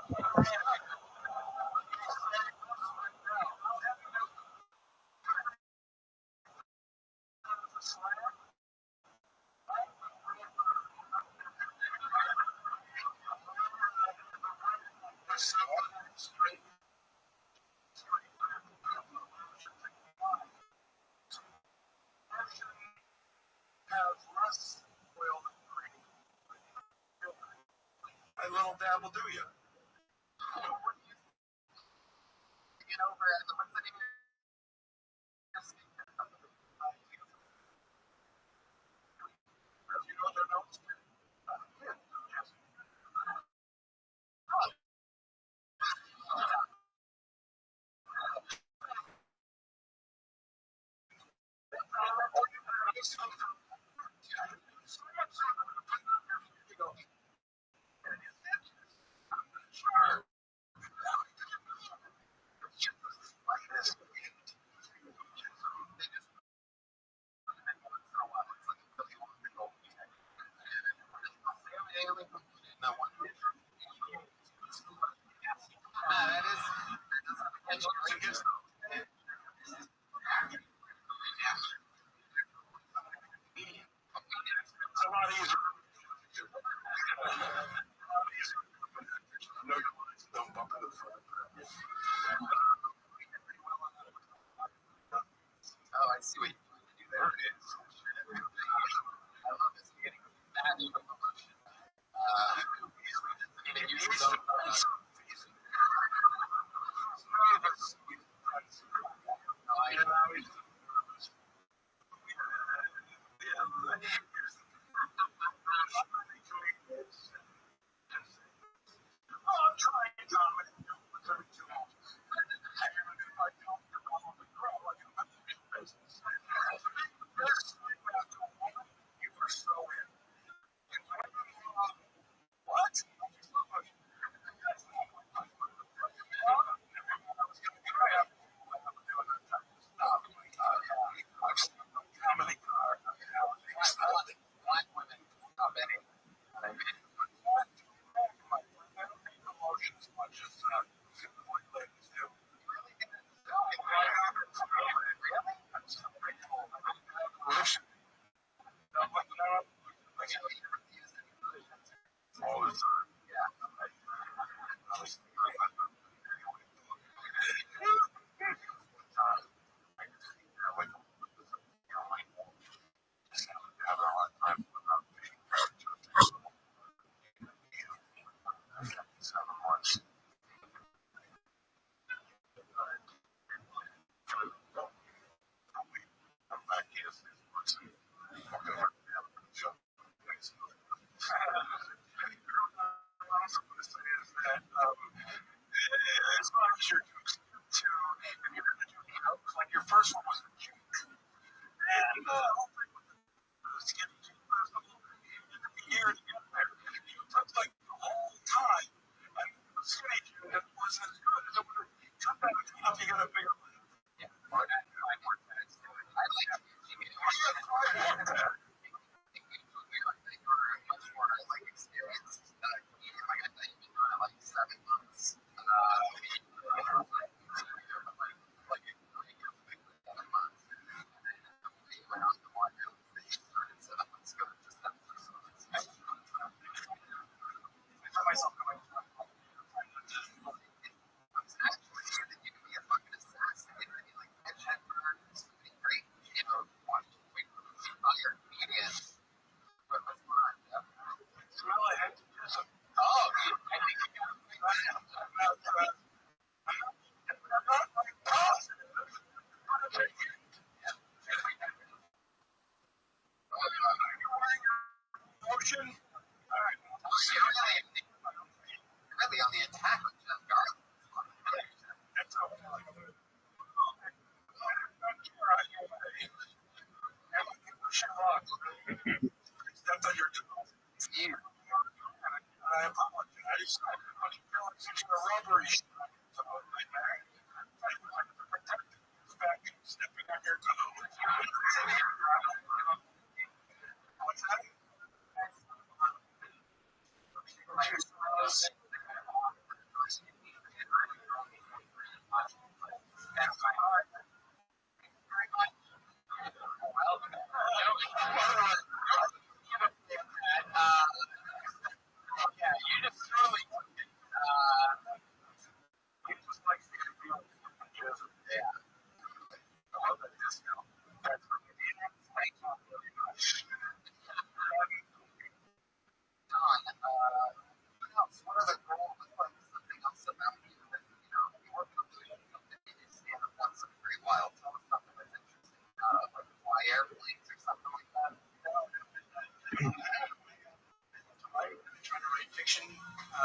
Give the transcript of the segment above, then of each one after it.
A little dabble, do you? Get over it. What's the name of you know their notes? No one. That is potential. It's a lot easier. No, don't bump into the front. Oh, I see what you want to do there. It is. I love this. You're getting that from emotion. And you use those. I'm trying, Tom. You were so in. What? Comedy car. Black women. Not many. Emotions much as white ladies do. All the time. Have a hard time without being proud to 7 months. I'm back here 6 months. It's not easier to if you're going to do like your first one was a joke. And skinny year to get there. That's like the whole time. And the skinny dude that wasn't as good as it would have come back enough to get a bigger one. Yeah, I like experience. I like 7 months. Myself going motion. Really on the attack with Jeff Garland. That's how I like it. That's on your you. I apologize. It's a rubbery back stepping on your toe. What's that?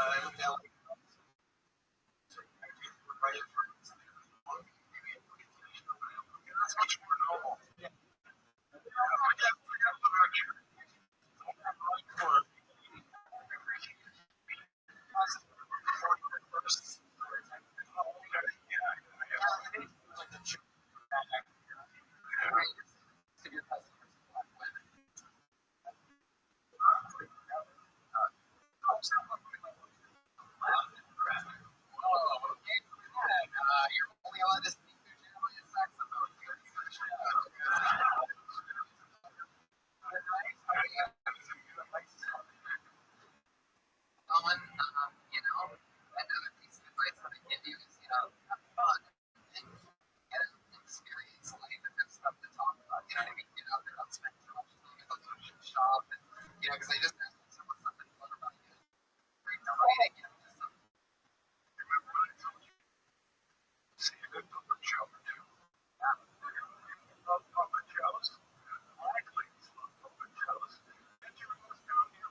That's much more normal. For see a good public show or two. Love public shows. I please love public shows. And you goes down here.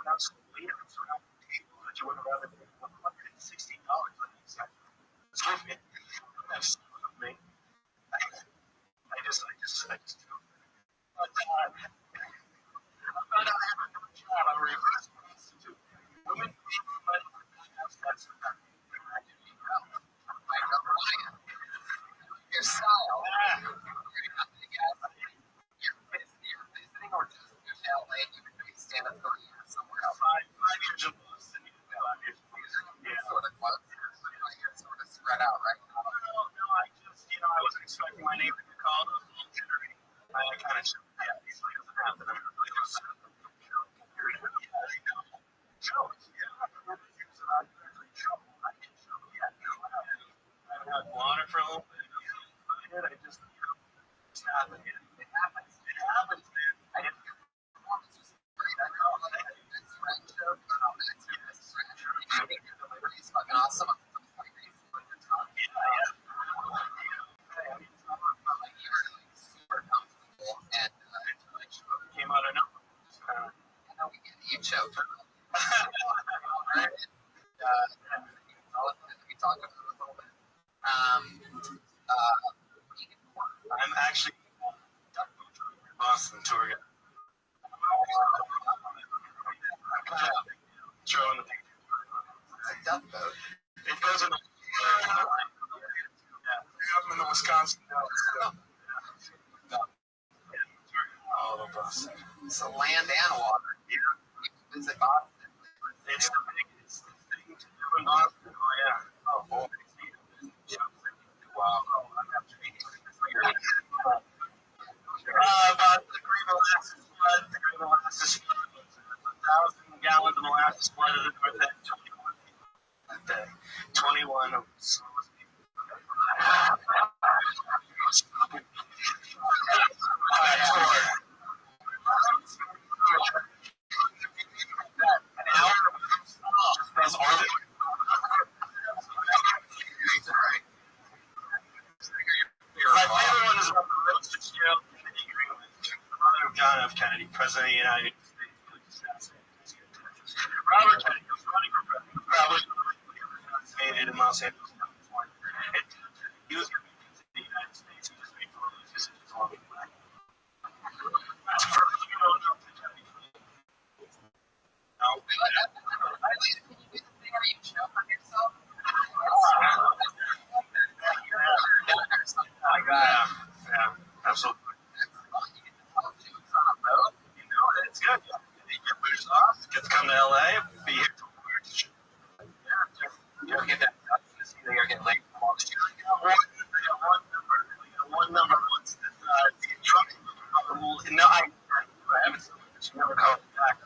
absolutely, I'm surrounded with people that you would have rather paid $160 on these guys. It's with me. That's with me. I just do. But I have a good job. I'm a prostitute. Women, that's the fact. I know Ryan. Your style. You're visiting or just in LA, you've been doing stand-up for years somewhere else. 5 years in Boston. Yeah. Sort of clubs. You're sort of spread out right now. No, I wasn't expecting my name to be called. I kind of showed that. Usually doesn't happen. I'm really upset. I had water for a little bit. I just happened. It happens. It happens, man. I didn't get the performance was great. I know. I had this friend show, but I'm an experience. I think your delivery is fucking awesome. I'm like, super comfortable and came out of nowhere. I know we get you choked. We talked about it a little bit. I'm actually Boston tour guide. Showing the picture. It's a duck boat. It goes in the in the Wisconsin. All of us. So land and water. Yeah. Visit Boston. It's the biggest thing to do in Boston. Oh yeah. Oh boy. Wow. About the Green Molasses flood. The Green Molasses flood was 1,000 gallons of molasses flooded with that 21 people that day. 21 of us. My favorite one is about the Rothschild John F. Kennedy, President of the United States. Robert Kennedy was running for president. Probably assassinated in Los Angeles, California. He was going to be the United States. He just made all those decisions along the way. That's perfect. You don't know the Kennedy. No. Can you do the thing where you choke on yourself? Yeah, absolutely. It's good. You get boost off, get to come to LA, be here till March. You ever get that? You ever get late from all the shit? One number once. No, I haven't seen it. She never called me back.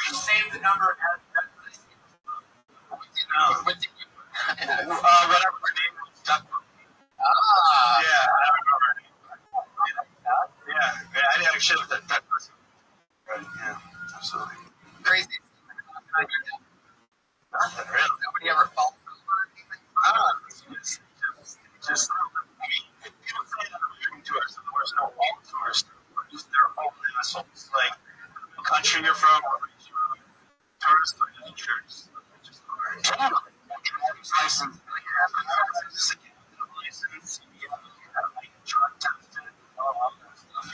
Save the number as whatever her name was. Yeah, I remember her name. Yeah, I didn't actually with that person. Right, yeah, absolutely. crazy. Nothing really. Nobody ever falls over anything. Just people say that to us, there's no fault to us. We're just their own assholes. Like, what country you're from, tourist church. License. Drug tested.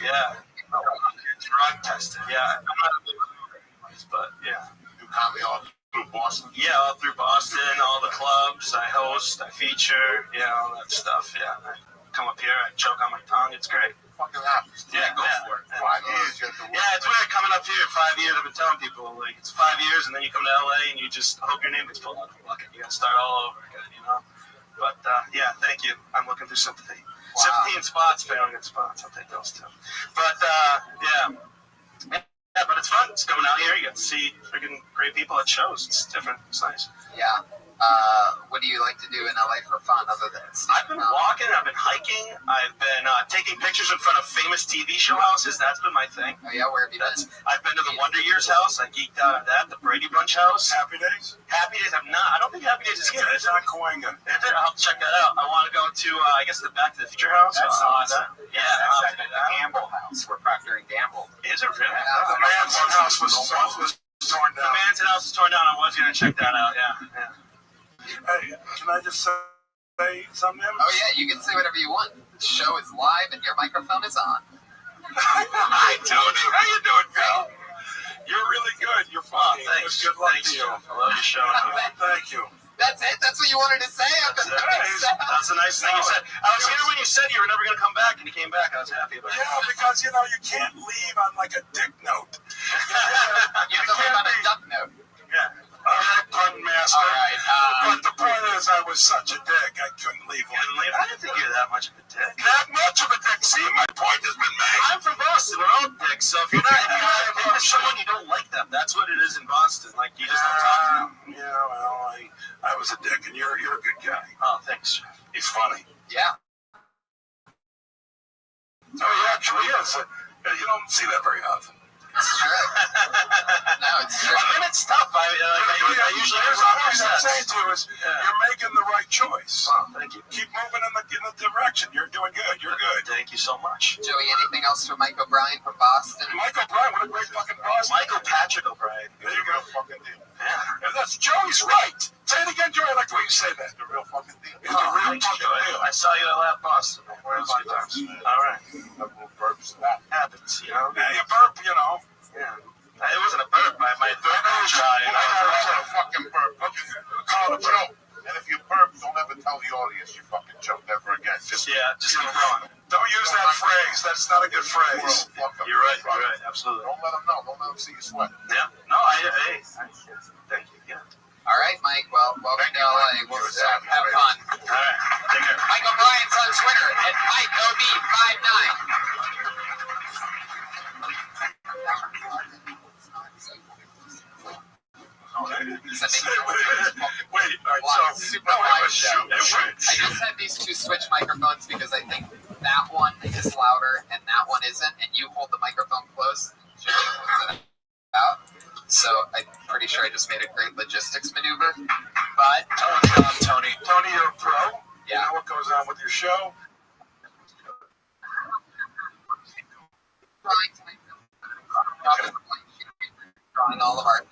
Yeah. Drug tested. Yeah. I'm not a big fan, but yeah. You copy all through Boston? Yeah, all through Boston, all the clubs. I host, I feature, yeah, all that stuff. Yeah. I come up here, I choke on my tongue. It's great. Fucking happens. Yeah, go for it. 5 years. Yeah, it's weird coming up here. 5 years. I've been telling people, like, it's 5 years, and then you come to LA, and you just hope your name gets pulled out of the bucket. You gotta start all over again, you know? But, yeah, thank you. I'm looking for sympathy. Wow. Sympathy and spots, failing at spots. I'll take those two. But, yeah. Yeah, but it's fun. It's coming out here. You get to see freaking great people at shows. It's different. It's nice. Yeah. What do you like to do in LA for fun other than I've been walking, I've been hiking, I've been taking pictures in front of famous TV show houses. That's been my thing. Oh yeah, where have you been? I've been to the Wonder Years house. I geeked out at that. The Brady Bunch house. Happy Days? Happy Days, I'm not. I don't think Happy Days is here. It's not Cahuenga. Is it? I'll have to check that out. I want to go to, I guess, the Back to the Future house. That's awesome. Yeah, That's I'll at do the that. Gamble House where Procter and Gamble. Is it really? The Manson house was torn The down. Manson house is torn down. I was going to check that out, yeah. Hey, can I just say something? Oh yeah, you can say whatever you want. The show is live and your microphone is on. Hi, Tony. How you doing, Phil? You're really good. You're funny. Thanks. Good luck Thanks, to you. Jeff. I love your show. Thank you. That's it? That's what you wanted to say? That's a nice thing you said. I was here when you said you were never going to come back, and you came back. I was happy about it. Yeah, because, you know, you can't leave on like a dick note. You have to leave on a duck note. Yeah. Pardon, master. All right. But the point is, I was such a dick, I couldn't leave. I didn't think you were that much of a dick. That much of a dick. See, my point has been made. I'm from Boston. We're all dicks. So if you're not into someone, you don't like them. That's what it is in Boston. Like, you just don't talk to them. Yeah, well, I was a dick, and you're a good guy. Oh, thanks, Jeff. He's funny. Yeah. No, he actually is. You don't see that very often. It's true. No, it's true. I mean, it's tough. I usually Here's hear what wrong I'm saying to you is, you're making the right choice. Oh, thank you. Keep moving in the direction. You're doing good. You're good. Thank you so much. Joey, anything else for Mike O'Brien from Boston? Michael O'Brien, what a great fucking boss. Michael Patrick O'Brien. There you go. Fucking deal. Yeah. And that's Joey's right. Say it again, Joey. I like the way you say that. The real fucking deal. It's Oh, the real thanks, fucking Joey. deal. I saw you at Lab Boston. Where else good times? All right. That happens, you know? Yeah, you burp, you know. Yeah. It wasn't a burp. My throat was dry. You know? a fucking burp. Call it Joe. And if you burp, don't ever tell the audience you fucking choked ever again. Just Yeah, just keep going. Don't use that phrase. That's not a good phrase. You're right, absolutely. Don't let them know. Don't let them see you sweat. Yeah. No, hey, thank you, yeah. All right, Mike. Well, welcome to LA. We'll have fun. All right, take care. Mike O'Brien's on Twitter at MikeOB59. Wait, all right, so Super live show. shoot. I just had these two switch microphones because I think that one is louder and that one isn't, and you hold the microphone close. Should close it out. So I'm pretty sure I just made a great logistics maneuver. But Tony, you're a pro. You Yeah. know what goes on with your show. drawing all of our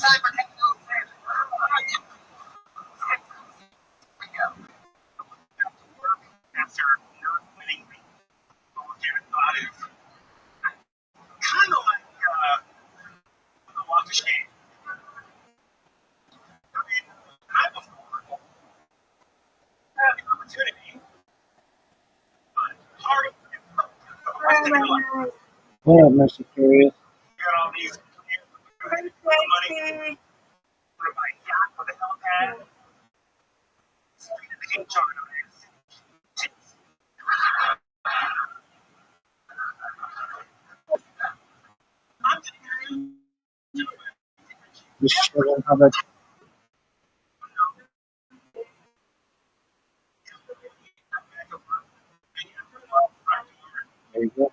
time for after not winning me. What I thought is kind of like the walk of shame. I mean, I before had the opportunity, but part of it, What up, Mr. Curious? you got all these money, what am I got for the helipad? The HR I'm getting Just chilling. How about there you go?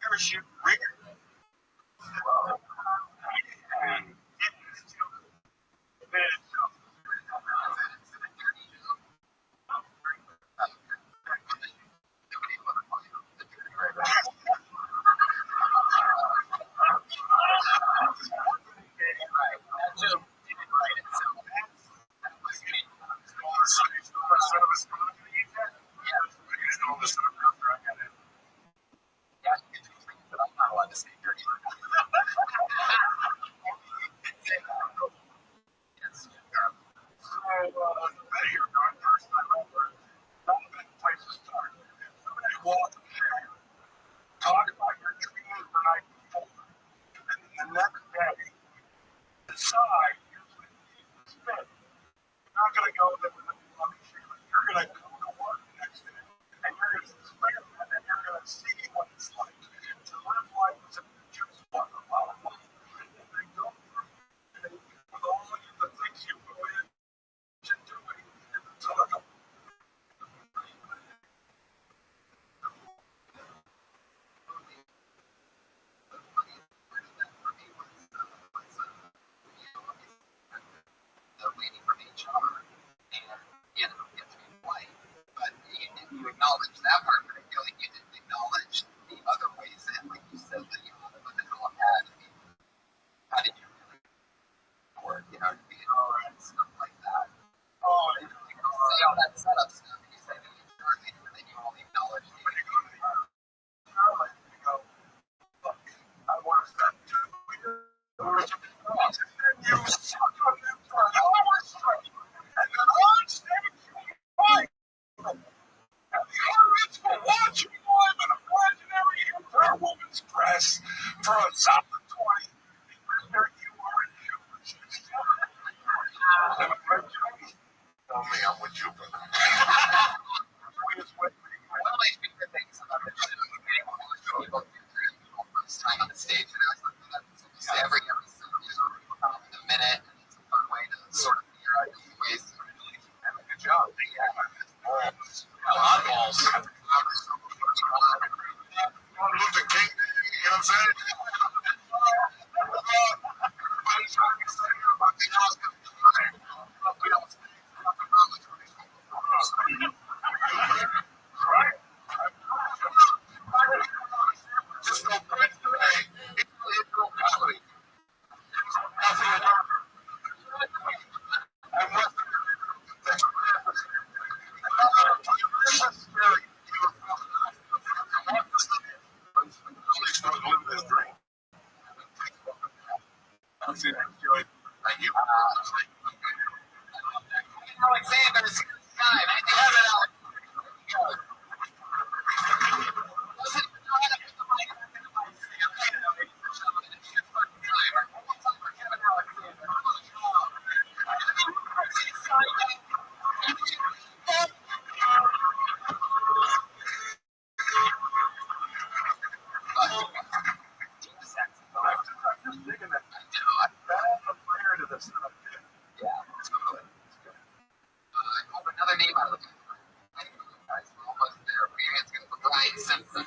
Parachute rigger. Talk about your dreams the night before, and then the next day, decide you're spend. You're not going to go live with a fucking trailer. You're going to go to work the next day, and you're going to spend that, and you're going to see what it's like to live life as if you just won a lot of money. And then go through and with all of the things you go into doing, and until I go. waiting from HR, and it's white. But you acknowledge that part, but I feel like you didn't acknowledge the other ways in, like you said, that you had with the helipad. I mean, how did you really work, to be and stuff like that? Say all that setup stuff, and you say that you start later, and then you only acknowledge the when you go to the Charlotte, you go, look, I want to start doing you suck on them for an hour straight, and then on stage, you fight. And the audience will Oddballs. Martin Luther King, you know what I'm saying? Just no point to me. It's political comedy. And what he's going to live this dream. I'm seeing that. Joey. Thank you. Alexander's time. I have it out. Doesn't know how to put the mic on the mic. Kevin Alexander. I'm just digging that. That's a flair to this stuff. Yeah, it's good. I hope another name out of the guys, we're almost there. It's going to be Brian Simpson.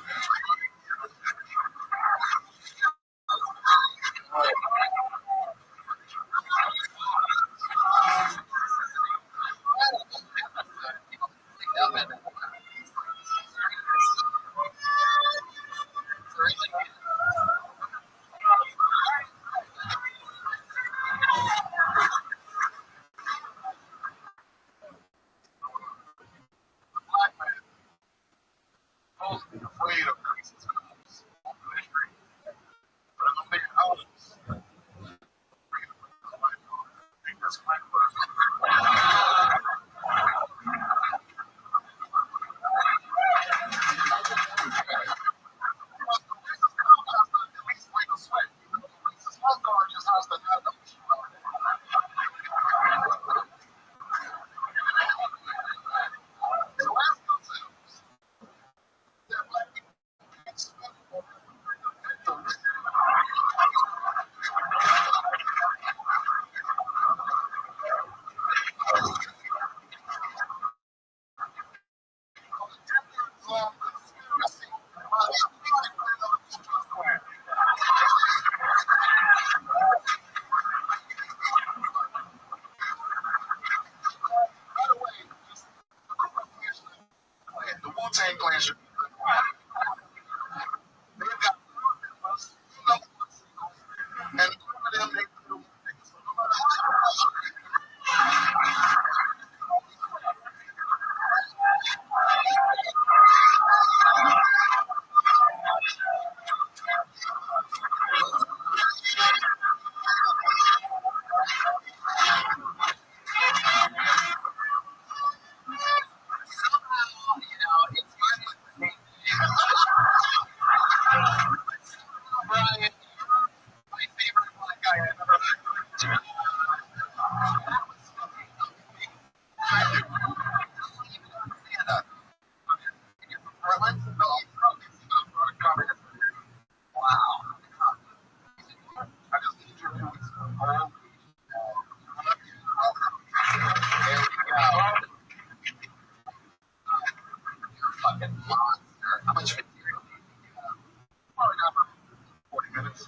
Afraid of racist cops. But I'm a big house. That's my The Wu-Tang Clan should be they've got and them they do Brian, my favorite black guy I've ever heard. Wow. I just need you to do it. There we go. Fucking monster. How much material do you have? Probably got 40 minutes.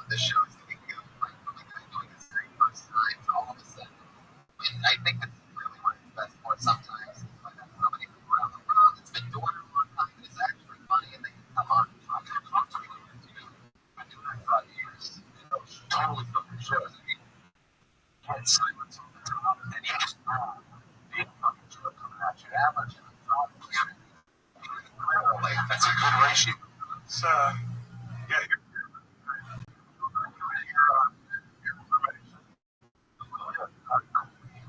The show is thinking of like doing this very first time all of a sudden. And I think that's really one of the best parts sometimes. Like somebody from around the world that's been doing it a long time and it's actually funny and they can come on and talk to me. I've been doing it for 5 years. Totally fucking shows. Ken Simons on there. And he just big fucking joke coming at you average and it's all like that's a good ratio. It's, yeah,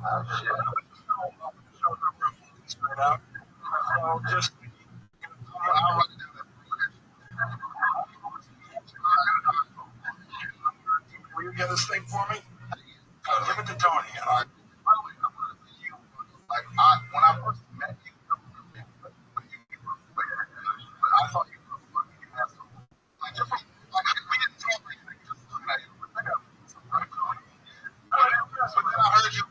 Oh shit. straight out. So just I'll run it down. get this thing for me? Give it to Tony. Like, when I first met you, I thought you were fucking asshole. Like, just like we didn't talk like that. Just looking at you. But then I heard you.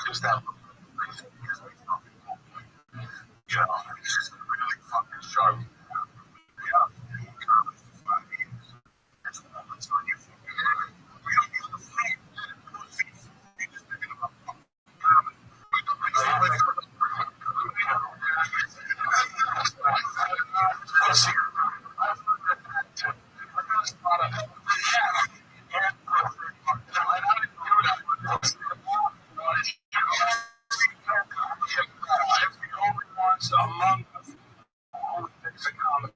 Just that. You know, it's just really fucking sharp. Among us, all things in common.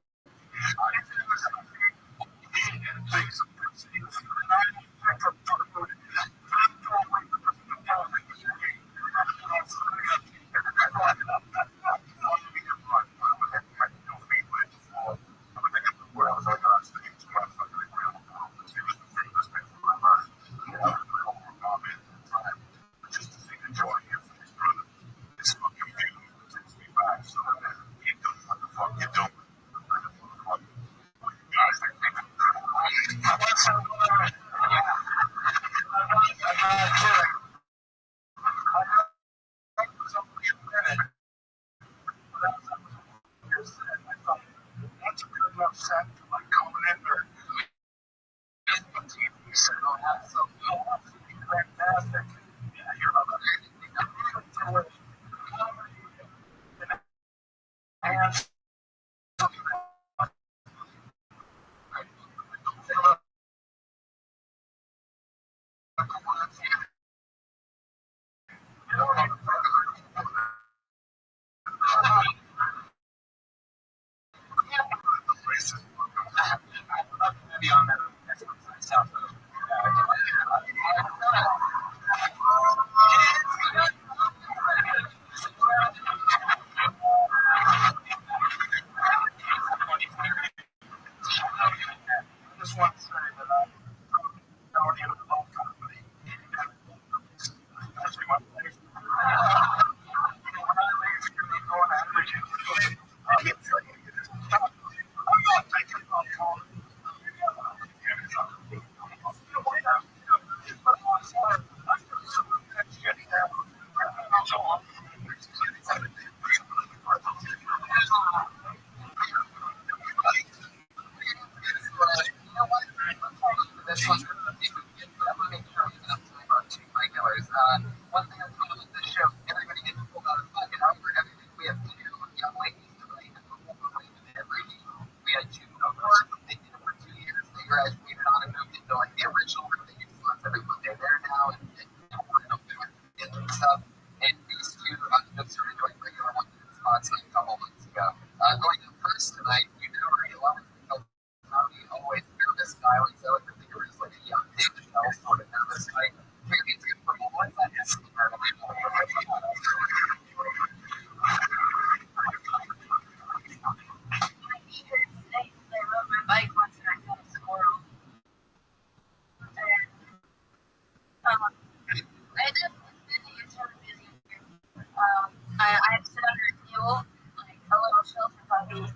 That's a good enough set to like coming in there. Fantastic. Yeah, you're and beyond that, South. I just want to say that I'm already in a low company. Actually, my place. When I leave, you're going to have to I'm not taking my phone. This one's going to be good. I'm going to make sure we have enough time for two regulars. One thing I'm going to do this show, everybody gets pulled out of pocket. However, we have two young ladies tonight that were away with every We had two cohorts. They did it for 2 years. They graduated on and moved into like the original room they used to us every Monday. They're now and stuff. And these two just started doing regular one spots like a couple months ago. Going up first tonight, you know her, you love her. Always nervous style, so I think it was like a young David Bell sort of nervous. Maybe it's good for moments that is my bike once and I got a squirrel. And I just was busy, it's really busy. I had to sit under a table, like a little shelter puppy,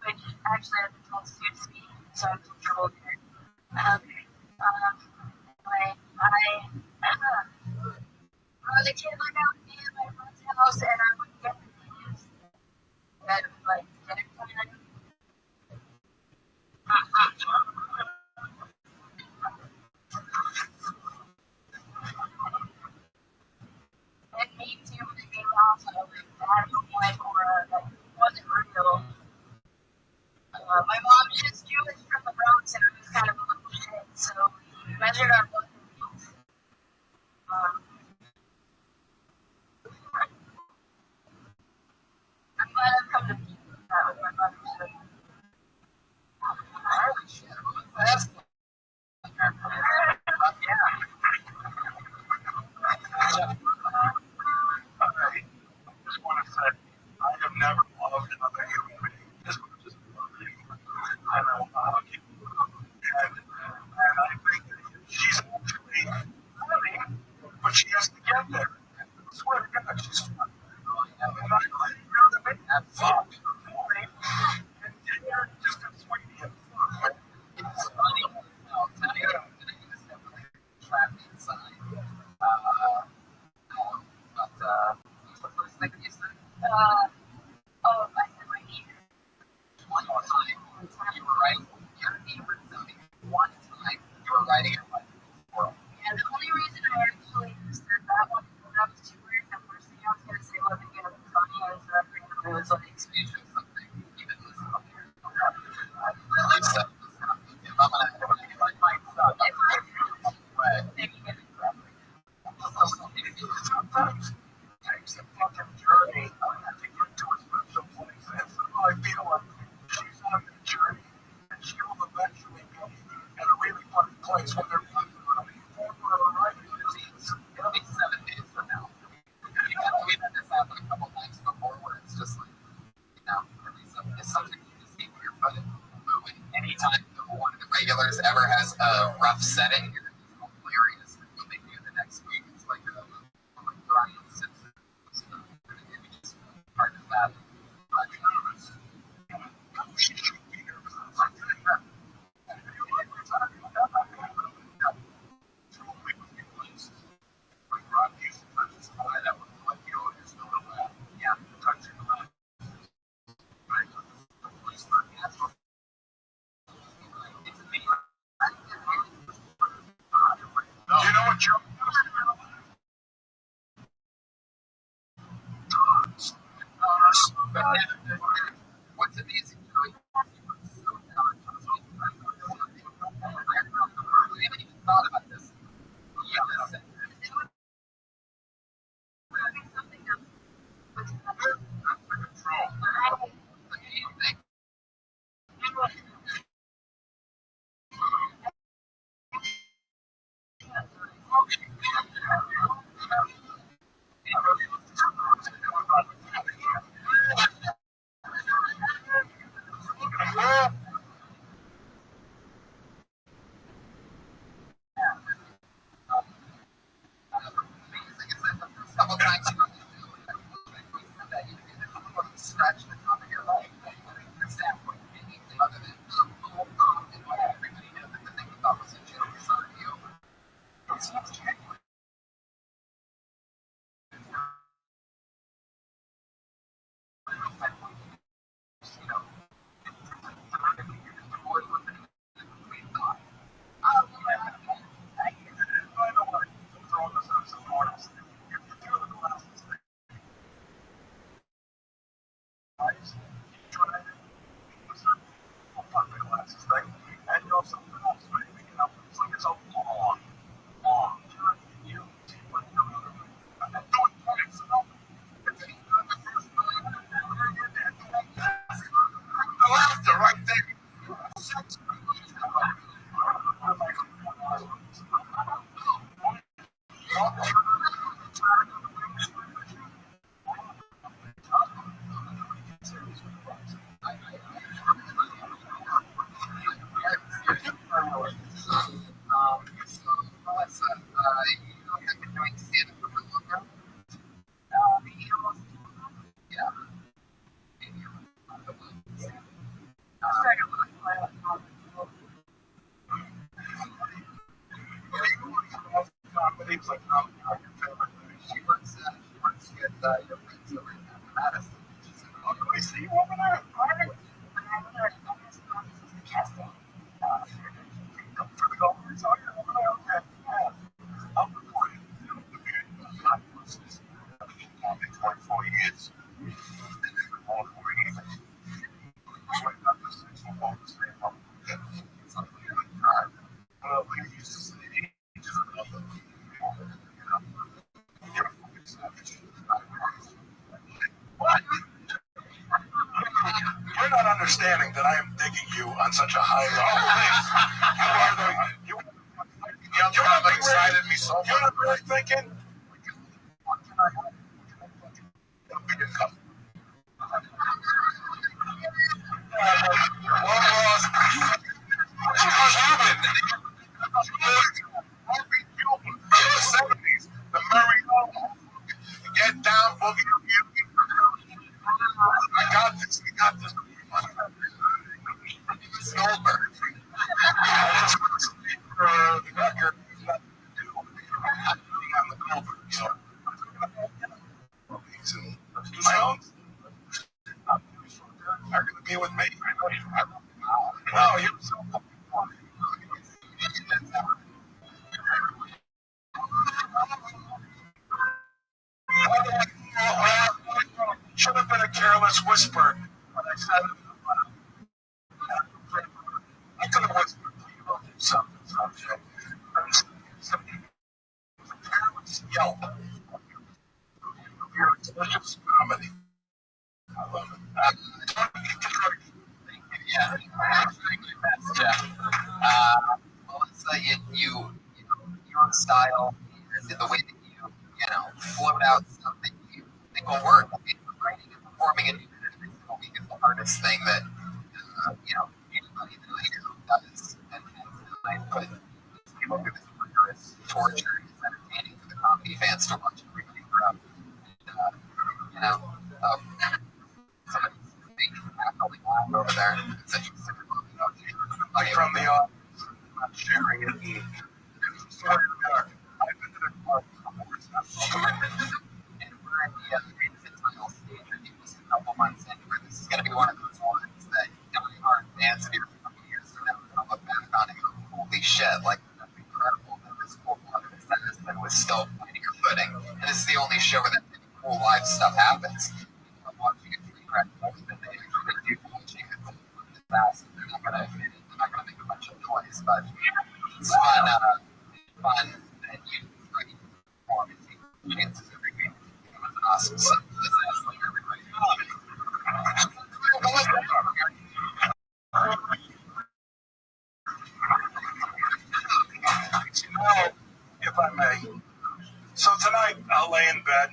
which actually I've been told suits me, so I'm comfortable here. I was a kid like I would be at my friend's house and I would get the news that like dinner time. And me too when it came off, I was like that point or it's like speech or something. Even this up here. You said if I'm gonna like my stuff, sometimes it takes a fucking journey to get to a special place. And so I feel like she's on the journey and she will eventually be in a really funny place where they're it'll be 7 days from now. We've had this happen a couple times before where it's just like, it's something you just keep your foot in. But anytime one of the regulars ever has a rough setting, it's hilarious. What they do the next week is like Brian Simpson stuff. It's just hard to fathom. But she should be nervous. You know what, Joe? what's amazing, I haven't even thought about this. Yeah, couple times scratch the top of your leg. Standpoint, anything other than and what everybody knew that the thing we thought was a joke is already over. It's not genuine. And you know something else, right? It's like it's a long journey. The laughter right there. Melissa, have been doing stand-up for longer? Yeah. She works with your friends over in Madison. I see you over there. For the government, so you're over there. Okay. Yeah. I'm recording. I've been 24 years. All 4 years. Well, we used to say age is another. You're a fucking savage. What? You're not understanding that I am digging you on such a high level. You are the Young man excited me so You're much. not really thinking. The Murray get down, boogie. I got this. We got this. Snowbird. The record. Sounds are going to be with me. No, you're so should have been a careless us whisper, but I said it. I could have whispered to you about some shit. Some parents yelp. Your delicious comedy. I love it. Yeah, I'm doing my best, Jeff. Melissa, your style and the way that you know, float out stuff that you think will work. I mean, writing and performing a new bit every single week is the hardest thing that, anybody that I know does. And I put these people through this rigorous torture. It's entertaining for the comedy fans to watch everybody grow. And, somebody's big cackling laugh over there. It's interesting. From the audience, not sharing it. Sorry, I've been to the club before. It's not so bad. And we're at the final stage, I think, just a couple months in, where this is going to be one of those ones that die-hard fans of yours from years from now are going to look back on and go, holy shit, like, that's incredible that this cold-blooded assassin was still finding her footing. And this is the only show where that really cool live stuff happens. I'm watching a train wreck more than they actually do watching a cold-blooded assassin. They're not going to make a bunch of noise, but it's fun, and you really perform and take chances every week. It was an awesome set. Everybody. Well, if I may. So tonight I'll lay in bed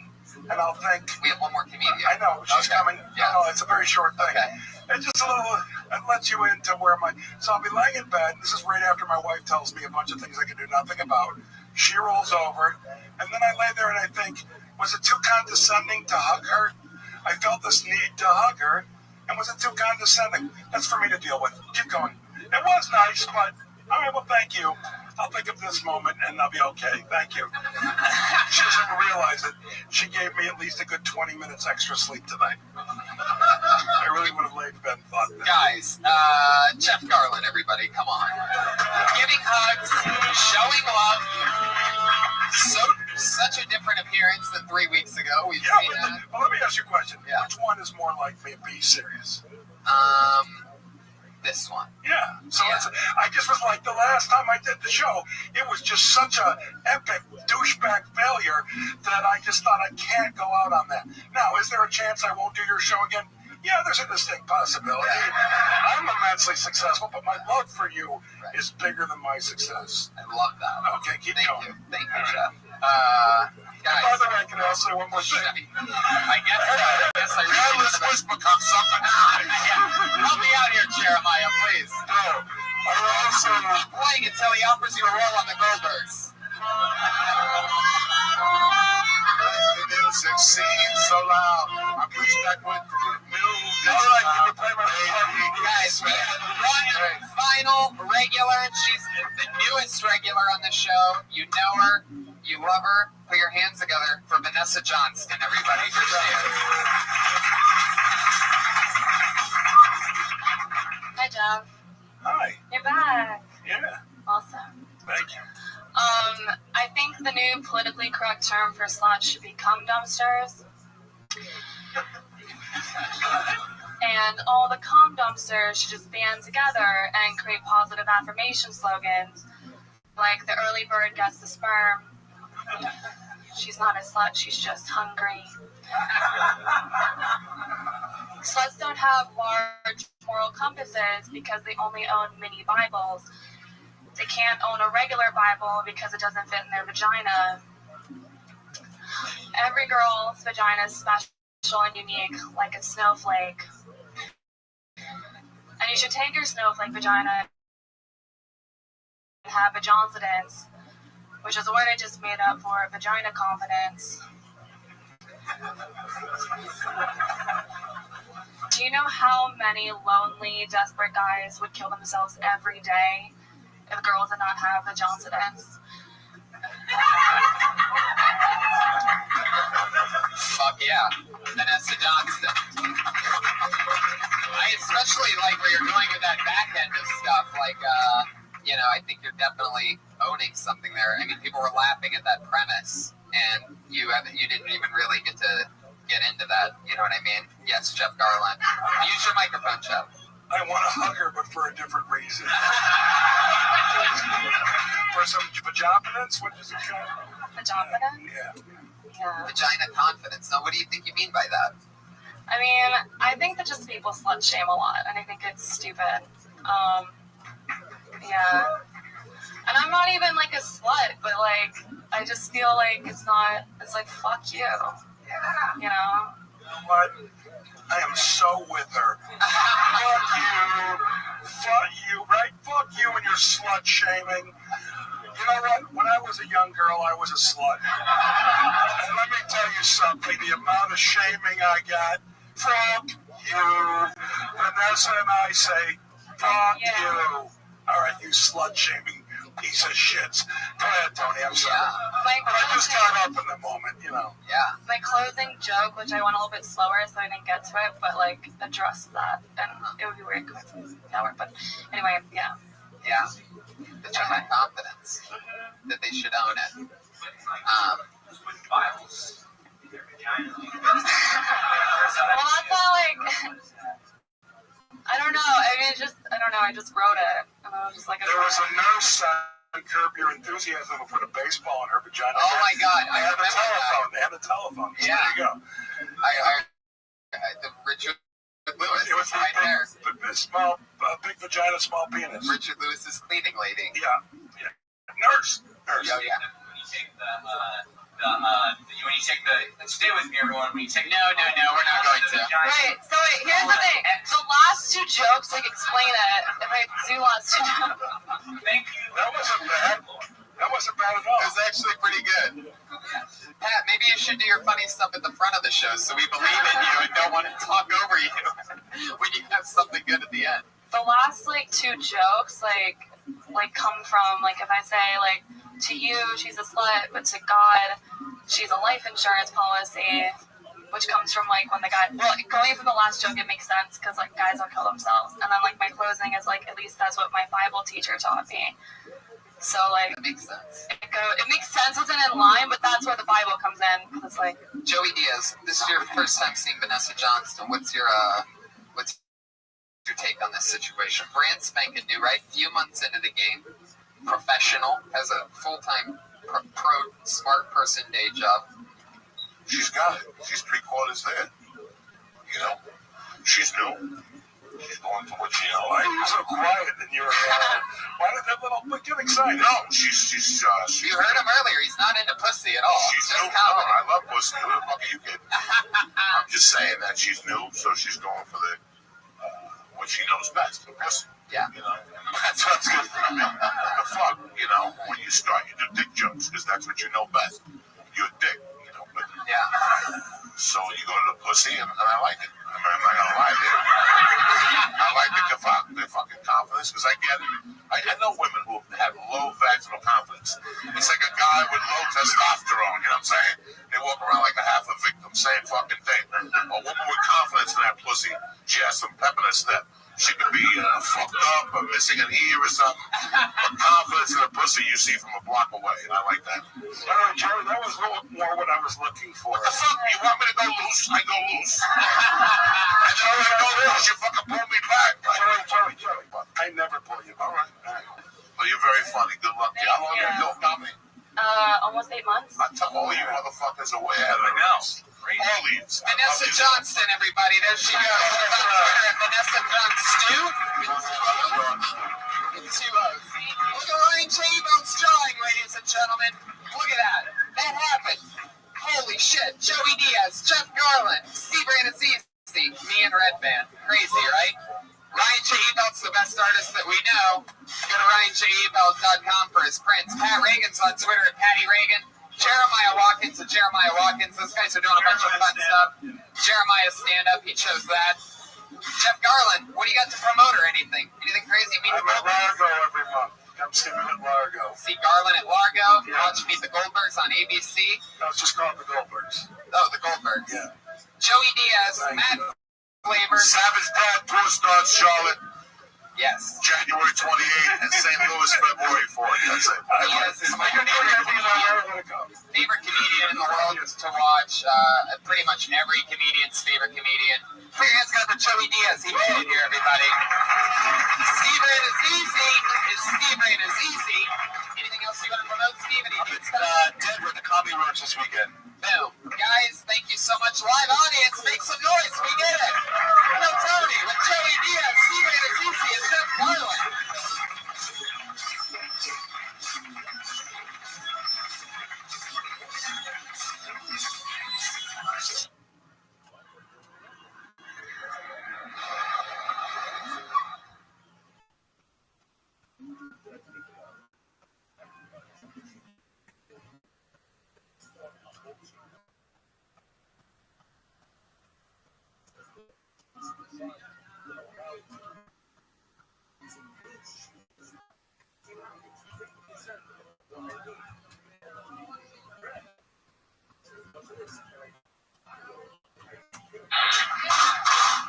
and I'll think. We have one more comedian. I know she's coming. Yeah. No, it's a very short thing. Okay. It's just a little. It lets you into where my. So I'll be laying in bed. This is right after my wife tells me a bunch of things I can do nothing about. She rolls over, and then I lay there and I think, was it too condescending to hug her? I felt this need to hug her, and was it too condescending? That's for me to deal with. Keep going. It was nice, but all right. Well, thank you. I'll think of this moment and I'll be okay. Thank you. She doesn't even realize it. She gave me at least a good 20 minutes extra sleep tonight. I really would have laid in bed and thought that. Guys, Jeff Garland, everybody, come on. Giving hugs, showing love. Such a different appearance than 3 weeks ago. We've seen that. Well, let me ask you a question. Yeah. Which one is more like me? Be serious. This one. Yeah. So Yeah. I just was like, the last time I did the show, it was just such a epic douchebag failure that I just thought I can't go out on that. Now, is there a chance I won't do your show again? Yeah, there's a distinct possibility. I'm immensely successful, but my love for you is bigger than my success. I love that. Okay, keep Thank going. you. Thank you, Jeff. By Guys. the way, I can also say one more thing. I guess I really This was become something. Help me out here, Jeremiah, please. I also... Playing until he offers you a role on the Goldbergs. The music seems so loud. I wish that would move. All right, you can play my... Guys, we have one final regular. She's the newest regular on the show. You know her. You love her. Put your hands together for Vanessa Johnston, everybody. Here she is. Hi, Jeff. Hi. You're back. Yeah, Awesome. thank you. I think the new politically correct term for sluts should be cum dumpsters. And all the cum dumpsters should just band together and create positive affirmation slogans, like the early bird gets the sperm. She's not a slut, she's just hungry. Sluts don't have large moral compasses because they only own mini Bibles. They can't own a regular Bible because it doesn't fit in their vagina. Every girl's vagina is special and unique, like a snowflake. And you should take your snowflake vagina and have vajoincidence, which is a word I just made up for vagina confidence. Do you know how many lonely, desperate guys would kill themselves every day if girls did not have vajoincidence? Fuck yeah. Vanessa Johnston. I especially like where you're going with that back end of stuff. Like, I think you're definitely owning something there. I mean, people were laughing at that premise, and you didn't even really get to get into that. You know what I mean? Yes, Jeff Garland. Use your microphone, Jeff. I want to hug her, but for a different reason. For some vajaminance? What is it called? Vagina? Yeah. Yeah. Vagina confidence. Now, what do you think you mean by that? I mean, I think that just people slut shame a lot, and I think it's stupid. Yeah. And I'm not even like a slut, but like, I just feel like it's like, fuck you. You know? What? I am so with her. Fuck you, right? Fuck you and your slut shaming. You know what? When I was a young girl, I was a slut. And let me tell you something, the amount of shaming I got, fuck you. Vanessa and I say, fuck you. All right, you slut shaming piece of shits. Go ahead, Tony, I'm sorry. Yeah. But I just got up in the moment, you know. Yeah. My closing joke, which I went a little bit slower, so I didn't get to it, but like address that, and it would be weird going to that, but anyway, yeah. Yeah. Vagina confidence. That they should own it. Well, that's not like, I don't know. I mean, I just wrote it, and I was just like, There was a nurse on Curb Your Enthusiasm who put a baseball in her vagina. Oh my God, They I had a remember telephone. They had a telephone. So Yeah. there you go. The Richard Lewis It was right there. big vagina, small penis. Richard Lewis's cleaning lady. Yeah. Nurse. Oh yeah. When you take stay with me, everyone. When you take No, we're not going to. Right, so wait, here's the thing. The last two jokes, like, explain it. If I do last two jokes. Thank you. That wasn't bad. That wasn't bad at all. It was actually pretty good. Pat, maybe you should do your funny stuff at the front of the show so we believe in you and don't want to talk over you when you have something good at the end. The last, like, two jokes, like come from, like, if I say, like, to you, she's a slut, but to God, she's a life insurance policy, which comes from, like, when the guy, well, going from the last joke, it makes sense, because, like, guys don't kill themselves, and then, like, my closing is, like, at least that's what my Bible teacher taught me. So, like, That makes sense. it makes sense, it's in line, but that's where the Bible comes in, because it's, like, Joey Diaz, this is your first time seeing Vanessa Johnston. What's your take on this situation? Brand spanking new, right? Few months into the game. Professional, has a full-time pro smart person day job. She's got it. She's 3/4 there. You know? She's new. She's going for what she knows. Why are you so quiet in your why did that little get excited? No, she's You heard him earlier. He's not into pussy at all. She's Just new. comedy. I love pussy. Who the fuck are you kidding? I'm just saying that she's new, so she's going for the what she knows best, the pussy. Yeah. You know, that's what's good. I mean, the fuck, you know, when you start, you do dick jokes because that's what you know best. You're a dick, you know. But Yeah. so you go to the pussy, and I like it. I'm not gonna lie, dude. I like the fucking confidence because I get it. I know women who have low vaginal confidence. It's like a guy with low testosterone. You know what I'm saying? They walk around like a half a victim, same fucking thing. A woman with confidence in that pussy, she has some pep in her step. She could be fucked up or missing an ear or something. But confidence in a pussy you see from a block away, and I like that. Jerry, that was a little more what I was looking for. What the fuck? You want me to go loose? I go loose. And then when I go loose, you fucking pull me back. Jerry. I never pull you. All right. Well, you're very funny. Good luck to you. How long have you been comedy? almost 8 months. I tell all you motherfuckers away ahead of us. All these. Vanessa Johnston, everybody. There she goes. On Twitter at Vanessa Johnston. Two O's. Look at Ryan J. Bones drawing, ladies and gentlemen. Look at that. That happened. Holy shit. Joey Diaz, Jeff Garland, Steve Ranazzi, me and Red Band. Crazy, right? Ryan J. Ebelt's the best artist that we know. Go to RyanJEbelt.com for his prints. Pat Reagan's on Twitter at Patty Reagan. Jeremiah Watkins at Jeremiah Watkins. Those guys are doing a bunch of fun stuff. Jeremiah stand-up, he chose that. Jeff Garland, what do you got to promote or anything? Anything crazy? I'm at Largo every month. Come see me at Largo. See Garland at Largo. Yeah. Watch Meet the Goldbergs on ABC. No, it's just called the Goldbergs. Oh, the Goldbergs. Yeah. Joey Diaz, Thank Matt you. Flavors. Savage Dad tour starts, Charlotte. Yes. January 28th and St. Louis February 4th. That's it. Yes, it's my favorite comedian in the world is to watch. Pretty much every comedian's favorite comedian. Put your hands together for Joey Diaz. He made it here, everybody. Steven is easy. Steven is easy. Anything else you want to promote, Steven? I'm in Denver at the Comedy Works this weekend. Boom. Guys, thank you so much. Live audience, make some noise. We did it. No Tony with Joey Diaz, Steven is easy, and Jeff Garland.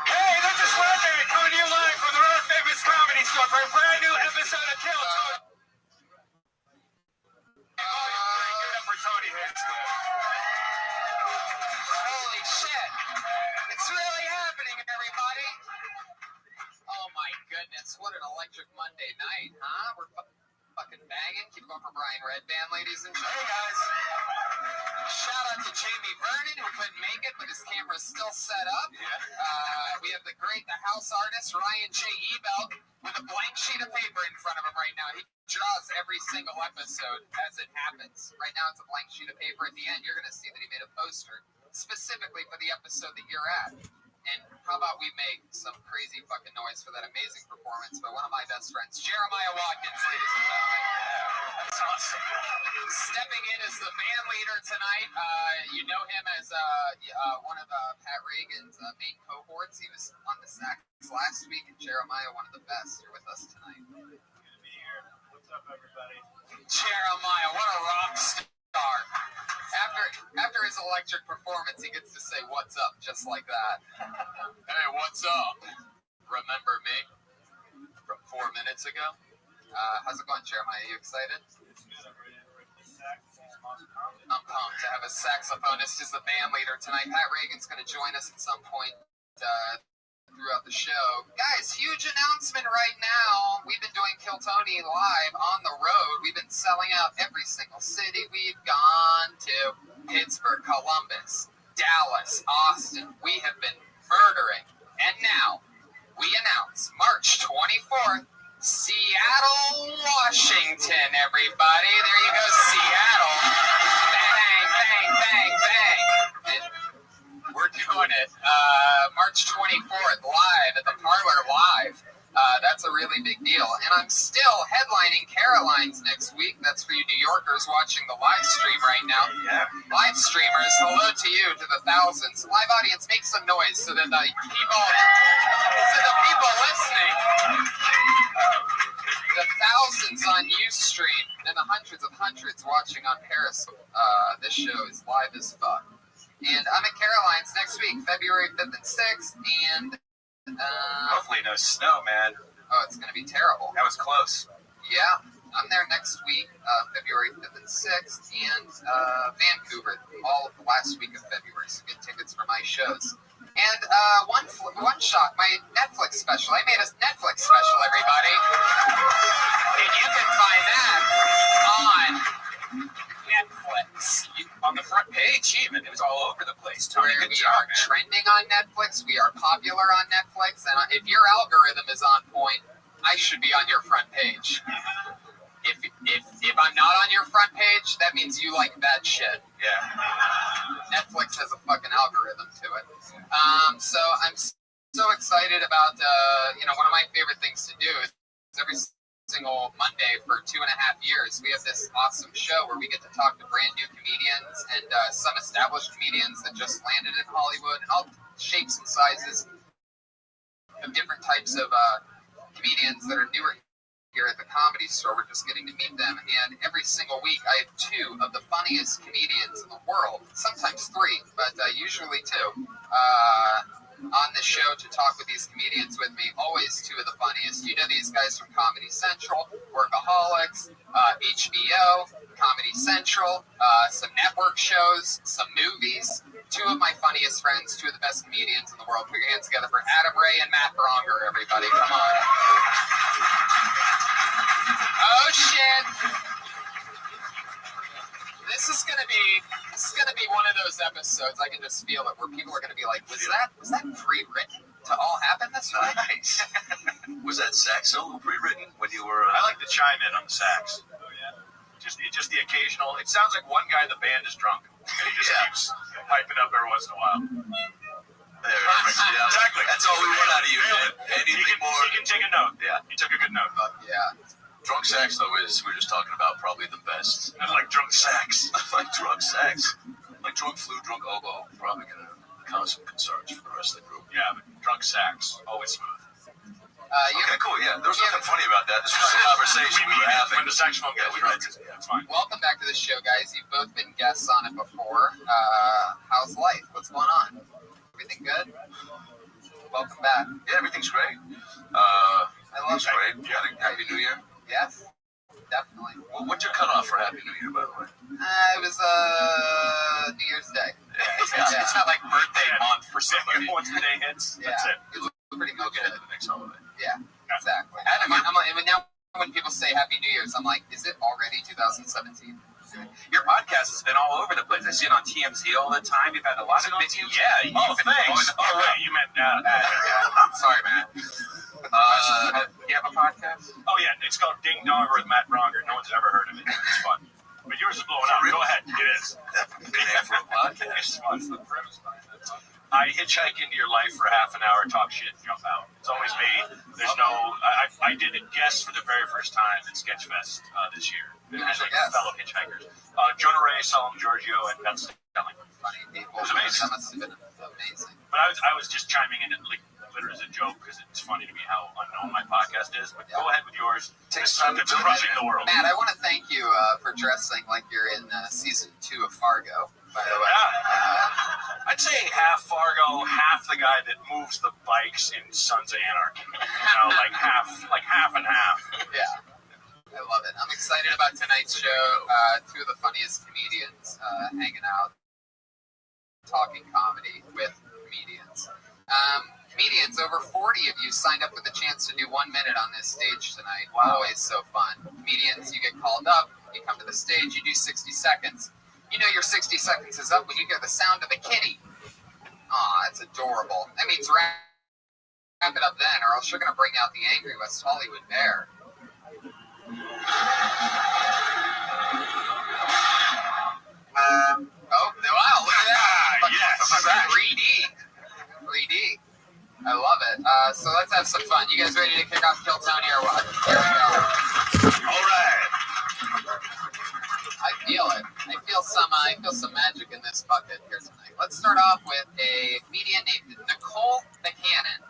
Hey, this is Rabbi coming to you live from the World Famous Comedy Store for a brand new episode of Kill Tony. Give it up for Tony Hinchcliffe. Holy shit. It's really happening, everybody. Oh my goodness, what an electric Monday night, huh? We're fucking banging. Keep going for Brian Redband, ladies and gentlemen. Hey, guys. Shout out to Jamie Vernon, who couldn't make it, but his camera's still set up. We have the house artist, Ryan J. Ebelt, with a blank sheet of paper in front of him right now. He draws every single episode as it happens. Right now, it's a blank sheet of paper. At the end, you're going to see that he made a poster specifically for the episode that you're at. And how about we make some crazy fucking noise for that amazing performance by one of my best friends, Jeremiah Watkins, ladies and gentlemen. That's awesome. Stepping in as the band leader tonight, you know him as one of Pat Reagan's main cohorts. He was on the sax last week, and Jeremiah, one of the best, here with us tonight. Good to be here. What's up, everybody? Jeremiah, what a rock star. After his electric performance, he gets to say, "What's up?" just like that. Hey, what's up? Remember me from 4 minutes ago? How's it going, Jeremiah? Are you excited? It's good. I'm ready to rip this sax. I'm pumped to have a saxophonist as the band leader tonight. Pat Reagan's going to join us at some point throughout the show. Guys, huge announcement right now. We've been doing Kill Tony live on the road. We've been selling out every single city we've gone to. Pittsburgh, Columbus, Dallas, Austin. We have been murdering. And now, we announce March 24th, Seattle, Washington, everybody. There you go, Seattle. Bang, bang, bang, bang. We're doing it March 24th live at the Parlor Live. That's a really big deal. And I'm still headlining Caroline's next week. That's for you New Yorkers watching the live stream right now. Yeah. Live streamers, hello to you, to the thousands. Live audience, make some noise so that the people listening, the thousands on Ustream, and the hundreds watching on Periscope. This show is live as fuck. And I'm at Caroline's next week, February 5th and 6th, and Hopefully no snow, man. oh, it's going to be terrible. That was close. Yeah, I'm there next week, February 5th and 6th, and Vancouver, all of the last week of February, so get tickets for my shows. And one shot, my Netflix special. I made a Netflix special, everybody. And you can find that on Netflix. On the front page, even. It was all over the place. Tony, Where good we job, are man. trending on Netflix. We are popular on Netflix. And if your algorithm is on point, I should be on your front page. If I'm not on your front page, that means you like bad shit. Yeah. Netflix has a fucking algorithm to it. So I'm so excited about, one of my favorite things to do is every single Monday for 2.5 years, we have this awesome show where we get to talk to brand new comedians and some established comedians that just landed in Hollywood and all shapes and sizes of different types of comedians that are newer here at the Comedy Store. We're just getting to meet them, and every single week I have 2 of the funniest comedians in the world, sometimes 3, but usually 2, on the show to talk with these comedians with me. Always two of the funniest. You know these guys from Comedy Central, Workaholics, HBO, Comedy Central, some network shows, some movies. Two of my funniest friends, two of the best comedians in the world. Put your hands together for Adam Ray and Matt Bronger, everybody. Come on. Oh, shit. This is gonna be one of those episodes. I can just feel it where people are gonna be like, "Was that pre-written to all happen this way?" Nice. Was that saxo pre-written when you were? I like to chime in on the sax. Oh, yeah. Just the occasional. It sounds like one guy in the band is drunk, and he just keeps piping up every once in a while. There, yeah, Exactly. That's all we want out of you, man. Anything more? He can take a note. Yeah. He took a good note. Yeah. Drunk sax, though, is we're just talking about probably the best. I like drunk sax. Like drunk sax, like drunk flute, drunk oboe. Probably gonna cause some concerns for the rest of the group. Yeah, but drunk sax, always smooth. Okay, cool. Yeah, there was nothing funny about that. This was a conversation we were having. When the saxophone Yeah, gets we drunk, meant it. it's fine. Welcome back to the show, guys. You've both been guests on it before. How's life? What's going on? Everything good? Welcome back. Yeah, everything's great. I love Everything's it. great. You had a Happy New Year. Yes, definitely. Well, what's your cutoff for Happy New Year, by the way? It was New Year's Day. It's not like birthday month for somebody. Once the day hits, that's it. It was pretty You'll much get it. it the next holiday. Yeah, exactly. I'm like, and now when people say Happy New Year's, I'm like, is it already 2017? Your podcast has been all over the place. I see it on TMZ all the time. You've had a lot Is it of on big, TMZ? yeah. Oh, you've been thanks. blowing Oh, up. wait, you meant Sorry, man. You have a podcast? Oh, yeah, it's called Ding Dong with Matt Bronger. No one's ever heard of it. It's fun. But yours is blowing up. Go ahead. It is. Good name for a podcast. It's fun. I hitchhike into your life for half an hour, talk shit, and jump out. It's always me. There's no. I did a guest for the very first time at Sketchfest this year. Who And was your like guest? fellow hitchhikers. Jonah Ray, Salam Giorgio, and Ben Stelling. Funny people. It was amazing. That must have been amazing. But I was just chiming in like literally as a joke because it's funny to me how unknown my podcast is. But go ahead with yours. Takes time to It's build crushing it. the world. Matt, I want to thank you for dressing like you're in season 2 of Fargo. By the way, I'd say half Fargo, half the guy that moves the bikes in Sons of Anarchy. You know, like half and half. yeah, I love it. I'm excited about tonight's show. Two of the funniest comedians hanging out, talking comedy with comedians. Comedians, over 40 of you signed up with a chance to do 1 minute on this stage tonight. Wow. Always so fun. Comedians, you get called up, you come to the stage, you do 60 seconds. You know your 60 seconds is up when you hear the sound of a kitty. Aw, it's adorable. That means wrap it up then, or else you're going to bring out the angry West Hollywood bear. Oh, wow, look at that. Yes. 3D. I love it. So let's have some fun. You guys ready to kick off Kill Tony or what? Here we go. All right. I feel it. I feel some magic in this bucket here tonight. Let's start off with a comedian named Nicole Buchanan.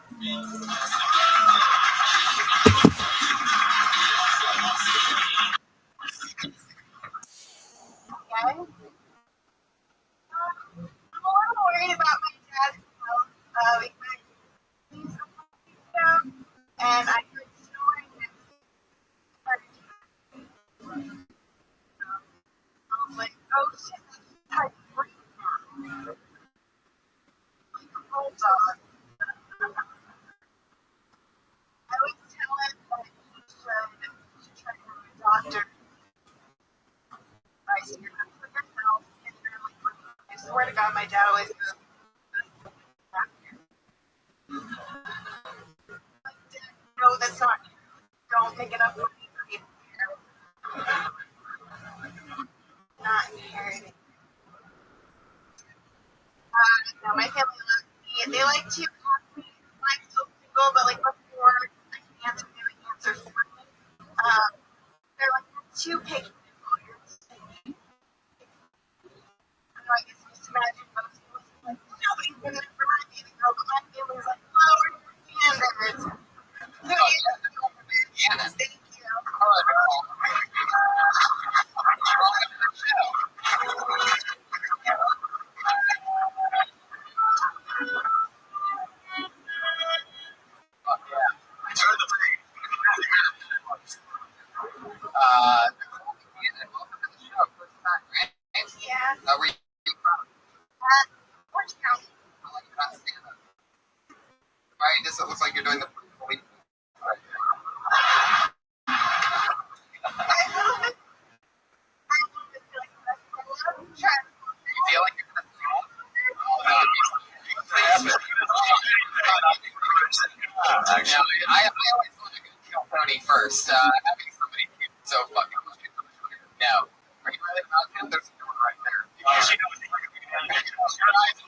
Okay. I'm a little worried about my dad's health. He's a ago, and I heard snoring next to I was like, oh shit, that's type 3 now. Hold on. I would tell him that he should try to go to a doctor. I see you're not for yourself, and you're like, I swear to God, my dad always goes, no, that's not true. Don't make it up for me. Not inheriting. No, my family loves me. They like to have me like so single, but like before I can answer, they would answer for me. They're like, you're too picky. I guess just imagine most people like, nobody's gonna for my baby girl, but my family's like, lower your standards. Thank you. right? Does it look like you're doing the? Feel like you're no, I always want to kill Tony first. Having somebody so fucking no. Are you really about him? There's a door right there. Your eyes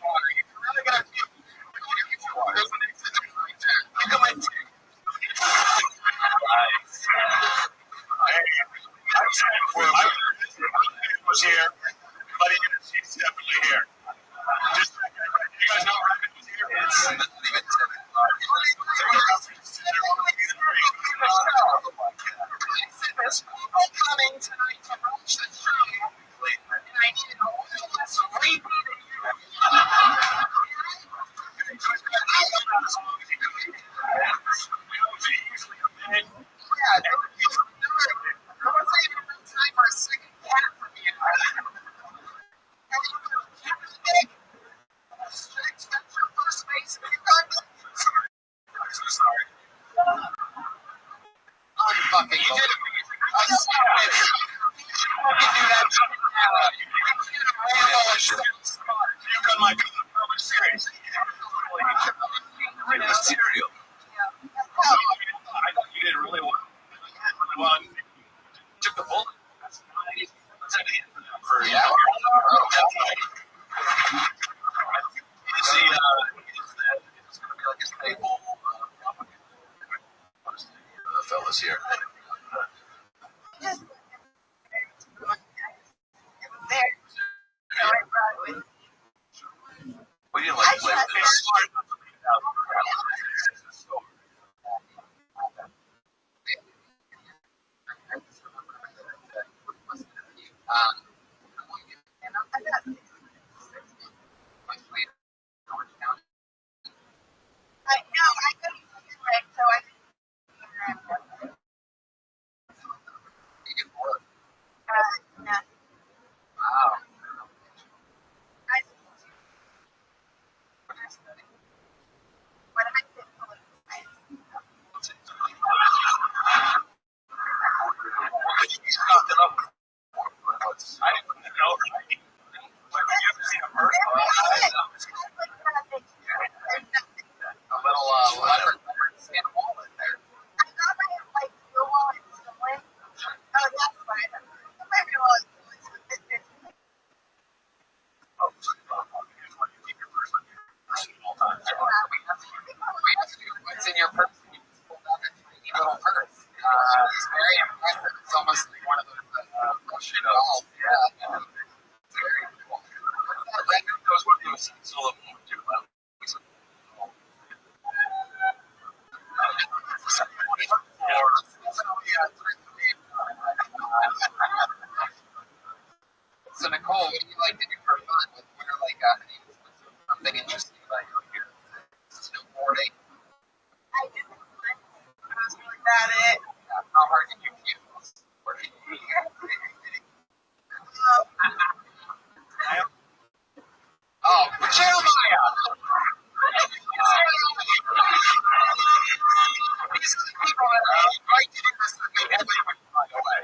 water. You're really gonna feel. There's an exit right there. Look at my teeth. Was here, but he's definitely here. Just, you guys know Rabbi was here? It's not even There's people coming tonight to watch the show, and I need a little less repeating time for a second cat for me. Expect your first base and you're done. I'm so sorry. Unfucking you did it. I'm sorry. You can do that. You've got my cover series. Material. I thought you did really well. Took the bullet. That's nice. Let's have a hand for that. Yeah. You see, it's going to be like a staple. The fellas here. We didn't like play with this. What's in your purse? You just pulled out a tiny little purse. It's very impressive. It's almost like one of those Russian dolls. Yeah. Very cool. That was one of those solo too. So Nicole, what do you like to do for fun? What are like something interesting about you here? Snowboarding. I did it once. I was really bad at it. How hard did you feel? Oh, Jeremiah! These are the people that I invite to do this with me every week, by the way.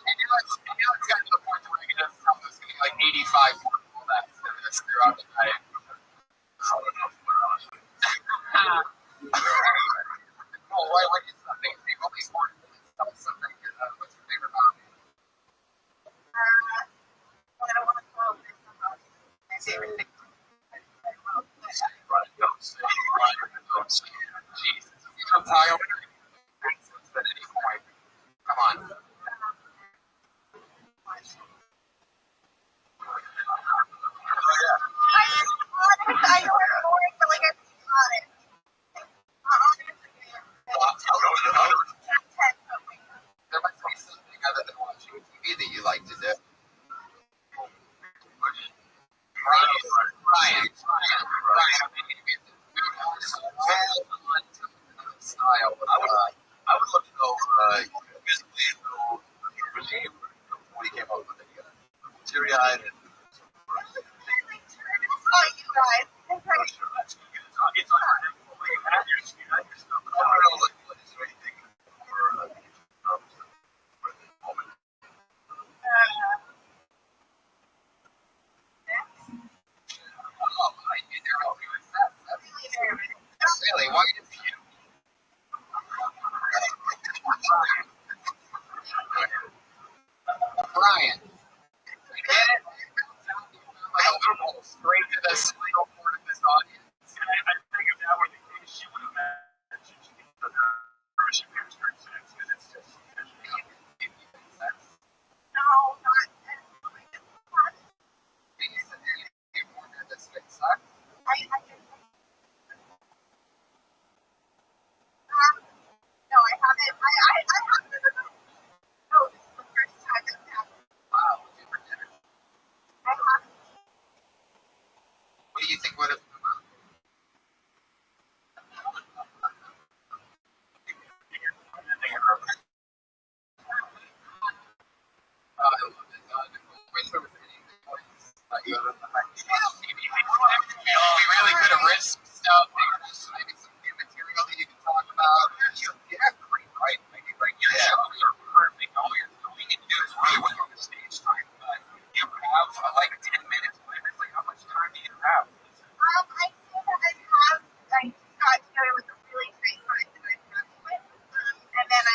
And now it's gotten to the point where you can just tell there's going to be like 85 more people that's going to throughout the night. Oh, why like it's something? People always want to tell something. What's your favorite hobby? I don't want to call it my favorite thing. Jesus. You don't tie over at any point. Come on. I know it's boring, but like I think on it. There must be something other than watching TV that you like to do. Ryan. Style. it's unpredictable. Like, you have your stuff. But I don't know, like, what is there anything for the moment? Oh, I knew there were good sets. Really? Why did you? Brian. You get it? Like a loophole straight to the spinal cord of this audience. And I think if that were the case, she would have mentioned she needs to permission parents during sex because it's just. No, not I just, no, I haven't. I haven't. No, this is the first time it's happened. Wow, I haven't. what do you think would have come up? I love it. I wish there was anything else. We really could have risked stuff. Maybe some new material that you can talk about. Yeah, great, right? Maybe like your shows are perfect. All we need to do is really work on the stage time. But you have like 10 minutes. Like, how much time do you have? I say that I got together with a really great friend that I'm happy with. And then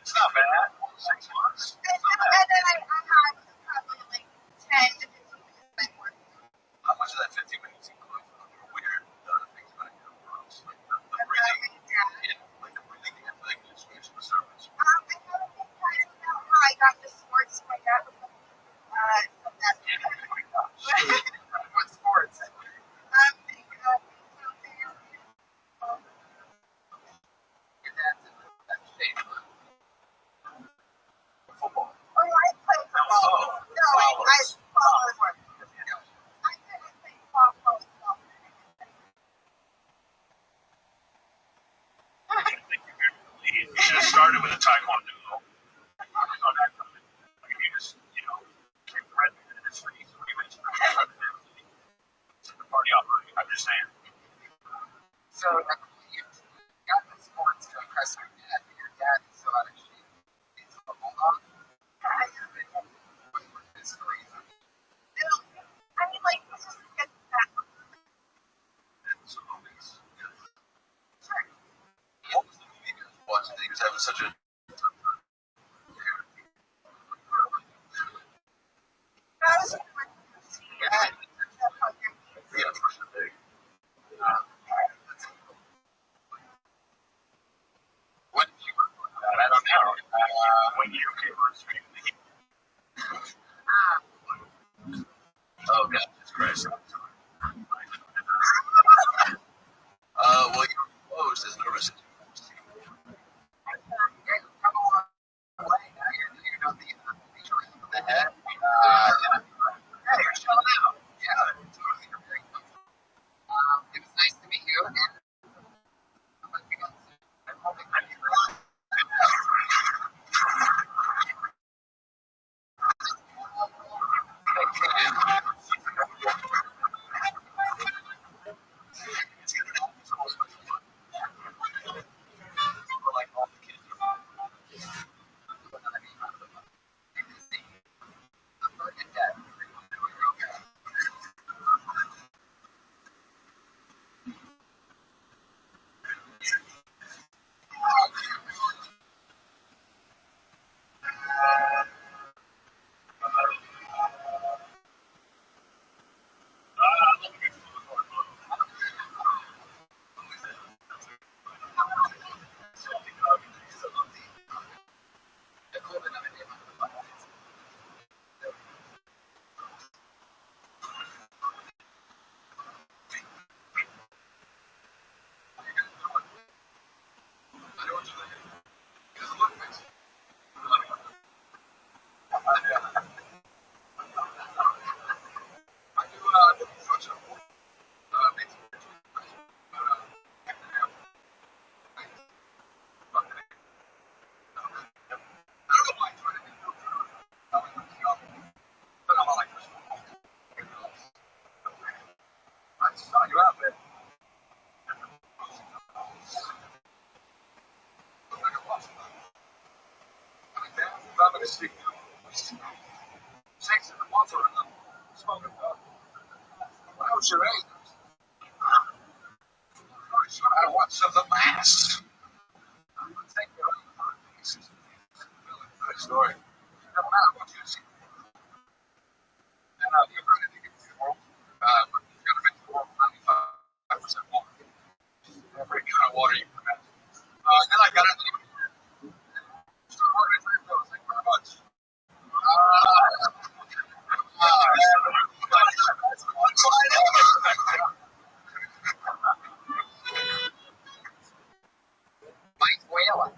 It's not bad. 6 months. and then I had probably like 10 to 15 minutes more. How much of that 15 minutes includes weird things about your worlds? Like the breathing, like the breathing and like the scratching the surface. I haven't been kind of know how I got the sports my dad was so that's What sports? Your dad's in that shape. Football. Oh, I play football. No, I follow it. I couldn't play football. You should have started with a taekwondo. Like if you just, kick the red man in his face, or you mentioned the party operating. I'm just saying. So you got the sports to impress your dad, but your dad is so out of shape. He's a bulldog. It's crazy. I mean, like, this is get that. So obvious. What was the movie he was watching? He was having such a That was what What did you record that? I don't know. when you came on stream. Oh God, Jesus Christ. Well, you're close as nervous as you The head. Yeah, you're chilling out. Yeah, totally. You're very comfortable. It was nice to meet you. I'm hoping that you Six in the water, smoking up. When I was your age, I watched the mass. Take your own pieces. Good story. No matter what you see. And you're ready to get to the world. You've got to make the world 95% water. Every kind of water you can imagine. Then I got it. Started working for you. Thank you very much. Mike Whalen.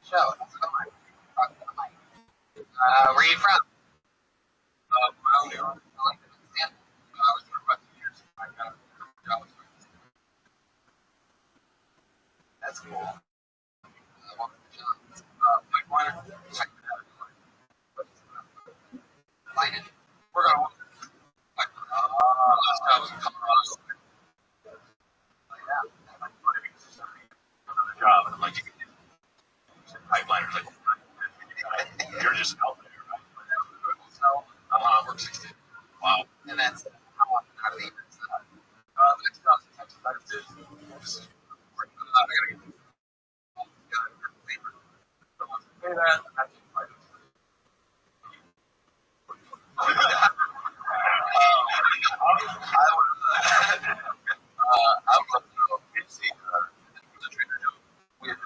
Show. Where are you from? That's cool. Lightning. We're going to job, and I'm like, pipeliners, like, you're just out there, right? Work 16. Wow. And that's how do we even start? the next house in Texas, I did. I gotta get this. Say that, and that's right. I would love to know if you'd seen the Trader Joe's. We had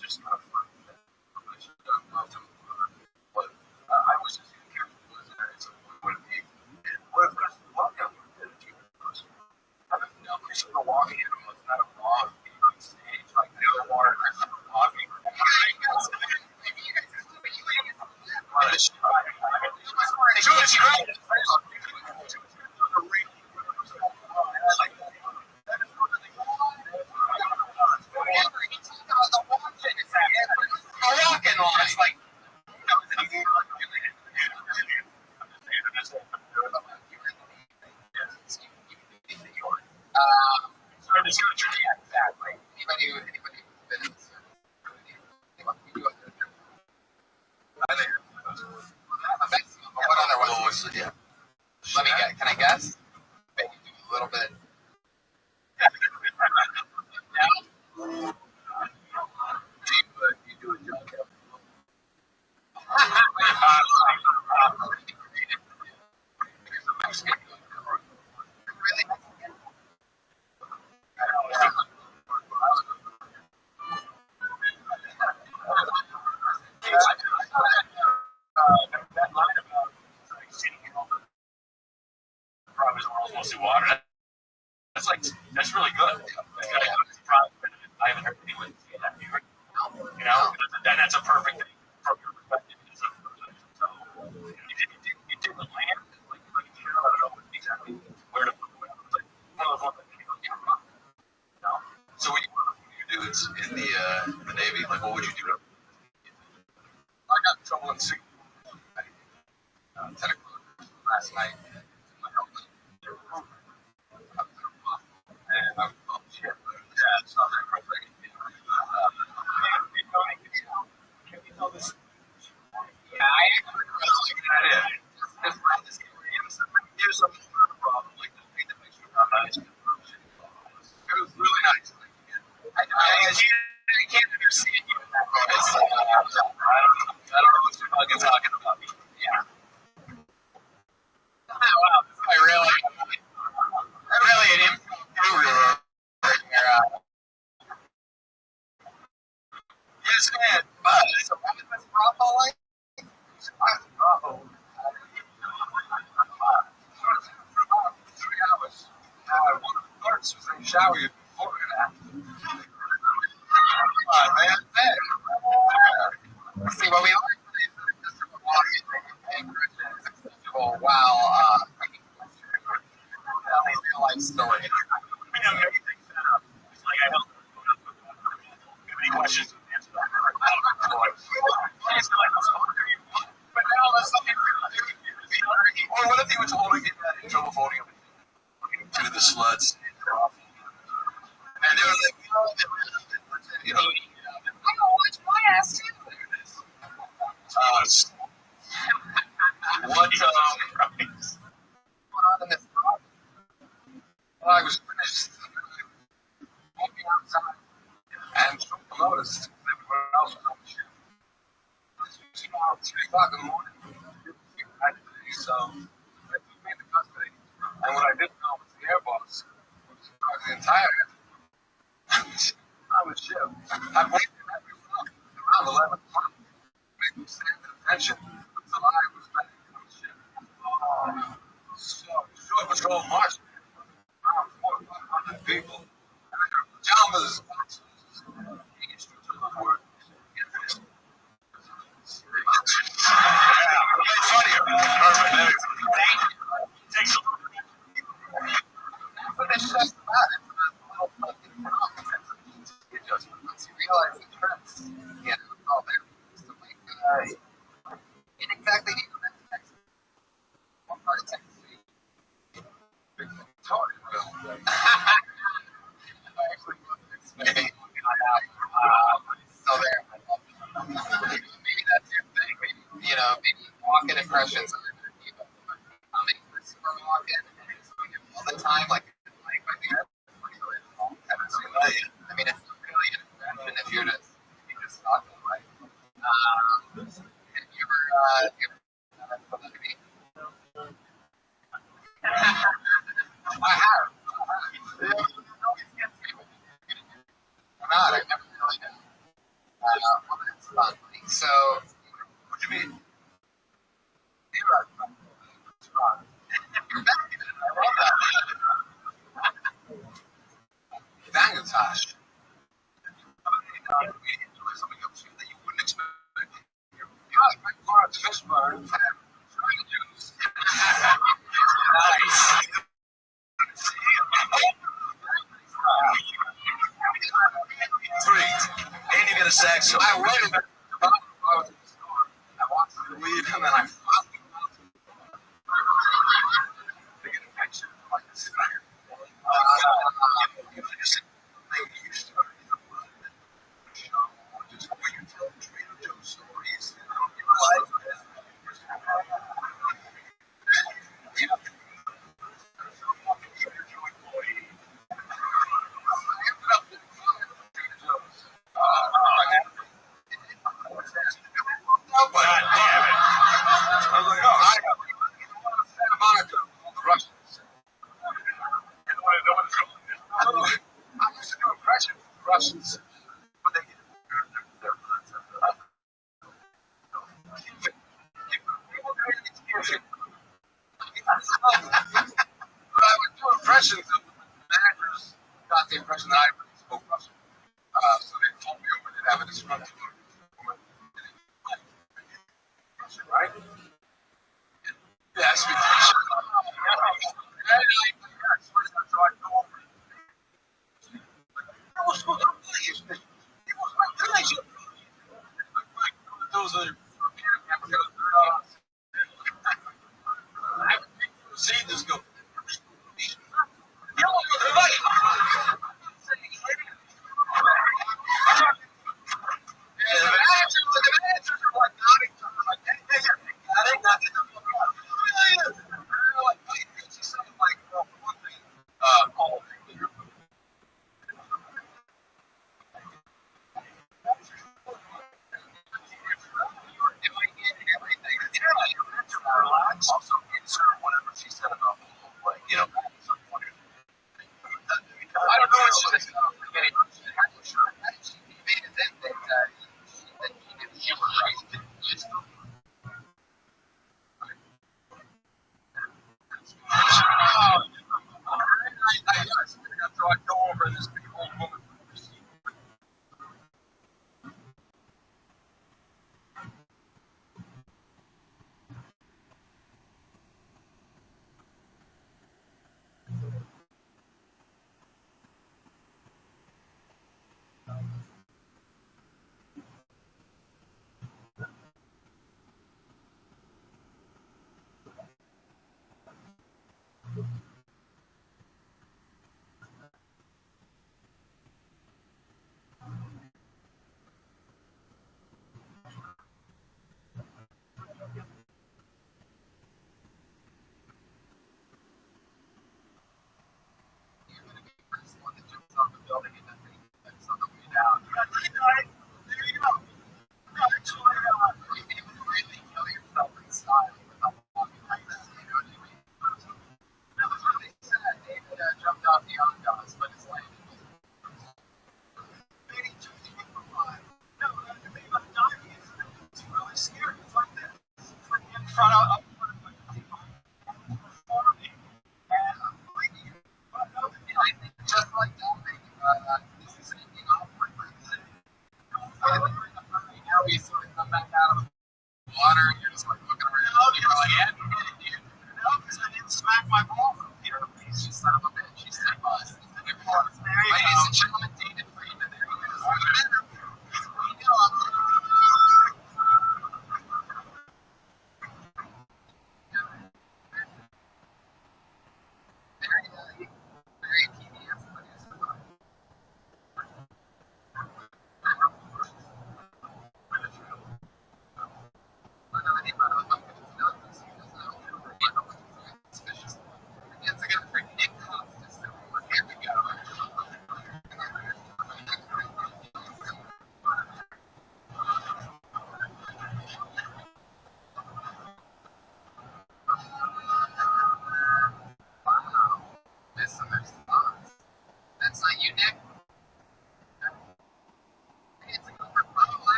just kind of fun. I should have loved him. But I was just careful who was there. So we wouldn't be. What if there's one guy who did it to you person? I don't know. Chris was walking in was not a vlog being on stage. Like, the other water, Chris was vlogging. Yeah. Let me get. Can I guess? Maybe do a little bit. You do a job. That line about exceeding probably the world's mostly water. That's really good. I haven't heard anyone say that. You know, and that's a perfect thing from your perspective. So you didn't land like you don't know exactly where to put it. Like one of those ones that you know. So when you do it in the Navy, like what would you do? I got in trouble in Singapore. 10 o'clock last night. And I was, oh shit. Yeah, it's not that perfect. Can you tell this? Yeah, I actually really like that. Here's a problem. Like the thing that makes me nice. It was really nice. I can't understand you in that voice. I don't know what you're fucking talking about. Yeah. Wow, I really an improv Yes, man. but it's a woman with Bravo like. Oh. 3 hours. One of the clerks was in the shower before that. Man. See what we learned while telling real life stories. Amazing setup. It's like I don't have any questions to answer that. I don't know. But now let's look at or what if he was holding it in trouble holding him To the sluts. and they were like, You know, I don't watch my ass too. so I was finished, walking outside, and someone noticed everyone else was on the ship. It's around 3 o'clock in the morning. So they took me into custody. And what I didn't know was the air boss was the entire on the ship. I waited around 11 o'clock. Made them stand at attention until I was back on the ship. So, short patrol marched around 400 or 500 people. And I heard pajamas, boxes, funnier. Perfect. Takes a but it's just about it. Once you realize the trends, you know, all there is to make and exactly one part of Tennessee. Big Victoriaville. I actually wasn't expecting still there. Maybe that's your thing. Maybe, you know, maybe walk-in impressions of other people. I'll make this for walk-in all the time, like I think I mean, it's really an impression if you're just talking, right? Have you ever I have. Not, I never really did. Well, that's fun. So, what do you mean? You're right. You're back in it. I love that. Dangotage. Something else that you wouldn't expect. You like my Florence Fishburne and string juice. Nice. Three. And you get a saxophone. I waited. I was in the store. I wanted to leave, and then I finally to get a picture like this. Just you start just when you tell Trader Joe's stories, your life is. You know, Trader Joe employee. I ended up in Trader Joe's. God damn it. I was like, oh, I got Santa Monica, the Russians. You know what I used to do impressions of the Russians. But they get I would do impressions of the managers, got the impression that I really spoke Russian. So they told me over to have a disruptive Russian, right? Yeah, I speak Russian. Those are see this go.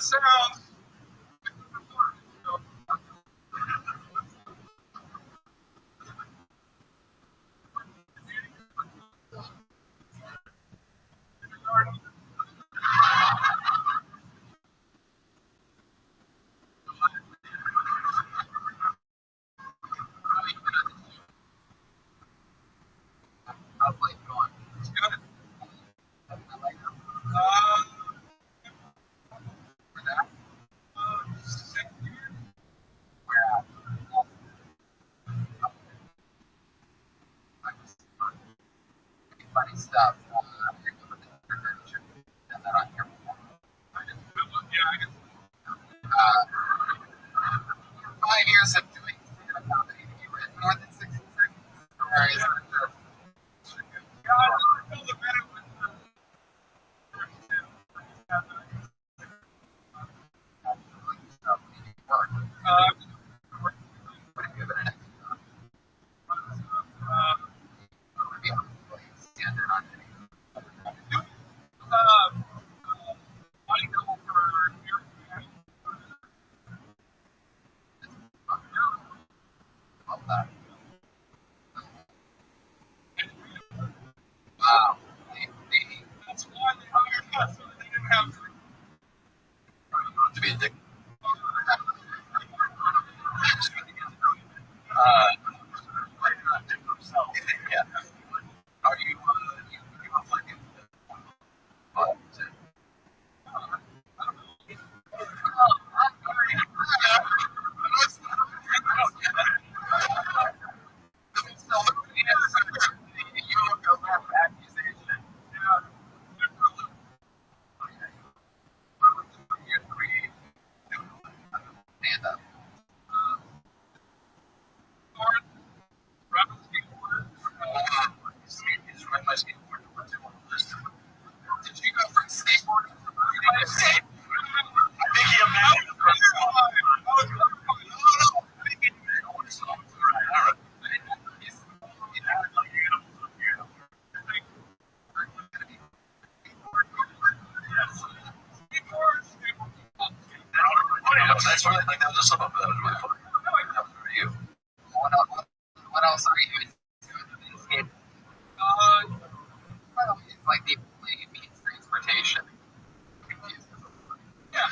sounds. How's life going? It's good. For that? 6 years. We're at funny stuff. And then on here. Yeah, I guess. 5 years of doing stand-up comedy. You were in more than 60 seconds. Or is it Yeah, I feel the better with the work? What have you been in? Standard on video. I know for years. Love that. Wow. That's why they hired us, so they didn't have To be addicted. Yeah. Are you like it? But, stand-up. My skateboard. Did you go from skateboarding to skate? I think he imagined That's really like that was a sum up. That was really funny. That was for you. What else are you doing? Skate? It's like the means transportation. Yeah.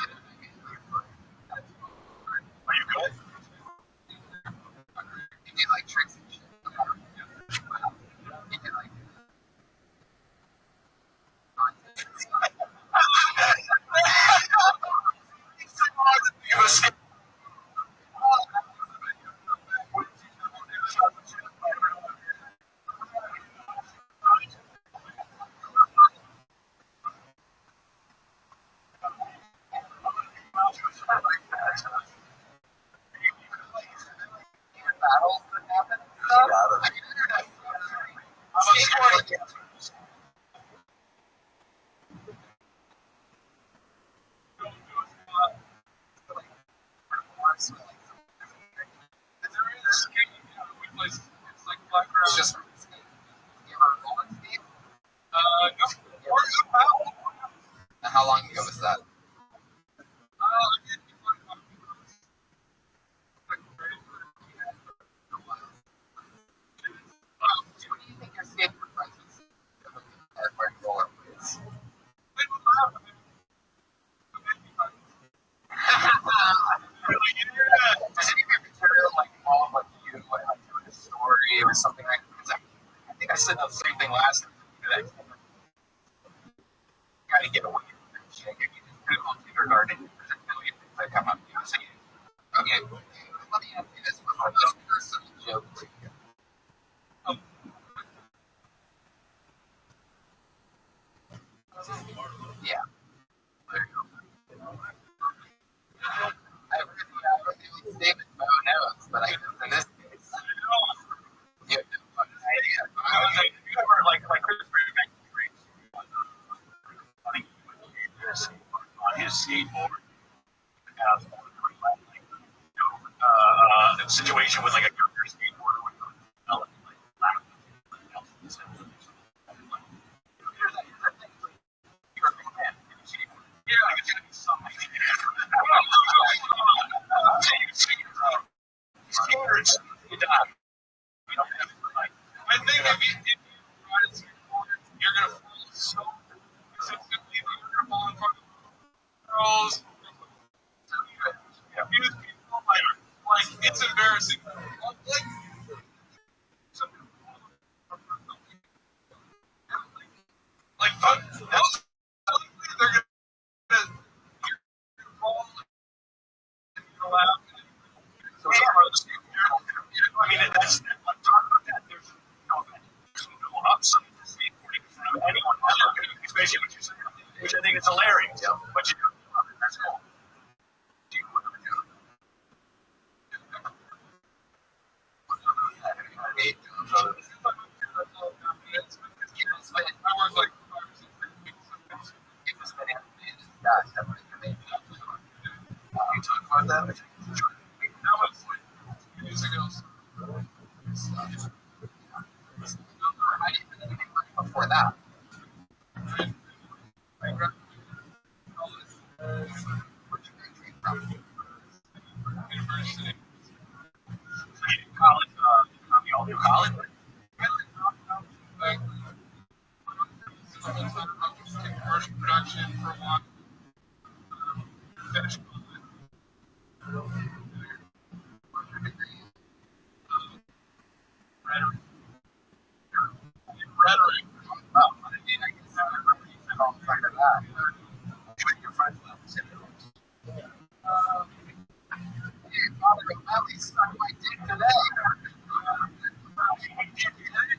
Are you good? You do like tricks and shit. You do like battles that happen. Skateboarding. It's like black It's ground. just you ever roll in skate? No. Or about. And how long ago was that? What do you think your skateboard prices are wearing rollerblades? Does any of your material like involve like you like doing a story or something like that? I think I said the same thing last time. You gotta get away from that shit. If you just Google kindergarten, there's a million things that come up. You see it. Okay, let me ask you this. What's the most personal joke to you? Yeah. There you go. I really David Bow knows, but I guess in this case, you have no fucking idea. You ever like Christopher On his skateboard. A situation with like a younger skateboarder with Yeah, it's gonna be something. trolls, abuse people, like it's embarrassing. Like they're gonna roll and laugh. So I mean, that's like talk about that. There's no ups in front of anyone ever, especially what you're saying, which I think is hilarious. Yeah. But you do, that's cool. You talk about that? That was years ago. Before that. University. College, you all do college? Commercial production for one. Finish rhetoric. Rhetoric. Oh, I mean, I guess I remember you said all the time that. You and your friends love the same things. Hey, Father O'Malley sucked my dick today.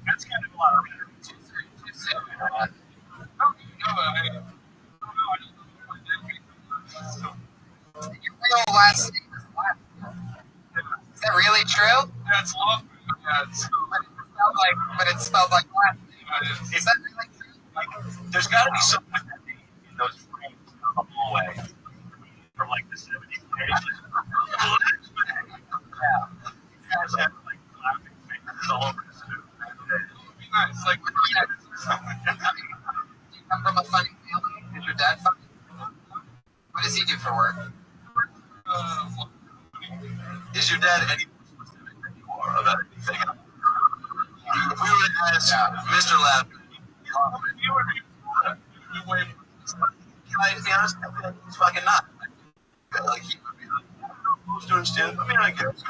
That's kind of a lot of rhetoric. Too soon. Your real last name is Latin. Is that really true? That's love. That's But it's spelled like Latin. Is that really true? like there's got to be something in those frames on the hallway from like the 70s. Yeah. Guys have like laughing fingers all over the suit. It's like You come from a funny family? Is your dad funny? What does he do for work? is your dad any more specific than you are about anything? If we were to ask Mr. Lab, you would way. Can I be honest? I feel like he's fucking not. Like he would be supposed to understand. I mean, I guess.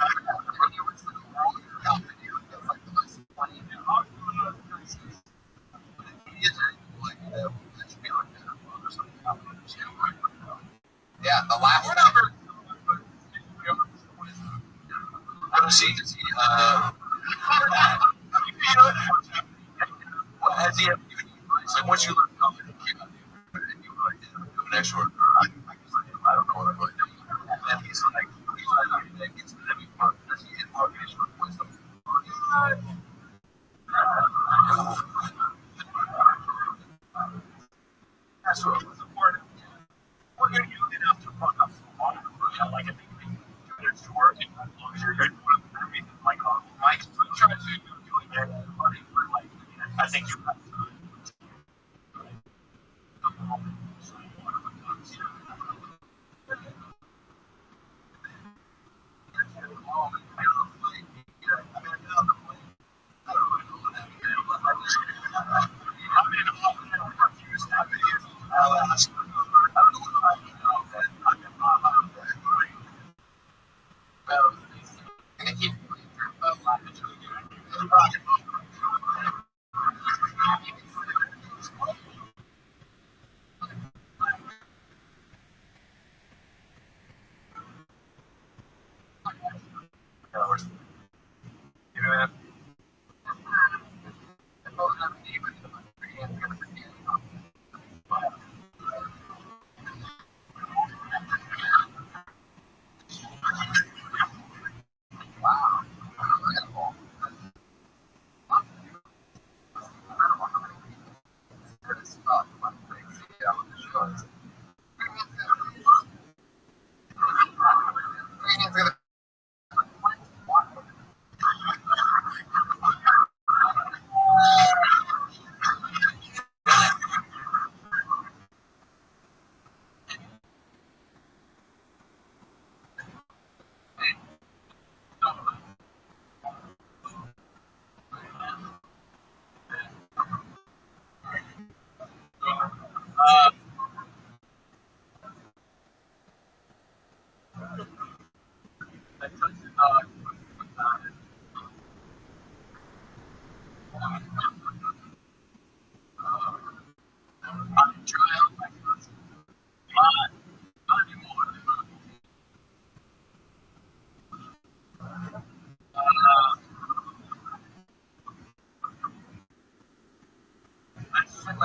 Yeah, the last Whatever. What does he? Does he? What has he ever given you advice? Like once you learn something, and you like do an extra. I don't know what I'm going to do. And then he's like, it's the living part. Does he impart his wisdom? That's what was important. Well, you're enough to fuck up some water. Like I think it's working as long as you're doing everything. Like Mike tries to do again, money for like I think you have to.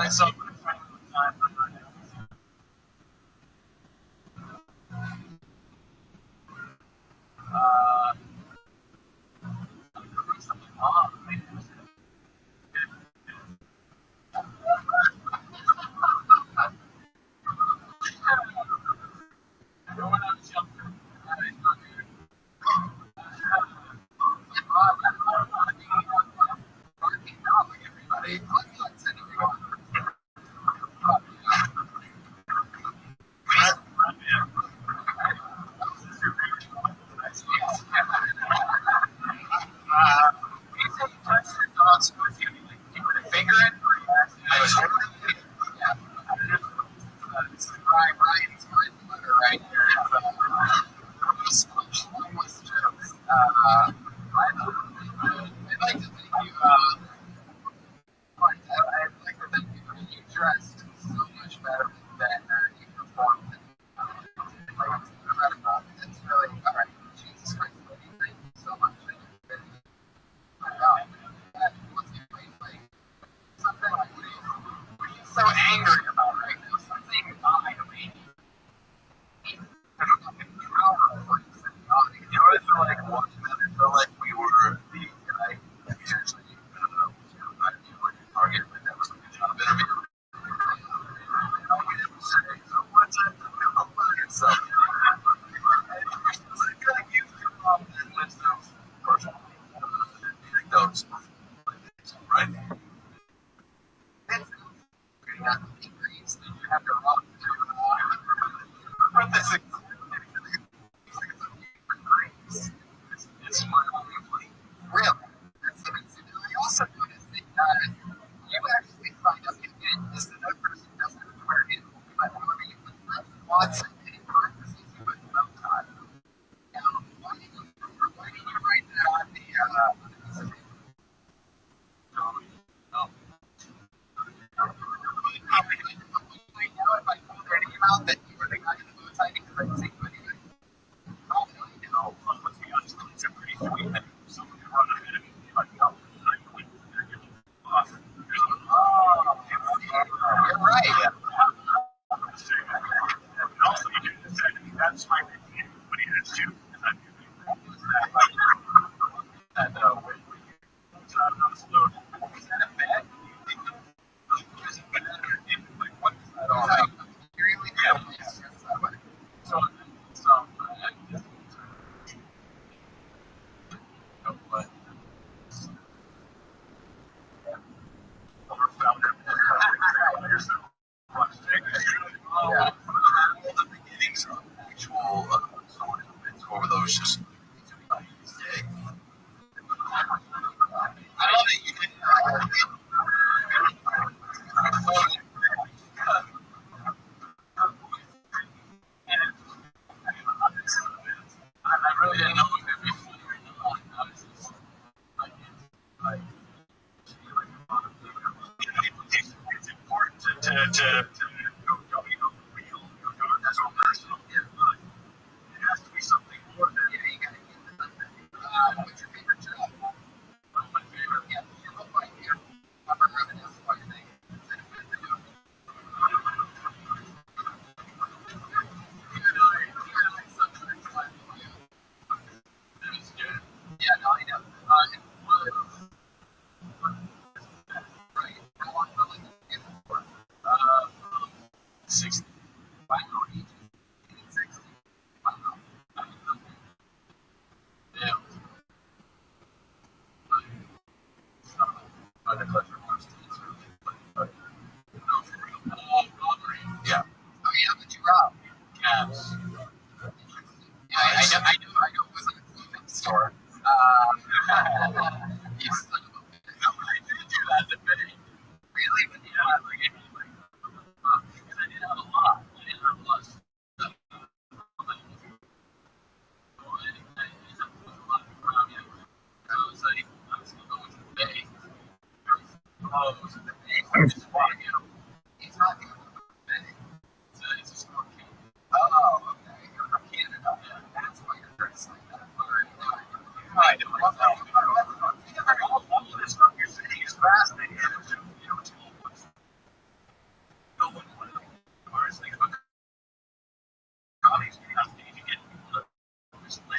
myself in a friend one time.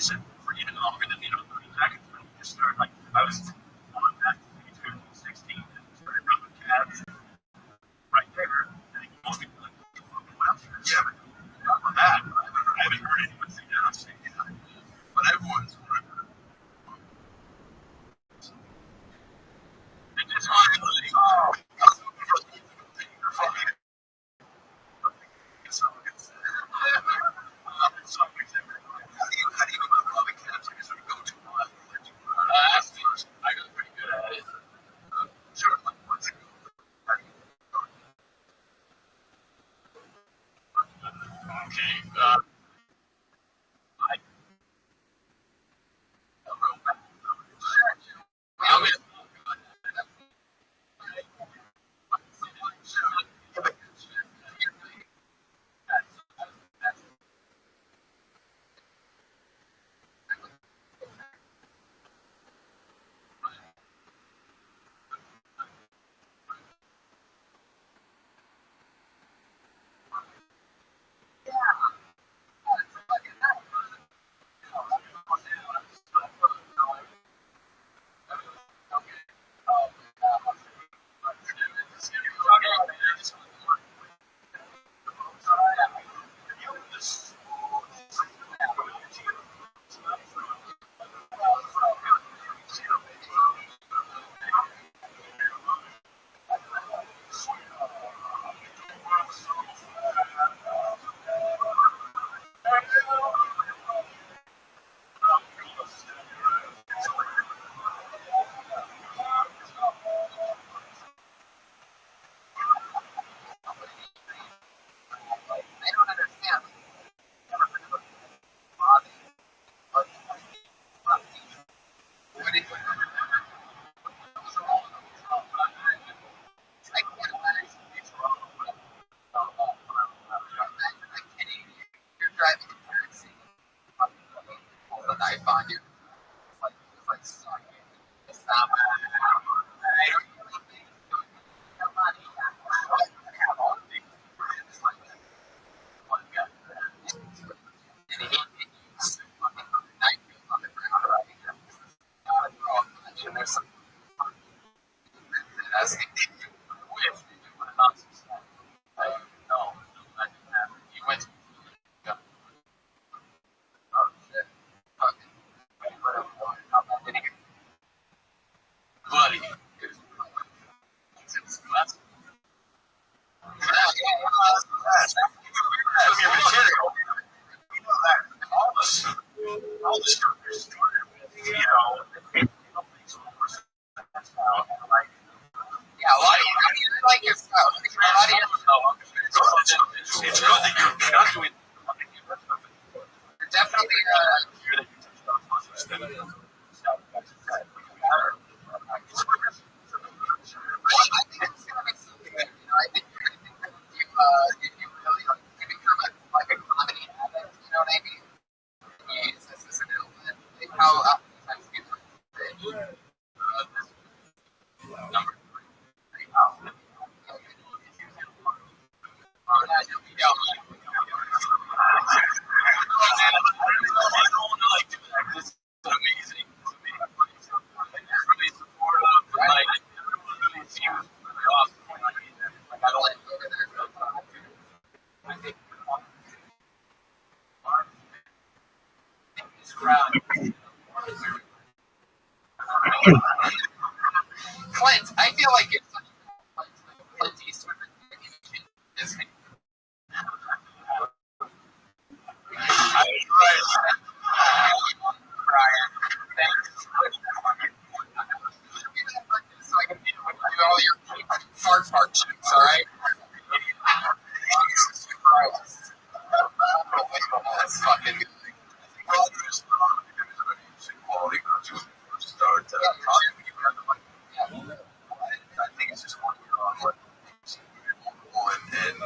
said for even longer than 30 seconds. But you just started like I was on that 16 and started running cabs right there. And most people are like, what else? Yeah, but on that, I haven't heard anyone say that. But everyone's it's hard to how do you go about loving cabs? Like, sort of go to one. I got pretty good at it. Sure, like once ago. Okay. I don't understand. What is you're driving a taxi, pull the knife on you. It's like suck it. Stop. I don't have money. I have all the things. It's like one guy. And he fucking knife on the ground right here. And there's some asking if you would have not succeeded. No, that didn't happen. You went to oh shit. Fucking buddy. That's your material. You know that all the stuff is you know, like yeah, a lot of you, how do you like yourself? A lot of you, it's good that you're not doing. You're definitely I think it's gonna be something that I think if you really you become like a comedy addict, you know what I mean? Yes, this is an outlet. Like how oftentimes people number three. Amazing. Really supportive. Like, awesome. Like, I don't like over there. I think this crowd. Clint, I feel like it's such a Clint Eastwood Disney. Brian, thanks. So I can do all your fart jokes, alright? Jesus Christ. That's fucking good. Quality start I think it's just 1 year on what and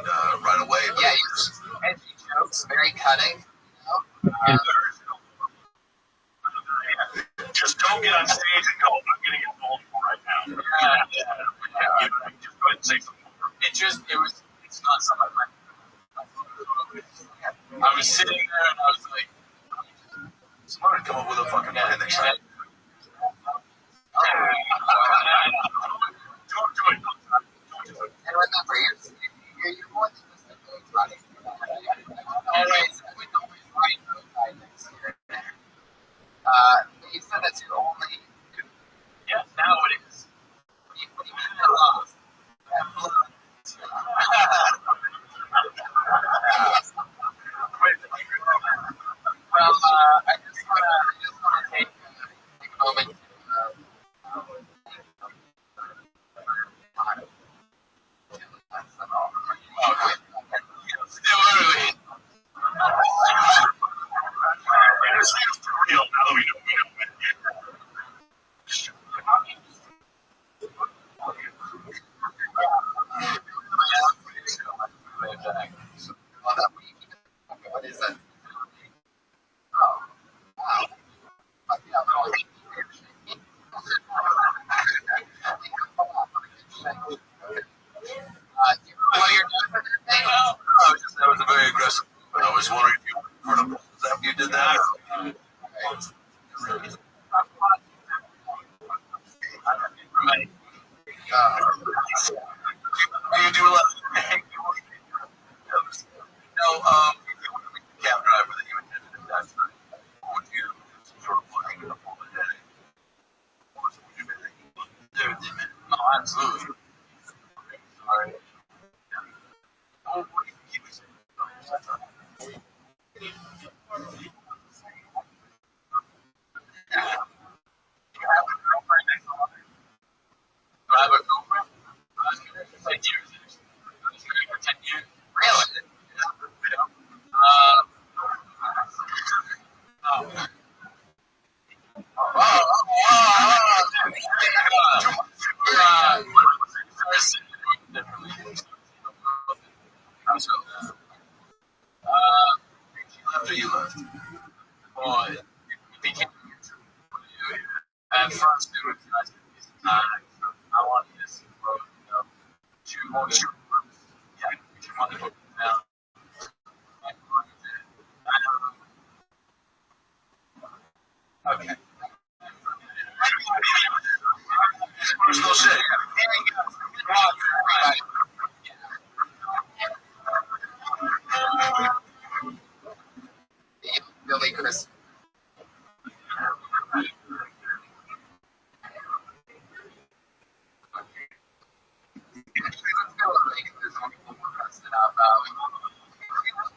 right away. Yeah, edgy jokes, very cutting. Just don't get on stage and go, I'm getting involved right now. Yeah. Just go ahead and say something. It's not something like I was sitting there and I was like, Someone come up with a fucking plan next time. Don't do it. And remember, you're going to listen to those bodies. Always write those guidance here and there. You said that's your only. Yeah, now it is. What do you mean the loss? Well, I just want to take a moment Still early. This is real now that we know what is that? Oh, wow. that was a very aggressive. But I was wondering if you were going to after you did that. Do you do a lot? No, cab driver that you attended at that time. Would you sort of looking at the full day? Or would you be thinking? No, absolutely. Sorry. Oh, what do you keep it? Do I have a girlfriend? It's like years. I was married for 10 years. Really? After you left. Boy, it became at first it was nice. I wanted this road, two more short groups. Yeah, she wanted to put me down. Okay. There's no shit. Billy Chris.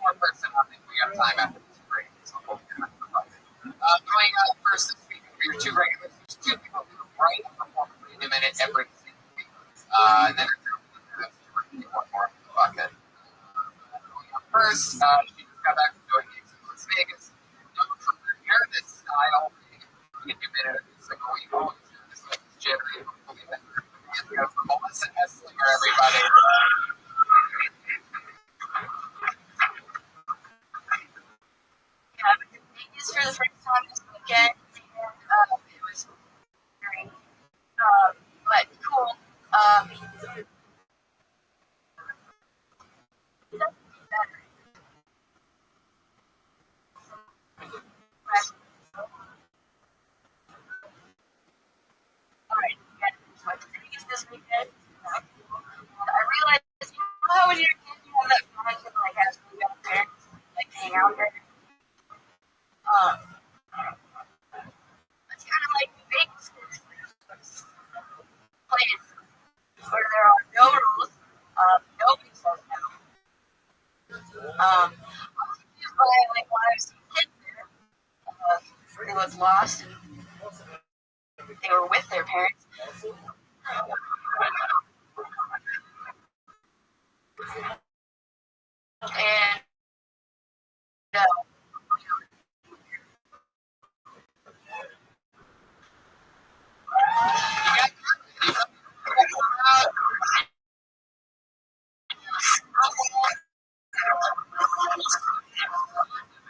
One person, I think we have time after this break. So we'll going first this week, we have two regulars. There's two people who write and perform in a minute every single week. And then one more. Fuck it. First, she just got back from doing gigs in Las Vegas. Known for her nervous style, in a minute every single week. This was Jerry, hopefully that. Melissa Esslinger, everybody. Yeah, Vegas for the first time this weekend, and it was very, but cool. It doesn't get better. Alright, yeah, so I went to Vegas this weekend. I realized, you know how when you're a kid, you have that fun to like have some young parents like hang out there. It's kind of like Vegas place where there are no rules. Nobody says no. I was confused by like why I've seen kids there. It was lost and they were with their parents. And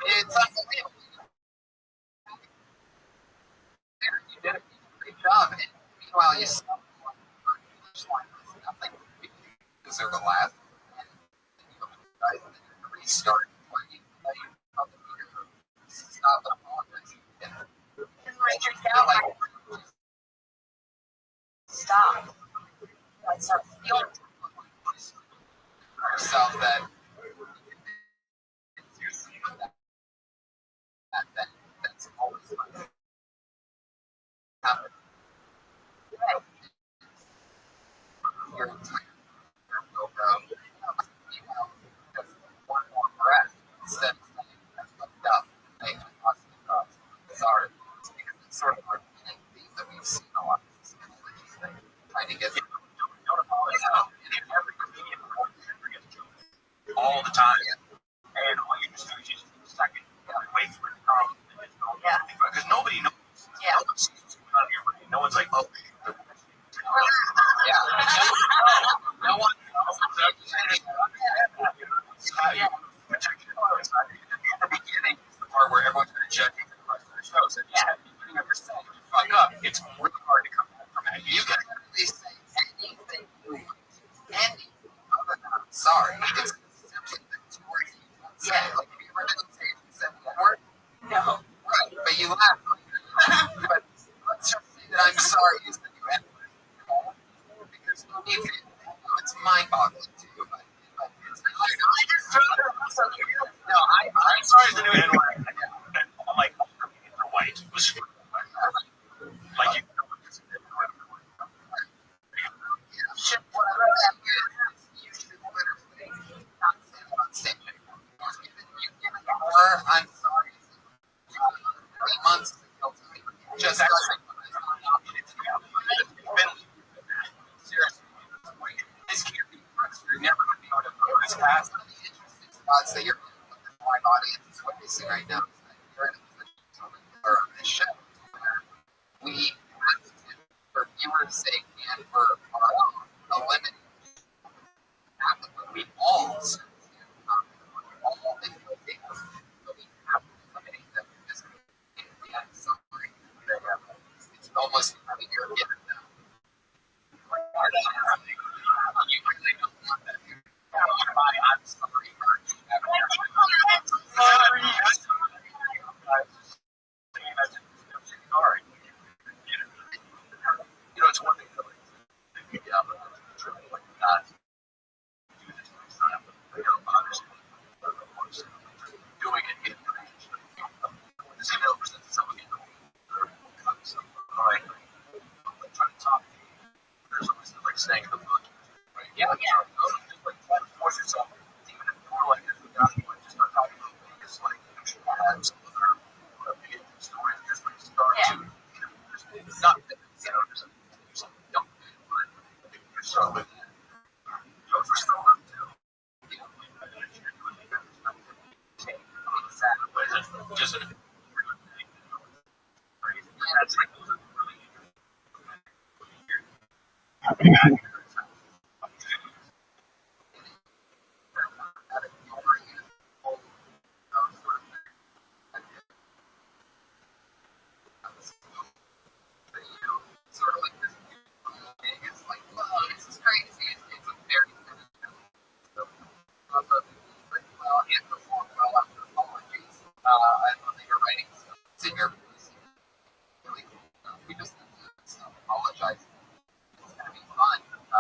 It's unbelievable. You did a great job. And meanwhile, you still nothing. You deserve a laugh. And you restart playing. Stop and apologize. time. And all you just do is just take a second and wait for it to come. Because nobody knows. Yeah. No one sees what's going on in your brain. No one's like, oh, Yeah. No one knows. yeah. The beginning is the part where everyone's going to judge you for the rest of the show. So yeah, at the beginning of your set, if you fuck up, it's really hard to come back from that. You can really say anything you want. Anything other than I'm sorry. It's simply the words you say. Like if you were on stage and said the word, No. right, but you laugh. But let's just say that I'm sorry is the new N word. Because believe it, it's mind-boggling to you. But it's No, I'm sorry is the new N-word. I'm like, they're white. Like you. shit, whatever that is, you should literally not say it on stage anymore. You've given more, I'm sorry, 3 months ago. Just doesn't. Seriously. This can't be fixed. You're never going to be able to put this past. One of the interesting spots that you're with the live audience is witnessing right now is that you're in a position or on this show where we have to, for viewers' sake and for our own, eliminate we all videos, but we have to eliminate them because we have suffering. It's almost having your given them. You really don't want that. I'm sorry. Sorry. You know, it's one thing to like, not do this next time, but they don't understand doing it in the same represents someone in the all right, like trying to talk to you. There's always like saying the book, right? Yeah. Just like try to force yourself, even if you're like this without you, like just start talking about things like you should have some other opinion stories, just like start to, it's not that, just don't you're so with it. Those are still up too. Just an that's like Sort of like this it's like, well, this is crazy. It's a very well and perform well after apologies. I love that you're writing stuff. It's in your voice. Really cool. We just need to apologize. It's gonna be fun. A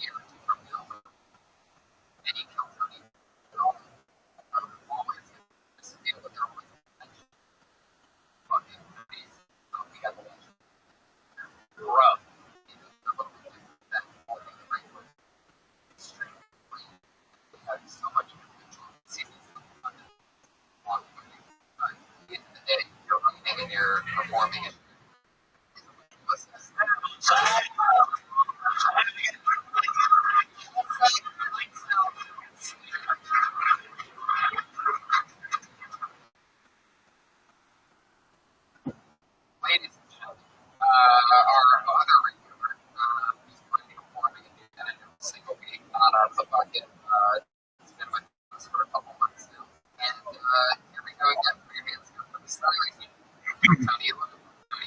year or two from now. And you kill Tony. Always just feel that they're always fucking amazing. We got the rough. So much you're writing and you're performing it. Ladies and gentlemen, our other regular, who's currently performing in a single week on the bucket. It's been with us for a couple months now. And here we go again. Maybe it's going to be starting. Tony,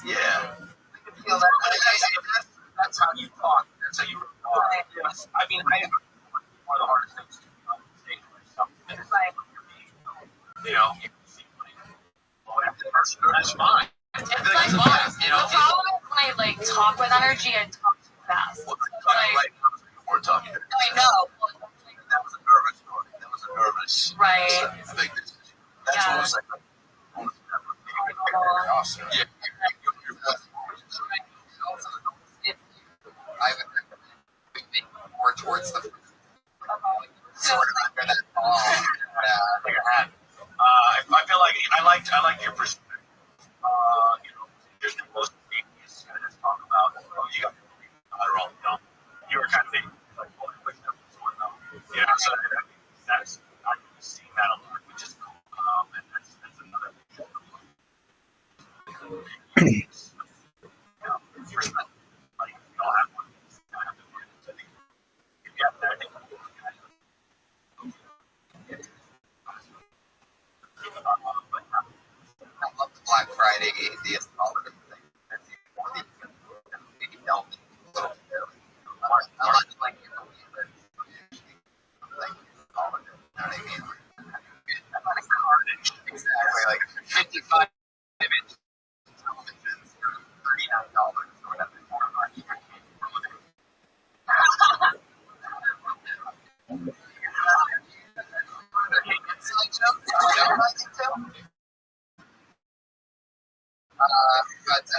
Yeah. Feel that. That's how you talk. That's how you talk. Yes. I mean, one of the hardest things to do on stage or something. You know, you see like, oh, that's fine. It's like, the problem is when I like talk with energy, I talk too fast. Well, right now, we're talking. I know. That was a nervous story. That was a nervous. Right. I think that's what was like. Awesome. Yeah. I would recommend moving more towards the sort of under that ball. Like a hat. I feel like I like your perspective. You know, there's the most genius to just talk about. You got Adderall, you know. You were kind of thinking like, oh, quick stuff, you know. So that's I've seen that a lot, which is cool. And that's another thing. Perspective. Like you don't have one. You have to learn it. So I think you get that. I think I love the Black Friday atheist holiday thing. Maybe delve into a little bit. I like you know, like holiday. You know what I mean? I'm not a carnage. Exactly. Like 55 inch televisions for $39 or whatever. It's like Joe. But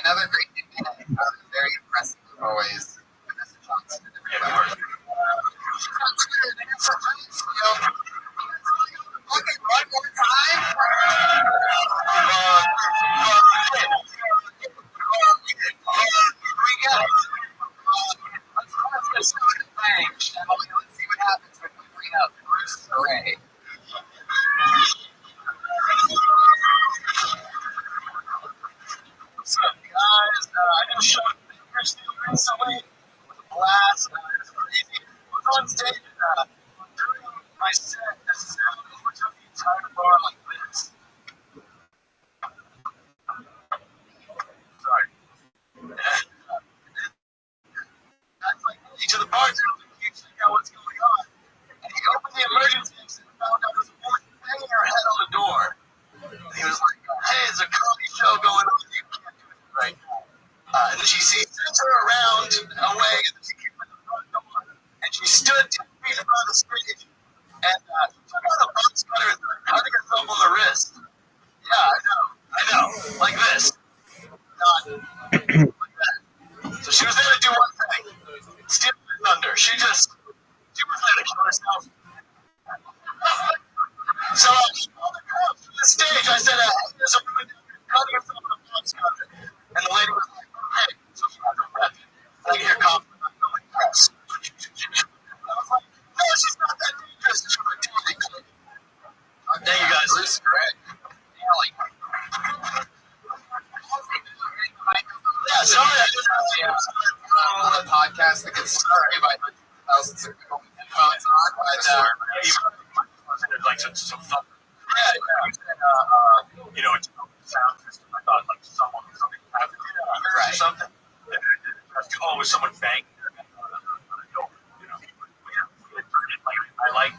another great thing, very impressive as always. Vanessa Johnson and everybody. Okay, one more time. We go. Let's start the bang. Let's see what happens when we bring up Bruce Ray. What's up, guys? I did a show at the University recently. It was a blast. It was crazy. I was on stage during my set. This is how we took the entire bar like this. Sorry. That's like each of the bars you check out what's going on. And he opened the emergency exit and found out there was a woman banging her head on the door. And he was like, hey, there's a comedy show going on. You can't do it right now. And then she sends her around away, and then she came in the front door, and she stood 10 feet in front of the stage, and she took out a box cutter and started cutting herself on the wrist. Yeah, I know, like this. Not like that. So she was there to do one thing, steal the thunder. She was there to kill herself. So I called the crowd from the stage. I said, there's a woman cutting herself with a box cutter. And the lady was like, hey, so she had her breath. I can hear confident, I'm feeling press. And I was like, no, she's not that dangerous. She was like, totally good. Thank you guys. Bruce Ray. Yeah, sorry. I just A podcast that gets started by thousands of people with headphones on, but there's like some fun. Yeah, you know, it's sound system. I thought like something happened or something. Oh, was someone banging? You know, I like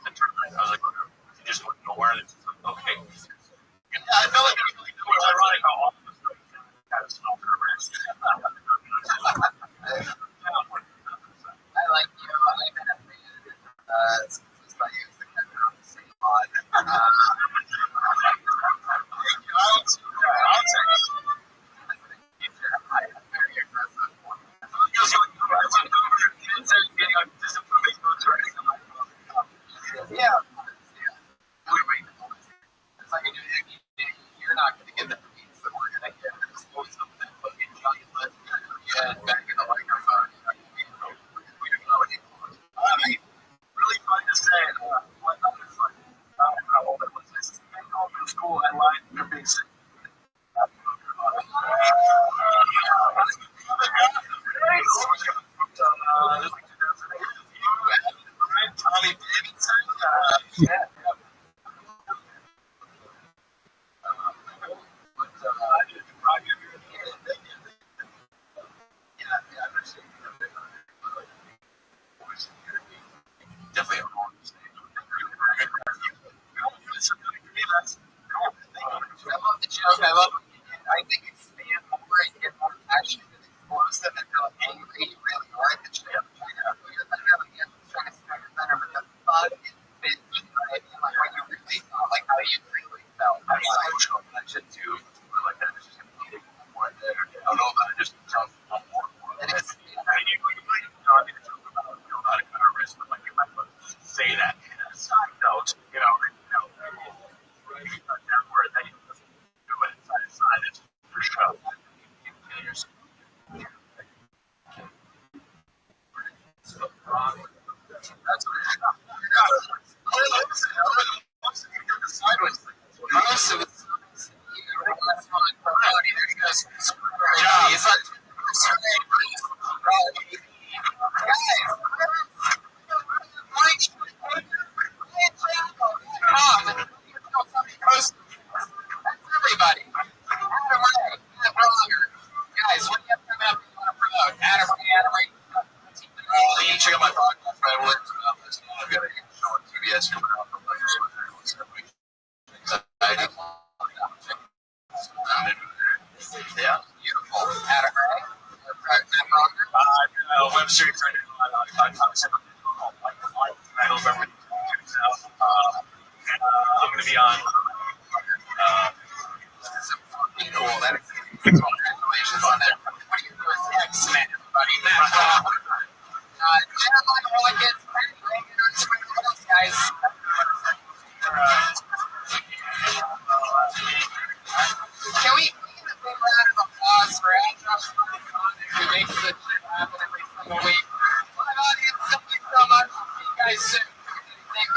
the term. I was like, you just wouldn't know where it is. Okay. Yeah, I felt like it was really cool. It's ironic how all of us had a small wrist. I like you. I like that. Since I use the camera on the same line. Yeah. It's like you're not going to get the beats that we're going to get. It's most of them fucking giant yeah, back in the microphone. Really fun to say. One other fun. How old I was. I came home from school. I lied. They're big sick. Tommy Davidson. Yeah. where they do it side to side. It's for show. That's sideways. Most of it's that's fine. There he goes. He's like, everybody. Guys, what do you have coming up you want to promote? Adam, you can check out my podcast. I've got a show on TBS coming out. Yeah. beautiful. Adam Ray. Web series right now. I'm November 2000. I'm going to be on. Cool. Congratulations on that. What are you doing next, man? Buddy, guys. Can we get a big round of applause for Josh who makes this shit happen every single week? Live audience, thank you so much. See you guys soon. Thank you.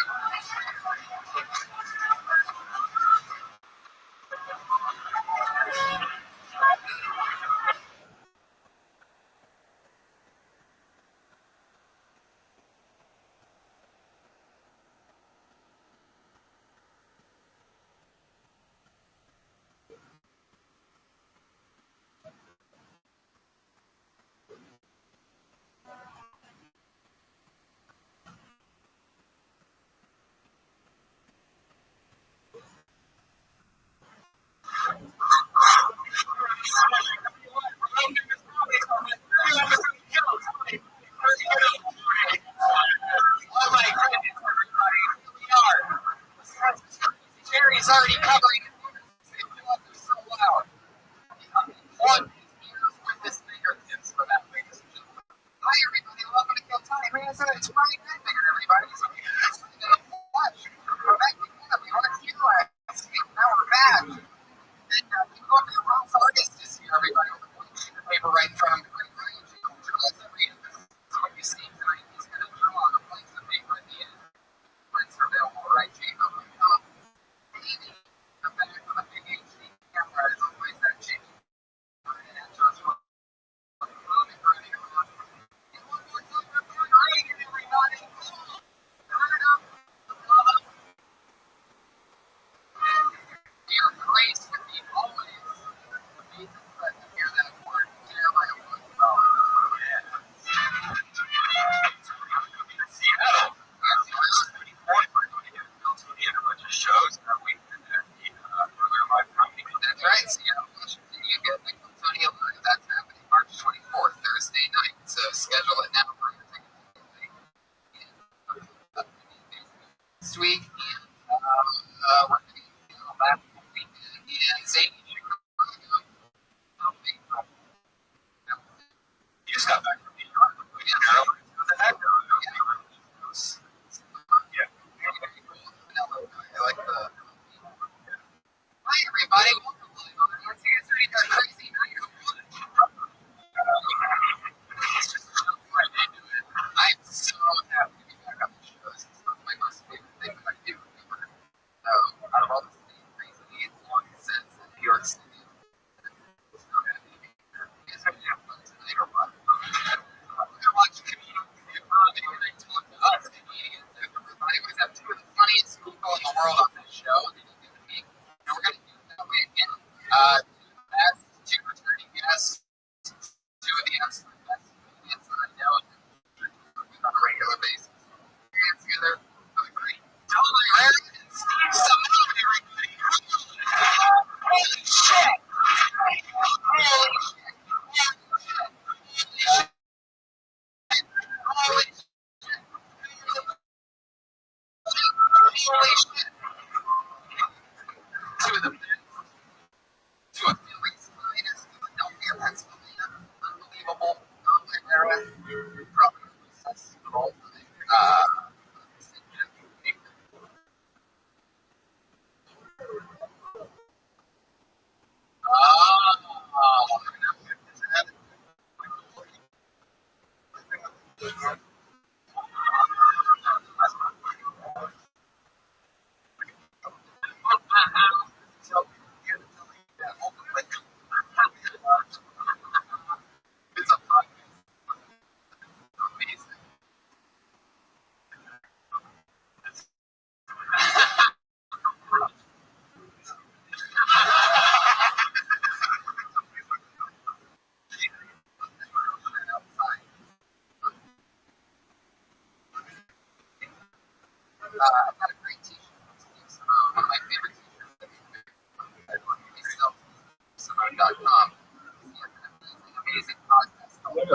Oh my goodness, everybody. Here we are. Jerry's already covering it. It's so loud. One with his fingertips for that, ladies and gentlemen. Hi, everybody. Welcome to Kill Time. It's Friday night there, everybody. So we're going to watch. We're back together. We weren't here last week. Now we're back. And we go to the Roth's artist this year, everybody. With a sheet of paper right in front of him. Great Ryan Jacob draws every end. So what you see tonight, he's going to draw on a piece of paper at the end. Prints are available, right, Jacob? Maybe the back with a big HD camera is always that shape. And just moving right around. And one more time, we're great, everybody. Turn up the love. Dear Grace with me always. Amazing to hear that word. Jeremiah was Seattle. Shows that we earlier live comedy. That's right, Seattle, Washington. You get the Antonio Live. That's happening March 24th, Thursday night. So schedule it now for your tickets. This week, and we're going to be last weekend in Zany, Chicago. You just got back from New York. How's that going? Yeah. I like the. Hi, everybody. Welcome to Live Audience. Here's already got crazy night. I'm so happy to be back on the show. This is one of my most favorite things I do. So, out of all the crazy long sets in New York City, I'm so happy to be here. You guys have to have fun tonight or what? We're going to watch comedians do comedy when they talk to us comedians. I always have two of the funniest people in the world on this show. And we're going to do it that way again. Two returning guests, two of the absolute best comedians that I know on a regular basis. And together with a great Totally Rare and Steve Simone, everybody. Holy shit! Holy shit! Holy shit! Holy shit! Two of them. Two of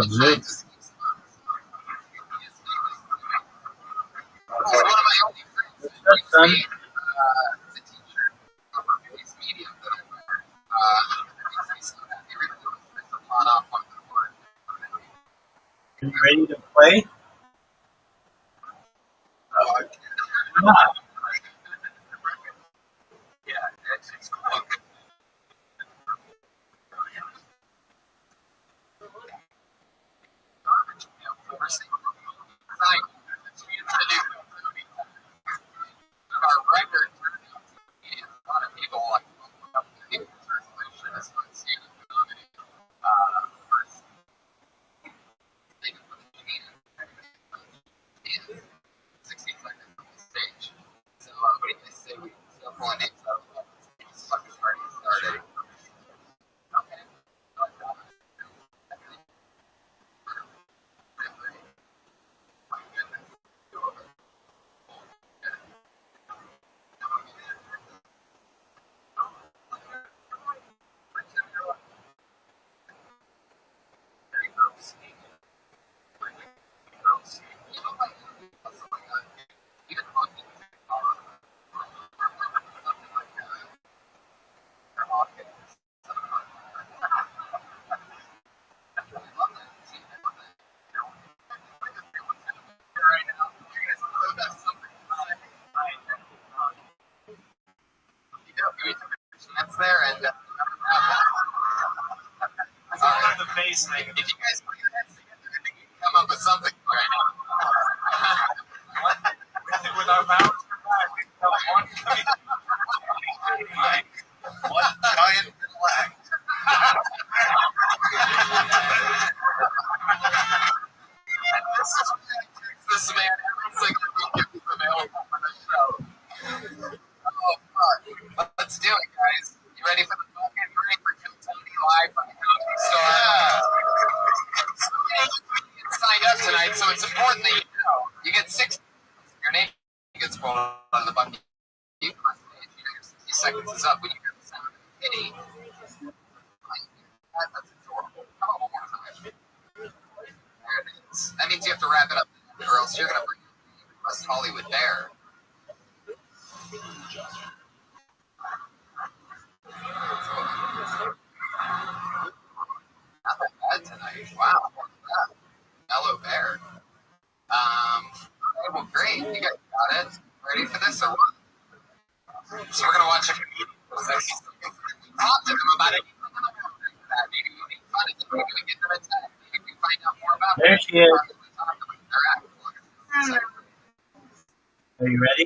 still trying to see some one of my only friends is a teacher of a release medium that I learned. It makes me so happy. It really brings a lot off on the board. Are you ready to play? Yeah, it's cool. We're seeing our record turnout. A lot of people like the resolution is not seeing first thing for the game in 60 seconds on the stage. So what do you guys say we still pull names out of this fucking party started? Okay. There and The face thing. if you guys put your heads together, I think you can come up with something right now. With our mouths combined, we felt one coming. One giant little act. This man every single week is available for the show. Oh fuck. Let's do it, guys. You ready for the fucking break for Kentucky live from the Comedy Store? So many comedians signed up tonight, so it's important that you know. You get 6 your name gets pulled out of the bucket. You can stage, you know, your 60 seconds is up when you hear the sound of the kitty. That's adorable. How about one more time? There it is. That means you have to wrap it up, or else you're gonna bring West Hollywood Bear. Not that bad tonight. Wow. Mellow Bear. Okay, well, great. You guys got it. Ready for this or what? So we're gonna watch a comedian. Talk to them about it. Maybe we make fun of them. Maybe we get them attacked. Maybe we find out more about There them. she is. Are you ready?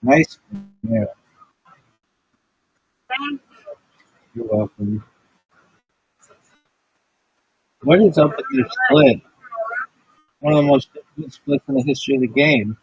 Nice. Yeah. You're welcome. What is up with your split? One of the most difficult splits in the history of the game.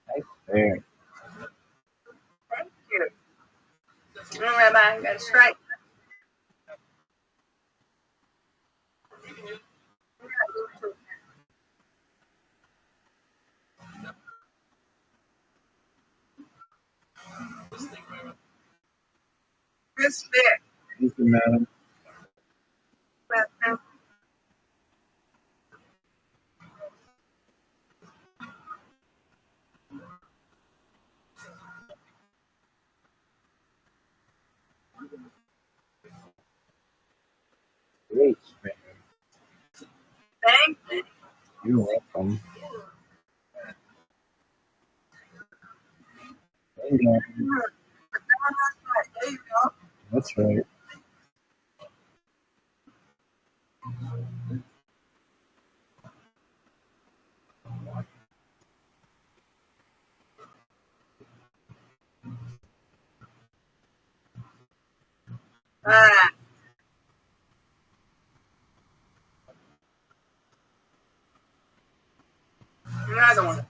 Nice there. Rabbi, got a strike. Respect. Thank you, madam. great spare. Thank you. You're welcome. Bingo. There you go. That's right. Ah, another one.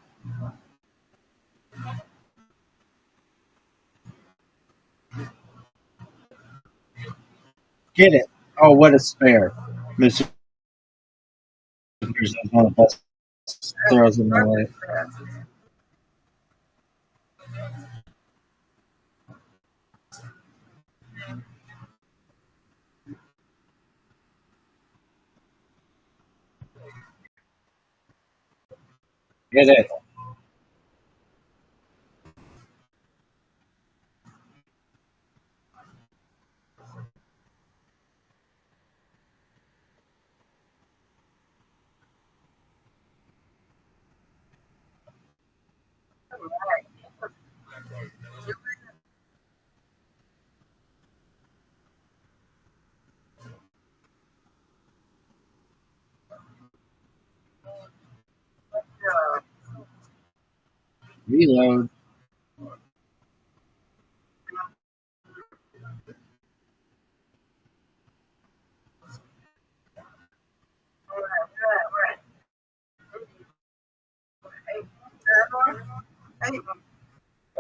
Get it. Oh, what a spare. Mr. Is one of the best throws in my life. Get it. Reload.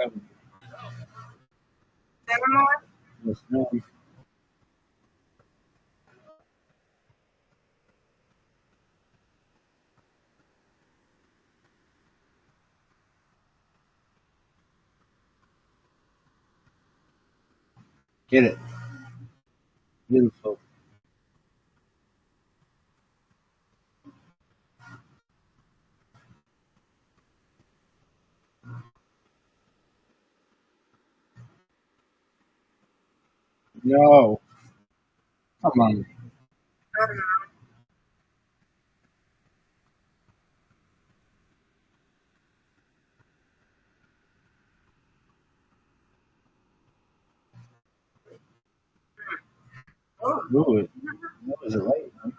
Um, Seven more? yes, no. Get it. Beautiful. No. Come on. Oh, Ooh, that was it right. Huh?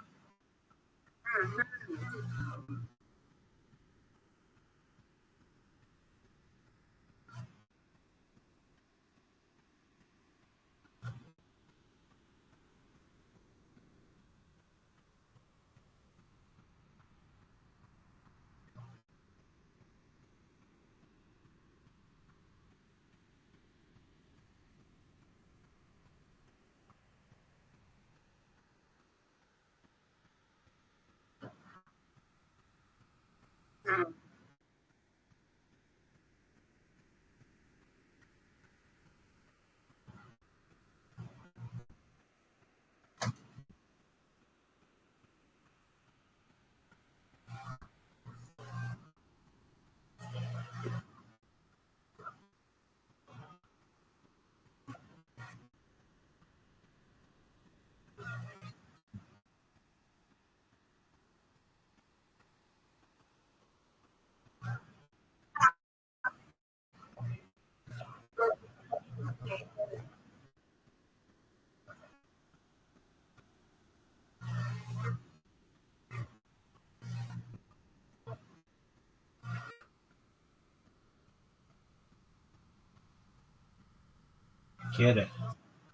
Get it.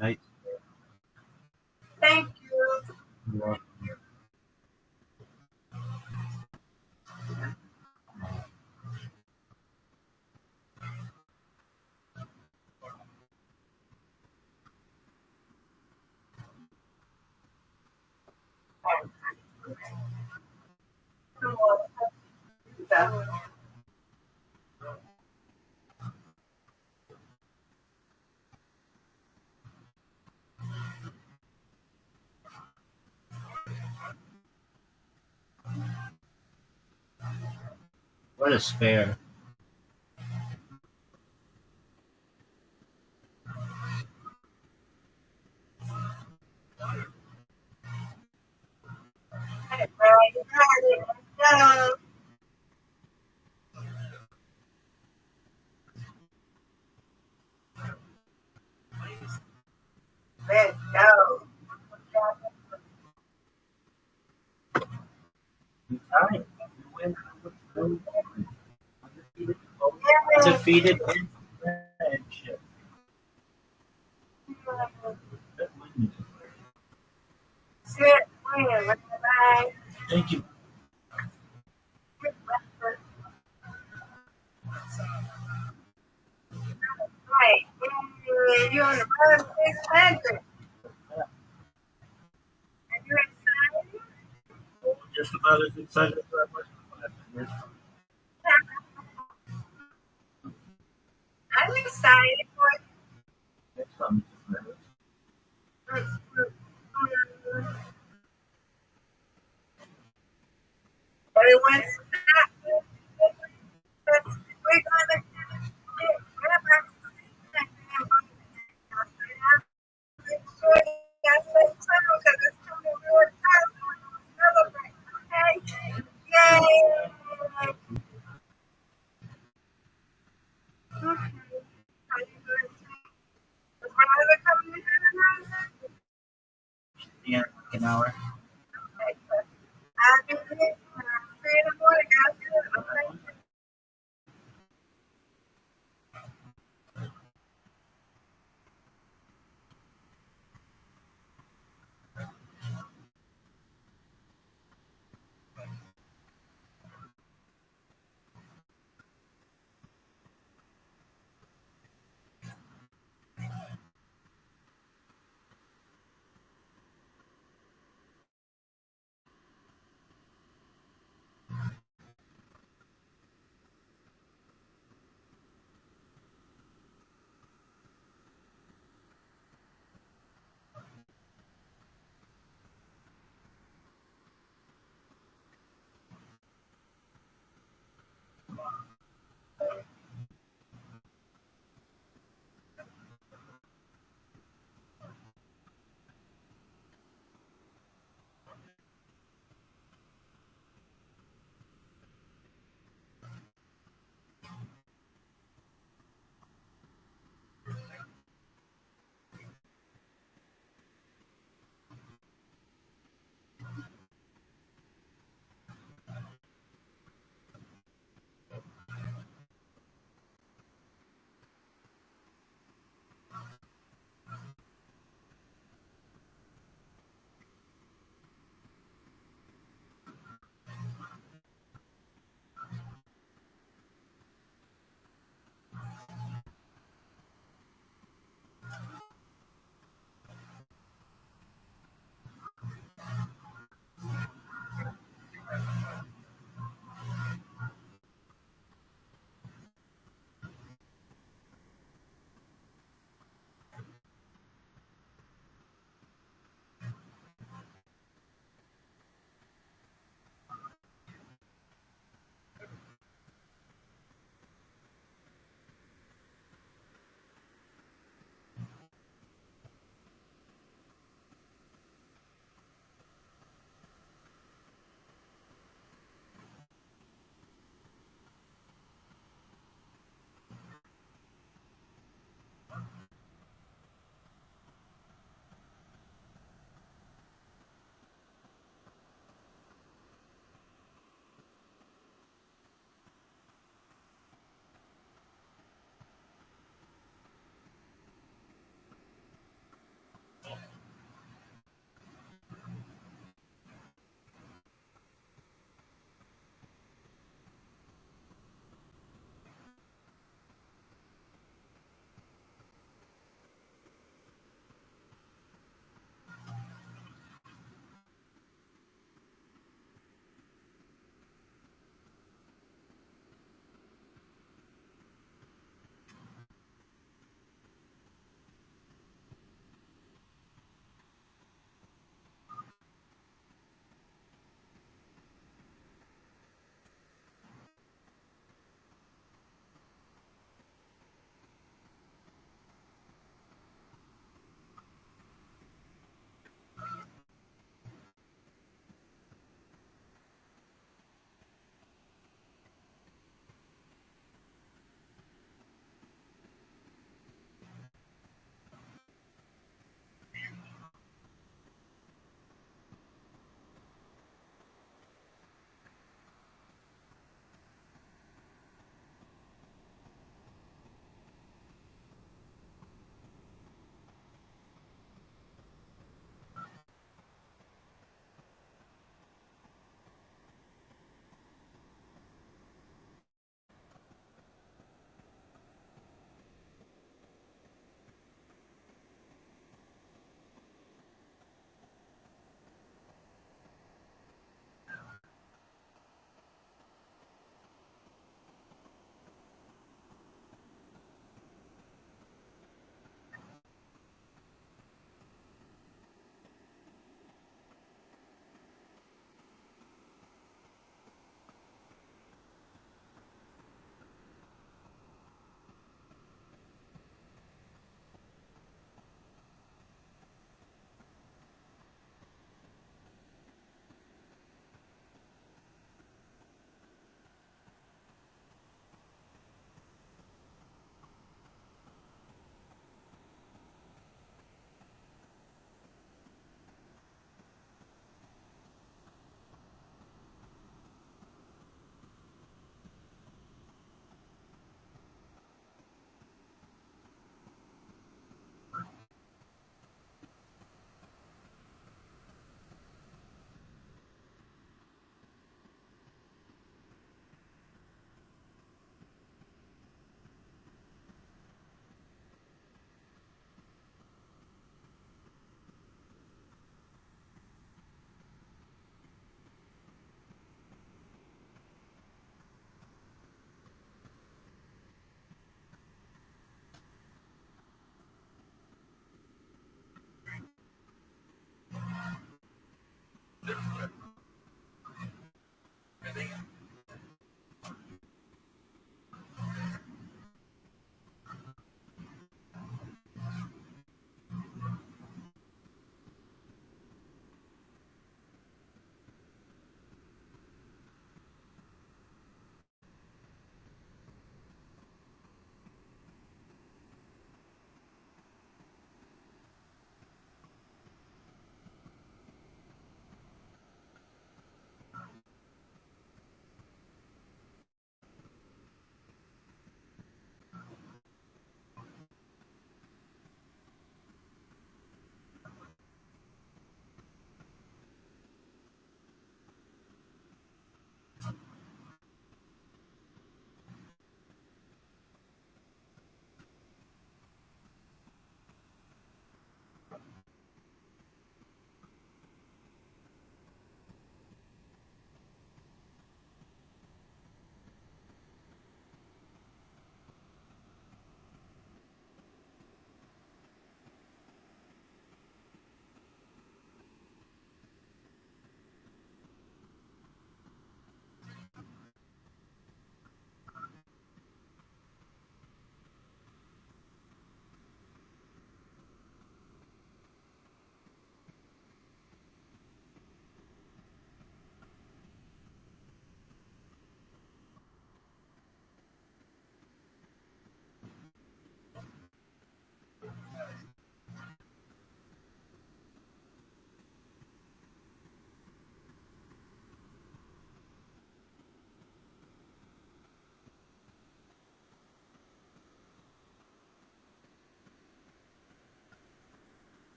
Nice. thank you. Well, what a spare. go. Let's go. Alright, you win. Defeated in friendship. Sit, win, bye. Thank you. Right. You're on the road, 600. Are you excited? Just about as excited as I was last year. I'm excited for Next time, everyone's not. We're going yeah, an hour.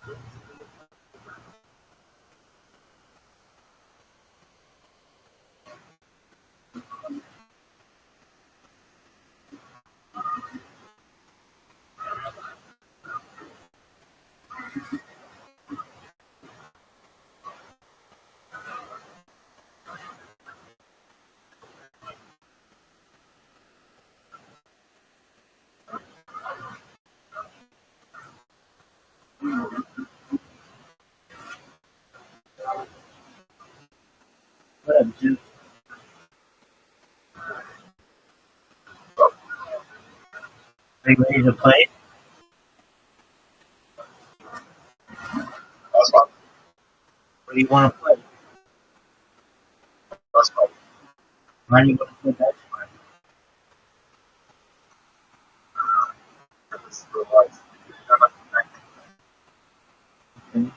What up, Jim? Are you ready to play? That's fine. What do you want to play? That's fine. Why do you want to play that part? It's real life. Okay.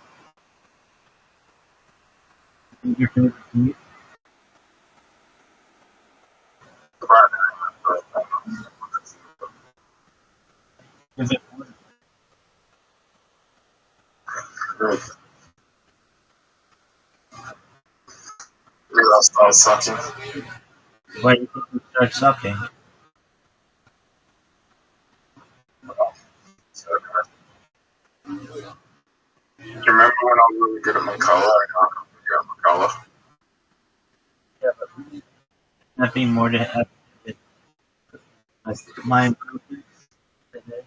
I think your favorite food? Is it what? Really, I'll start sucking. Why do you think we start sucking? You remember when I was really good at Makala? I can't forget Makala. Yeah, but nothing more to have. My improvements today.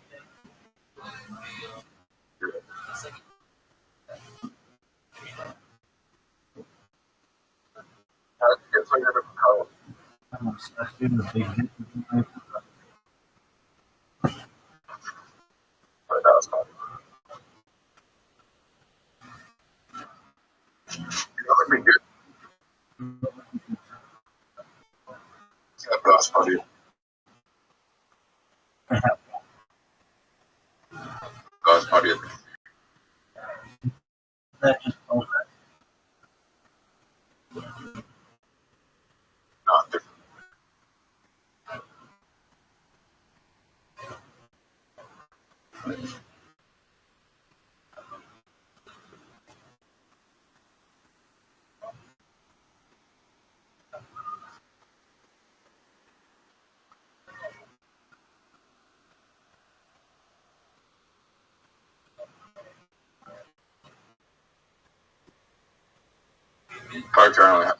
How did you get so good at Makala? I'm obsessed with the big hit. But that was fun. You know, it'd be good. Yeah, but that's funny. That's funny. That just over. Not different. Probably currently have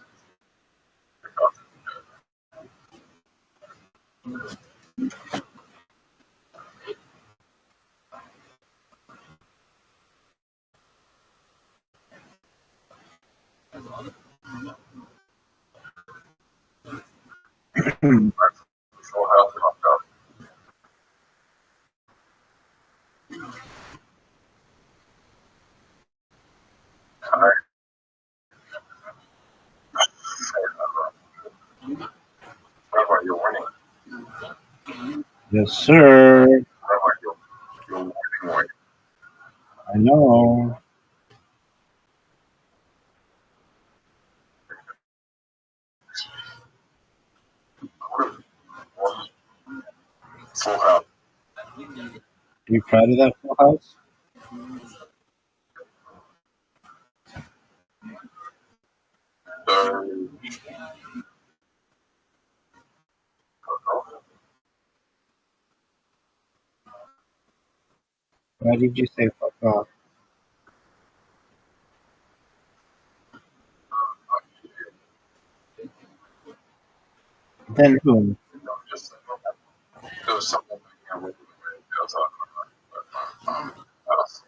full health and I've got tired. What about your winning? Yes, sir. What about your winning way? I know. Full health. Are you proud of that full house? So, Why did you say fuck off? Then whom? just there was something I wasn't really talking about. But, else.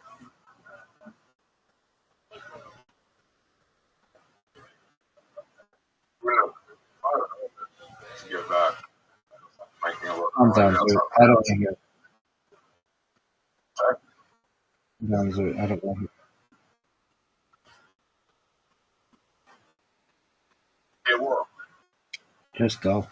You know, I don't know. To get back, making a look. I'm done, Zoot. I don't want to hear. Sorry. I'm done, Zoot. I don't want to hear. It will. Just go.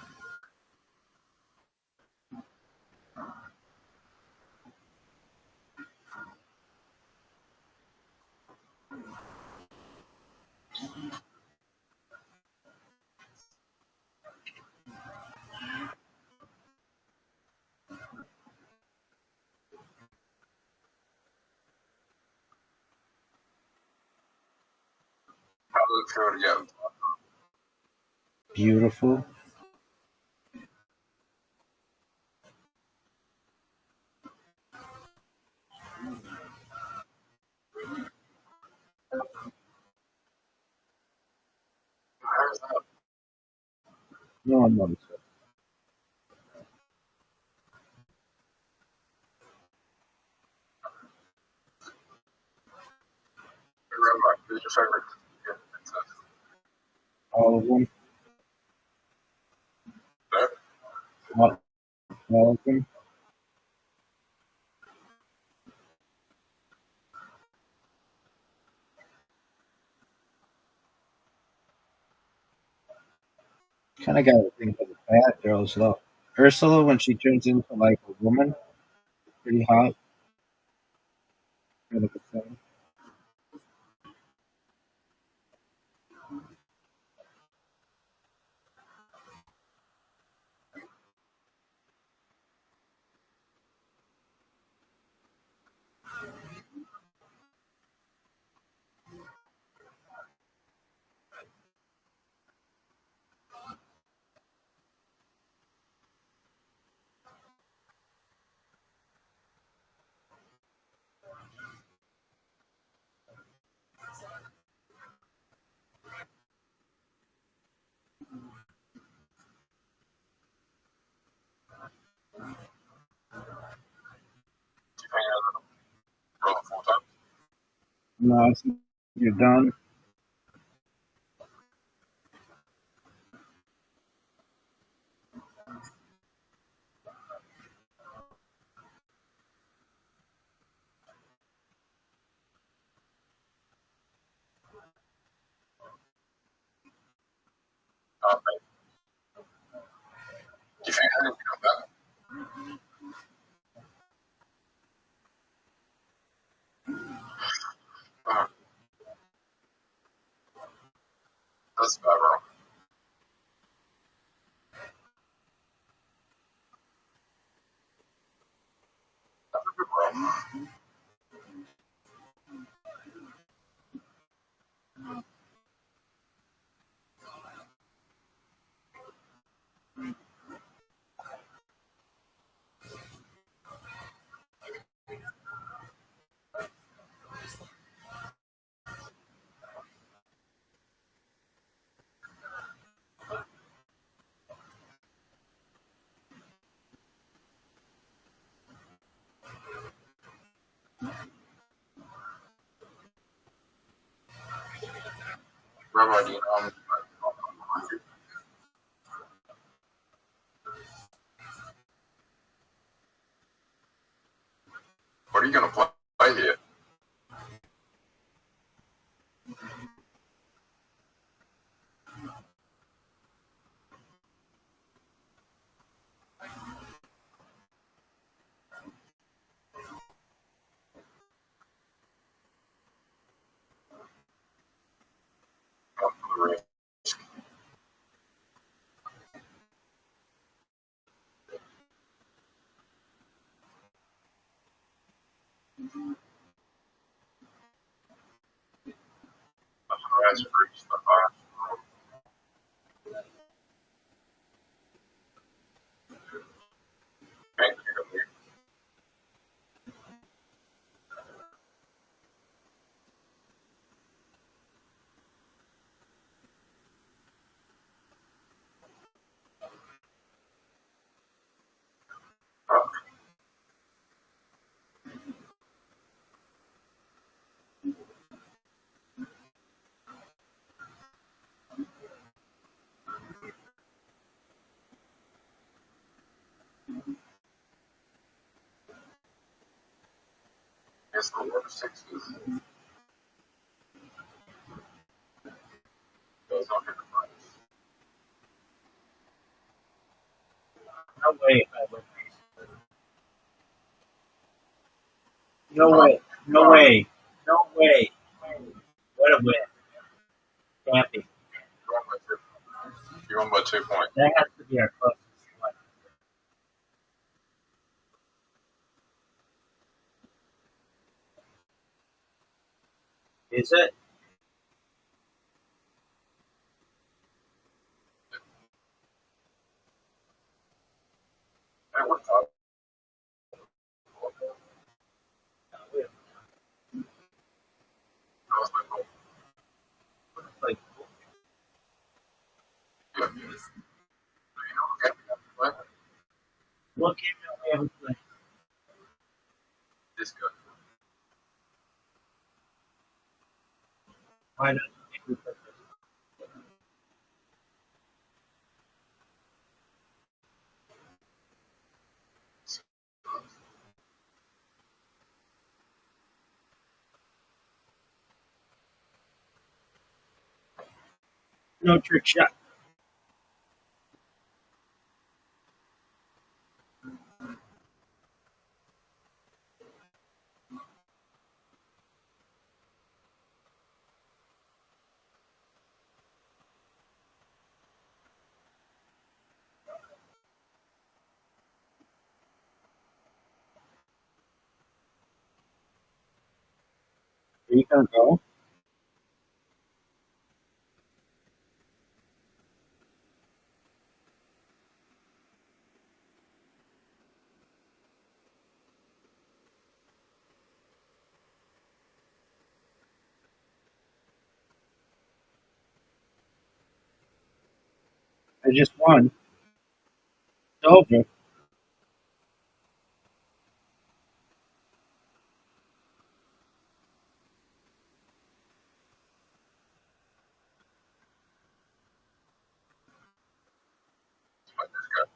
How does it feel to get? Beautiful. How's that? No one noticed it. Rabbi, who's your favorite? All of them. No? All of them. Kind of got a thing for the bad girls though. Ursula, when she turns into like a woman, pretty hot. Kind of a thing. Do you think you're going full time? No, I think you're done. Okay. Do you think you're going to come back? Uh, that's about wrong. That's a good wrong. Rabbi, do you know what are you going to play here? For the rest. The highest reach, the highest road. Thank you. It's the worst 60s. Goes on in the price. No way. No way. No way. No way. What a win. Can't be. You won by 2 points. That has to be our closest one. Is it? What game do we ever play? This good. Why not? No trick shot. Are you gonna go? I just won. It's over. But this good.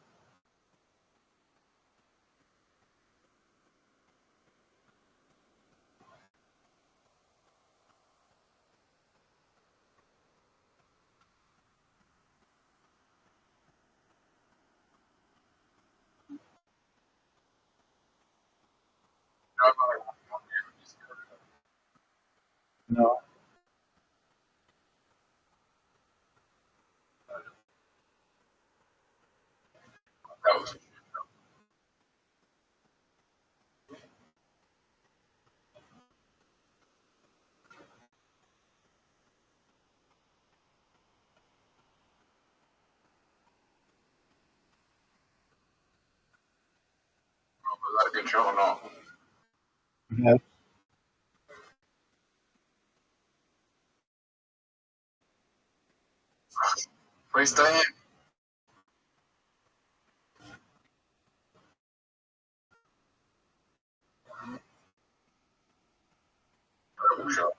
No, I'm not like one game. This good. No. That was was that a good show or not? Yeah. Please stay in. Terrible show.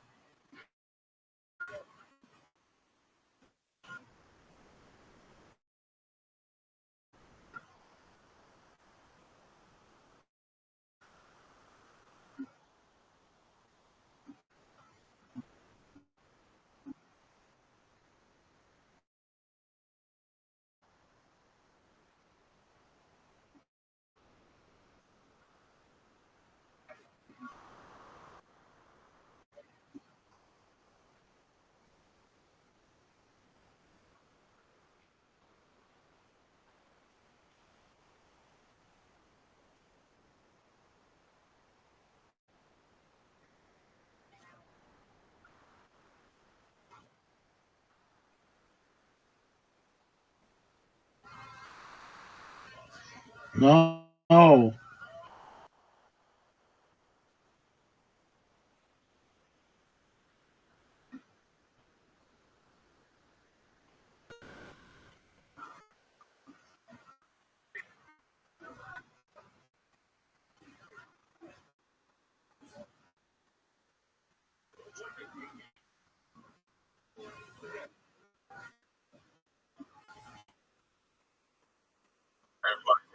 No. No.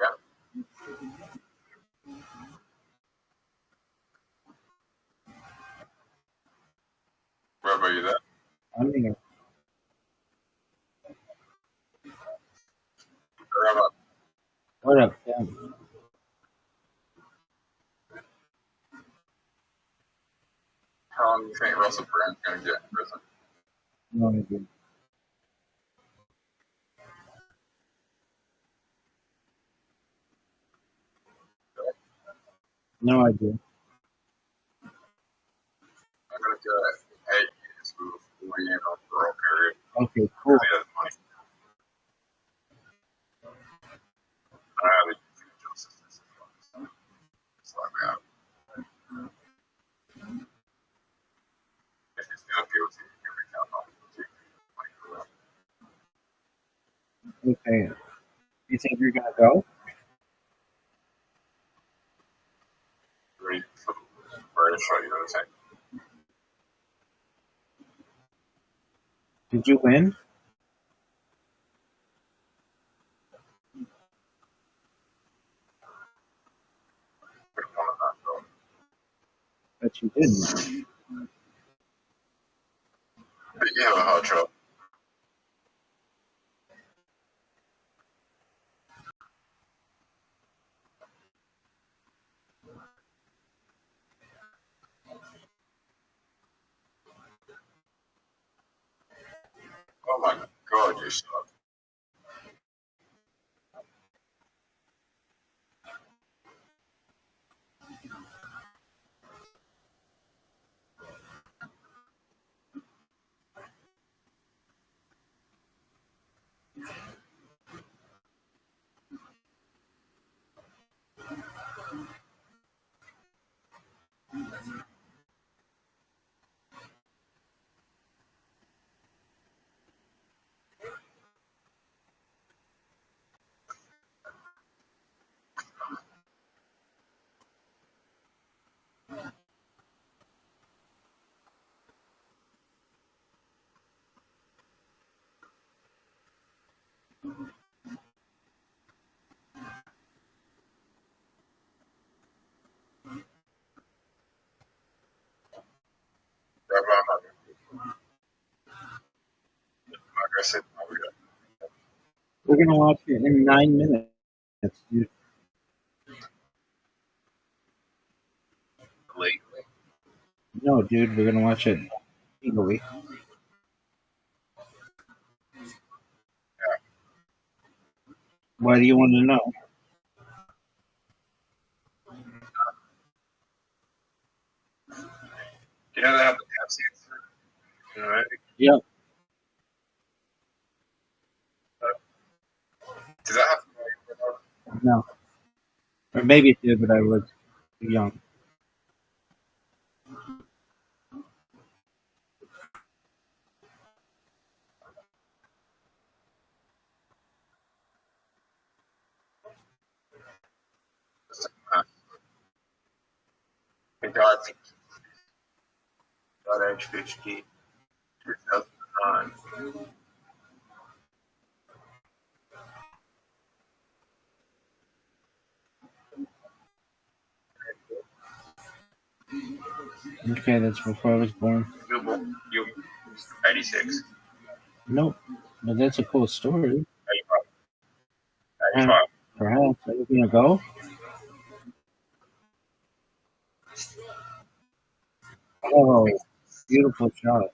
Yeah. Rabbi, you there? I'm here. Rabbi, What up, Tim? how long do you think Russell Brand's gonna get in prison? No idea. No idea. I'm gonna do it 8 years before we end on parole period. Okay, cool. He has money. I have a justice system. It's like that. If he's not guilty, he'll be counted on guilty. Okay. You think you're gonna go? Very short, you know what I'm saying? Did you win? Bet you didn't. But you have a hot truck. Oh my god, you suck. Like I said, We're gonna watch it in 9 minutes, dude. late. No, dude, we're gonna watch it legally. Why do you want to know? You know they have the Pepsi. You know, right? Yeah. Does that have No. Or maybe it did, but I was too young. God's God HPHD 2009? Okay, that's before I was born. You 86. Nope. But that's a cool story. 85. Uh, 85. Perhaps. Are we gonna go? Oh, beautiful shot.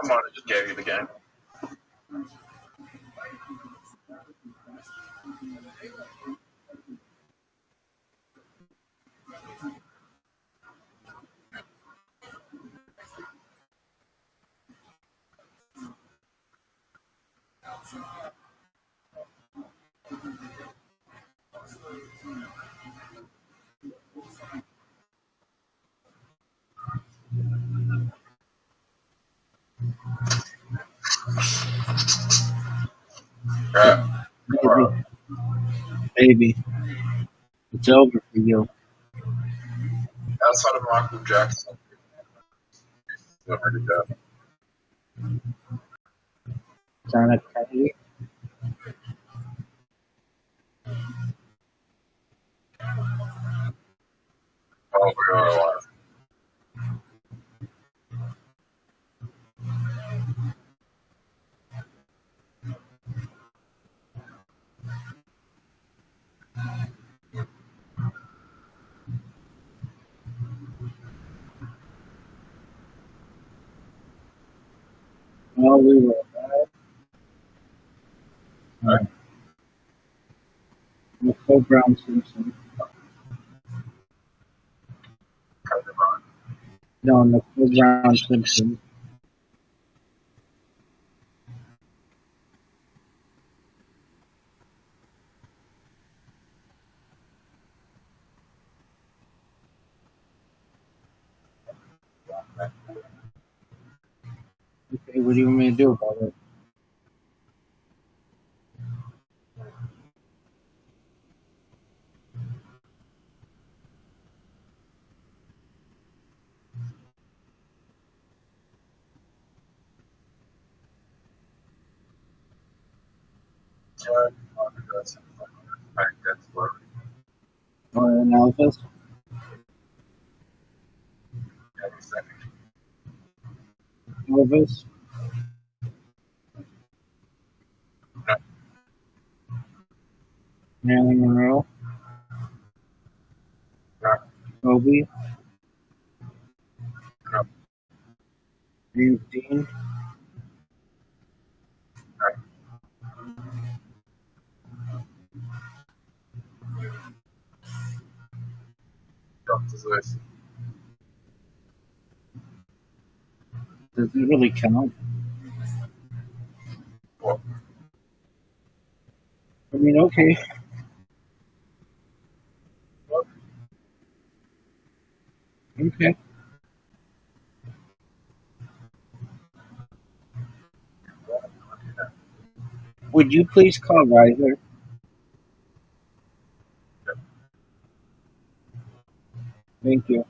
I might have just gave you the game. Yeah. Maybe. Maybe. It's over for you. Outside of Michael Jackson, never did that. John F. Kennedy. Oh, we are alive. No, we were. Nicole Brown Simpson. No, Nicole Brown Simpson. What do you want me to do about it? Or analysis? Elvis? Marilyn Monroe? Kobe? James Dean? Does it really count? I mean, okay. Okay. Would you please call Riser? Thank you.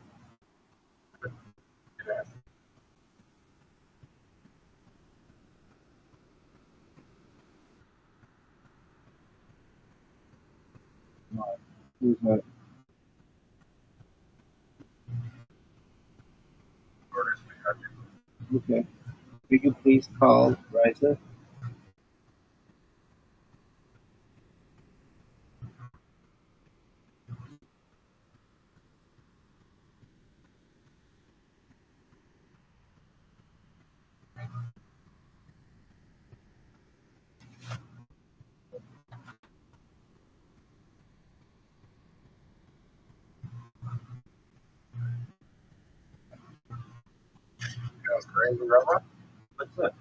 Who's that? Okay. Would you please call Riser? What's that?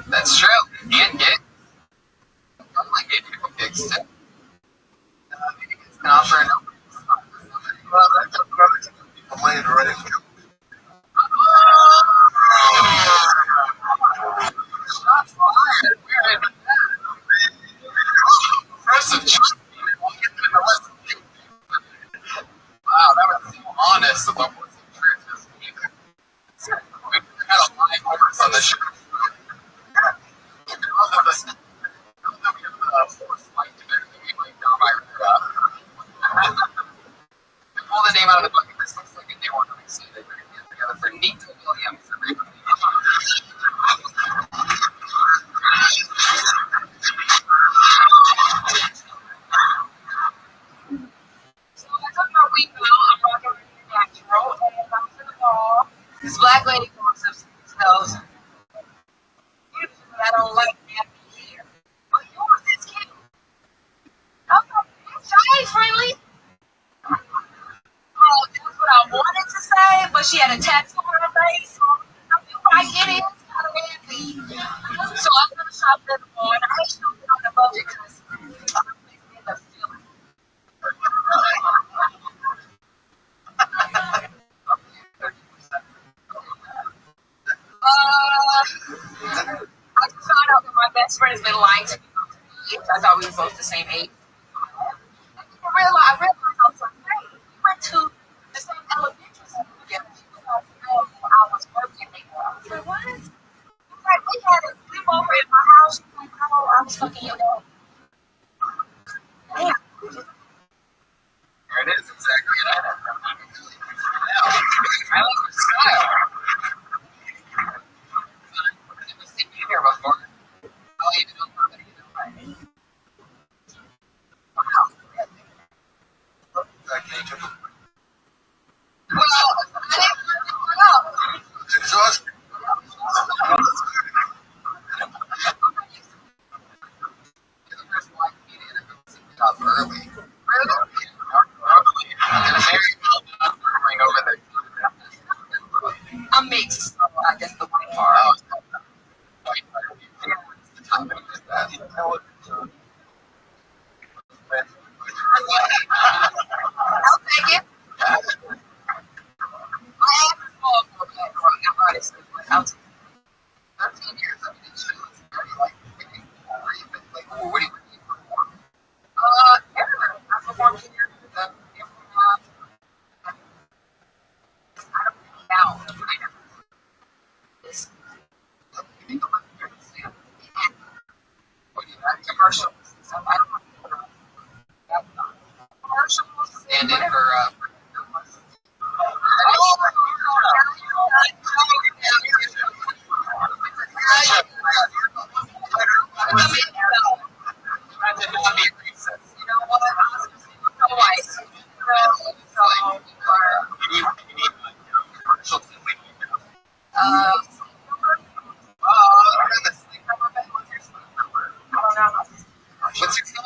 That's true. And gay. Unlike gay people gigs too. Maybe it's an offer and Well, that's a perfect. I'm laying already. shots fired. Where did impressive choice. Wow, that was so honest about what's the truth. We had a live horse on the show. Force fight to their name, like pull the name out of the bucket. This looks like a new one. Let me see. They put it together for Nico Williams. This black lady walks up and goes, I don't like nappy hair. But yours is cute. It's friendly. Well, that's what I wanted to say, but she had a tattoo on her face. So I get it. It's kind of happy. So I'm going to shop at the mall, and I ain't shopping on the budget because other places end up stealing. I just found out that my best friend has been lying to me. I thought we were both the same age. I realized I was like, hey, we went to the same elementary school together. She was like, no, I was working there. I was like, what? Like, we had a sleepover at my house. She's like, no, I was fucking your dad. Damn. There it is, exactly that. I like her style. I've never seen you here before. I'll even know her either way. Wow. Well, I didn't know. It's exhausting. You're the first black comedian I've ever seen get up early. Really? And very well done for going over there. I'm mixed. I guess the white part. White part. What's the topic of that? I'll take it. I am small for a black girl. I'm honestly, but I'll take it. 13 years of these shows. Like, what do you perform? Everywhere. I performed here. I don't know. It's commercials. So I don't know. Commercials. And in for, I did not be recess. You know what? Twice. You need commercials and we need to. What's your phone?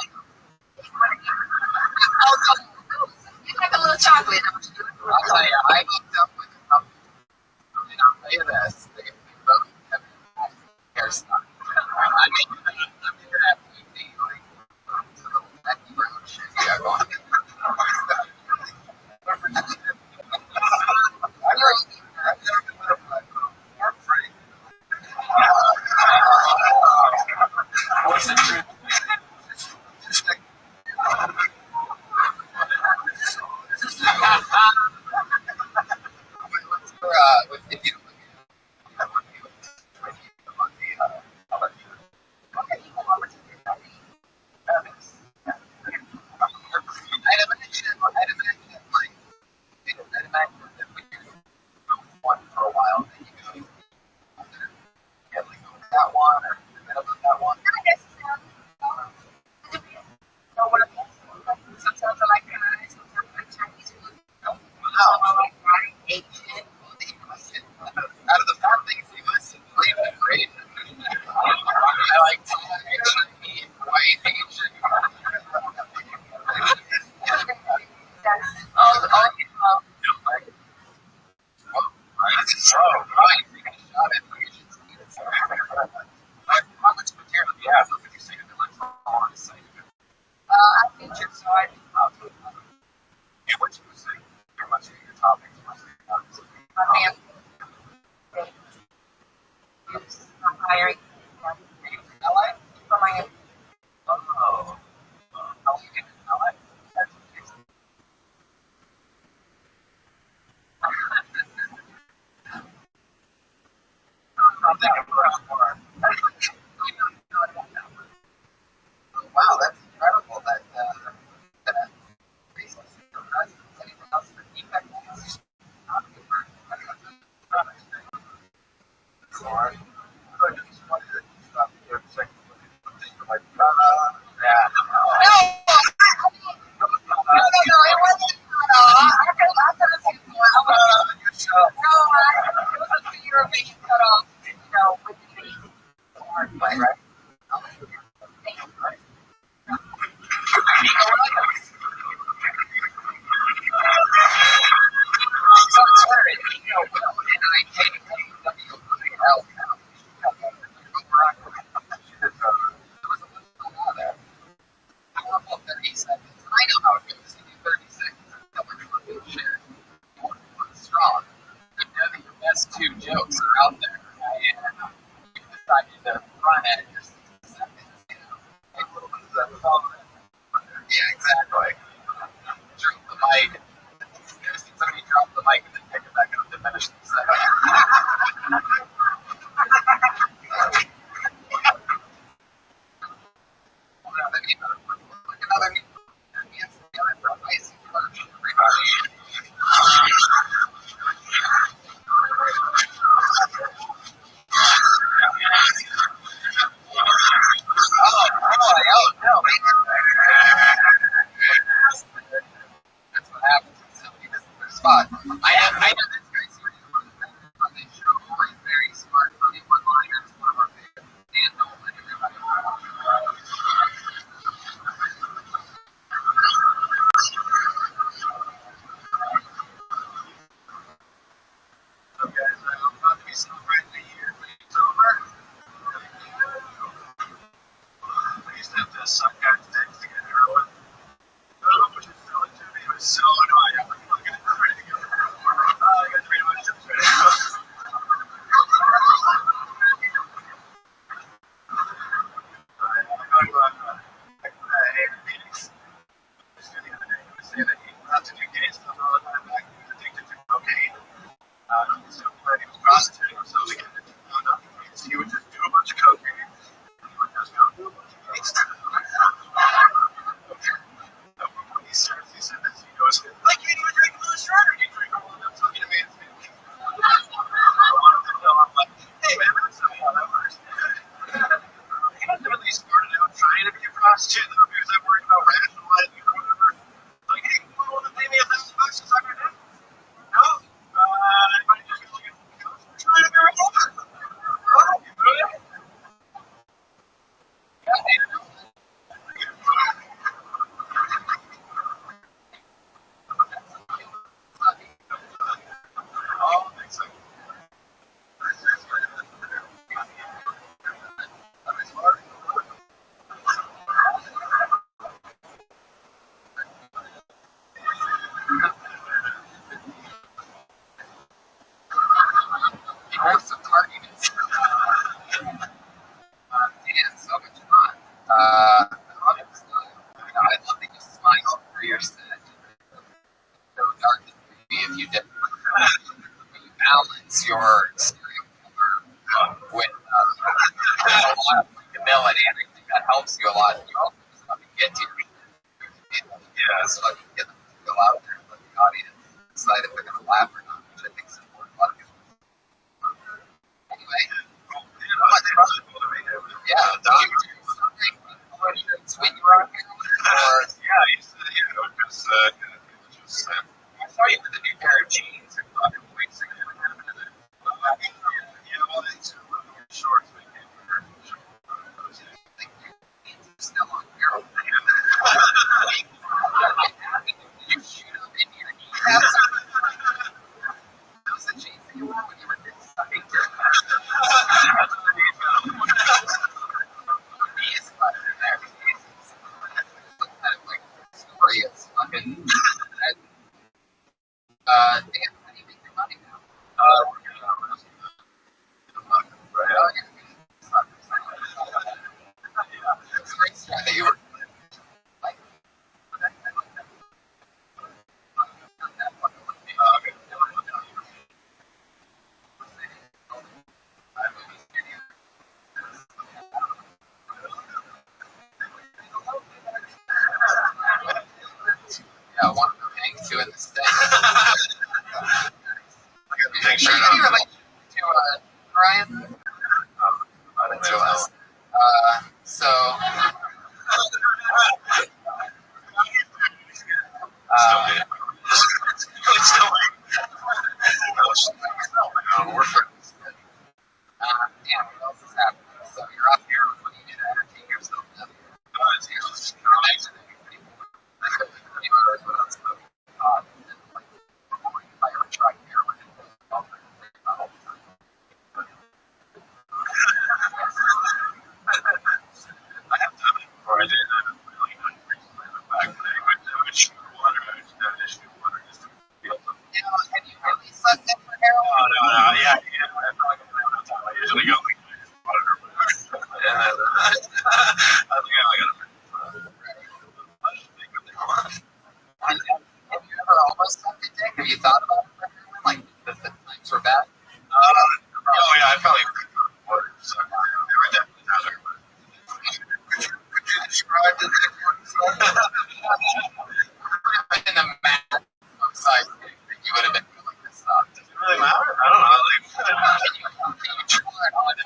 You like a little chocolate, don't you? I'll tell you, I hooked up with a couple, and I'll tell you this, they both have hairstyle. I mean, I'm into that beauty, like, that brown shit you got going. I've never been with a black girl. I'm free. What's the truth? Just like, If you don't look at what you on the election. Okay, you come over to the I'd imagine like Wow, that's incredible. That reason. Anything else for feedback? No, it wasn't. I could have said more. No, it was a fear of being cut off, with the face. Right. So it's where I know how it goes. You do 30 seconds and tell everyone to share. You want one strong. You know that your best two jokes are out there. And you decided to run at it just 60 seconds. Take a little bit of that phone. Yeah, exactly. Drop the mic. Somebody drop the mic and then pick it back up to finish the second. That's what happens when somebody misses their spot. I know this guy's on this show, always very smart, funny one-liners, one of our favorites, Dan Nolan, everybody. So guys, I'm about to be celebrating the year. It's over. I used to have to suck guys' dicks to get heroin. Which is selling to me. It was so annoying. I'm like, look at it, I'm ready to go. I got 3 months ready to go. I'm going to Phoenix. Just the other day, he was saying that he had to do gay stuff all the time back. He was addicted to cocaine. So when he was prostituting himself to get into he would just do a bunch of cocaine. And he would just go do a bunch of gay stuff. He said this, he goes, like you even drink a little shredder, you drink all of them fucking man's milk. I wanted to tell him, like, hey man, that's not how that works. He must have at least started out trying to be a prostitute, though, because I'm worried about rationalizing or whatever. Like, hey, you want to pay me $1,000 to suck your dick? No? Anybody just looking for trying to be right over? Oh, you good? Yeah, hey, oh, thanks. Most of tardiness. Dan, so much fun. I'd love to just smile through your set. So dark as maybe if you did. You balance your serial killer with a lot of humility, and I think that helps you a lot. You also just fucking get to your just fucking get them to go out there and let the audience decide if they're going to laugh or not, which I think is important. A lot of people. Anyway. Yeah, when you were on here, I saw you with a new pair of jeans a couple weeks ago. Shorts. still on here. You shoot up in your kneecaps. Those the jeans that you wore when you were sucking your knees left in there. Some kind of like story is fucking. Dan, how do you make your money now? It's a great story that you were like. Dick, have you thought about it? Like, the times were bad? Oh yeah, I probably would. So, they were definitely not there. Could you describe the dick? In the math size dick, you would have been like this stuff. Does it really matter? I don't know. Like, Can you try on it?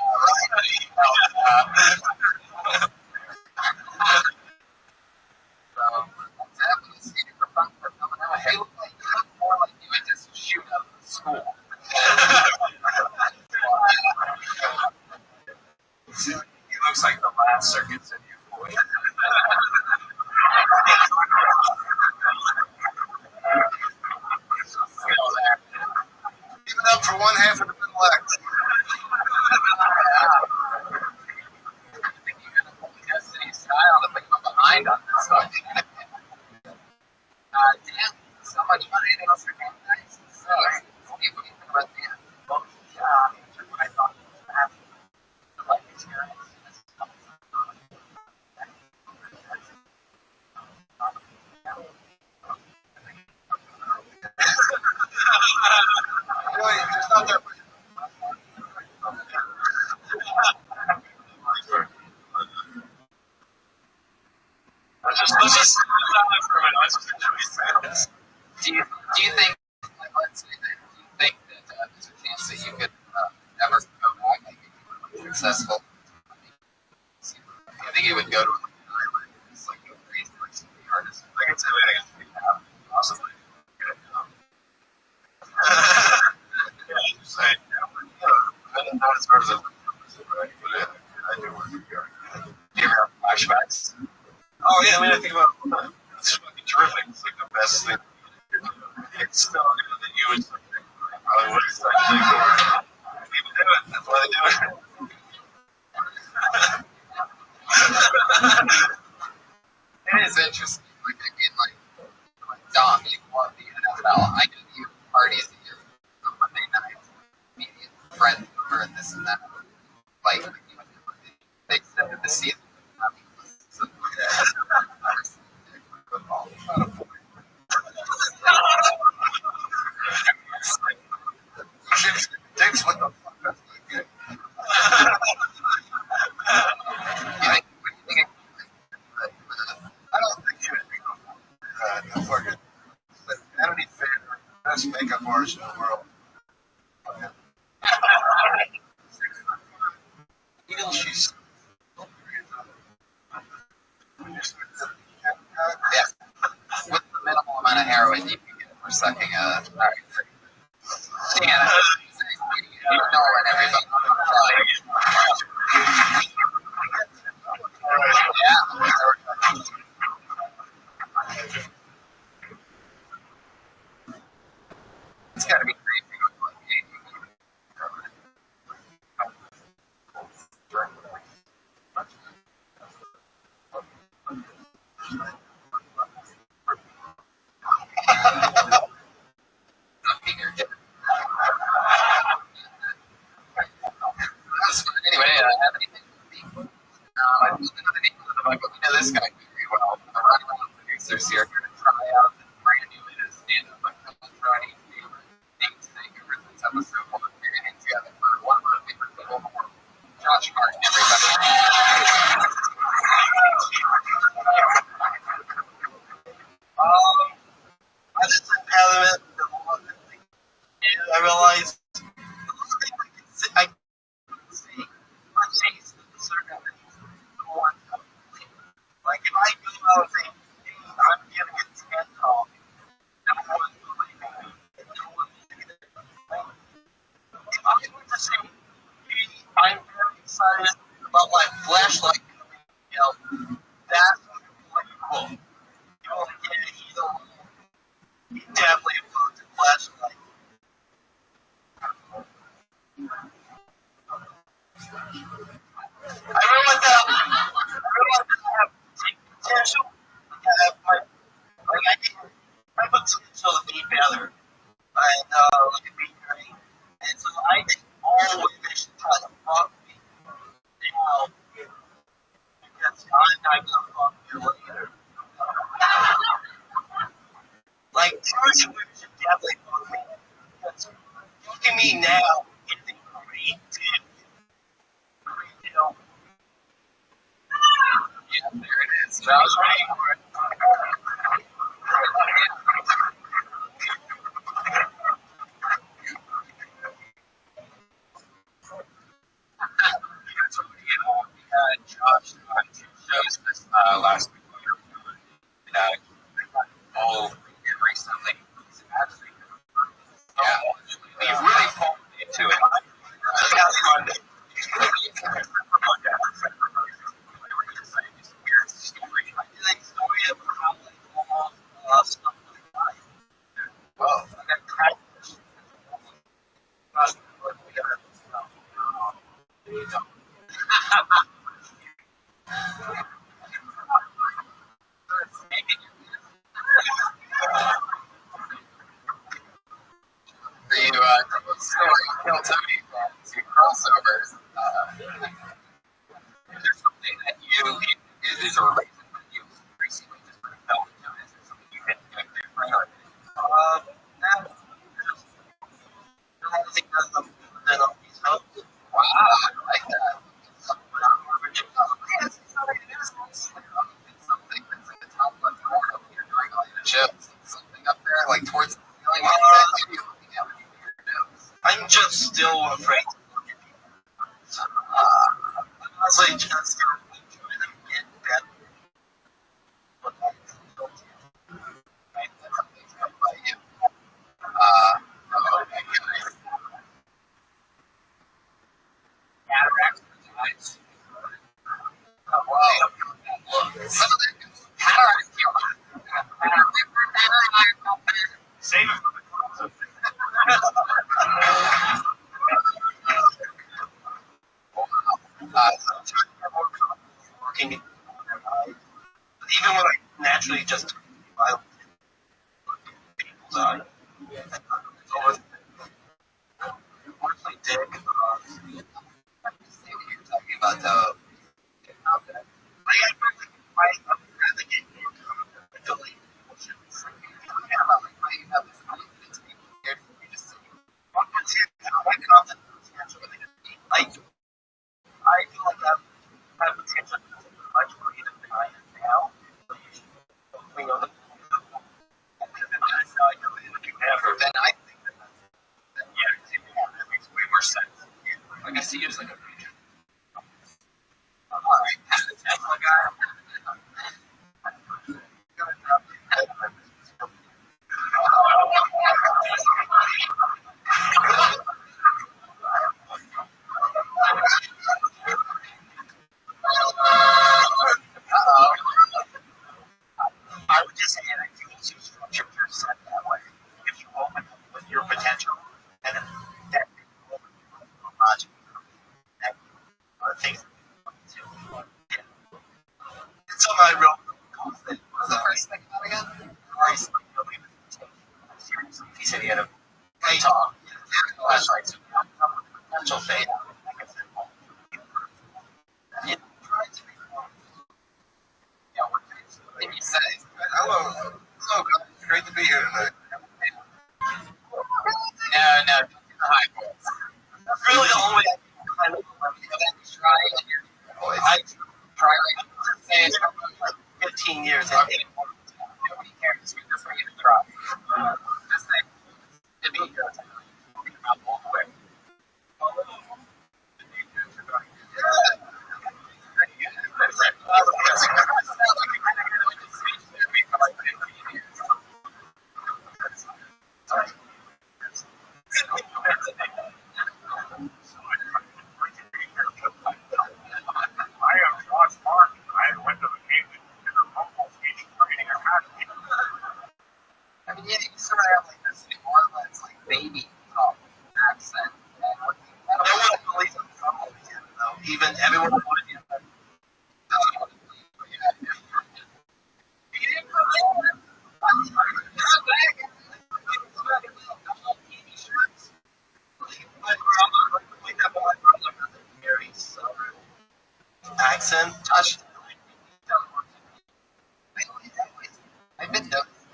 So, that was super fun for coming out. Hey, look like you look more like you would just shoot up school. he looks like the last circuits in you. Even up for one half of the middle act. Destiny style to become behind on this stuff. Damn, so much fun. Anything else for game nights? So, what do you think about the end? Well, just what I thought was happening. The life experience. Really, there's not that much. Let's just sit down there for a minute. Let's just enjoy this. Do you think, like, let's say that, do you think that there's a chance that you could ever go back and be successful? Do you think you would go to an island and just like go crazy like some of the artists? I can tell you, I can possibly. Yeah, just say, I don't know as far as I do work here. Do you ever have flashbacks? Oh yeah, I mean, I think about it's fucking terrific. It's like the best thing. It's so good that you would probably would expect people do it. That's why they do it. It is interesting. Like, again, like Dom, you love the NFL. I know you parties at your Monday night, meeting friends over and this and that. Like, they extended the season. So, football. James, what the fuck? That's not good. What do you think? I don't think he would be the fucking Vanity Fair, best makeup artist in the world. Feel she's Yeah. What's the minimal amount of heroin you can get for sucking a. Alright. Dan, you know when everybody. Yeah. It's gotta be crazy. Anyway, have anything to I don't know the name of the book, but we know this guy very well. One of the producers here to try out the brand new stand-up. I'm going to try any favorite things that you heard this episode while we're getting together for one of my favorite people, Josh Hart, everybody. I just took out of it. I realized I can see my taste in certain things. Like if I go out and say, hey, I'm gonna get 10 talk, no one's believing me. No one's believing it. If I were to say, hey, I'm very excited about my flashlight, that's really cool. You only get it either way. You definitely have a flashlight. I realize that I have potential. I have my potential to be better. And like to be great. And so I think all women should try to fuck me now because I'm not gonna fuck you later. Like, seriously, women should definitely fuck me. Look at me now. It's a great tip. You know, Yeah, there it is. That was right. We had Josh on two shows this last week. And, all recently. He's actually we've really pulled into it. Monday. Weird story. I did a story of how stuff like that. Well, I got cracked. He'll tell me some crossovers. Is there something that is a reason that you recently just felt into it? Is there something you can do different? Or, wow, I like that. It's something that's in the top left corner when you're doing all your chips. Something up there, like towards the ceiling. I'm just still afraid to look at people. Honestly, just enjoy them get better. But I don't Right, that's something about you. Okay, guys. Cataracts for guys. Wow. Some of the cataracts save it for the concert. Working, even when I naturally just violent people's eye. It's always mostly dick. you're talking about the I'm rather get more confident. I feel like bullshit. you have this confidence. You just My confidence is naturally. I feel like I have potential to be much greater than I am now. So you should focus on the that's how I know it. then I think That makes way more sense. like I see you as like a preacher. Alright, the Tesla guy. I would just say that if you also structure yourself that way, if you open up with your potential, and then that logic, that are things to and so I wrote that What's the first thing about again? Christ like nobody would take him seriously. He said he had a great talk. Flashlight, so you have potential fade out. Like I said, it tries to be yeah, what What did you say? Hello, guys. Great to be here tonight. No, don't do the high voice. that's really the only way I can kind of Try in your voice. I Try like say it. like 15 years in. Nobody cares. We just want you to try. Just say it'd be good. About all the way. I am Josh Mark. I went to the Cambridge Interlocal Speech Training Academy. I mean, yeah, you sort of have like this New Orleans like baby talk accent. No one believes in trouble again, though. Even everyone wanted you. Accent, touch. I've been noticing.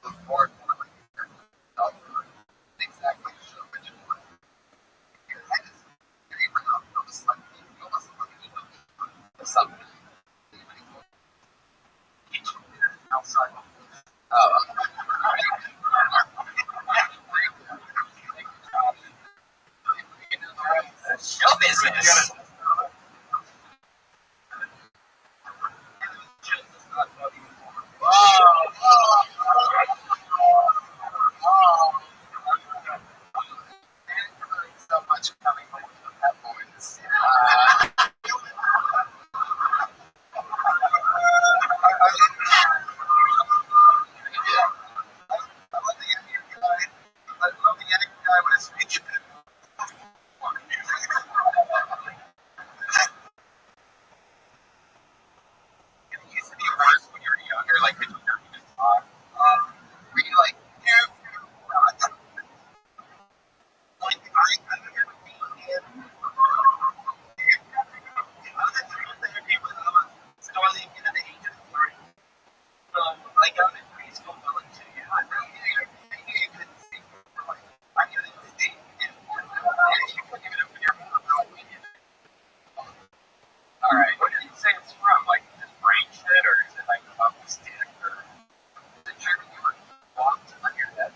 the board exactly show which one. Your head is very round, almost like you almost look at something. Outside. Oh, show business. So much coming home from that boys. It used to be worse when you were younger, like when you were talk. Were you like, all right, What did you say it's from? Like just brain shit, or is it like up the stick, or is it true you were locked on your head?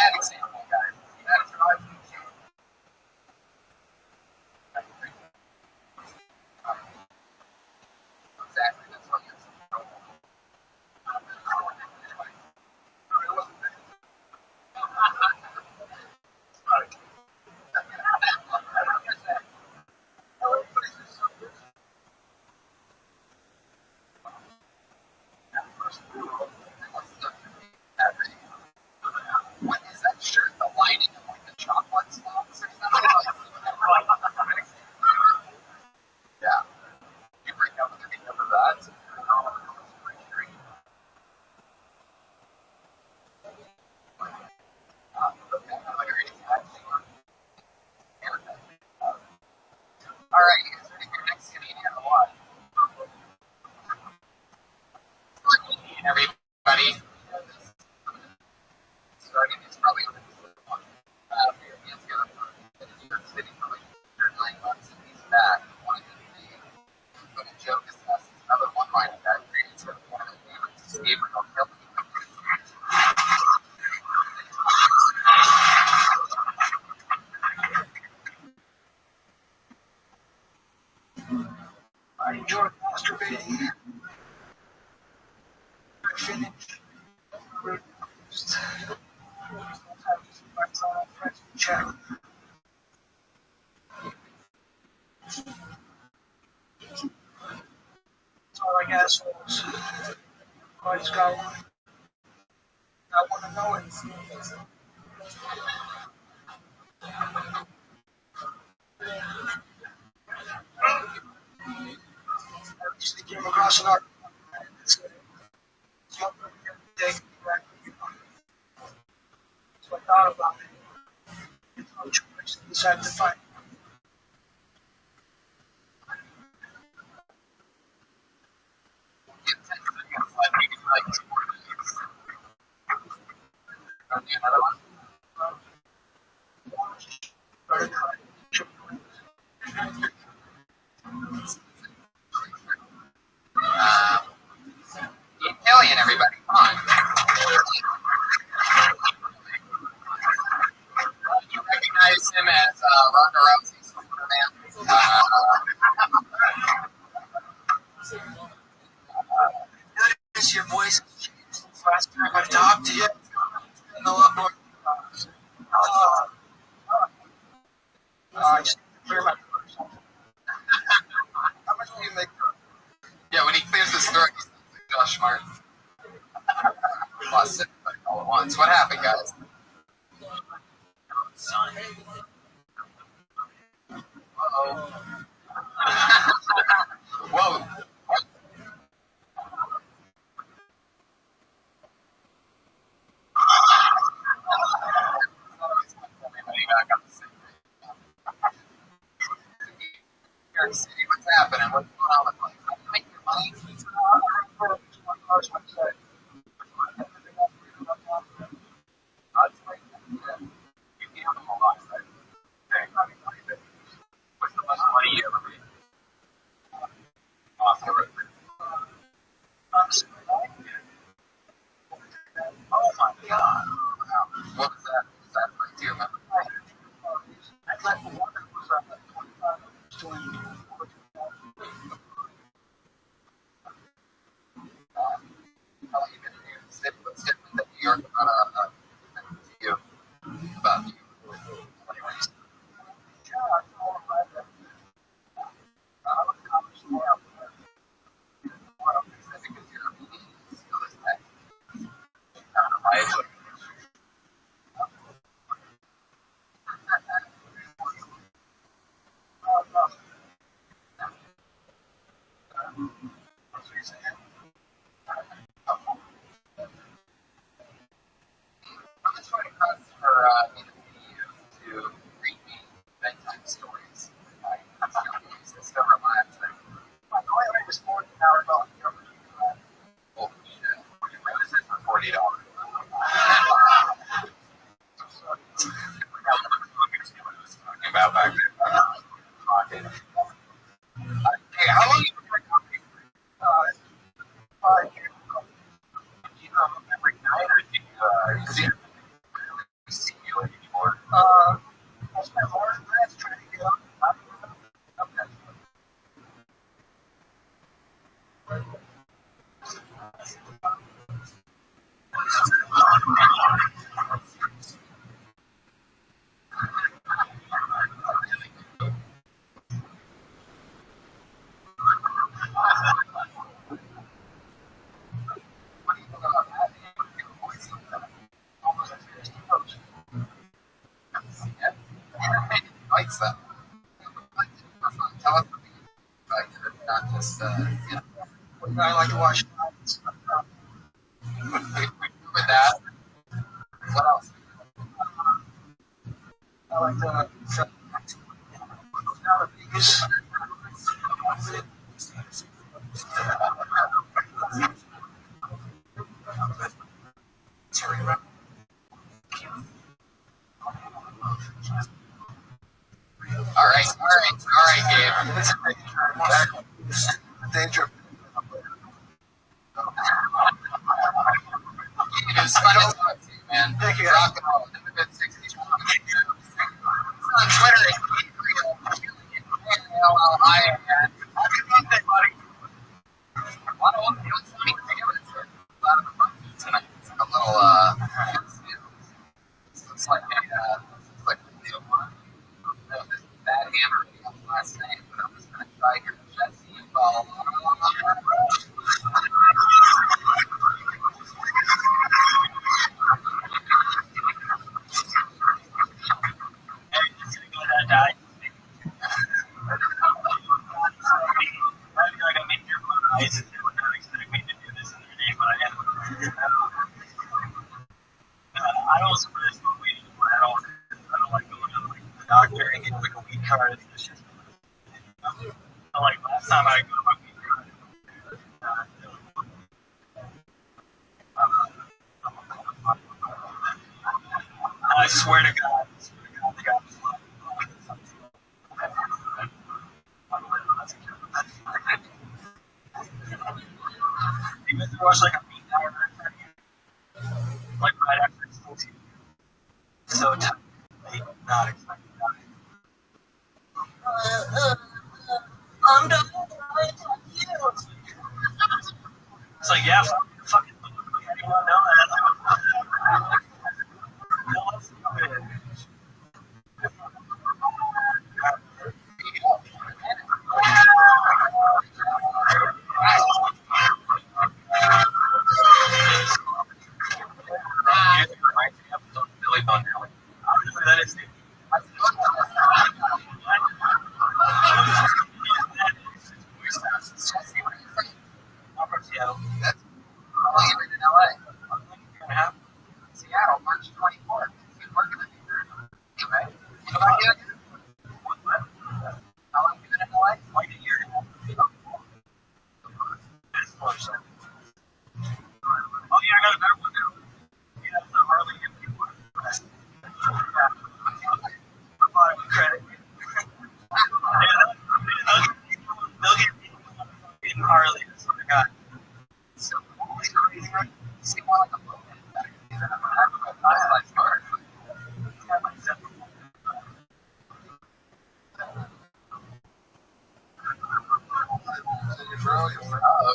bad example, guys. Bad example. Exactly, that's what you're saying. What is that shirt? The lining of like the chocolate stalks or something? Yeah. You break up with her because of that? Alright, you guys ready for your next Canadian one? Everybody. Starting is probably he's gonna in New York City for like 9 months and he's back. Wanted to be but a joke is that's another one line that creates one of my favorites. Gabriel Kelly. I enjoy masturbating. I finish. Check. That's all I got, folks. I just got one. I want to know it. I recently came across an article. It's something every day. So I thought about it. It's no choice. I decided to find it. Another one? Whoa. New York City, what's happening? What's going on with life? How do you make your money? You gamble a lot, right? What's the most money you ever made? Off the road. Oh my god. What was that? Was that like, do you remember? How long you been in New York City? What's different than New York to you about you? Because you're a movie, you feel this way. Right? How much would it cost for me to read me bedtime stories? It's so relaxing. Oh shit! This is for $40. About back then. Hey, how long you been drinking coffee? Do you come every night, or do you see you anymore? Likes that. Tell us like not just you know. I like to watch. With that, what else? I like to. All right, Gabe. Danger. It was fun to talk to you, man. Thank you. Rock and roll. In the mid 60s. On Twitter, L-L-I-N. Happy birthday, buddy. What a funny tonight. It's like a little, it's like a deal. Bad hammer last name, but I'm just going to try here. Jesse, well, I don't really smoke weed anymore at all. I don't like going to the doctor and getting like a weed card. It's just like last time I got my weed card. I swear to God, the guy was even though I was like a meat hour, like right after school TV. So tight, not expecting that. I'm done. It's like, yeah, fucking anyone know that? No, that's stupid. Billy Thunder. Obviously, that is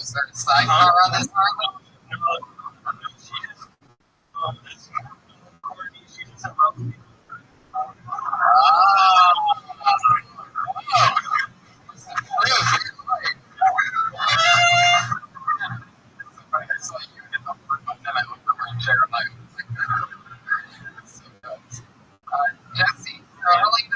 Is there a sidecar on this Harley? Jesse, Harley,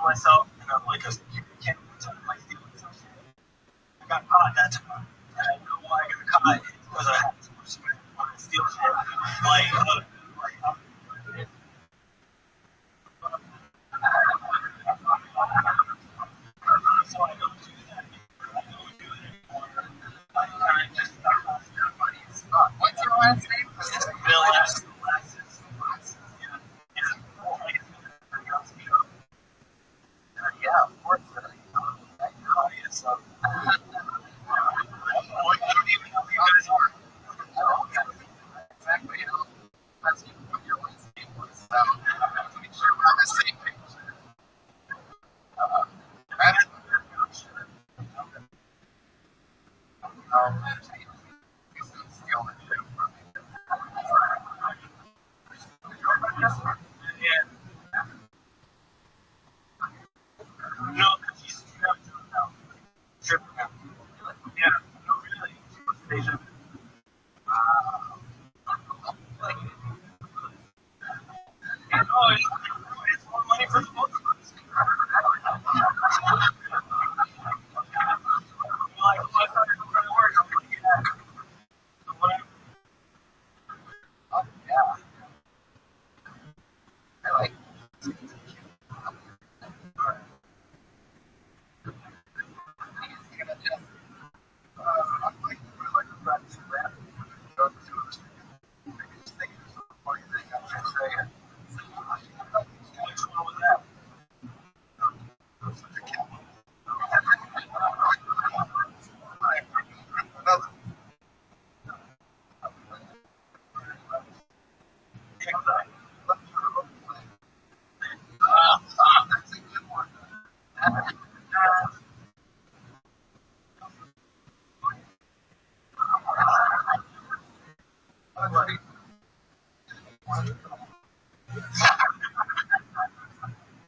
myself, and I'm like, you can't tell my feelings. I got caught that time. I know why I got caught. It's because I had too much sweat when I steal shit. So I don't do that. I don't do it anymore. I just what's your last name? realized Yeah, of course. Exactly. That's what your last name was. So, to make sure we're on the same page. That's no, because he's tripping out. Yeah, no, really. Station. It's more money for the both of us. Like, oh, I thought it was going to work. I'm like, yeah. Whatever. yeah. I like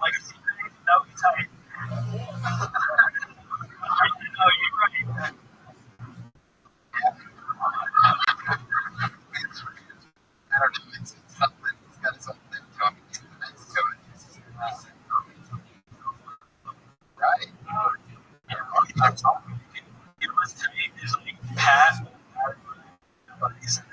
Like, a secret agent, that would be tight. No, you're right. I don't know. It's something. It's got its own thing to him. It's going. Right. It was to me, there's like past, but he said,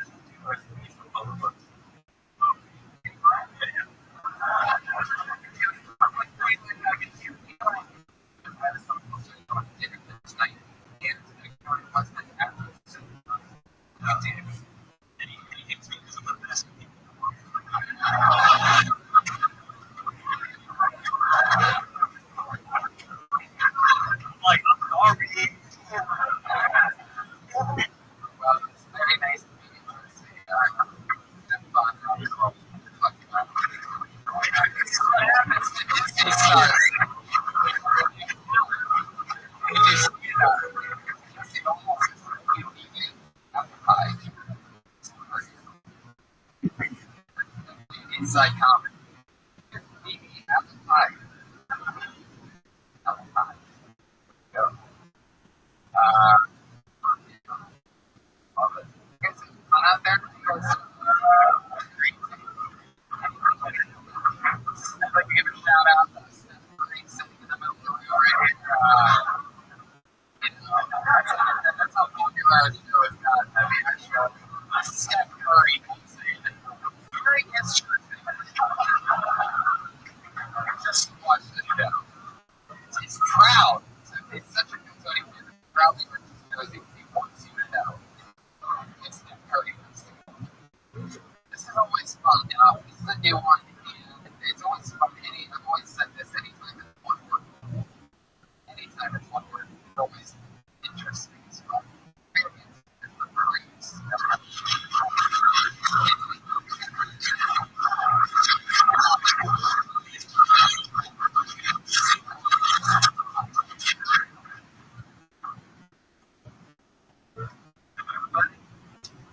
like, I'm sorry. Well, it's very nice to meet you. It's fun. What happens to Disney stars? Inside comment. Apple pie. Apple pie. Go. Love it. It's fun out there. I'd like to give a shout out to Steph Curry sitting in the middle of the room. That's how popular our show has gotten. I mean, our show. Steph Curry comes in. Wearing his shirt. new one. And it's always fun. I've always said this. Anytime it's one word, it's always interesting. It's fun.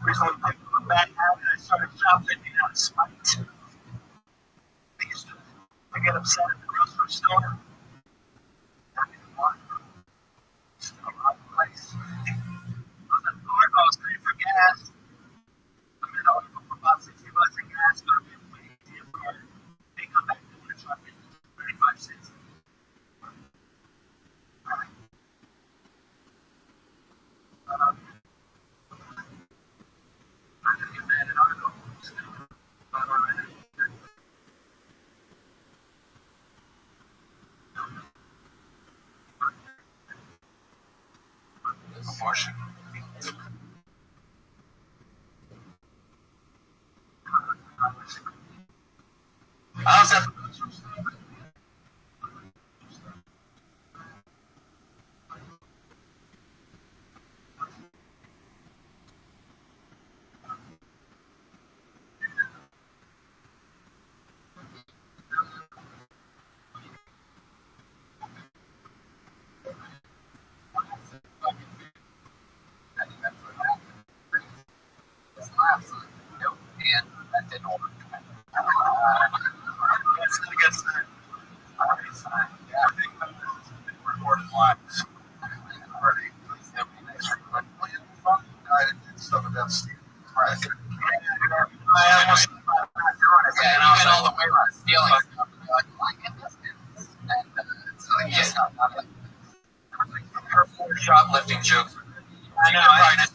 Recently picked up a bad habit. I started shoplifting out of spite. I get upset at the grocery store. Not anymore. It's a wrong place. I was at the car, I was paying for gas. I'm in the for about 60 bucks in gas, but I'm in my ATM card. They come back to the truck and 35 cents. I'm gonna get mad at Argo. Abortion. I was at the grocery store. And that didn't work. Yes, I guess that. Yeah, I think that this has been recorded live. Stuff about Steve. Right. I almost Yeah, and even all the way around stealing stuff, and you're like, why get this? And it's like, yes, not like shoplifting jokes. I know. I just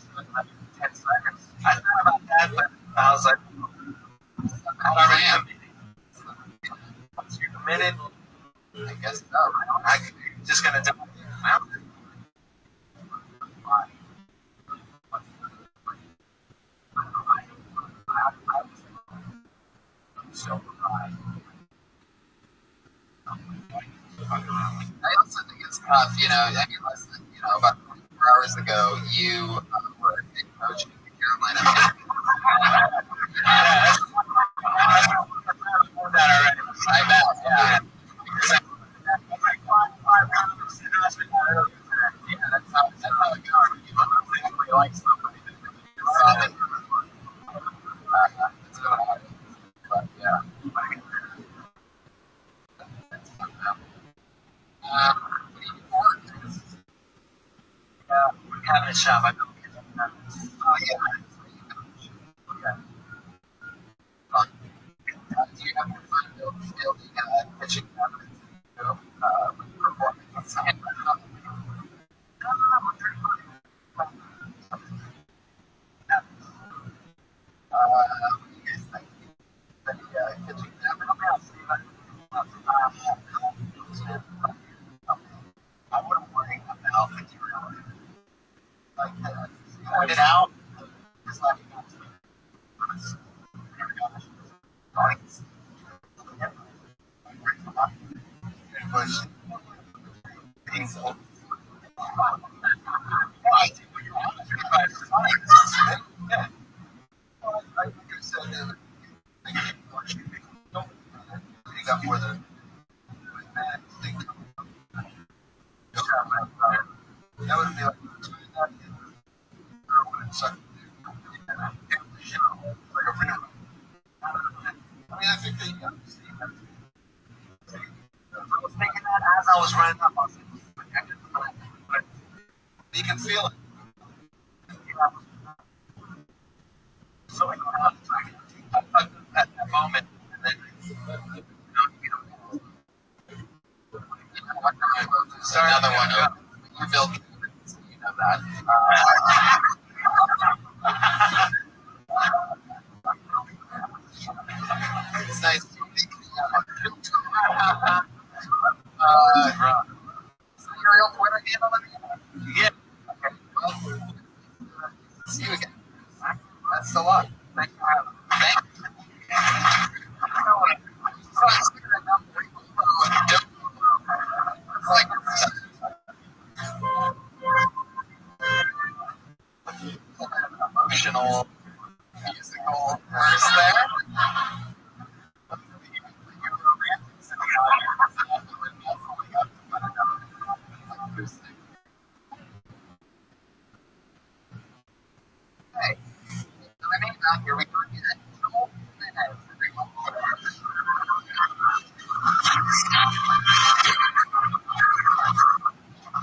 10 seconds. I thought about that, but I was like, I'm already committed. Once you're committed, I guess so. I'm just gonna do it. So, I also think it's tough, you know. I mean, listen, you know, about 24 hours ago, you were a coach in the Carolina. I bet, yeah. Yeah, that's how it goes. You don't really like somebody that it's gonna happen. But yeah. Cabinet shop. I built cabinets. Oh yeah. Do you have your fun building pitching cabinets? You know, performance and what do you guys think? The pitching cabinet? I wouldn't worry about material like that. Point it out. It's like Everybody's painful. Yeah. like you said, you got more than that would be like like a real. I mean, I think they I was thinking that as I was running up. I was like, but you can feel it. so I go out at that moment, and then Another one. You build cabinets, you know that. It's nice. Serial Twitter handle? yeah. Okay. Well, see you again. That's a lot. Thank you. Thank you. musical verse there. Okay, so I mean, here we go again.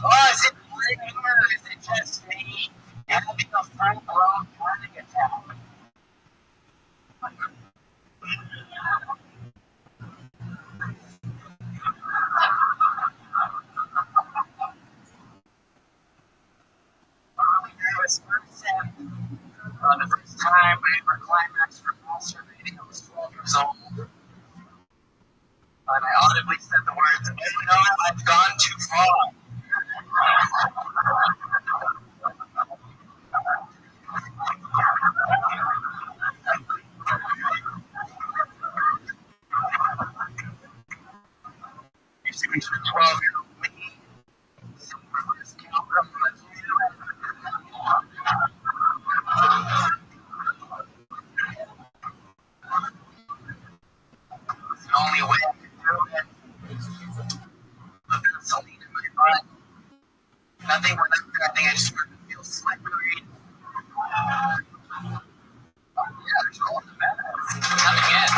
Oh, is it bleeding or is it just me having a full-blown panic attack? I was first the first time I ever climaxed for masturbating, I was 12 years old. And I audibly said the words, "Oh no, I've gone too far." You see, 12-year-old me. It's the only way I can do it. A bit of saline in my butt. Nothing went up there. I think I just started to feel slippery. Yeah, there's all the badass. Not again.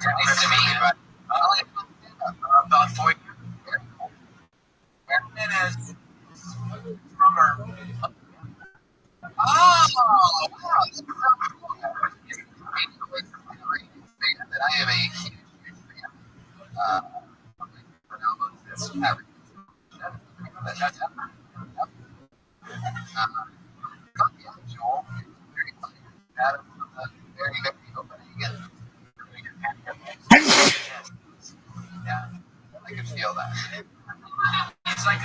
Nice to meet you. About 4 years. And as drummer. Oh, wow. That's so cool. That I am a huge fan. This Joel, very funny. Adam, very, very opening. Yeah, I can feel that. It's like a.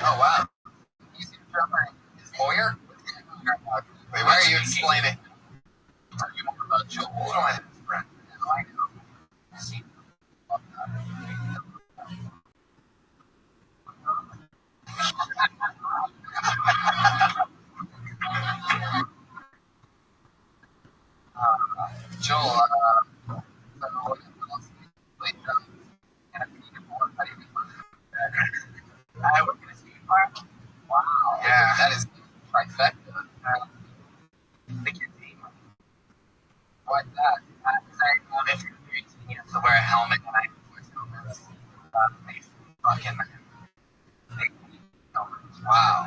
Oh wow. You see the drummer is Moyer? Wait, why are you explaining? Are you more about Joel? You don't have his friend. I know. See. Joel, I work in a skate park. Wow. Yeah, that is trifecta. The kid's name. Why that? If you're 18, you have to wear a helmet, and I enforce helmets. Fucking. Wow.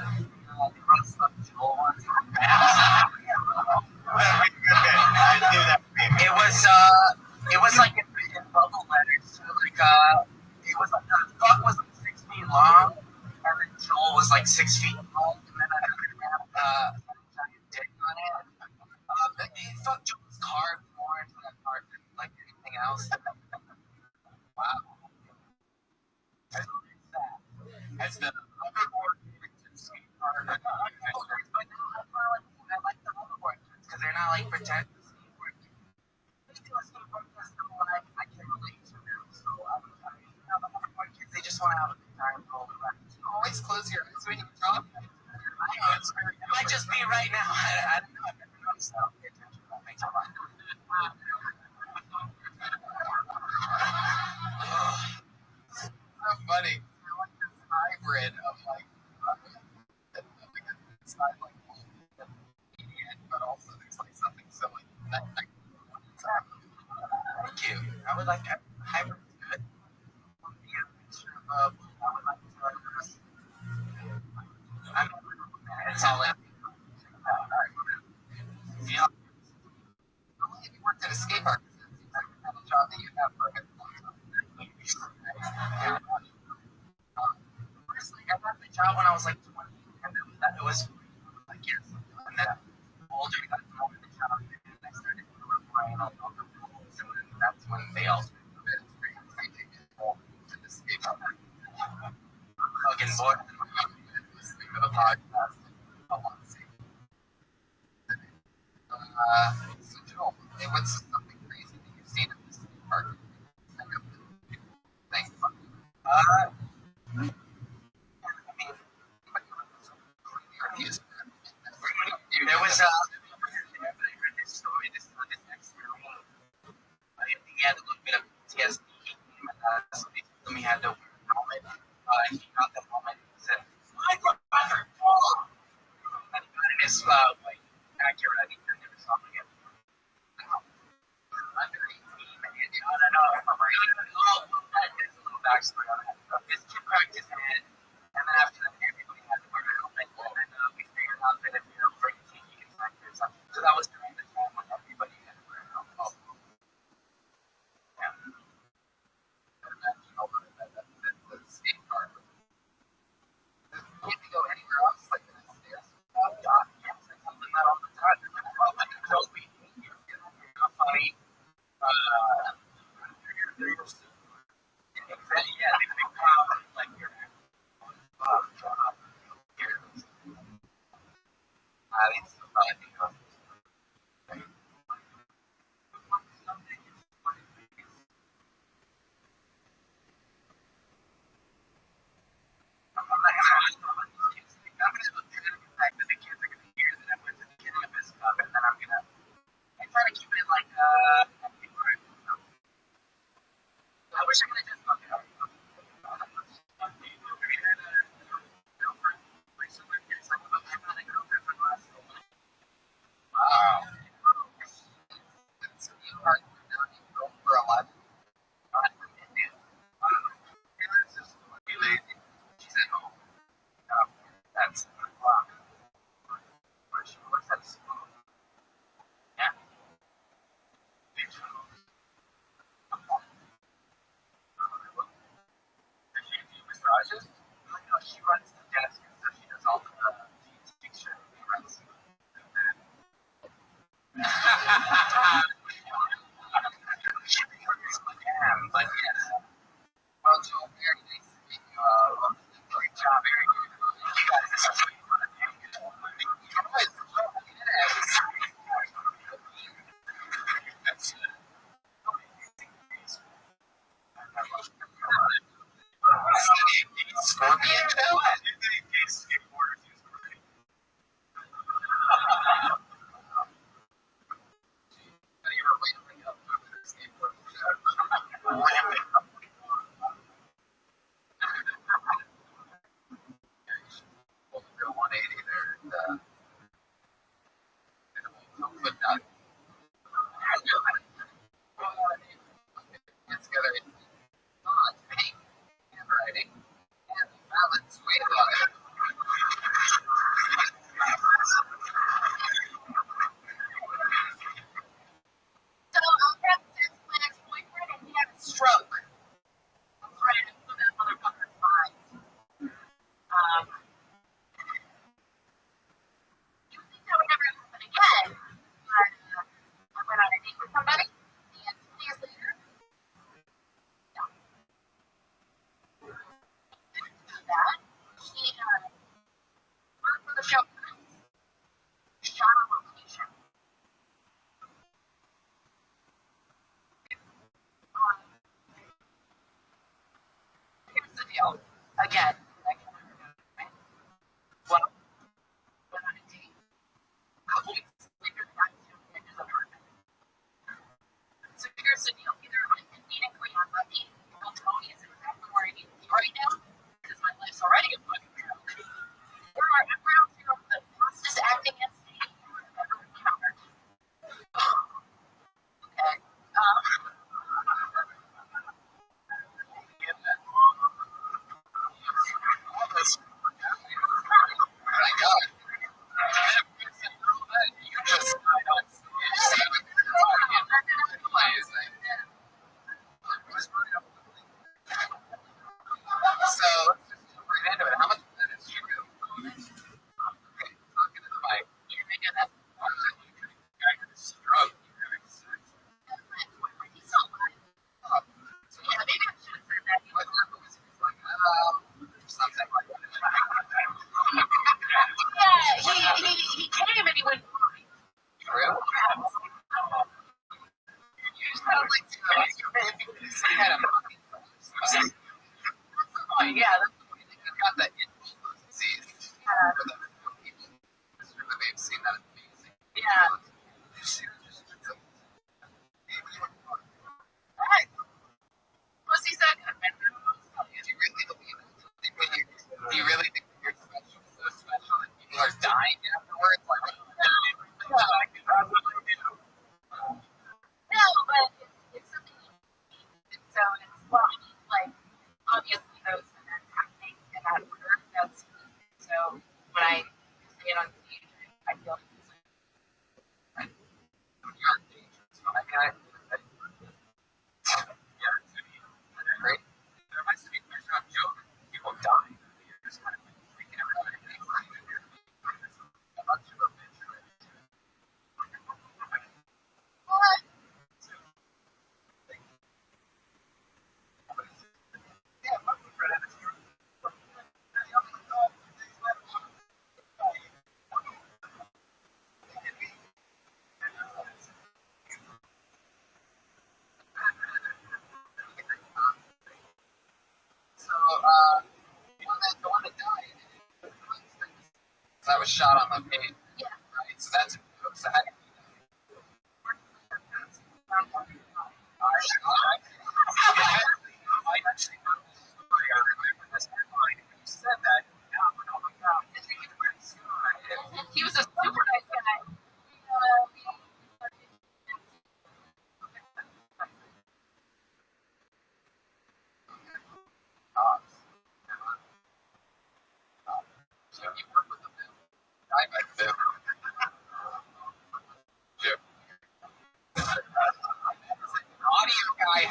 It was like in bubble letters. It was like the fuck was like 6 feet long, and then Joel was like 6 feet tall, and then I had a giant dick on it. Fuck Joel's carved more into that part than like anything else. Wow. As the hoverboard skate park, but I like the hoverboard because they're not like pretend skateboard. I can relate to them, so the hoverboard kids, they just want to have a good time. Always close your eyes when you talk. I know it might just be right now. I don't know. I've never noticed that. Pay attention. That makes a lot. So funny. You're like this hybrid of like, it's not like idiot, but also there's like something so like that. Thank you. I would like to hybrid is good. Be a mixture of I would like to. I'm it's all in. Yeah. If you worked at a skate park, it seems like the kind of job that you have for a good long time. Honestly, I got the job when I was like 20, and it was like yes, and then older, I got more of the job, and I started playing on other rules, and then that's when they all started to the skate park. Fucking bored listening to the podcast. I want to see. So Joel, what's something crazy that you've seen at the skate park? Thanks. even know it. You think gay skateboarders use great? You were wailing up over the skateboard. Ramping up. Well, go 180 there. But not. It's together. It's pink handwriting and balance. Wait about it. So I'm having sex with my ex-boyfriend and he had a stroke. I'm trying to put that motherfucker's mind. You would think that would never happen again, but I went on a date with somebody and 2 days later, no. Didn't do that. She worked for the show. Shot on location. Here's the deal. Again, I can never do it, right? Well, went on a date. A couple weeks later, got to his apartment. So here's the deal. Either I'm conveniently unlucky, or Tony is exactly where I need to be right now, because my life's already a fucking joke. Or I'm around here with the fastest acting instinct I've ever encountered. Okay. My God. You just So let's just jump right into it. How much of that is true? Okay, talking to the mic. You're making that guy with a stroke. You're having sex. He's so alive. Oh, So yeah, maybe I should have said that. He what was happened was he was like, something like that. Yeah, he came and he went fine. True. You sound like two of us. You had a fucking Oh, yeah, that's you got that infectious disease. For the people. Mr. They've seen that amazing. yeah. Right. Pussy said, Do you really believe it? Do you really think that you're special? So special that people are dying afterwards? Like, no, but it's something unique. So it's, well, I mean, like, obviously those events happening in that order, that's unique. So when I say it on stage, I feel like it's like, you're dangerous. I mean, great. There must be there's no joke. People die. You're just kind of freaking everybody. A bunch of obituaries. what? Yeah, my friend had a stroke. So, the one that died, that was shot on location. Yeah. Right, so that's a joke. So how do you I actually know this story. I remember this headline. And you said that. Yeah, I'm like, oh my God. This thing is weird. He was a super nice guy. So you work with them now. I met them. Jim. Audio guy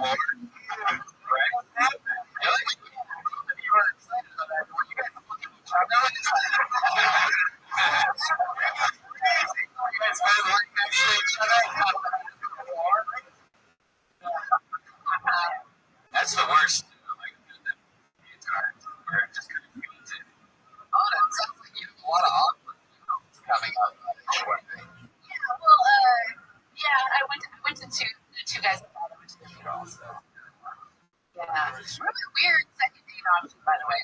You were excited about that. Were you guys looking at each other? You guys been right next to each other? That's the worst. Like, just kind of fainted. Oh, that sounds like you have a lot of awkward coming up. Yeah, well, yeah, I went to two guys. I went to the funeral, so. Yeah, it's really weird second date option, by the way.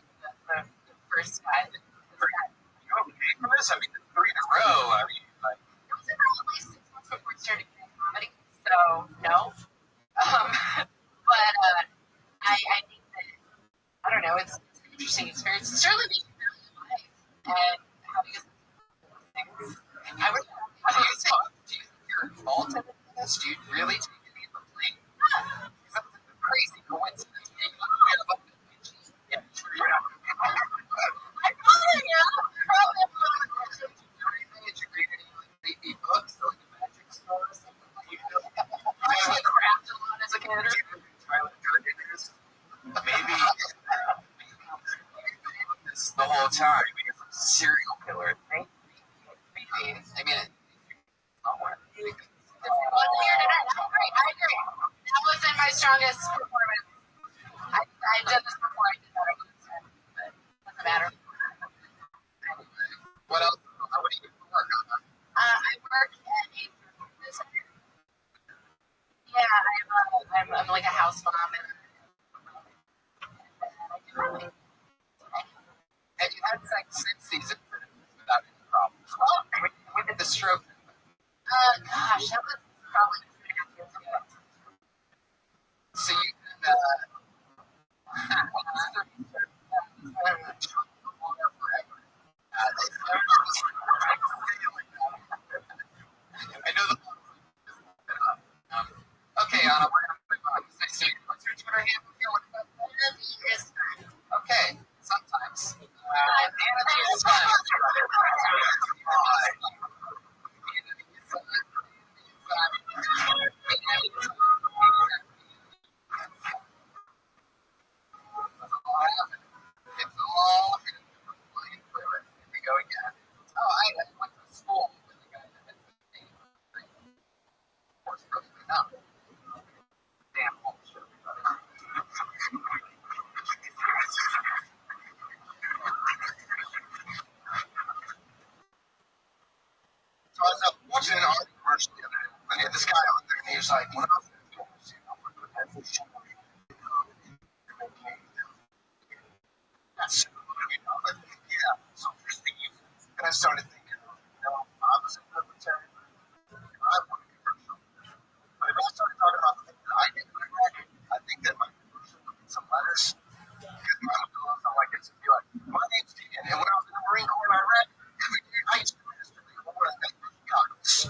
The first guy. You okay for this? I mean, 3 in a row. I mean, like, It was about at least 6 months before I started doing comedy, so no. But I think that, I don't know, it's an interesting experience. It certainly makes you value life and having a things. I would. do you think you're involved in this? Do you really take any of the blame? That's a crazy coincidence. Yeah, sure, yeah. I probably am. Did you read any like creepy books or like magic store or something? I actually crapped a lot as a kid. Maybe this the whole time because of serial killer. Maybe. I mean, somewhere. I agree. That wasn't my strongest performance. I've done this before. I did that. I wouldn't say, but it doesn't matter. What else? What do you work on? I work at a business center. Yeah, I'm like a house mom. And you had sex 6 seasons without any problems. Well, when did the stroke? Gosh, that was probably 2.5 years ago. So you I know the. Okay, Anna, we're gonna move on. What's your Twitter handle? Okay, sometimes. Anna is fun. It's all here we go again. Oh, I went to school with the guy that had of course, probably not. Damn bullshit. So I was watching an art commercial the other day, and he had this guy on there, and he was like, "What else?" That's yeah. So here's the thing, and I started thinking, I was in military. I want to commercial. But if I started talking about the things that I did in my record, I think that my commercial would get some letters. Because my girl felt like it's to be like, my name's Dean, and when I was in the Marine Corps, I read every day I used to master the Corps and make goggles.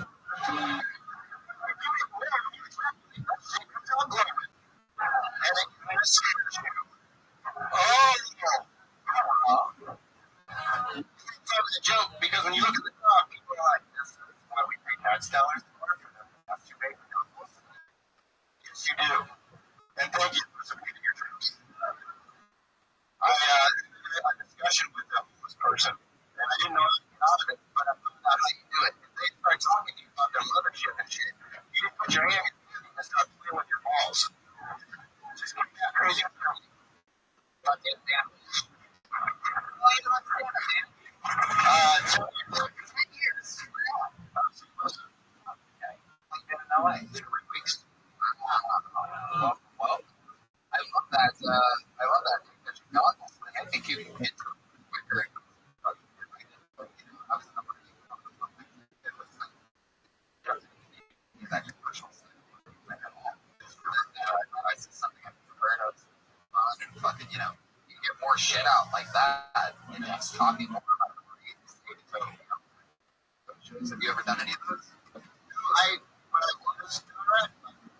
And it scares you. Oh, it's a joke because when you look at the dog, people are like, "This is why we pay tax dollars to work for them. That's too big for them." Yes, you do. And thank you for submitting your dreams. I had a discussion with a homeless person, and I didn't know how to do it, but I found out how you do it. And they start talking to you about their mothership and shit. You just put your hand in and start playing with your balls. Just get that crazy. God damn. Well, you don't understand it, man. 10 years. Okay. I've been in LA 3 weeks. Well, I love that. I love that. I think you can get to it quicker. That commercial. I said something I've heard of. Fucking, you get more shit out like that. Just talking more about it. Have you ever done any of those? When I was doing it,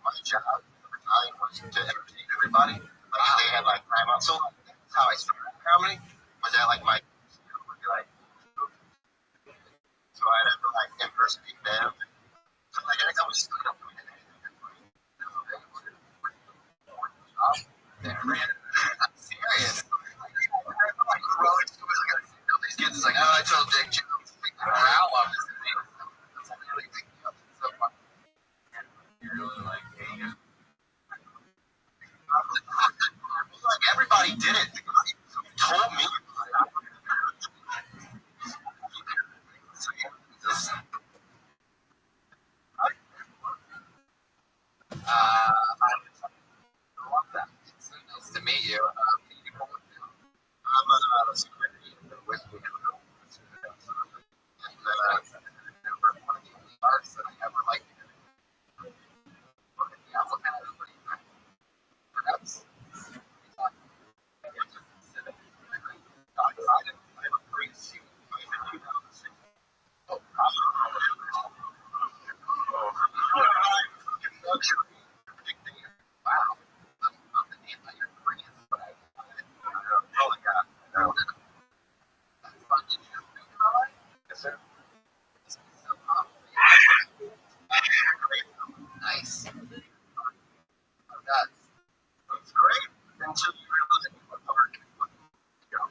my job at the time was to entertain everybody. Like they had like time out. So that's how I started comedy. Was that like my would be like, so I'd have to like impersonate them. So like I was doing it. I'm serious. These kids is like, oh, I told Dick jokes. Morale of this. It's a really big deal. It's so fun. You're really like, hey, Like everybody did it. The guy told me. I love that. It's so nice to meet you. I'm a security with me. Never one of the arts that I ever liked. Perhaps. Wow. Not the name that you're bringing, but I Oh, yeah. Yes, sir. Nice. That's great until you realize what work. You know, I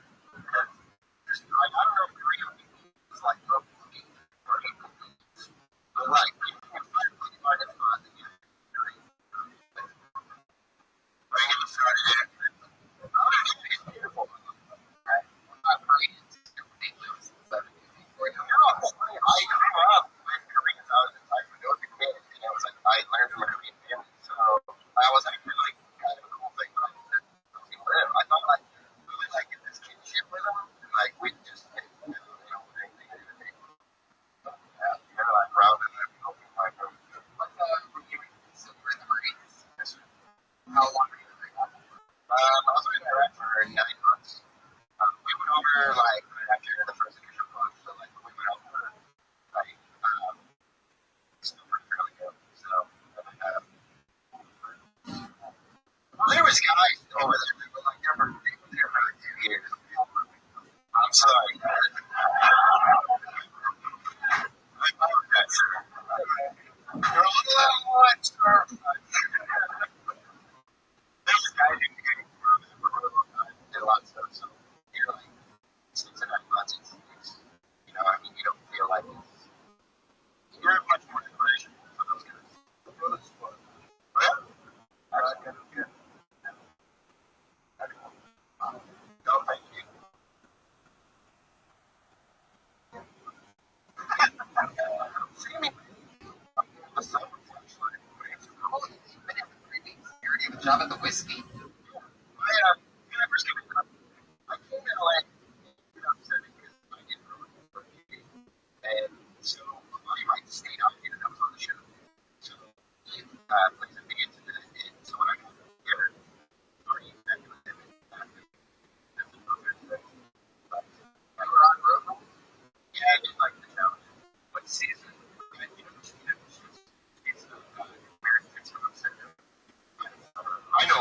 don't know if Korea is like looking for people. But like, you can find it fun. Bring it started in. It's beautiful. Koreans. Ridiculous. I grew up with Koreans. I was a kid, and I was like, I learned from a Korean family, so that was actually like kind of a cool thing when I was there to live. I thought like really like get this kinship with them, and like we just get to know anything and everything. But, yeah, they're like proud and they're helping my group. Were you so you were in the Marines? How long were you in there? I was in Iraq for 9 months. We went over like right after the first initial launch, so like we went over like still worked fairly good. So well, there was guys over there that were like they were there for like 2 years. I'm sorry. I apologize, sir. You're on the line, sir. There was guys who came did a lot of stuff. So you're like 6 to 9 months. It's you know, I mean, you don't feel like it's you're much more inspiration for those guys. Well, that's good. No, thank you. See me. The sun was actually Oh, you've been in for 3 weeks. You already have a job at the whiskey. when I first came in, I came in like 2007 because I didn't really work here. And so a buddy of mine stayed out here that was on the show. So he plays a big into that. And so when I got here, already met with him and that's a perfect thing. But You were on road. yeah, I did like the challenge. What season? It's very it's from Center. I know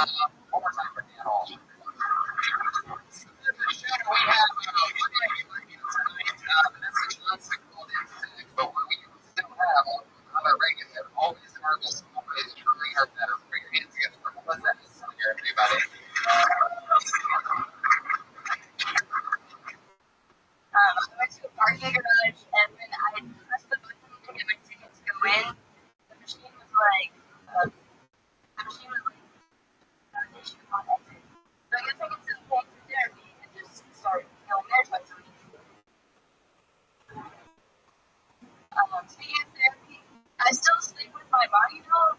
One more time for Dan Hall. We have Vanessa Johnson called in sick, but we still have another regular, always nervous, always trying her best. Bring your hands together for Melissa here, everybody. I went to a parking garage, and when I pressed the button to get my ticket to go in, the machine was like, foundation on exit. So I guess I get to the point for therapy and just start going there twice a week. Speaking of therapy, I still sleep with my body doll,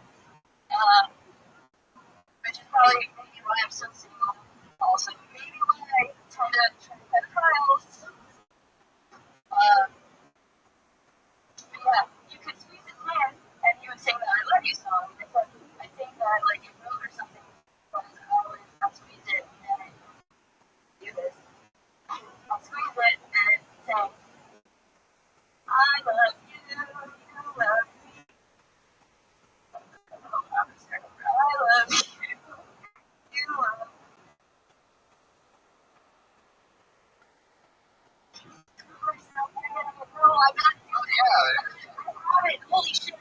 which is probably maybe why I'm still single. Also, maybe why I tend to try pedophiles. But yeah, you could squeeze his hand and he would sing the I Love You song, except I think that like it wrote or something, but I always squeeze it and do this. I'll squeeze it and say, I love you, you love me. I love you, you love me. Oh, I got it. Oh, yeah. Holy shit. I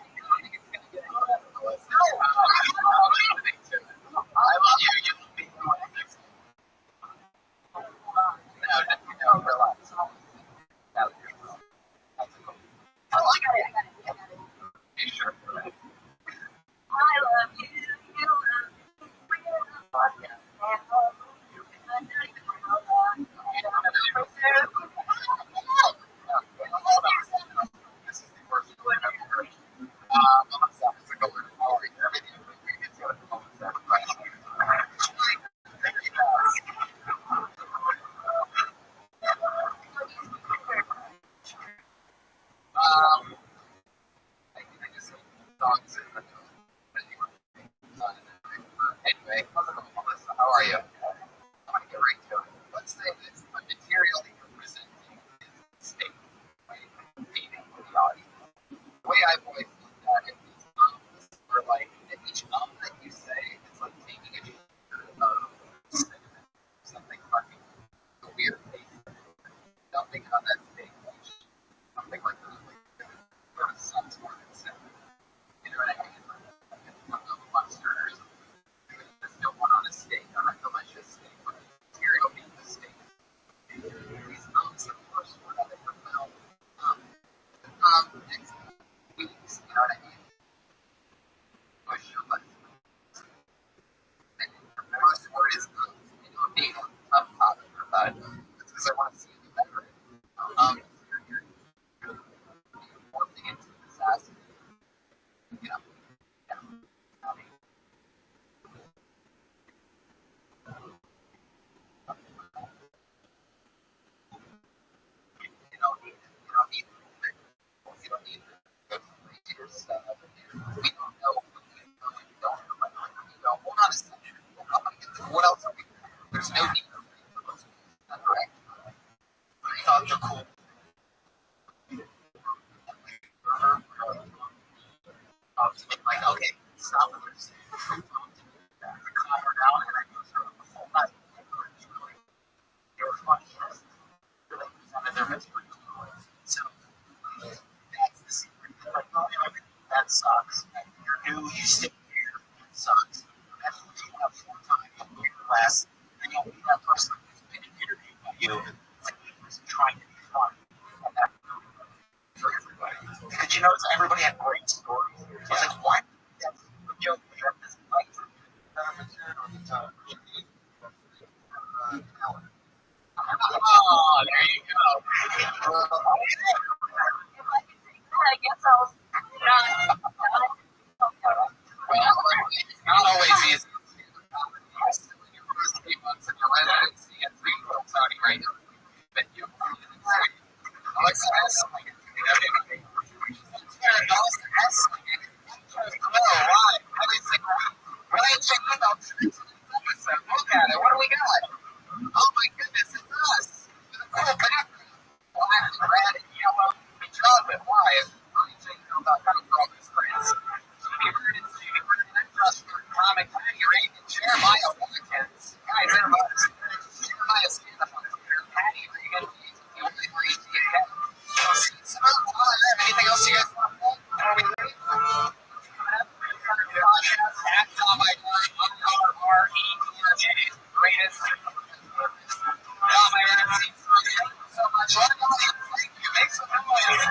love you. You love me. No, relax. Oh, I got it. Be sure. I love you, you love me. We're in a podcast. This is the worst one I've ever heard. Melissa, it's a golden hour. Everything we get to it. Melissa, I just dogs in the anyway, how's it going, Melissa? How are you? I'm gonna get right to it. Let's say this: the material that you're presenting is state, right? Meaning the audience. The way I've always looked at it is for like each that you say, it's like taking a picture of something fucking a weird face, something on that stage, something like that, like some sort of symbol. You know what I mean? Like a mustard or something. There's no one on a steak, on a delicious steak, but the material being the steak. These of course, were not in your mouth. Next weeks, you know what I mean? Push your butt. And the first word is being up top of your butt. It's because I want to see you better. You're morphing into a disaster. You know? Yeah. I mean, you don't need it. You don't need it. You don't need it. Go to your stuff. We don't know what you know. You don't know what you know. Hold on a second. What else are we doing? There's no need for it. Correct? Thoughts are cool. Like, okay, stop with this. Calm her down, and I go through the whole night. They were funny, yes. They presented their history. So, that's the secret. They're like, oh, that sucks. You're new, you sit here, it sucks. That's what you have full time in your class, and you'll be that person who's been interviewed by you. It's like he was trying to be funny. And that's for everybody. Because you notice everybody had great stories. So I was like, what? That's the joke. We have this light from oh, there you go. I guess I was not. Well, it's not always easy. University months in your residency and 3 months out right now. But you Alexa has something. Why? Everything. When I check email to this episode, look at it. What do we got? Oh my goodness, it's us. With a cool background. Black and red and yellow and chocolate. Why? I'm checking about how to grow these friends. Comic, you're ready to share my Watkins. Guys, Jeremiah stand up on Twitter. Patty Regan. The only three TK. Anything else you guys want to say before we leave? That's all my R-E-R-J. Greatest. Oh my God. Thank you so much. Thank you. Make some noise.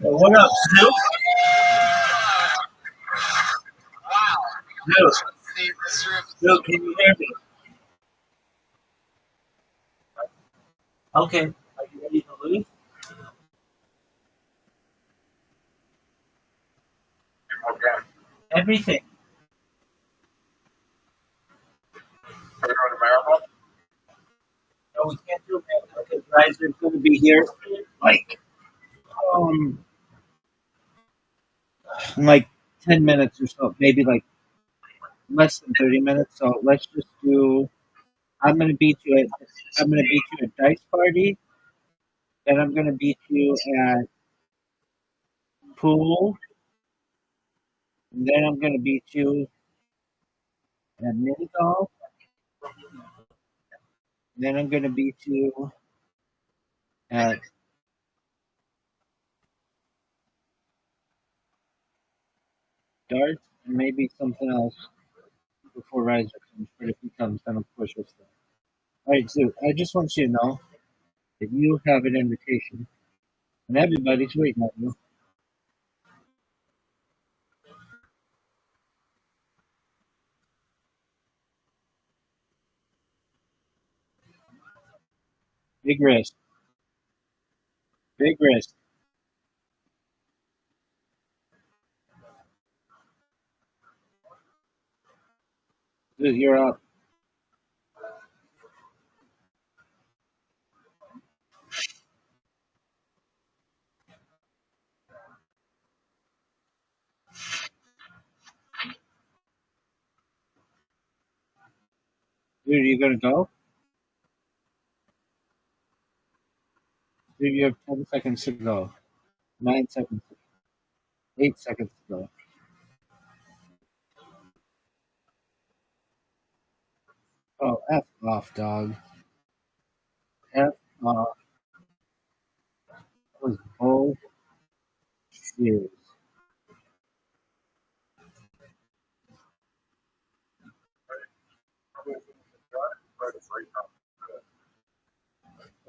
What up, Snoop? Wow. Snoop, See, this room. Snoop, can you hear me? Okay. Are you ready to leave? Okay. Everything. Are we going to Maryland? No, we can't do that because Riser's going to be here um in like 10 minutes or so, maybe like less than 30 minutes. So let's just do. I'm gonna beat you at Dice Party. Then I'm gonna beat you at Pool. And then I'm gonna beat you at Mini Golf. Then I'm gonna beat you at Darts and maybe something else before Riser comes. But if he comes, then of course we'll start. All right, so I just want you to know that you have an invitation, and everybody's waiting on you. Big risk. Big risk. Dude, you're up. Dude, you gonna go? Dude, you have 10 seconds to go. 9 seconds. 8 seconds to go. Oh, F off, dog. F off. That was bullshit.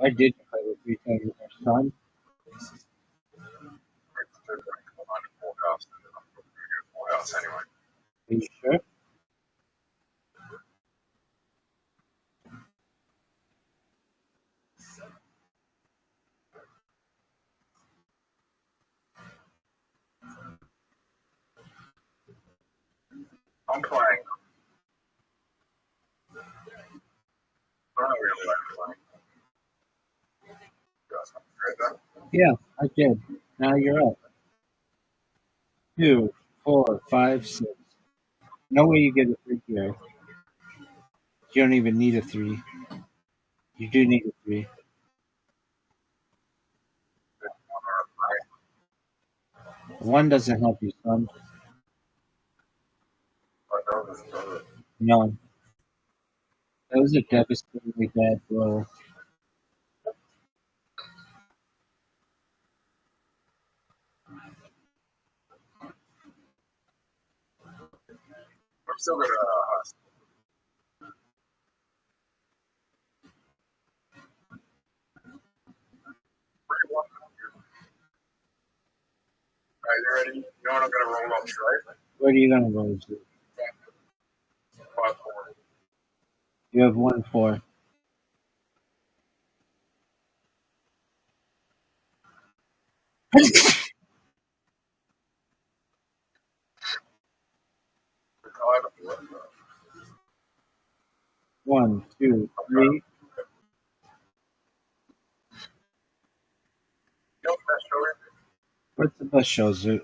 I did play with 3 times with my son. Anyway. Are you sure? I'm playing. I don't really like playing. Yeah, I did. Now you're up. 2, 4, 5, 6. No way you get a 3 here. You don't even need a 3. You do need a 3. 1 doesn't help you, son. No, that was a devastatingly bad blow. I'm still gonna. Are you ready? You know what I'm gonna roll off strike? Where are you gonna roll to? 5-4. You have 1-4. One, two, three. What's the bus show, Zoot?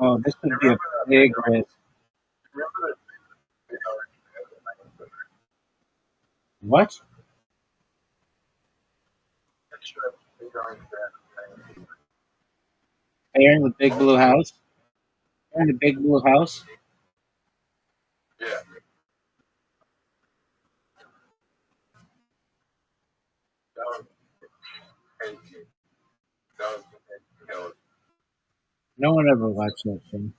Oh, this would be a big risk. What? They're in the big blue house? They're in the big blue house? Yeah. That was crazy. That was crazy. No one ever watched that thing.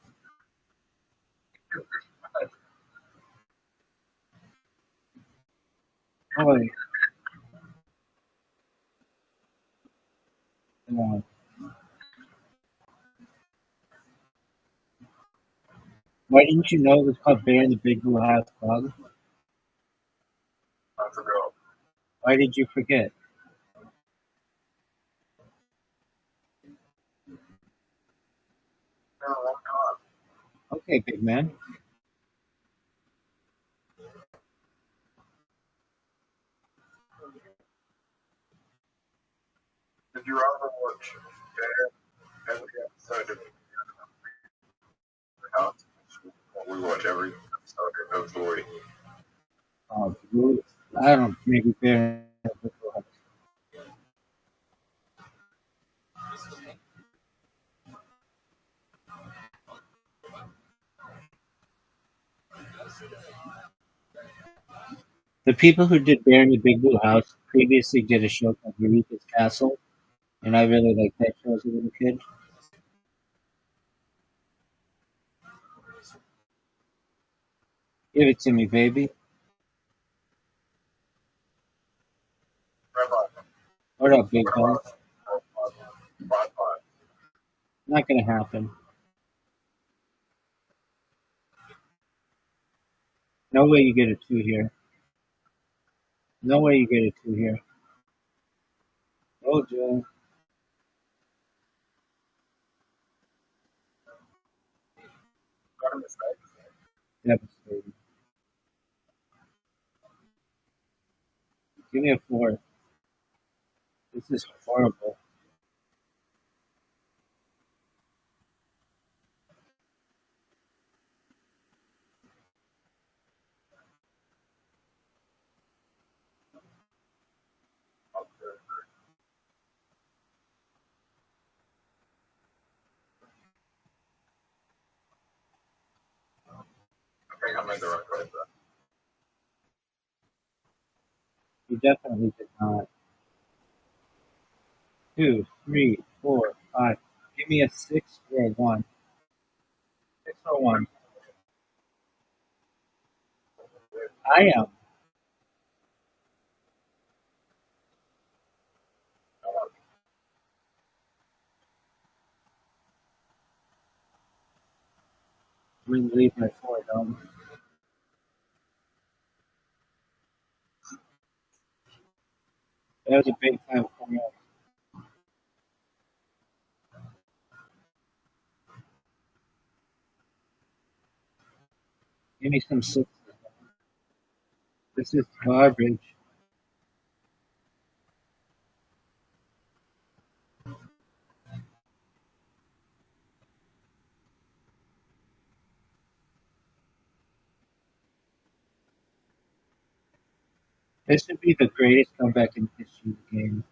Oh, wait. No. Why didn't you know it was called Bear in the Big Blue House, dog? I forgot. Why did you forget? Okay, big man. Did you ever watch every episode of the house? We watch every episode of Louis. Oh, blue. I don't know, maybe Bear in the Big Blue House. The people who did Bear in the Big Blue House previously did a show called Eureka's Castle, and I really liked that show as a little kid. Give it to me, baby. Rabbi. What up, big dog? 5-5. Not gonna happen. No way you get a 2 here. No way you get a 2 here. Oh, Joe. Got a mistake. Devastating. Give me a 4. This is horrible. I think I made the right choice there. You definitely did not. 2, 3, 4, 5. Give me a 6 or a 1. 6 or 1. I am. I'm going to leave my 4 down. That was a big time for me. Give me some 6. This is garbage. This would be the greatest comeback in the history of the game.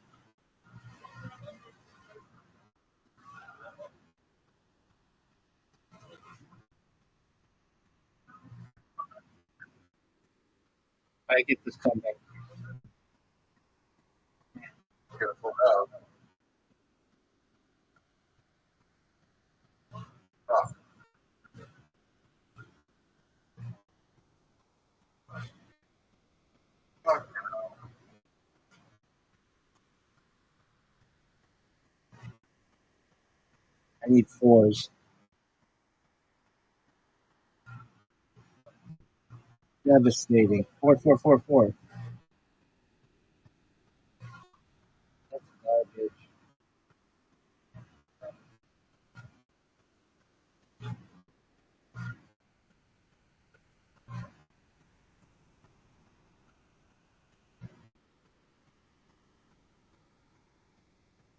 I get this comeback. Get a full out. Oh. Fuck. I need fours. Devastating. 4. That's garbage.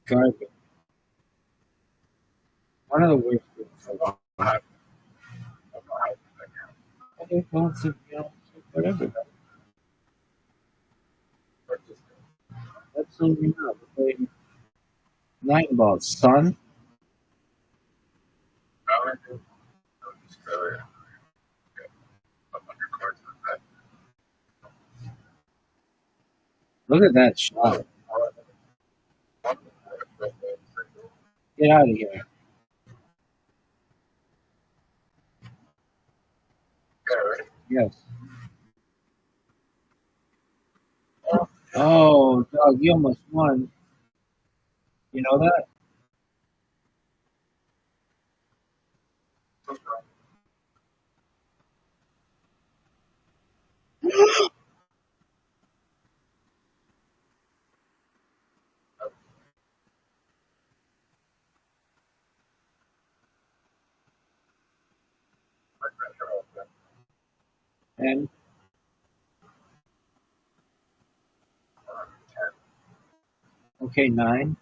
Garbage. One of the worst things. Okay, well, it's, whatever. Absolutely not. We're playing 9 balls, son. Look at that shot. Get out of here. Yes. Oh, dog, you almost won. You know that? And okay, 9.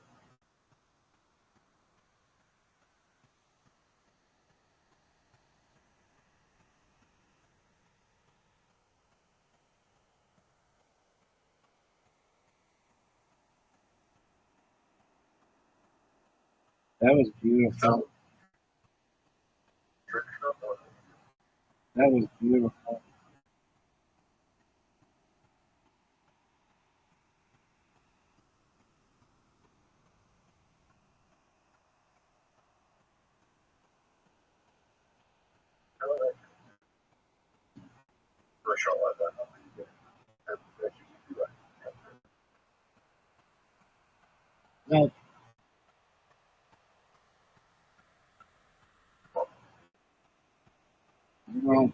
That was beautiful. That was beautiful. No, no.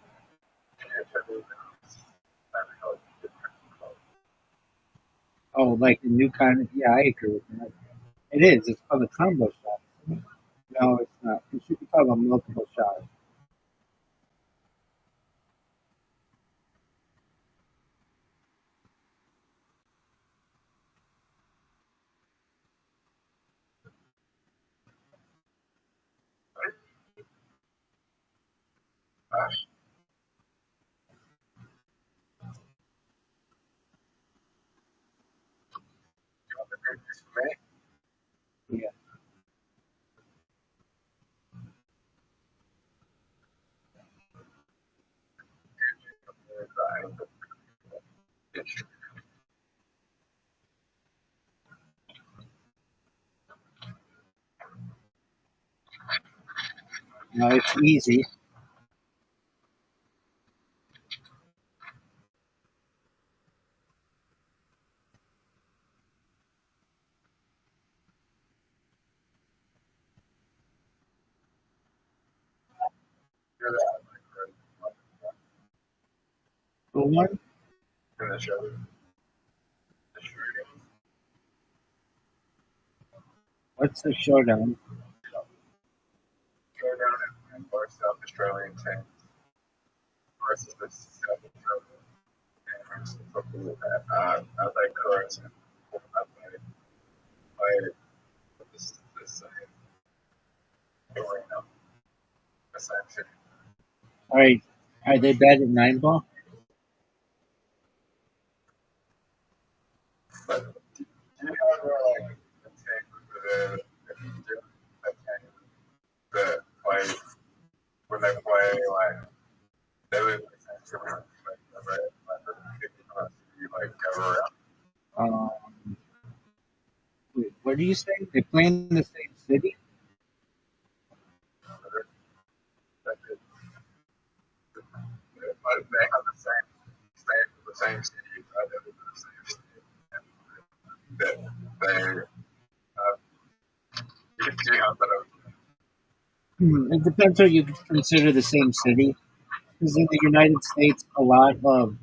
Oh, like the new kind of, yeah, I agree with that. It is. It's called a combo shot. Isn't it? No, it's not. It should be called a multiple shot. Yeah. No, it's easy. For one, what's the showdown? Australian team versus the South Australian team. I like Curtis. I played this arena. Essentially. All right. Are they bad at 9 ball? But do you have like a take the that play when they play like they would like What do you say? They play in the same city? But they have the same state, the same city, I live in the same state. That they you have that. It depends what you consider the same city. Because in the United States, a lot of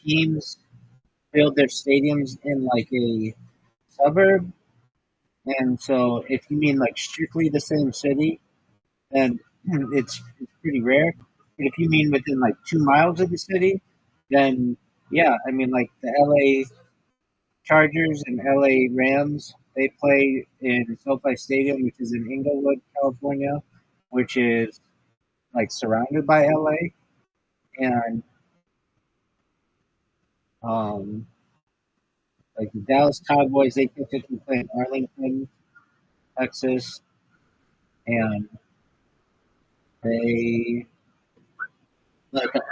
teams build their stadiums in like a suburb, and so if you mean like strictly the same city, then it's pretty rare. But if you mean within like 2 miles of the city, then yeah, I mean like the LA Chargers and LA Rams, they play in SoFi Stadium, which is in Inglewood, California, which is like surrounded by LA, and um, like the Dallas Cowboys, they typically play in Arlington, Texas, and they like When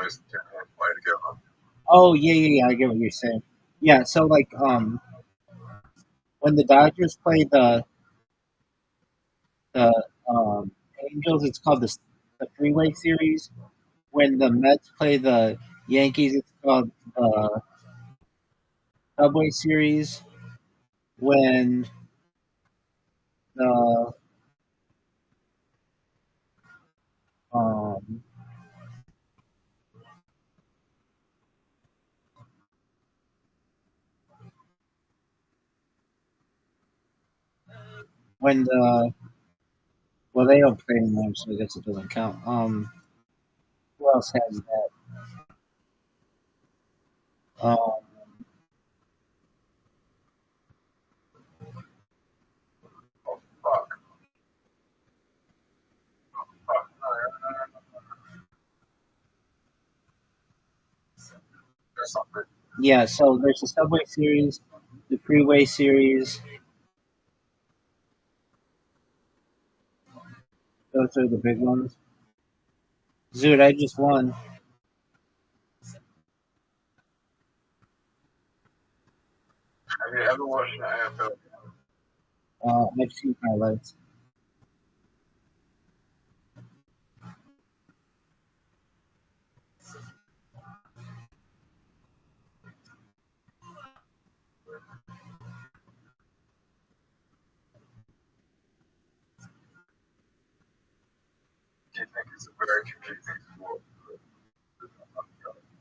those two men play together. oh yeah, I get what you're saying. Yeah, so like when the Dodgers play the Angels, it's called the Freeway Series. When the Mets play the Yankees, it's called the Subway Series. When the um, when the well, they don't play anymore, so I guess it doesn't count. Who else has that? Um, Fuck. Fuck. There's something. yeah, so there's the Subway Series, the Freeway Series. Those are the big ones. Dude, I just won. Have you ever watched an AFL? I've seen highlights. Do you think it's a very confusing sport?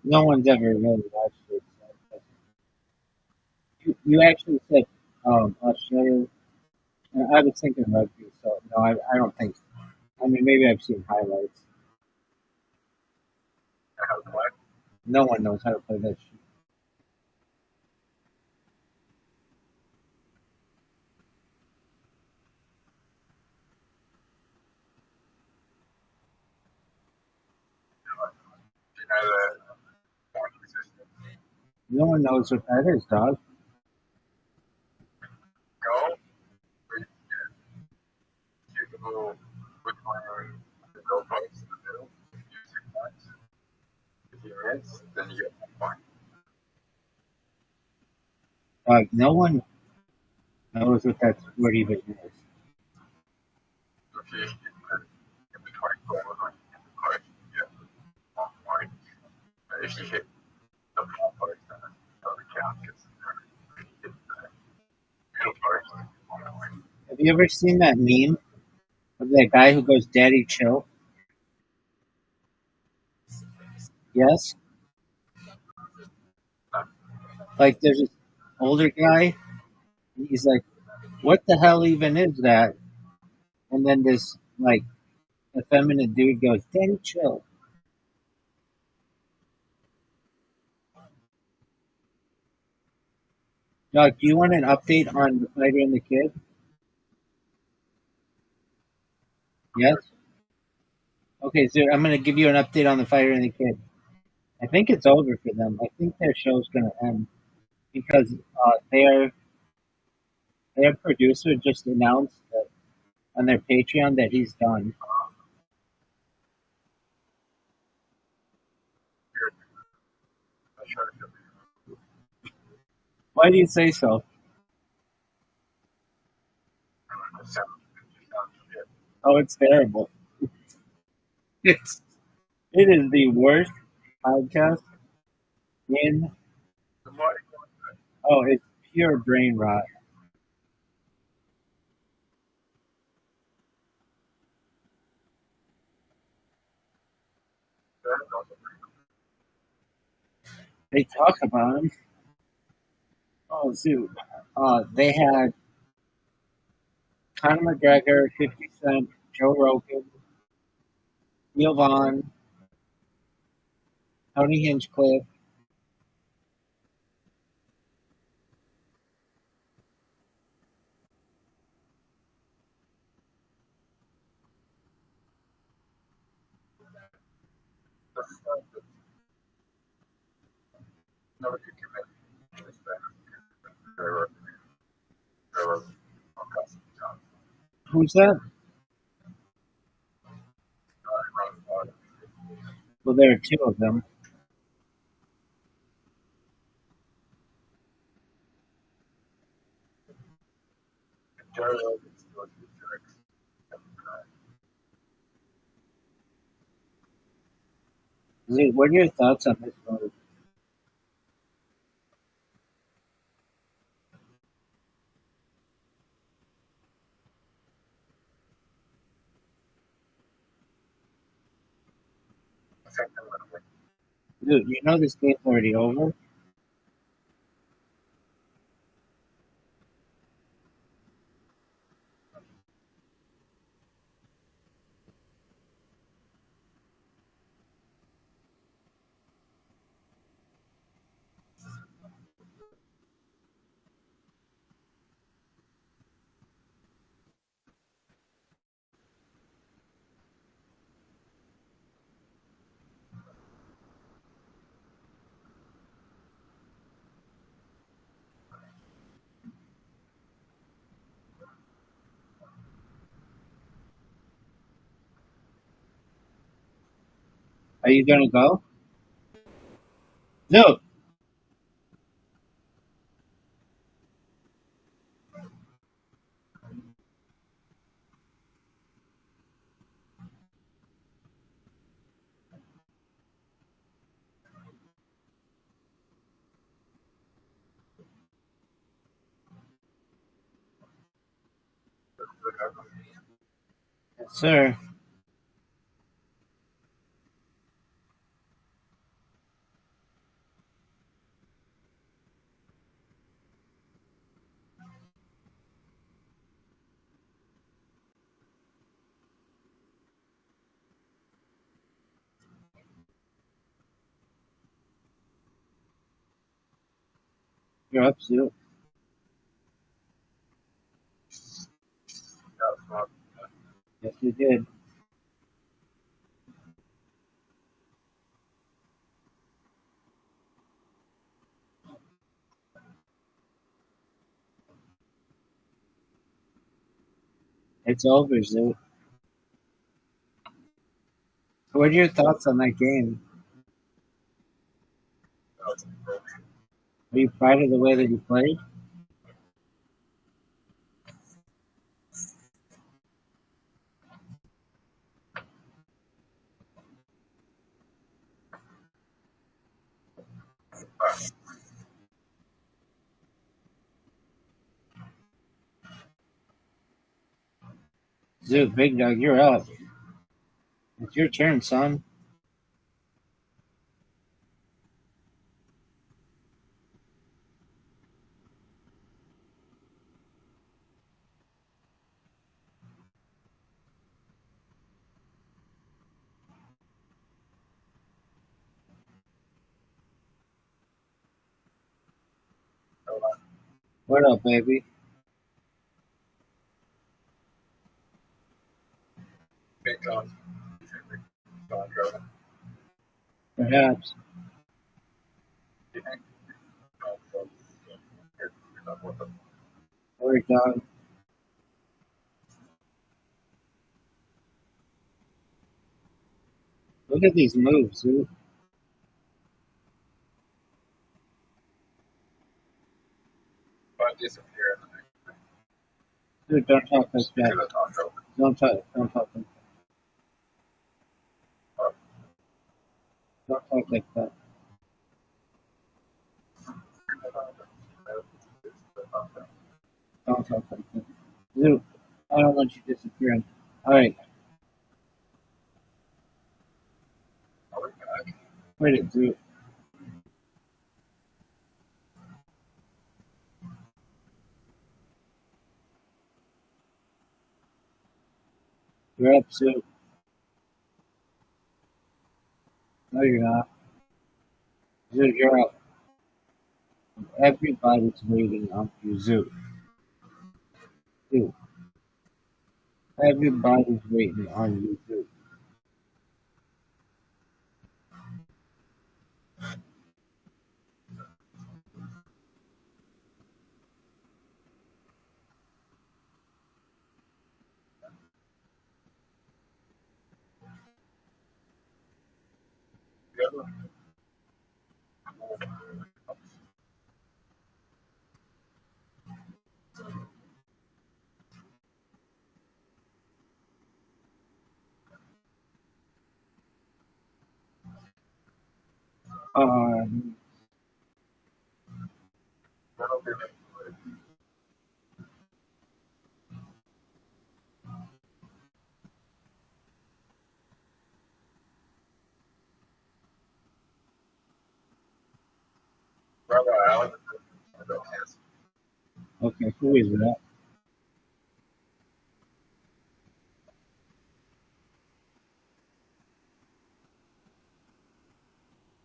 No one's ever really watched it. So. You actually said Australia. And I was thinking rugby, so no, I don't think so. I mean, maybe I've seen highlights. I have one. No one knows how to play that shit. You know the point system. No one knows what that is, dog. Goal. Where you shoot the ball between the goalposts in the middle. Using points. If you miss, then you get 1 point. No one knows what that word even is. If you hit in between goals or in the post, you get 1 point. But if you hit the far post, then it doesn't count because if you hit the middle post, then you get 1 point. Have you ever seen that meme of that guy who goes, "Daddy, chill"? Yes. Like there's this older guy. He's like, "What the hell even is that?" And then this like effeminate dude goes, "Daddy, chill." Doc, do you want an update on the fighter and the kid? Yes. Okay, so I'm gonna give you an update on the fighter and the kid. I think it's over for them. I think their show's gonna end because their producer just announced that on their Patreon that he's done. Why do you say so? Oh, it's terrible. It's it is the worst podcast in. Oh, it's pure brain rot. They talk about him. Oh, shoot. They had Conor McGregor, 50 Cent, Joe Rogan, Neil Vaughn, Tony Hinchcliffe. Who's that? Well, there are two of them. Dude, what are your thoughts on this movie? Dude, you know this game's already over? Are you gonna go? No. Yes, sir. You're up, Sue. Yes, you did. It's over, Zoo. What are your thoughts on that game? Are you proud of the way that you played? Zoo, Big Dog, you're up. It's your turn, son. What up, baby? Perhaps. Sorry, dog. Look at these moves, Zoo. disappear in the next Dude, don't talk like to that. the taco. Don't talk like that. Don't talk like that. Don't talk like that. Dude, I don't want you disappearing. Alright, wait it, dude. You're up, Sue. No, you're not. Dude, you're up. Everybody's waiting on you, Zoo. Dude, everybody's waiting on you, Zoo. Um, Rabbi Alex, okay, who is that?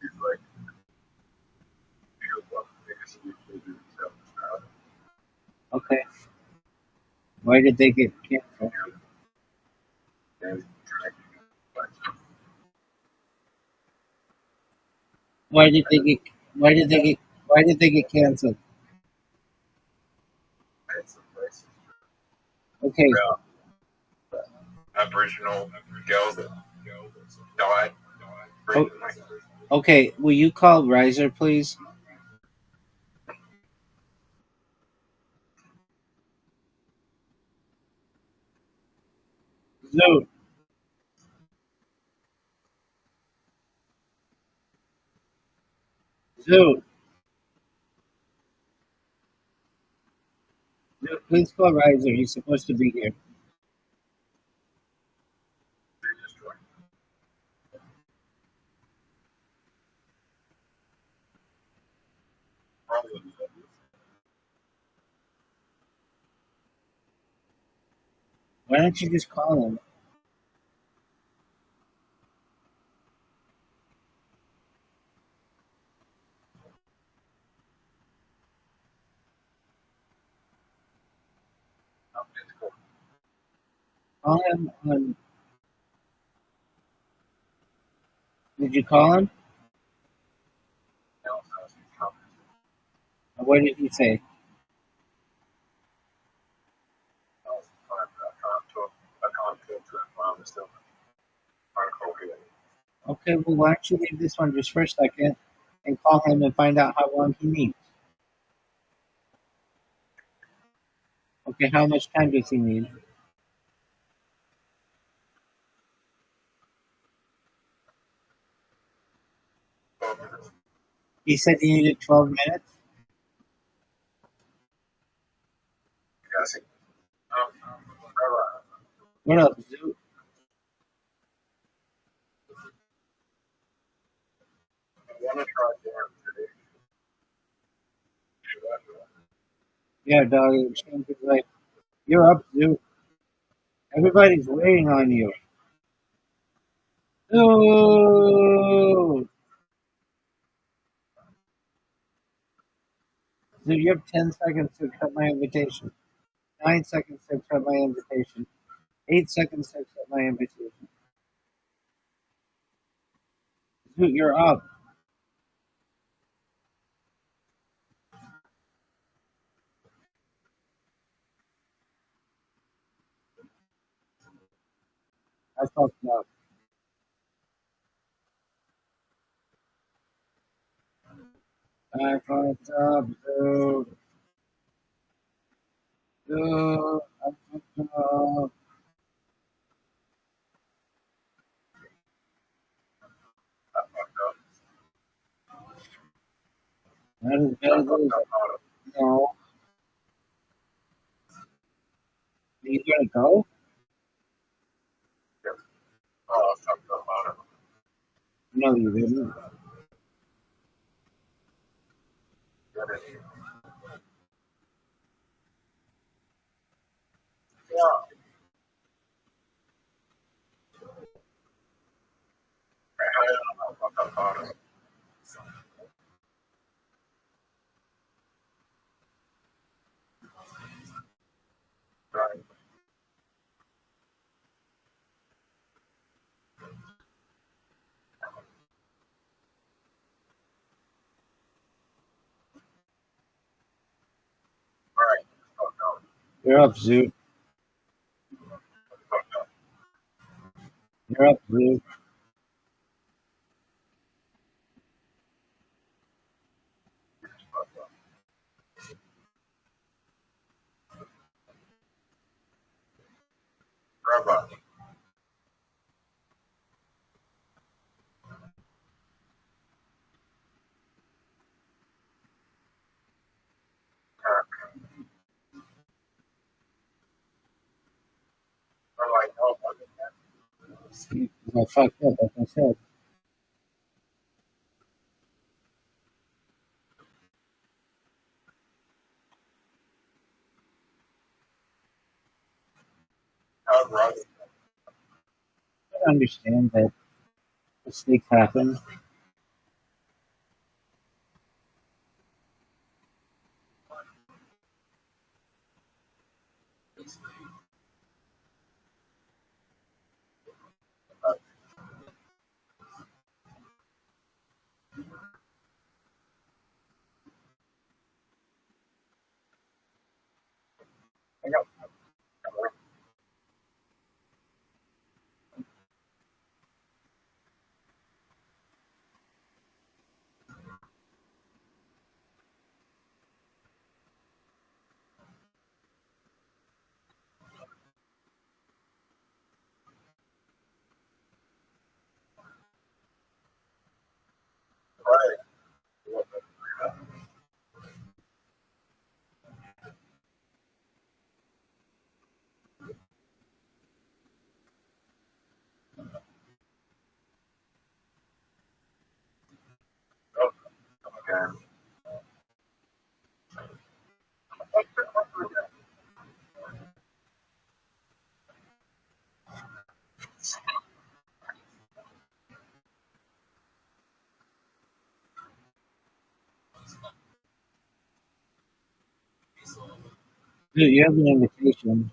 he's like, here's what niggas usually do themselves proud. Okay. Why did they get canceled? And like, Why did they get why did they get why did they get canceled? had some places. Okay, Aboriginal girls that died. Oh. Okay, will you call Riser, please? Zoo, Zoo, Zoo, please call Riser. He's supposed to be here. Why don't you just call him? Call him on. Did you call him? What did he say? Okay, well, why don't you leave this one just for a second and call him and find out how long he needs? Okay, how much time does he need? He said he needed 12 minutes. What up, Zoo? Yeah, dog, it changed his life. You're up, Zoo. Everybody's waiting on you. Zoo! Zoo, you have 10 seconds to accept my invitation. 9 seconds to accept my invitation. 8 seconds to accept my invitation. Zoo, you're up. I fucked up. I fucked up, Zoo. as bad as no. Are you gonna go? Oh, fuck about it. No, you didn't. You're up, Zoo. You're up, Zoo. Rabbi. I fucked up, like I said. I understand that mistakes happen. Dude, you have an invitation.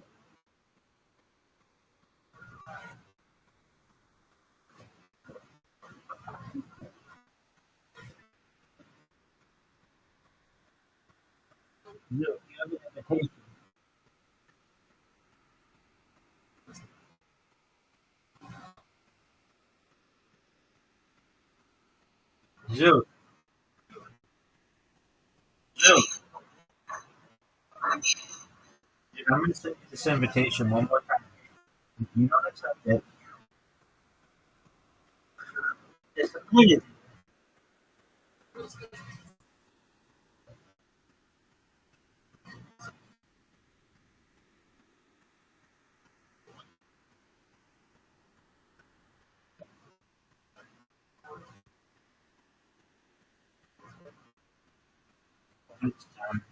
Dude, you have an invitation. Zoo. Zoo. Dude, I'm gonna send you this invitation one more time. If you don't accept it, disappointed. It's time.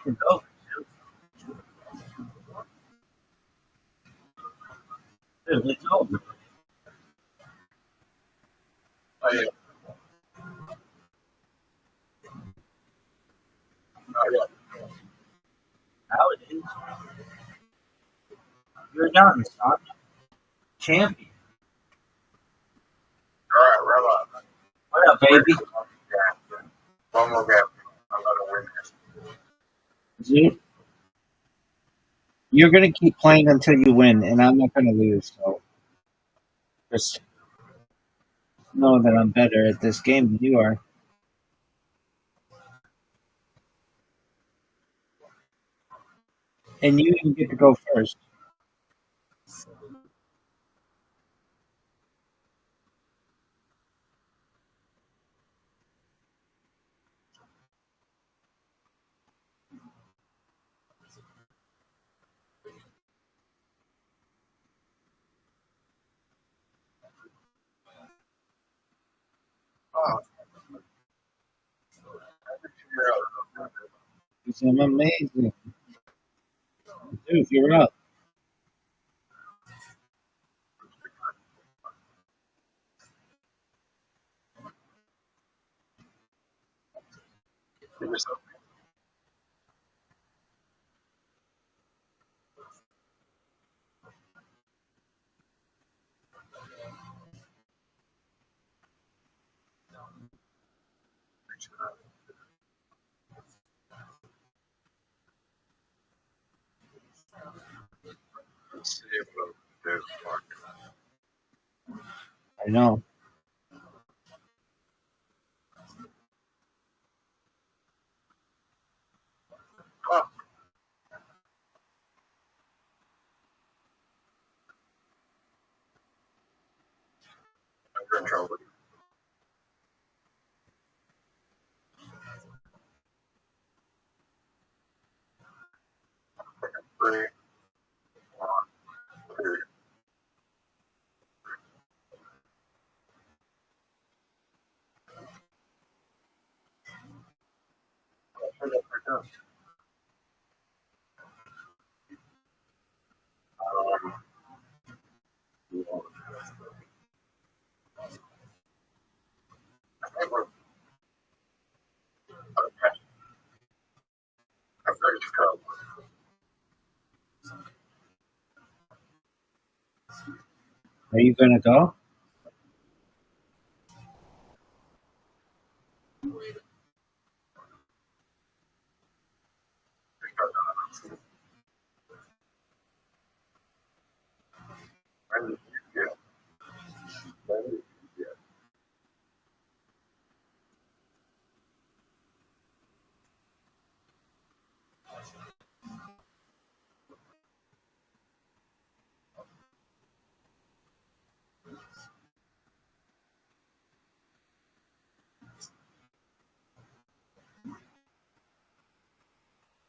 It's over. Dude, it's over. Oh, yeah. Oh, yeah. How it is. You're done, son. Champion. All right, Rabbi. What up, baby? One more game. I'm gonna win this. Zoot, you're gonna keep playing until you win, and I'm not gonna lose. So just know that I'm better at this game than you are, and you even get to go first. Oh, I can figure out. Because I'm amazing. Dude, you're up. Give yourself. Let's see what there's mark. I know. Oh, I'm in trouble. 3, 1, 2. I think we're okay. I'm ready to go. Are you gonna go?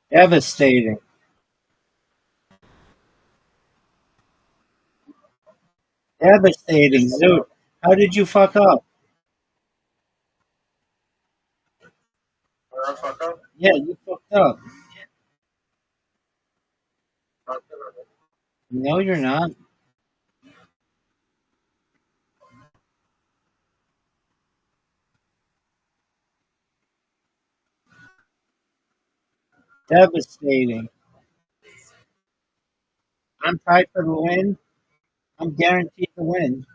Devastating. Devastating, Zoot. How did you fuck up? Yeah, you fucked up. No, you're not. Devastating. I'm tied for the win. I'm guaranteed to win.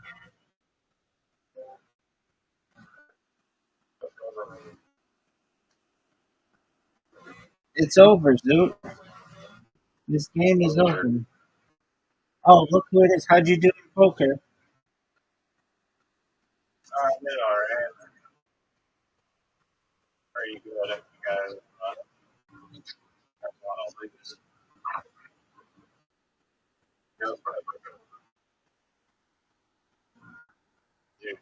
It's over, Zoot. This game is over. Oh, look who it is. How'd you do in poker? I did alright. Pretty good at you guys. That's one I'll lose. Go for it. Dude,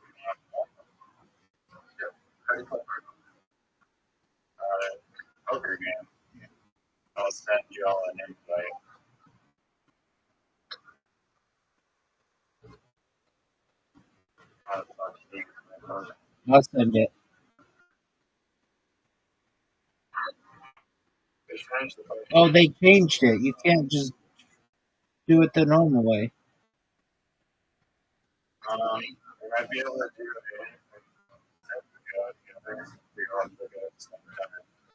alright. Poker game. I'll send you all an invite. I'll talk to you. I'll send it. They changed the poker. Oh, they changed it. You can't just do it the normal way. They might be able to do it.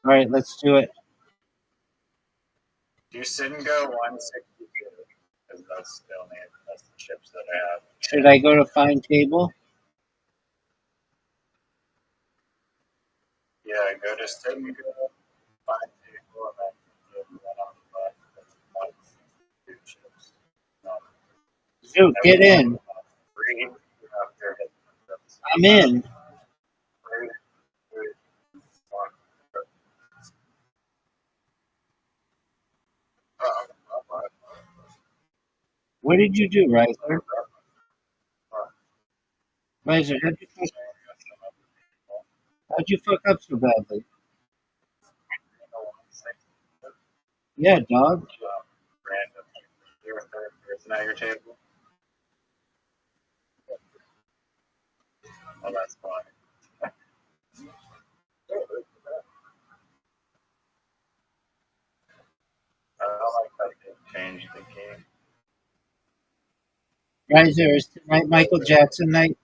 All right, let's do it. Do sit and go 162 because that's the chips that I have. Should I go to find table? Yeah, go to sit and go find table and then give that on the left. That's about 2 chips. Zoot, get in. Free after hitting the chips. I'm in. Free, free, one. What did you do, Riser? Riser, how'd you fuck up so badly? Yeah, dog. Random. You're a third person at your table. Oh, that's fine. I don't like how they changed the game. Riser, is tonight Michael Jackson night?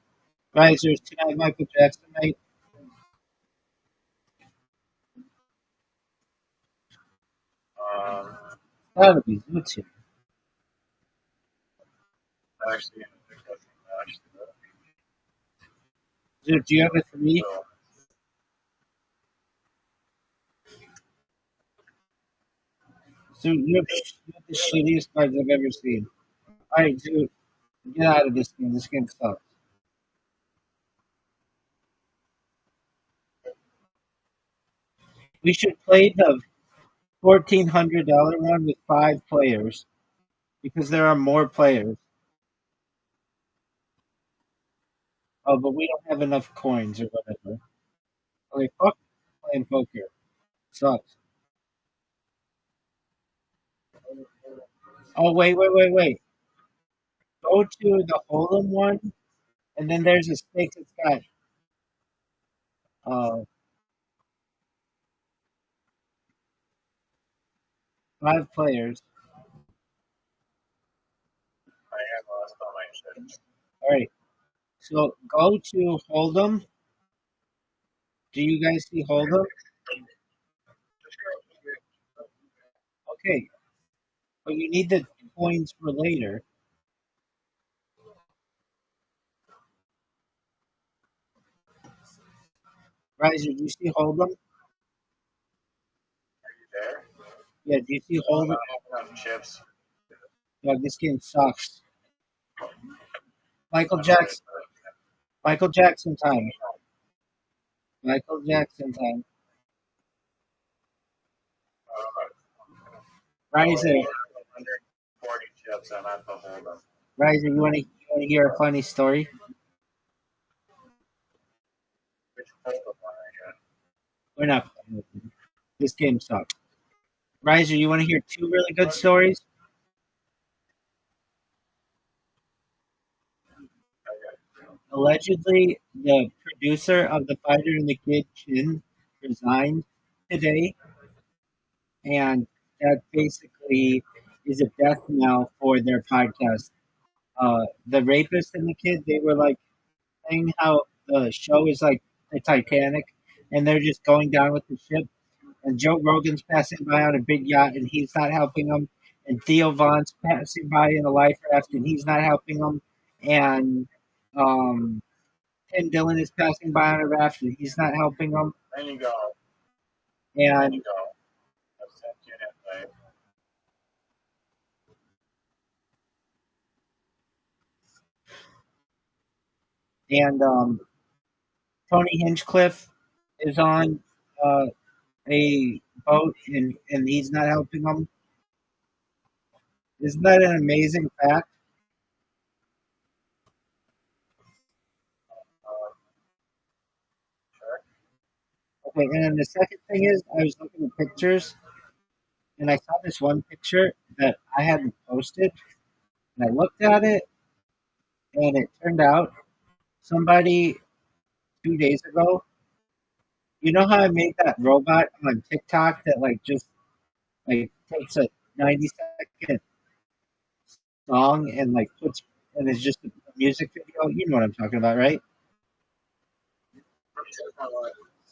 Riser, is tonight Michael Jackson night? Um, Gotta be Zoot's here. actually, Zoot, do you have a 3? so, Zoot, you have the shittiest cards I've ever seen. Alright, Zoot, get out of this game. This game sucks. We should play the $1,400 one with 5 players because there are more players. Oh, but we don't have enough coins or whatever. Okay, fuck playing poker. Sucks. Oh, wait. Go to the Hold'em one, and then there's a stake that's got 5 players. I have lost all my shit. All right. So go to Hold'em. Do you guys see Hold'em? Okay, but you need the coins for later. Riser, do you see Hold'em? There? Yeah, do you see Hold'em? Chips. Yeah, this game sucks. Michael Jackson. Michael Jackson time. Michael Jackson time. Riser, 140 chips. I'm at the hold up. Riser, you wanna hear a funny story? Which hold up are I at? We're not playing with you. This game sucks. Riser, you wanna hear 2 really good stories? Allegedly, the producer of The Fighter and the Kid, Chin, resigned today, and that basically is a death knell for their podcast. The rapist and the kid, they were like saying how the show is like the Titanic, and they're just going down with the ship. And Joe Rogan's passing by on a big yacht, and he's not helping him. And Theo Von's passing by in a life raft, and he's not helping him. And um, Tim Dillon is passing by on a raft, and he's not helping him. There you go. There And you go. I've sent you an invite. and Tony Hinchcliffe is on uh, a boat, and he's not helping him. Isn't that an amazing fact? Sure. Okay, and then the second thing is, I was looking at pictures, and I saw this one picture that I hadn't posted, and I looked at it, and it turned out somebody 2 days ago. You know how I made that robot on TikTok that like just like takes a 90-second song and like puts and it's just a music video. You know what I'm talking about, right?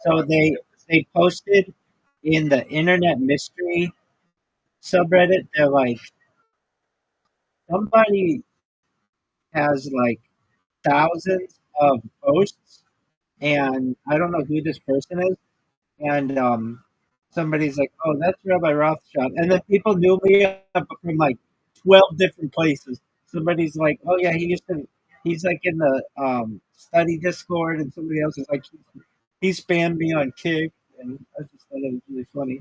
So they posted in the Internet Mystery subreddit. They're like, somebody has like thousands of posts, and I don't know who this person is, and somebody's like, "Oh, that's Rabbi Rothschild," and then people knew me from like 12 different places. Somebody's like, "Oh yeah, he's like in the study Discord," and somebody else is like, "He spammed me on Kick," and I just thought it was really funny.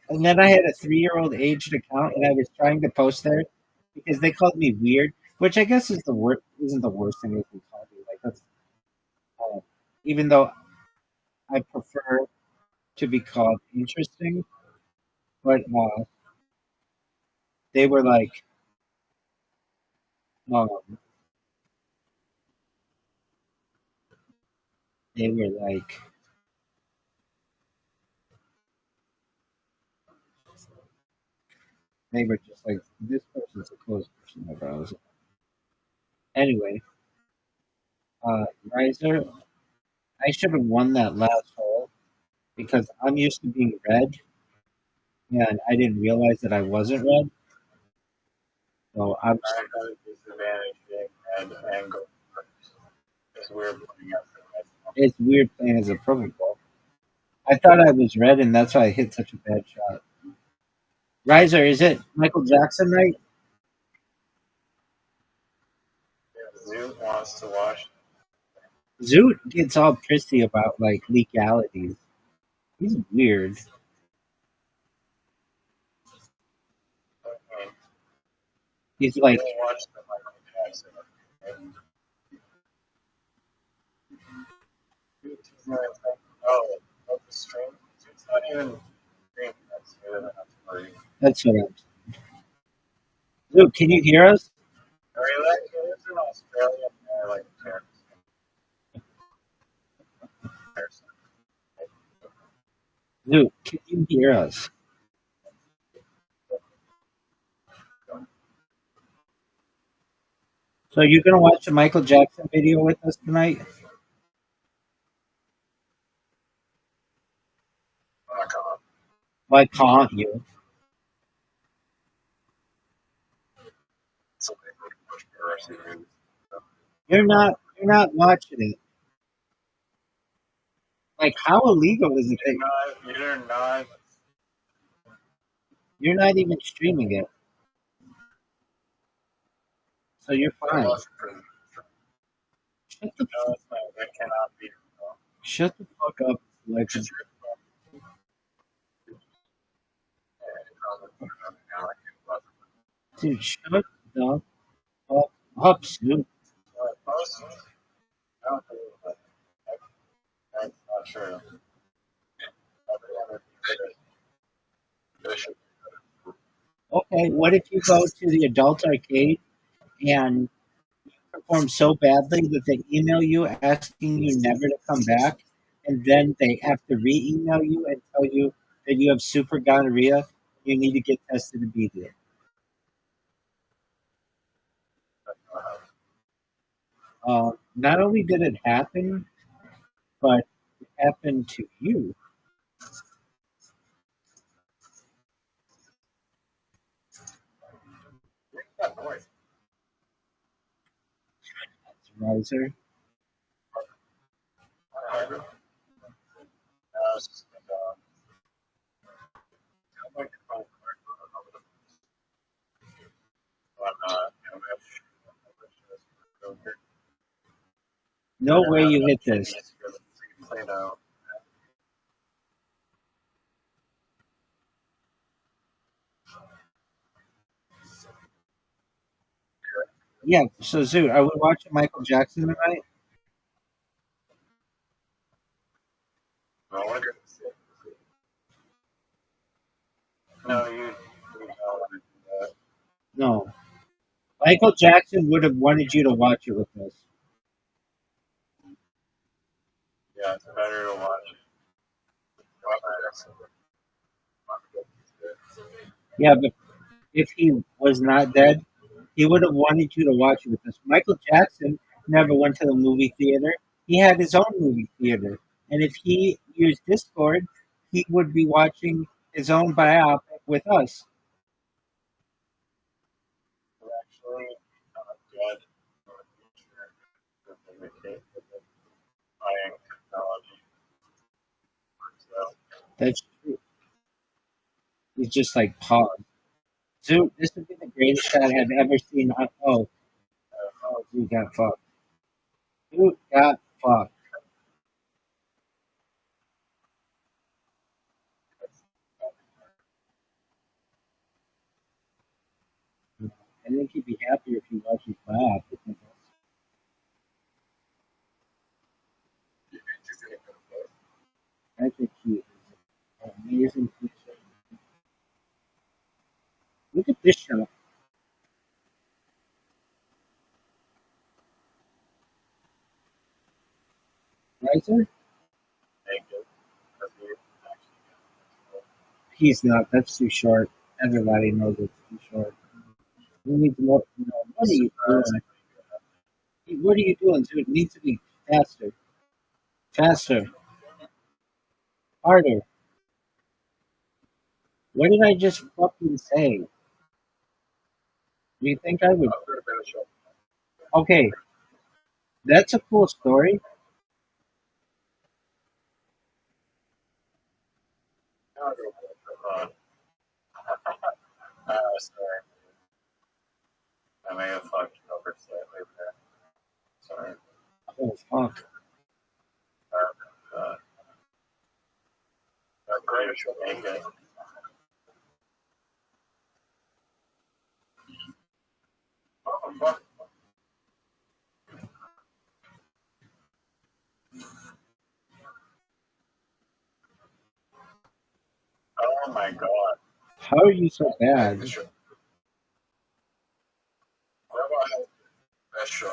And then I had a 3-year-old aged account, and I was trying to post there because they called me weird, which I guess is the worst. Isn't the worst thing they can call me. Like that's uh, even though I prefer to be called interesting, but they were like, um, they were like, they were just like, this person's a close person. Whatever. I was like, anyway, Riser, I should have won that last hole because I'm used to being red, and I didn't realize that I wasn't red. So I'm. I got a disadvantage being red and go first. Because we were playing out for myself. It's weird playing as a perfect ball. I thought I was red, and that's why I hit such a bad shot. Riser, is it Michael Jackson night? Zoot wants to watch. Zoot gets all prissy about like legalities. He's weird. Okay. He's You like, don't watch the Michael Jackson. And oh, the stream. It's not even stream. That's good enough for you. that's what I'm. Zoot, can you hear us? Are you like he lives in Australia? And like parents. Zoot, can you hear us? So you're gonna watch the Michael Jackson video with us tonight? Why can't you? You're not watching it. Like how illegal is it that You're not. you're not even streaming it? So you're fine. Shut the No, it's not. That cannot be. shut the fuck up, Legend. Dude, shut the fuck up, Zoot. I don't believe that. That's not true. Okay, what if you go to the adult arcade and perform so badly that they email you asking you never to come back, and then they have to re-email you and tell you that you have super gonorrhea, you need to get tested immediately. Not only did it happen, but it happened to you. Riser. No way you hit this. Yeah, so Zoot, are we watching Michael Jackson tonight? No, you don't want to do that. No. Michael Jackson would have wanted you to watch it with us. Yeah, it's better to watch it. Yeah, but if he was not dead, he would have wanted you to watch it with us. Michael Jackson never went to the movie theater. He had his own movie theater. And if he used Discord, he would be watching his own biopic with us. Actually, dead. That's true. He's just like pause. Dude, this would be the greatest shot I've ever seen. Oh, dude got fucked. Dude got fucked. I think he'd be happier if he wasn't back. I think he is an amazing piece. Look at this shot. Riser? He's not. That's too short. Everybody knows it's too short. We need more. What are you doing? What are you doing? Dude, it needs to be faster. Faster. Harder. What did I just fucking say? Do you think I would? Okay, that's a cool story. Sorry. I may have fucked over slightly there. Sorry. Oh, fuck. Great show. Make it. Oh, fuck. Oh my god. How are you so bad? What about that shot?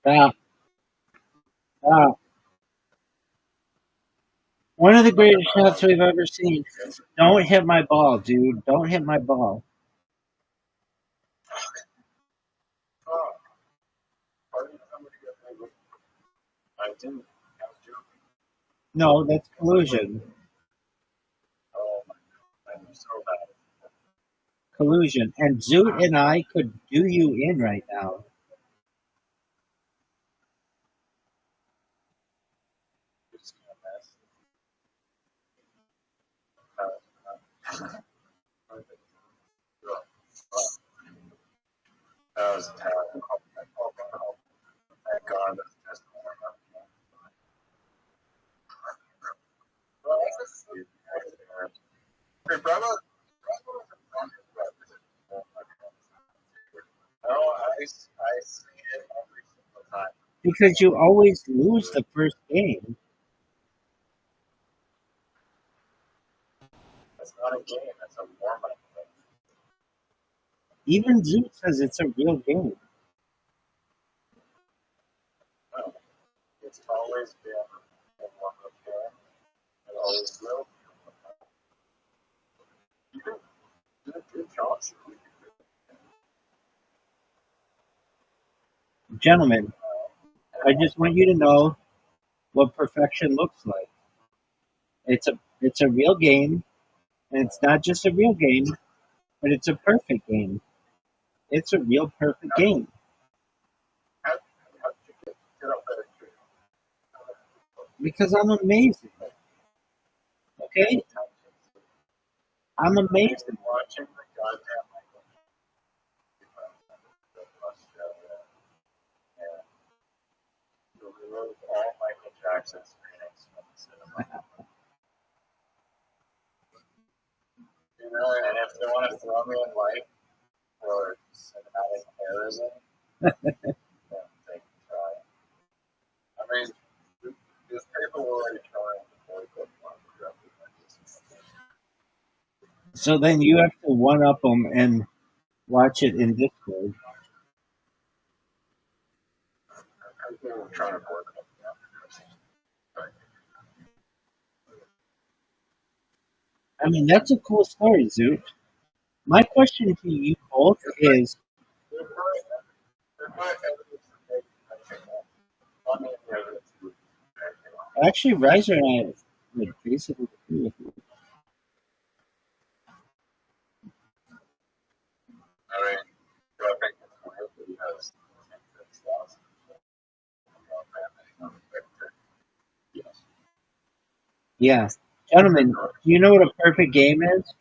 Stop. Stop. One of the greatest shots we've ever seen. Don't hit my ball, dude. Don't hit my ball. Oh, pardon somebody got me. I didn't. I was joking. No, that's collusion. Oh my god. I'm so bad. Collusion. And Zoot and I could do you in right now. It's gonna mess. That was terrible. Thank God that's just Hey, brother. No, I see it every single time. Because you always lose the first game. It's not a game, it's a warm up. Even Zoot says it's a real game. No, it's always been a warm up game. It always will be. You did a good job. Gentlemen, I just want you to know what perfection looks like. It's a real game, and it's not just a real game, but it's a perfect game. It's a real perfect game. How did you get up there? Because I'm amazing. Okay? I'm amazing. Watching the goddamn Michael Australia and to remove all Michael Jackson screenings from the cinema. You know, and if they want to throw me in life for cinematic terrorism, then they can try. I mean, this paper will already try before we put one for So then you have to one up them and watch it in Discord. People are trying to board them. I mean, that's a cool story, Zoot. My question to you both is They're probably evidence to make on the evidence to actually Riser and I would basically agree with you. I mean, I think it's weird that he has 6,000. Yeah. Gentlemen, do you know what a perfect game is?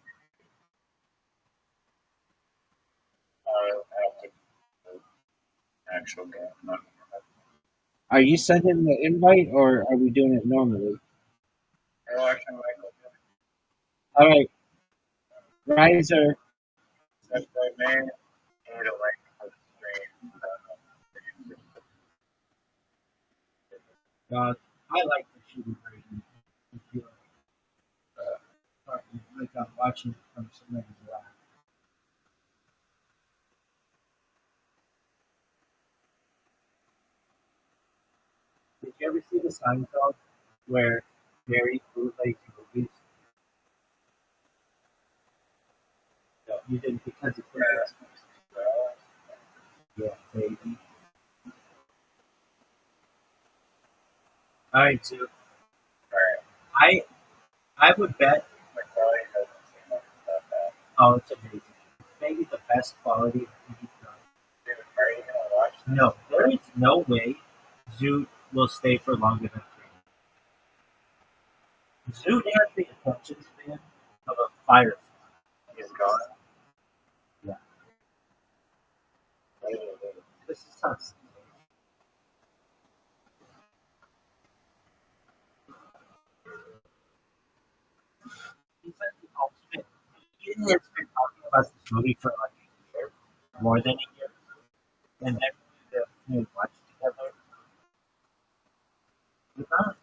Actual game. Not Are you sending the invite or are we doing it normally? election Michael. All right. Riser. That's my name. Need a link for the stream. I like the shooting version. If you're like watching it from somebody's lap. Did you ever see the Seinfeld where Barry bootlegs movies? No, you didn't because it's yeah, baby. All right, so I I would bet. Oh, it's amazing. It's maybe the best quality of TV drama. No, there is no way Zoot will stay for longer than 3. Zoot has the attention span of a firefly. He's gone. Yeah. This is tough. He's like the ultimate. He has been talking about this movie for like a year, more than a year, and then we watched together. We're not.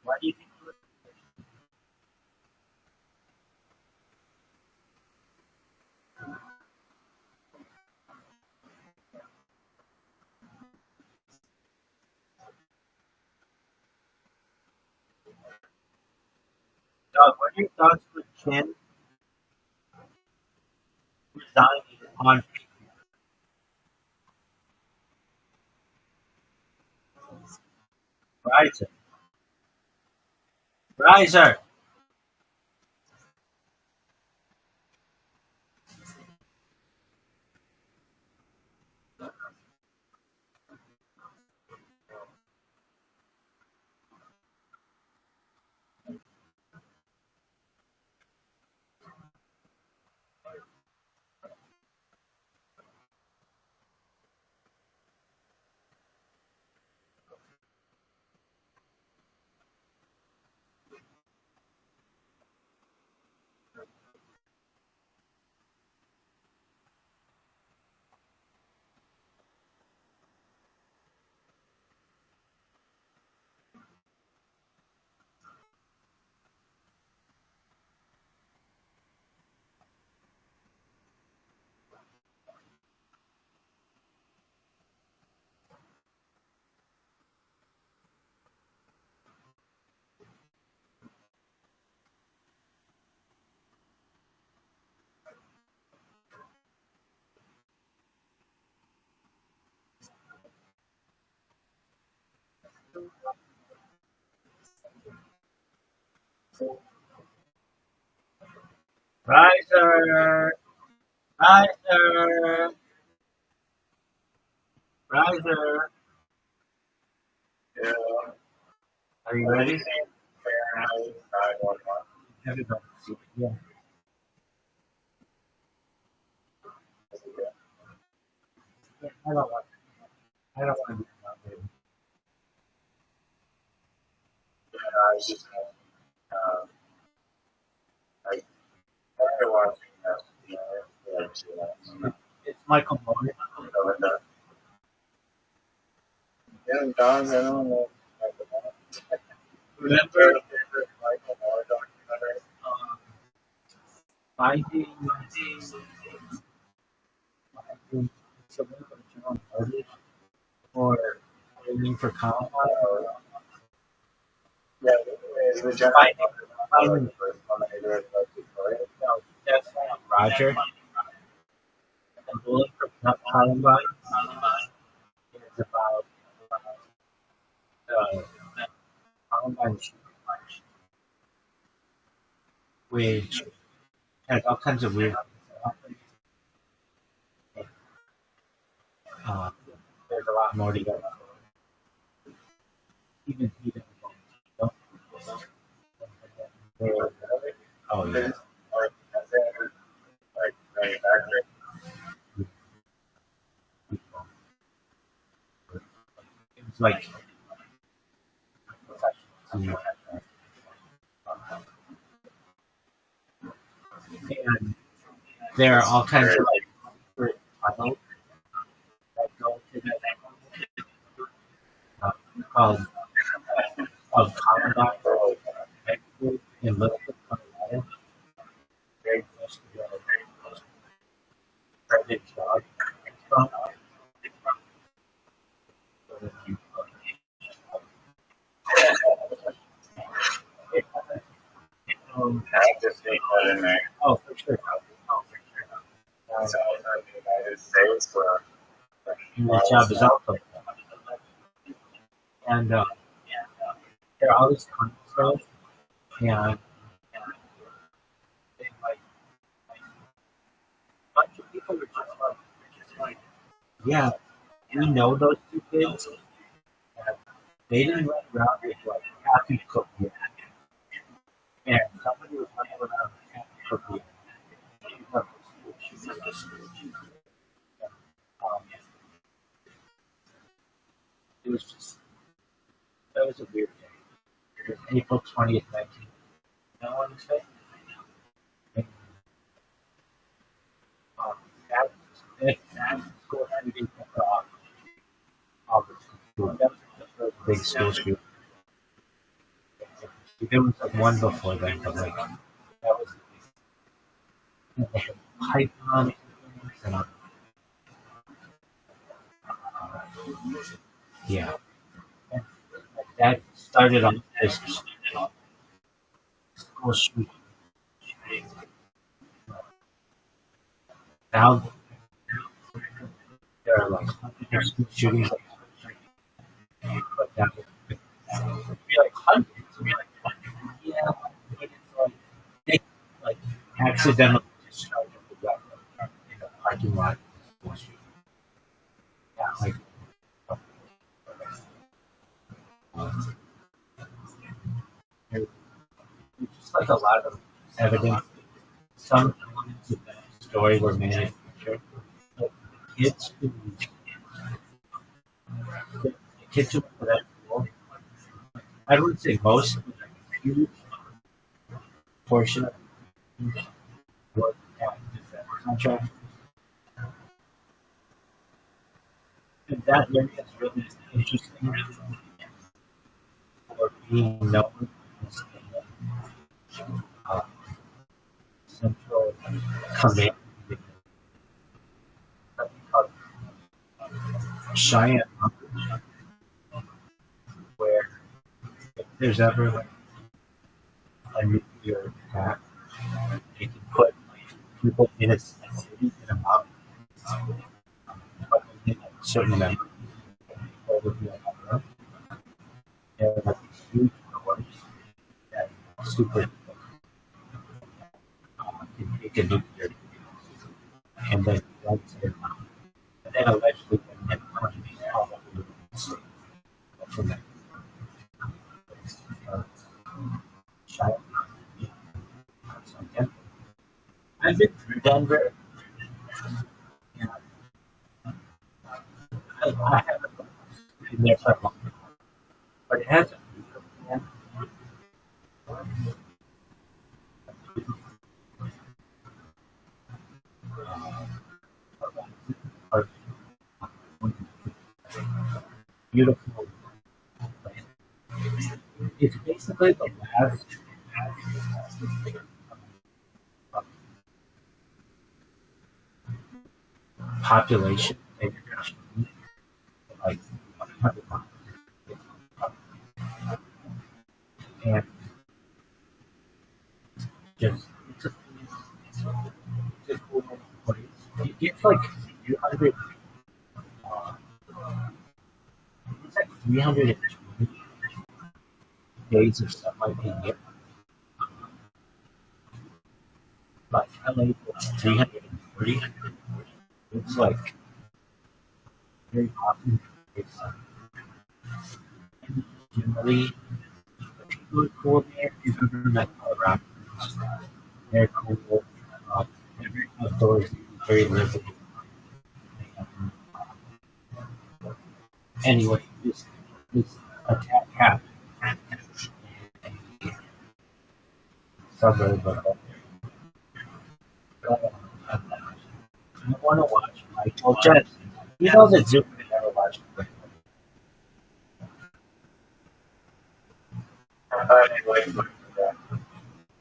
Why do you think he was? Doug, what are your thoughts with Chen resigning on Riser? Riser! Riser! Riser! Riser! Yeah. Are you ready? Fahrenheit 911. Everybody. Yeah. I don't want. I don't want to be nominated. Yeah, I was just I started watching that. Yeah, 2 months. It's Michael Moore. Yeah, Don, I don't know. Remember Favorite Michael Moore documentary? finding something from John Hardy or aiming for Columbine? Yeah, is the John Finding first one that I read about Detroit? no, that's Roger. And Bullet for Columbine is about uh, Columbine shooting, which has all kinds of weird. There's a lot more to go. Even he didn't know. Oh yeah. It's like and there are all kinds of like tunnels that go to that called Commandant in Little Colorado. Very close to the private job. I just need that in there. Oh, for sure. So I was in the United States where the job is also. And there are all these concerts, and like a bunch of people are just like, yeah, we know those two kids. And they didn't run around with like happy cookie, and somebody was running around with happy cookie. Um, it was just that was a weird thing. It was April 20th, 19. I want to say. And, that school had to be August. That was the first big school shoot. There was like one before that, but like that was and they had Python and yeah, and like that started on this school shoot. Now there are like hundreds of school shootings, but that would be like hundreds. Yeah, but it's like they like accidentally discharged the gun in the parking lot. Yeah, like there's just like a lot of evidence. Some elements of that story were manufactured. Like kids who the kids who went to that school, I wouldn't say most, but a huge portion of them worked at defense contractors. And that area is really interesting for being known as the central command of Cheyenne, where if there's ever like a nuclear attack, they can put people in a city in a mountain, but within a certain number of people would be on and like huge doors that super can take a nuclear and then lights it. And then allegedly when that country probably from that uh, child. So, yeah. I've been through Denver. And I haven't been there for a long time, but it hasn't. Yeah. Or beautiful. It's basically the last population that you're going to meet, like 100 miles. And just, it's a cool place. It gets like 300, it's like 320 days of sunlight a year. Like LA, 330. It's like very often it's generally really cool there. If you've ever met Rothschild, they're cool. They're very outdoorsy, very lively. Um, anyway, this attack happened in a suburb of I want to watch Michael Jackson. You know that Zucker never watched it.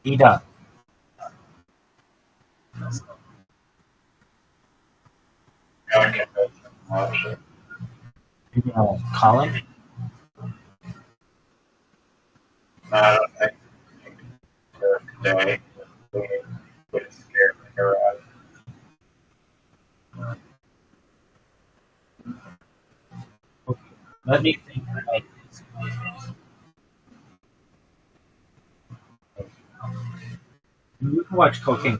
He does. You know, Colin? Okay. Let me think about this. You can watch Cocaine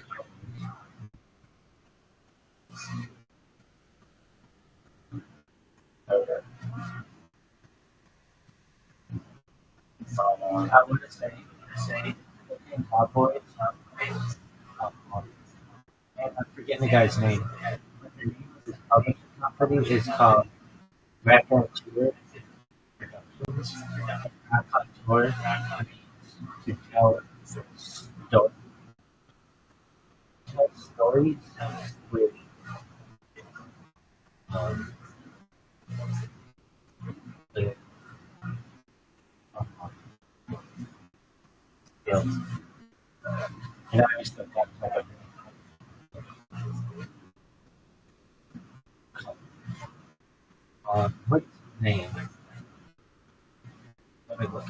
I want to say Cocaine Cowboys. And I'm forgetting the guy's name. But the name of his publishing company is called Rapper Tour Productions. Tour to sto- tell stories with um, with um, skills. And I just thought that type what's his name? Let me look.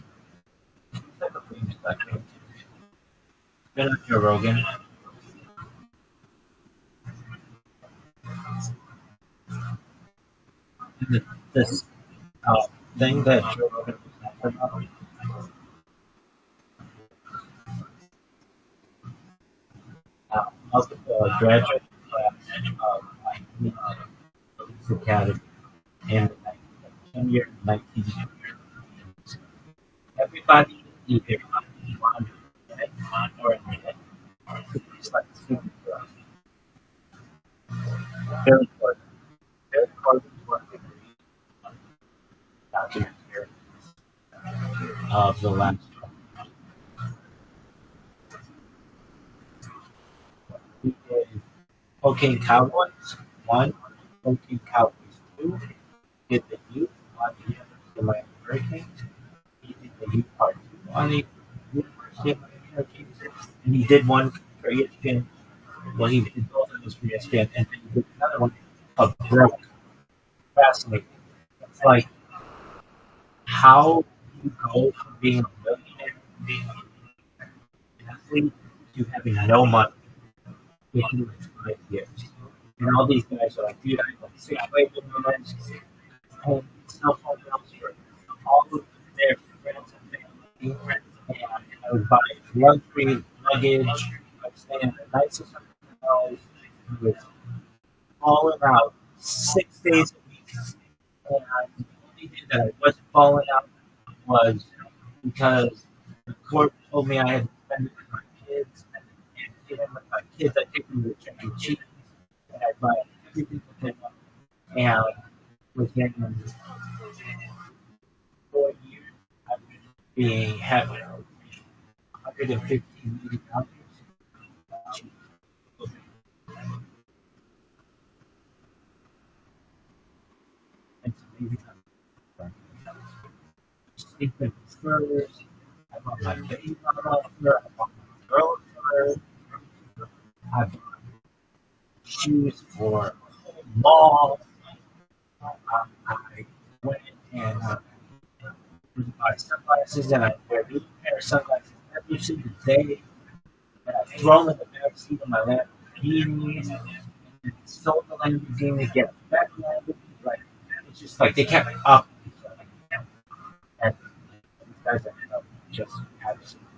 He's like a famous actor. Been on Joe Rogan. And this thing that Joe Rogan was talking about, graduate class of police academy in the 10-year, 19 everybody either wanted it or admit it's like super drugs. Very important. Very important is one of the great documentaries of the last 20 years. He did Cocaine Cowboys 1, Cocaine Cowboys 2, did the youth on the Miami Hurricanes, he did the youth part 2 on the University of Miami Hurricanes, and he did one for ESPN. Well, he did both of those for ESPN, and then he did another one called Broke. Fascinating. It's like how you go from being a millionaire, being an athlete, to having no money within like 5 years. And all these guys are like, dude, I have like 6 and cell phone bills for all of their friends and family. And I would buy luxury luggage. I would stay in the nicest hotels. I was falling out 6 days a week. And the only day that I wasn't falling out was because the court told me I had to spend it with my kids. And even with my kids, I take them to Chuck E. Cheese. And I buy everything with them. And was getting 4 years after being having 115 million dollars. It's amazing. Sleeping first. I bought my baby mama fur. I bought my girl fur. I bought shoes for a whole mall. I went and buy sunglasses, and I wear a new pair of sunglasses every single day. And I throw them in the back seat of my Lamborghini. And sold the Lamborghini to get a better Lamborghini. Like, it's just like they kept up. And these guys ended up just absolutely.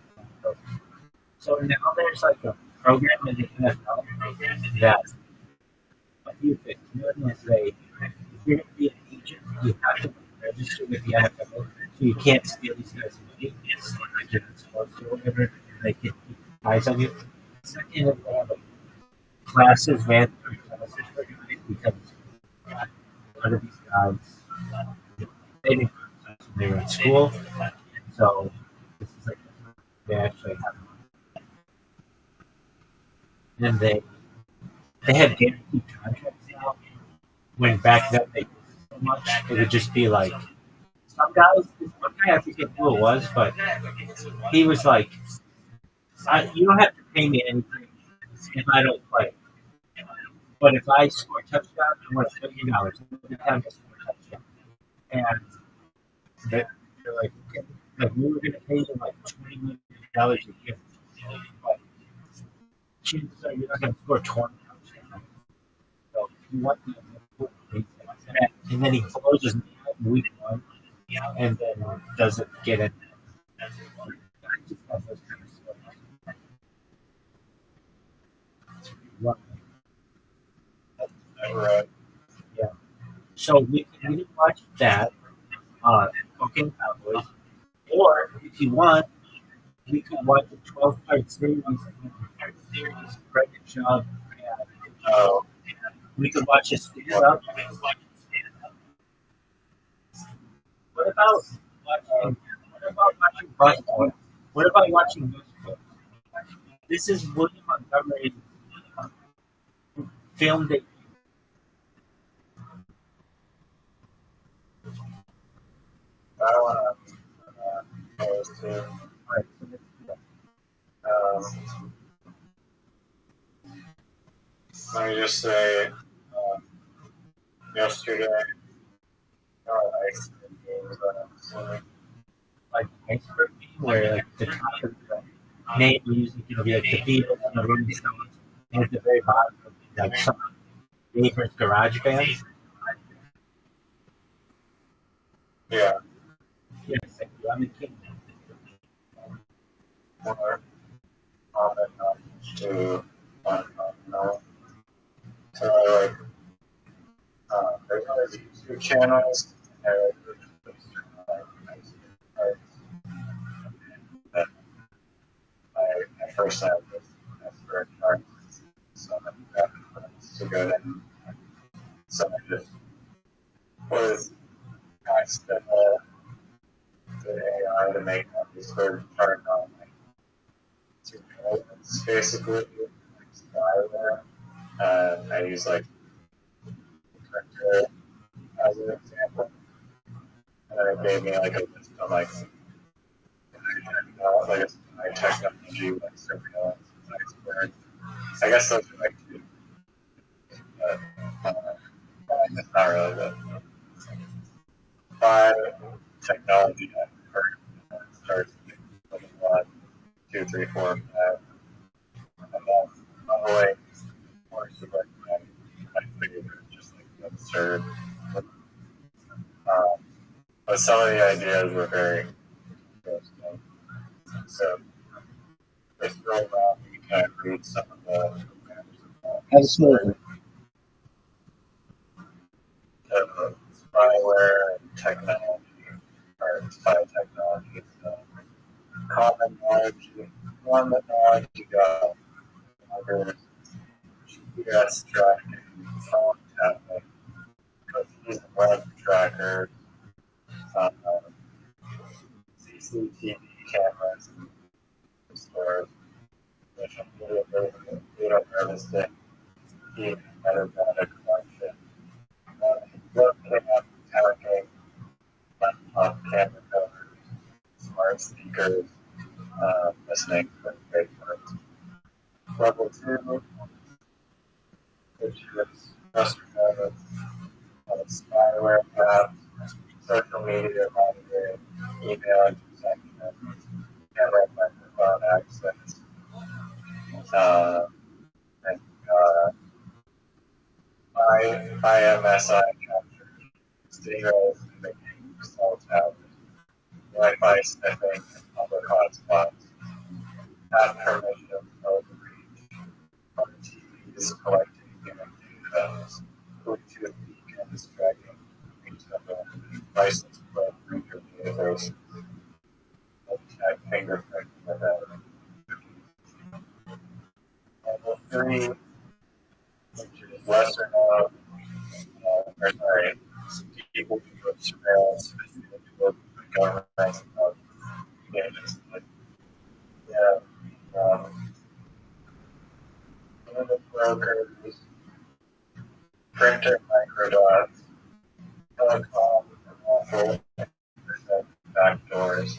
So now there's like a program in the NFL that a few things. One is if you're going to be an agent, you have to register with the NFL. So you can't steal these guys' money. It's like you're not supposed to or whatever. And they can keep eyes on you. Second, they have like classes, mandatory classes for guys because a lot of these guys, they didn't go to class when they were in school. So this is like they actually have, and they have guaranteed contracts now. When back then they didn't so much, it would just be like some guys. This one guy I forget who it was, but he was like, "You don't have to pay me anything if I don't play, but if I score a touchdown, I want $1 million every time I score a touchdown." And they're like, okay, like we were gonna pay you like $20 million a year, but chances are you're not gonna score 20 touchdowns. So if you want the and then he closes week one and then doesn't get it. I just have those kind of stories. Right. Yeah. So we can watch that on Cooking Cowboys, or if you want, we could watch a 12-part series. Brendan Schaub. Oh, We could watch a stand up. What about watching Rothschild? What about watching Rothschild? This is William Montgomery's film that I don't want to post it. Let me just say, yesterday, ice cream was like iceberg where like the top of the name music, be like the Beatles and the Rolling Stones, and at the very bottom would be like some neighbor's garage band. yeah, Yes, thank you. I'm a king. more common to know. So like, there's all these YouTube channels, and that I first had this very hard. So that's to go in. So I just was asked the AI to make this third part on like 2 minutes, basically, like spyware. And I use like printer as an example. And then it gave me like a list of like my technology, like surveillance, iceberg. I guess those are like two, but it's not really good. By technology, I've heard starts like 1, 2, 3, 4, 5, and then on the way more to like my favorite, just like absurd. But some of the ideas were very interesting. So if you scroll down, you can kind of read some of the Absolutely. spyware and technology, or spy technology. So common knowledge, one that knowledge you got, other GPS tracking, phone tapping, using web trackers, CCTV cameras, stores, social media, data harvesting, metadata collection, webcam tracking, laptop camera covers, smart speakers, listening for great parts. Level 2, which is customer spyware apps, social media monitoring, email interception, camera microphone access, and IMSI capture, stereos imaging, cell towers, Wi-Fi sniffing, and public hotspots, have permission of reach, RTs collecting human data, Bluetooth beacons tracking reasonable license plate reader data. there's fingerprint with it. Level 3, which is lesser known, or sorry, people who do surveillance with the government of data. Yeah, limit brokers, printer microdots, telecom, and also backdoors,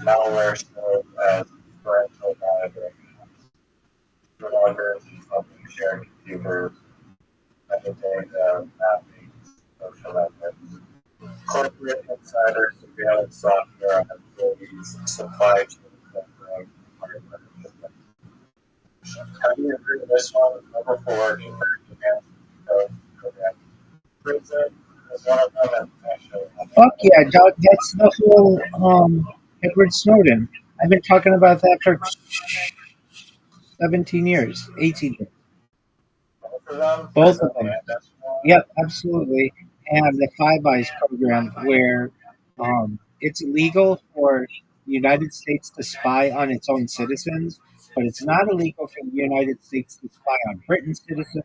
malware stored as parental monitoring, loggers, public shared computers, metadata, mapping, social networks, corporate insider surveillance software on employees, supply chain, and partnership. How do you agree with this one? Number 4, demand program. Prison is one of them, and actually, Fuck yeah, dog. That's the whole Edward Snowden. I've been talking about that for 17 years, 18 years. both of them. Both of them. That's one. Yep, absolutely. And the Five Eyes program, where it's illegal for the United States to spy on its own citizens, but it's not illegal for the United States to spy on Britain's citizens,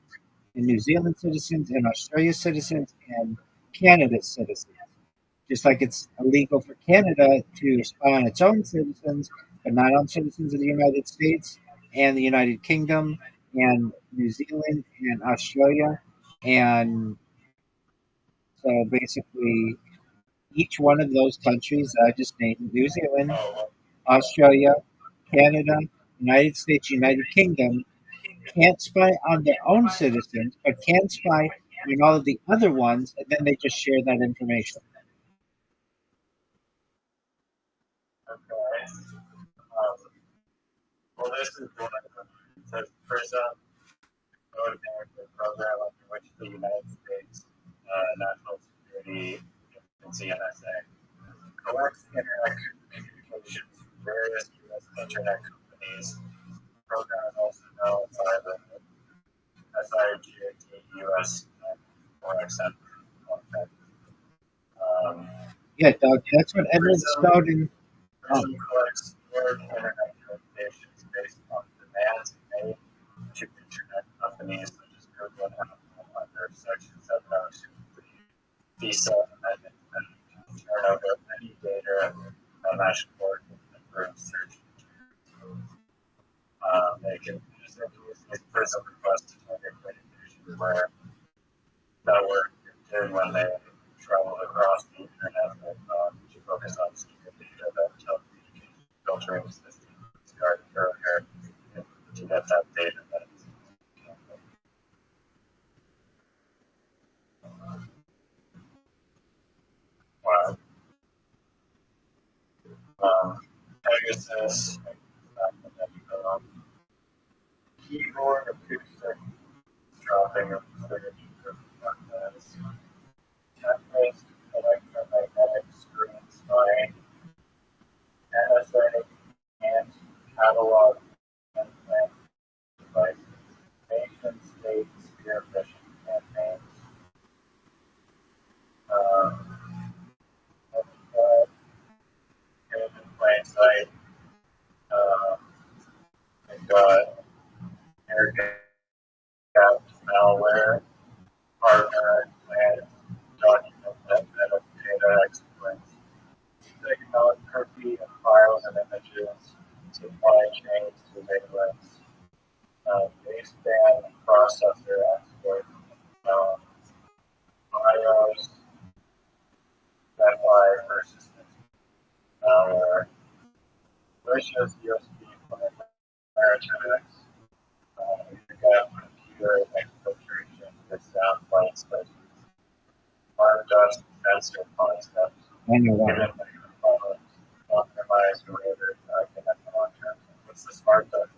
and New Zealand citizens, and Australia's citizens, and Canada's citizens. Just like it's illegal for Canada to spy on its own citizens, but not on citizens of the United States and the United Kingdom and New Zealand and Australia. And so basically, each one of those countries that I just named, New Zealand, Australia, Canada, United States, United Kingdom, can't spy on their own citizens, but can spy on all of the other ones, and then they just share that information. Okay. Well, this is one of them. It says PRISM, Code Management Program, under which the United States National Security Agency (NSA) collects internet communications from various U.S. internet companies. The program is also known by the SIGIT-US or XM. Yeah, Doug, that's what Edward Snowden. PRISM collects stored internet communications based on demands made to internet companies such as Google and Apple under Section 702 of the FISA Amendment to turn over any data that National Court can improve search. They can essentially use PRISM requests to target communications where that were did when they traveled across the internet to focus on secure data that telecommunications filtering systems discarded earlier to get that data that is wow. Pegasus, keyboard acoustic dropping of signature methods, templates, electromagnetic screen spying, NSA and catalog and plant devices, nation state spear phishing campaigns, hidden in plain sight, we've got air gapped malware, partner and document that metadata exploits, iconography of files and images, supply chain surveillance, baseband processor exploit, BIOS, FI persistence malware, malicious USB attacks, we've got computer exfiltration with sound flight spaces, fire dust sensor concepts, I know given that. microphones, optimized radar connect content. What's the smart dust?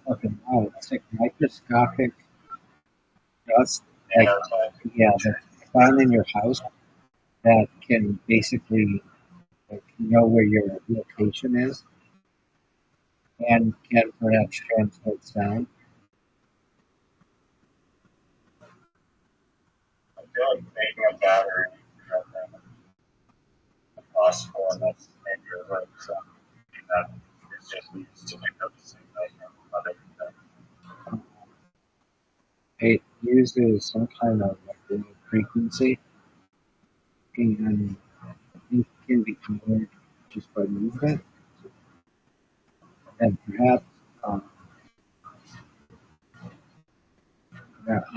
Fucking wow, it's like microscopic dust, like yeah, that's found in your house that can basically like, know where your location is and can perhaps translate sound. I feel like making a battery program possible and that's maybe like something that is just used to make up the same thing of everything. It uses some kind of like radio frequency, and it can be controlled just by movement, and perhaps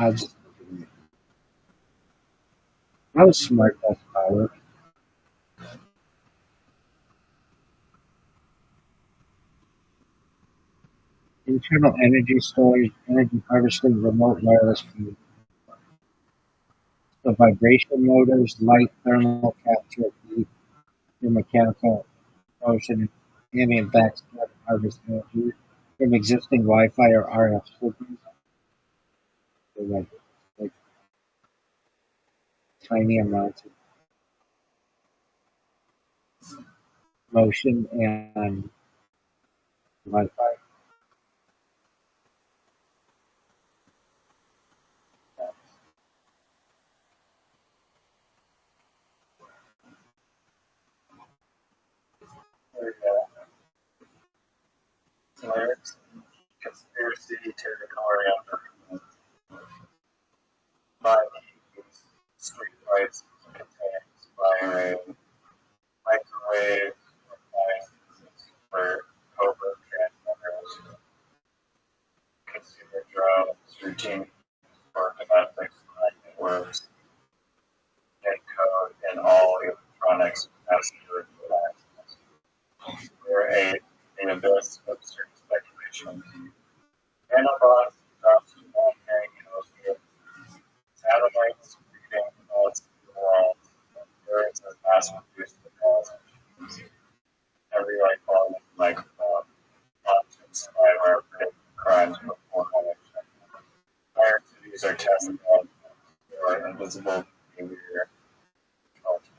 I just I was smart as power. Internal energy storage, energy harvesting, remote wireless food. So vibration motors, light, thermal capture, heat, and mechanical motion, ambient backstory, harvest energy from existing Wi-Fi or RF systems. So like tiny amounts of motion and Wi-Fi. There you go. Lyrics, conspiracy, territorial, by street lights contains wiring, microwave appliances for covert transmitters, consumer drones, routine for domestic spy networks, and code in all electronics passenger devices. We're a abyss of certain speculation. Nanobots drops in one hang satellites reading most of the world. There is a mass produced technology. Every light bulb microphone, quantum spyware predict crimes before election. Entire cities are tested on for invisible behavior culture.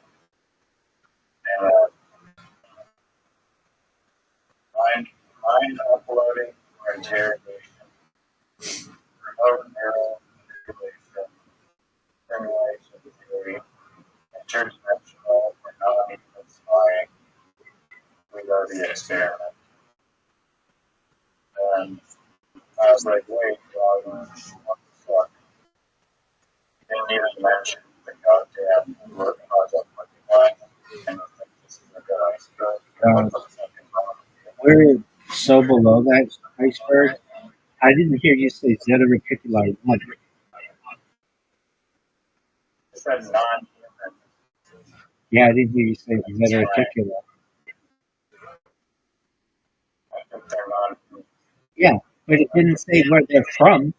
And mind uploading or interrogation, remote neural manipulation, simulation theory, interdimensional or non-human spying. We go the experiment. And I was like, wait, dog, what the fuck? You didn't even mention the goddamn work project looking like. And I think this is a good iceberg. What the fuck is wrong with you? We're so below that iceberg. I didn't hear you say zeta reticuli one. It said non-human. Yeah, I didn't hear you say zeta reticuli. I think they're non-human. Yeah, but it didn't say where they're from.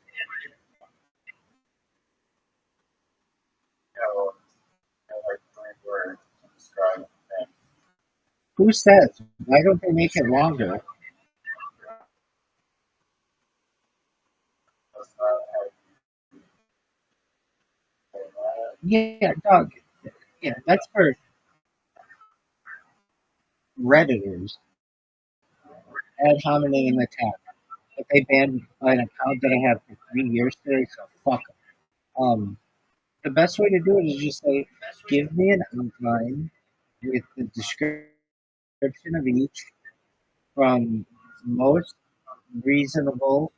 So, like 3 words to describe them. Who says? Why don't they make it longer? That's not how you say that. Yeah, dog. Yeah, that's for Redditors. Ad hominem in the tab. But they banned an account that I had for 3 years today, so fuck 'em. The best way to do it is just say, give me an outline with the description of each from most reasonable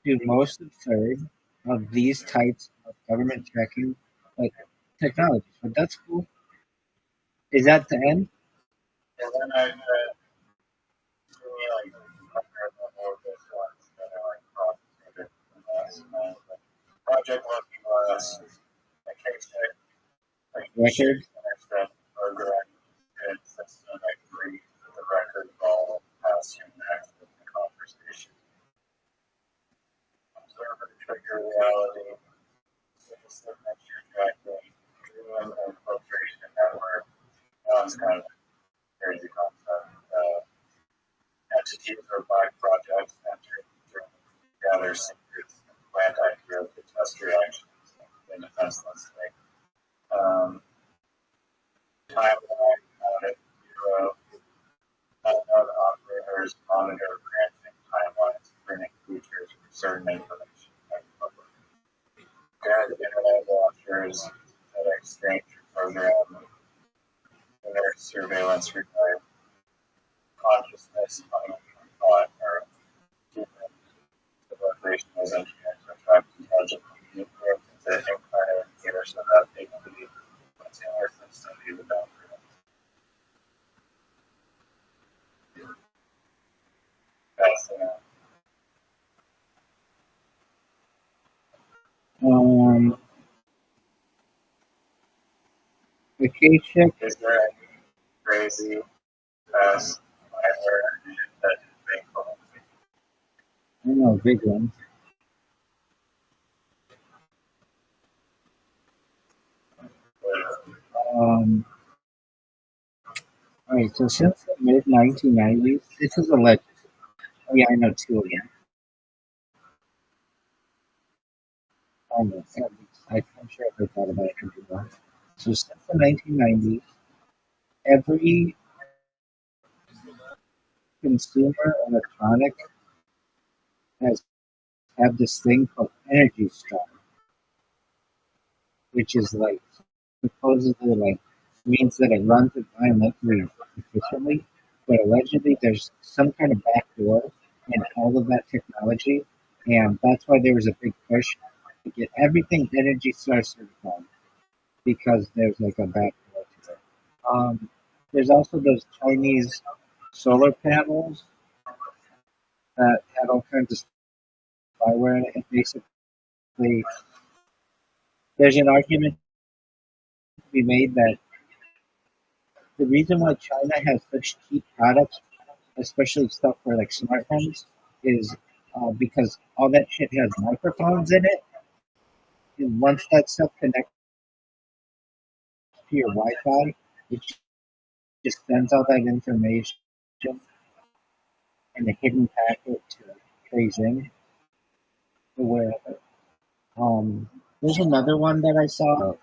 to most absurd of these types of government tracking like technologies. But that's cool. Is that the end? And then I really like more of this ones that are like Project Lucky was a case check, like Record? extent program and system that agreed with the record of all past human access to conversation. Observer trigger reality, signature tracking, dream and filtration network. That was kind of a crazy concept. Entities or by projects enter gather secrets and plant ideas to test reactions in defenselessly. Timeline audit zero. Unknown operators monitor branching timelines, printing features for certain information. Dead internet watchers that exchange program. There's surveillance regarding consciousness, thought, or different civilizations engineers are trying to intelligent communicate into incarnate here so that they can be continuously study the boundaries. Fascinating. Acacia. Is there any crazy past minor that is being called? I don't know, big ones. All right, so since the mid 1990s, this is a legend. Oh, yeah, I know two of them. Almost. I'm sure I've heard that about everyone. So since the 1990s, every consumer electronic has had this thing called Energy Star, which is like supposedly like means that it runs environmentally efficiently, but allegedly there's some kind of backdoor in all of that technology, and that's why there was a big push to get everything Energy Star certified because there's like a backdoor to it. There's also those Chinese solar panels that had all kinds of spyware in it, and basically there's an argument to be made that the reason why China has such cheap products, especially stuff for like smart homes, is because all that shit has microphones in it. And once that stuff connects to your Wi-Fi, it just sends all that information in a hidden packet to Beijing or wherever. There's another one that I saw.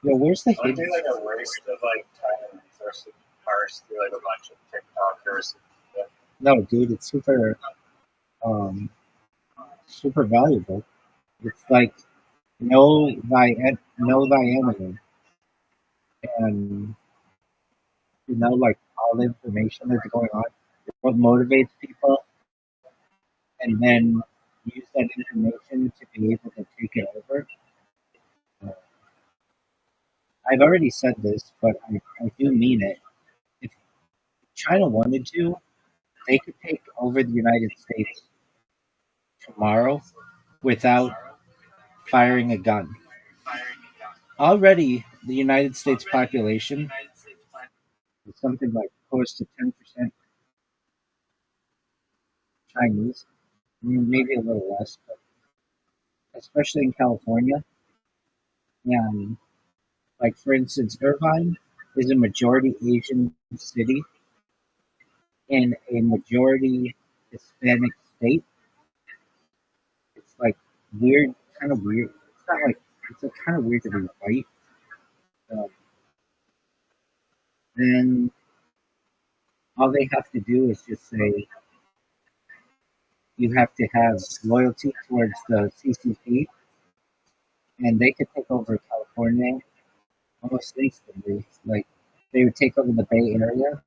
Yo, where's the Aren't hidden? they like a waste of like time and resources to parse through like a bunch of TikTokers? No, dude, it's um, super valuable. It's like know thy enemy, and like all the information that's going on, what motivates people, and then use that information to be able to take it over. Uh, I've already said this, but I do mean it. If China wanted to, they could take over the United States tomorrow without firing a gun. Already, the United States population is something like close to 10% Chinese, maybe a little less, but especially in California. And like for instance, Irvine is a majority Asian city in a majority Hispanic state. It's like weird, kind of weird. It's not like it's like kind of weird to be white. Um, then all they have to do is just say you have to have loyalty towards the CCP, and they could take over California almost instantly. Like they would take over the Bay Area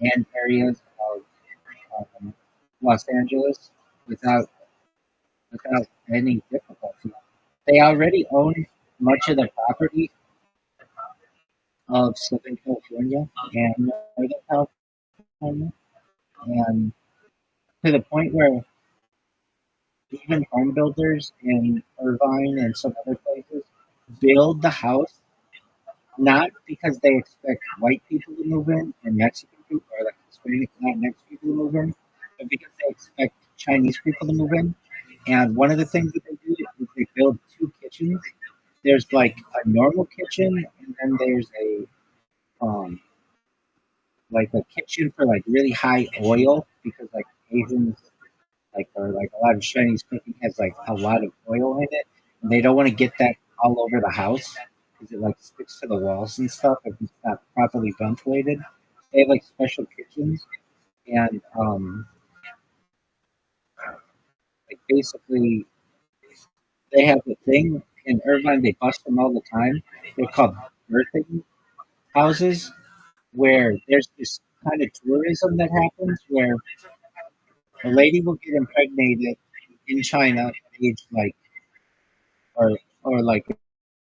and areas of Los Angeles without any difficulty. They already own much of the property of Southern California and Northern California, and to the point where even home builders in Irvine and some other places build the house not because they expect white people to move in or Mexican people or like Hispanic Latinx people to move in, but because they expect Chinese people to move in. And one of the things that they do is they build two kitchens. There's like a normal kitchen, and then there's a um, like a kitchen for like really high oil because like Asians like or like a lot of Chinese cooking has like a lot of oil in it, and they don't want to get that all over the house because it like sticks to the walls and stuff if it's not properly ventilated. They have like special kitchens, and like basically they have the thing in Irvine. They bust them all the time. They're called birthing houses, where there's this kind of tourism that happens where a lady will get impregnated in China at age like or like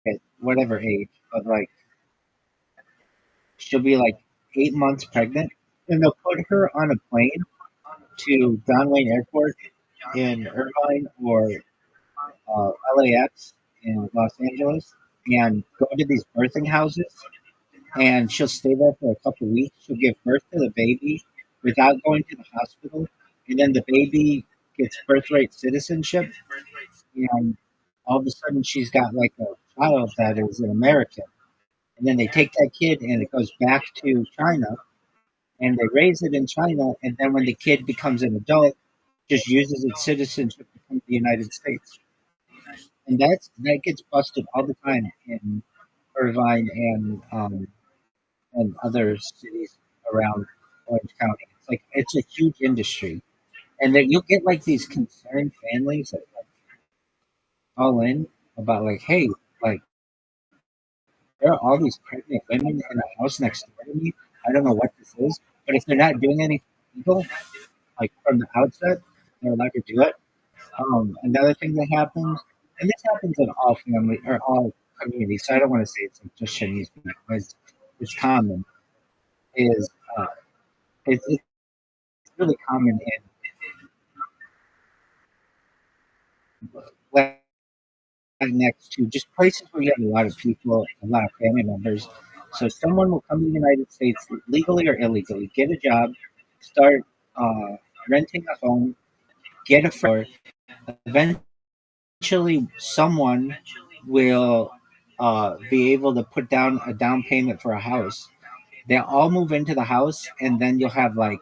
at whatever age, but like she'll be like 8 months pregnant, and they'll put her on a plane to John Wayne Airport in Irvine or LAX in Los Angeles, and go to these birthing houses, and she'll stay there for a couple weeks. She'll give birth to the baby without going to the hospital, and then the baby gets birthright citizenship, and all of a sudden she's got like a child that is an American. And then they take that kid and it goes back to China and they raise it in China. And then when the kid becomes an adult, just uses its citizenship to come to the United States. And that gets busted all the time in Irvine and other cities around Orange County. It's like it's a huge industry, and then you'll get like these concerned families that like call in about like, hey, like there are all these pregnant women in a house next door to me. I don't know what this is, but if they're not doing anything illegal, like from the outset, they're allowed to do it. Another thing that happens, and this happens in all family or all communities, so I don't want to say it's like just Chinese people, but it's common. Is it's really common in next to just places where you have a lot of people, a lot of family members. So someone will come to the United States legally or illegally, get a job, start renting a home, get a friend. Eventually, someone will be able to put down a down payment for a house. They all move into the house, and then you'll have like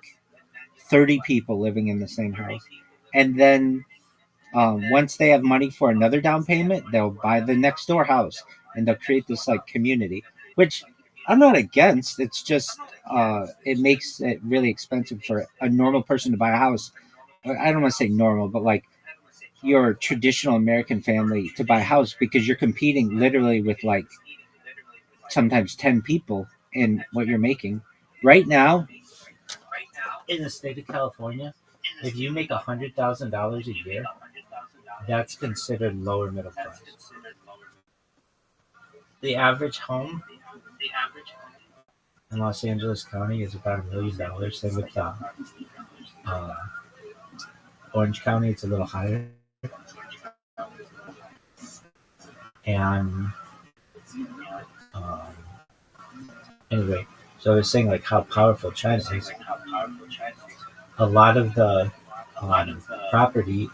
30 people living in the same house. And then once they have money for another down payment, they'll buy the next door house and they'll create this like community, which I'm not against. It's just it makes it really expensive for a normal person to buy a house. I don't want to say normal, but like your traditional American family to buy a house because you're competing literally with like sometimes 10 people in what you're making. Right now, in the state of California, if you make $100,000 a year, that's considered lower middle class. The average home in Los Angeles County is about $1 million. Same with uh, Orange County, it's a little higher. And um, anyway, so I was saying like how powerful China is. A lot of the property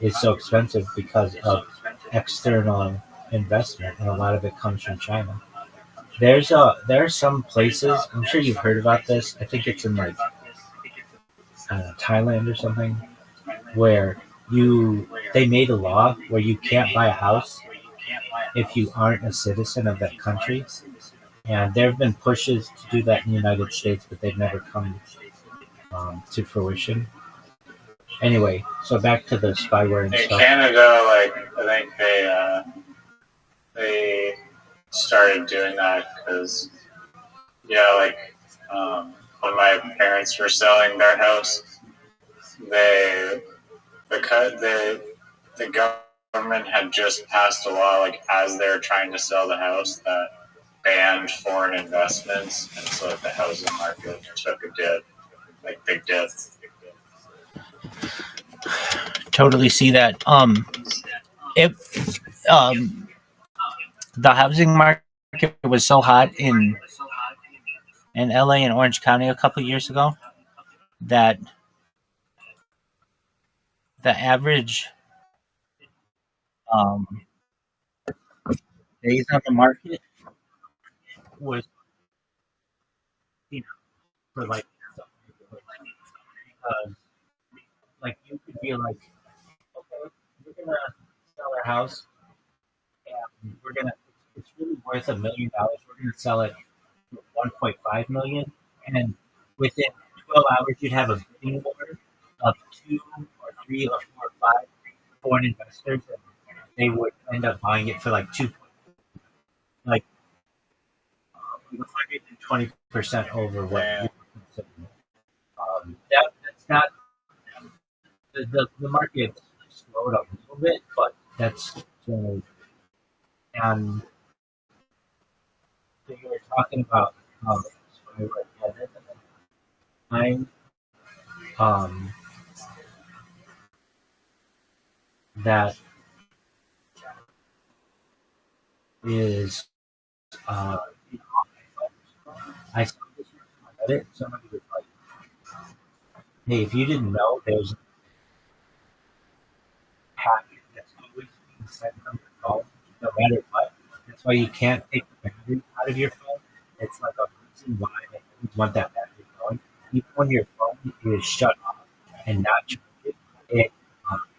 is so expensive because of external investment, and a lot of it comes from China. There are some places, I'm sure you've heard about this. I think it's in like Thailand or something, where they made a law where you can't buy a house if you aren't a citizen of that country. And there have been pushes to do that in the United States, but they've never come to fruition. Anyway, so back to the spyware and In stuff. Canada, like I think they started doing that because like when my parents were selling their house, they the government had just passed a law like as they were trying to sell the house that banned foreign investments, and so the housing market took a dip, like big dip. Totally see that. If the housing market was so hot in LA and Orange County a couple years ago that the average um, days on the market was, you know, for like like you could be like, okay, we're gonna sell our house and we're gonna it's really worth $1 million. We're gonna sell it for 1.5 million, and within 12 hours you'd have a bidding war of two or three or four or five foreign investors, and they would end up buying it for like two. Like 120% over what you're considering. That's not the market slowed up a little bit, but that's generally. And so you were talking about time that is uh, I saw this on Reddit. Somebody was like, "Hey, if you didn't know, there's a packet that's always being sent from your phone, no matter what. That's why you can't take the battery out of your phone. It's like a reason why they always want that battery going. Even when your phone is shut off and not charged, it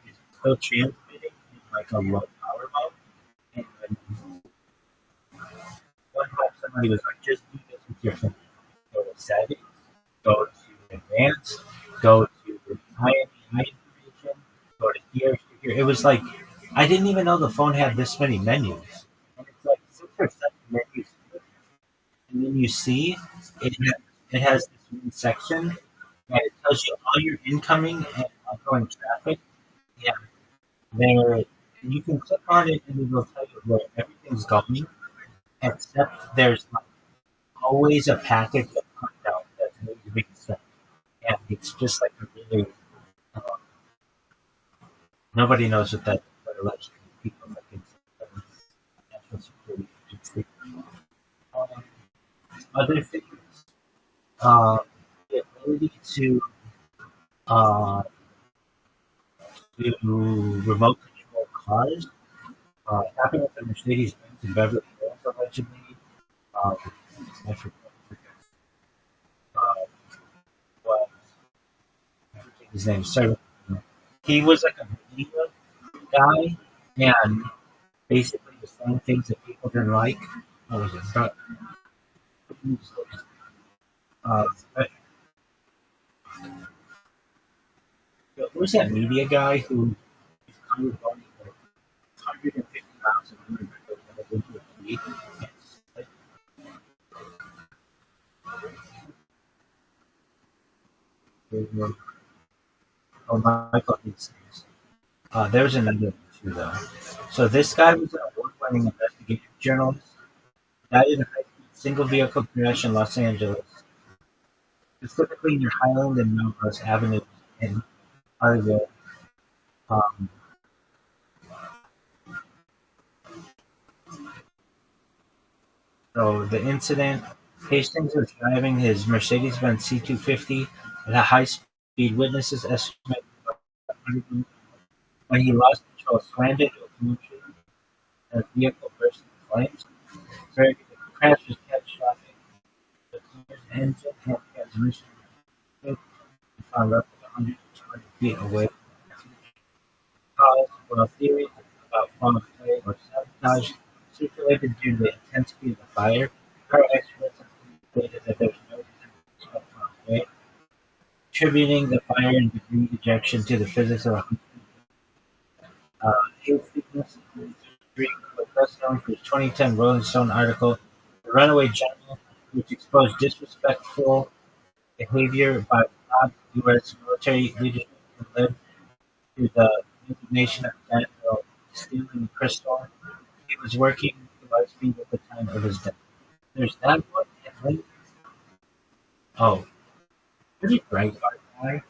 is still transmitting in like a low power mode. And when one time somebody was like, just do this with your phone. Go to settings, go to advanced, go to IMEI information, go to here. It was like I didn't even know the phone had this many menus. And it's like 6 or 7 menus. And then you see it, it has this one section and it tells you all your incoming and outgoing traffic. Yeah, there you can click on it and it will tell you where everything's going, except there's like always a packet of content that's needs to be sent. And it's just like a really uh, nobody knows what election people like it's national security agency. Um, Other things, uh, the ability uh, to remote control cars. Happened with the Mercedes Benz in Beverly Hills allegedly. Um, I forget uh, what I forget his name. Sorry, he was like a media guy and basically was saying things that people didn't like. What was it? Uh, who was that media guy who is kind of going like 150 miles an hour into a tree? Oh, Michael hates things. There's another one too, though. So this guy was an award-winning investigative journalist. Died in a high-speed single vehicle crash in Los Angeles, specifically near Highland and Melrose Avenue in Harville. Um, so the incident, Hastings was driving his Mercedes-Benz C250 at a high speed. Witnesses estimate when he lost control, slammed into a commotion, and the vehicle burst into flames. The crash was catastrophic. The car's engine and transmission were found roughly 120 feet away. Cause, while theories about foul play or sabotage circulated due to the intensity of the fire, car experts have stated that there's no evidence of foul play, attributing the fire and debris ejection to the physics of Hastings was best known for his 2010 Rolling Stone article, "The Runaway General," which exposed disrespectful behavior by top U.S. military leadership and led to the resignation of General Stephen Crystal. He was working with Lightspeed at the time of his death. There's that one. And then, oh, pretty bright guy.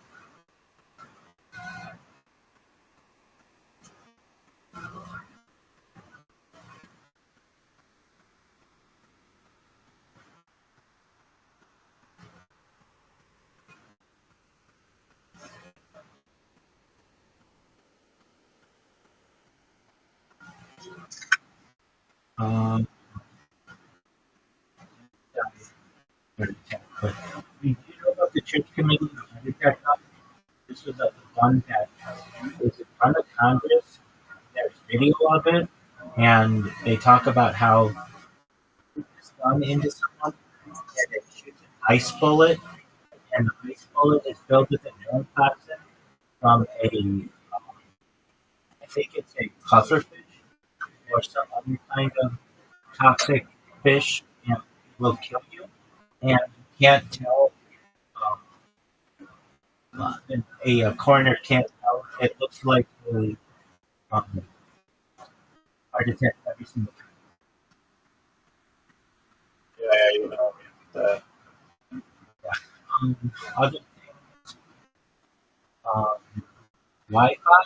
Um, but do you know about the church committee? This was a one that was in front of Congress. There's video of it, and they talk about how it's gone into someone and it shoots an ice bullet, and the ice bullet is filled with a neurotoxin from I think it's a pufferfish or some other kind of toxic fish, and will kill you, and you can't tell. A coroner can't tell. It looks like a um, heart attack every single time. Yeah, you know that. Other um, Wi-Fi,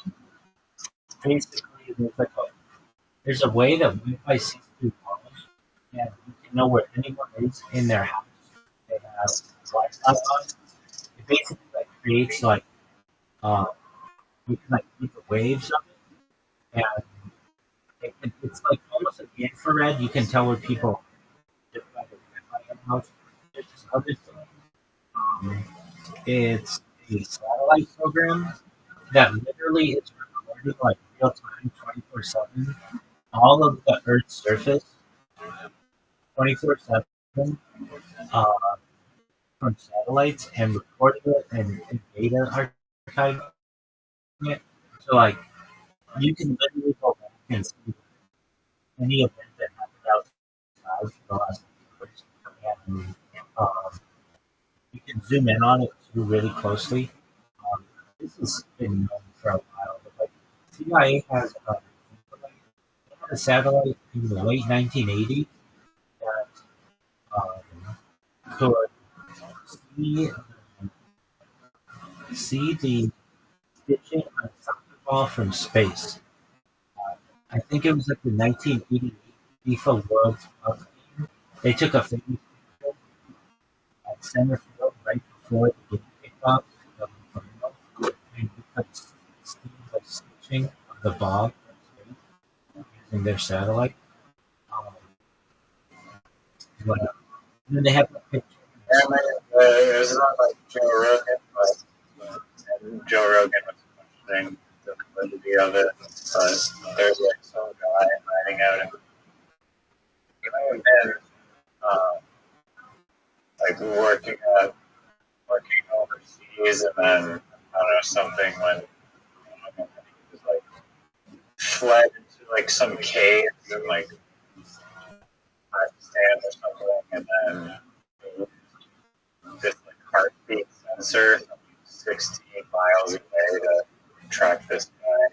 basically, there's a way that Wi-Fi sees through walls, and you can know where anyone is in their house. They have Wi-Fi on. It basically creates uh, you can read the waves of it, and it's almost like infrared. You can tell where people are just by the Wi-Fi in the house. There's this other thing. Um, it's a satellite program that literally is recording real time, 24/7, all of the Earth's surface, 24/7, uh, from satellites and recording it and data archiving it. So you can literally go back and see any event that happened outside for the last few years, and you can zoom in on it too really closely. This has been known for a while, but CIA has a satellite in the late 1980s that could see the stitching on a soccer ball from space. I think it was the 1988 FIFA World Cup game. They took a famous picture at center field right before the game kicked off. And you could see the stitching of the ball from space using their satellite. Um, but, then they have a picture. And it's not like Joe Rogan, but Joe Rogan was questioning the validity of it. But there's some guy hiding out in and working overseas, and then I don't know something when he was fled into some caves in Pakistan or something, and then this heartbeat sensor 16 miles away to track this guy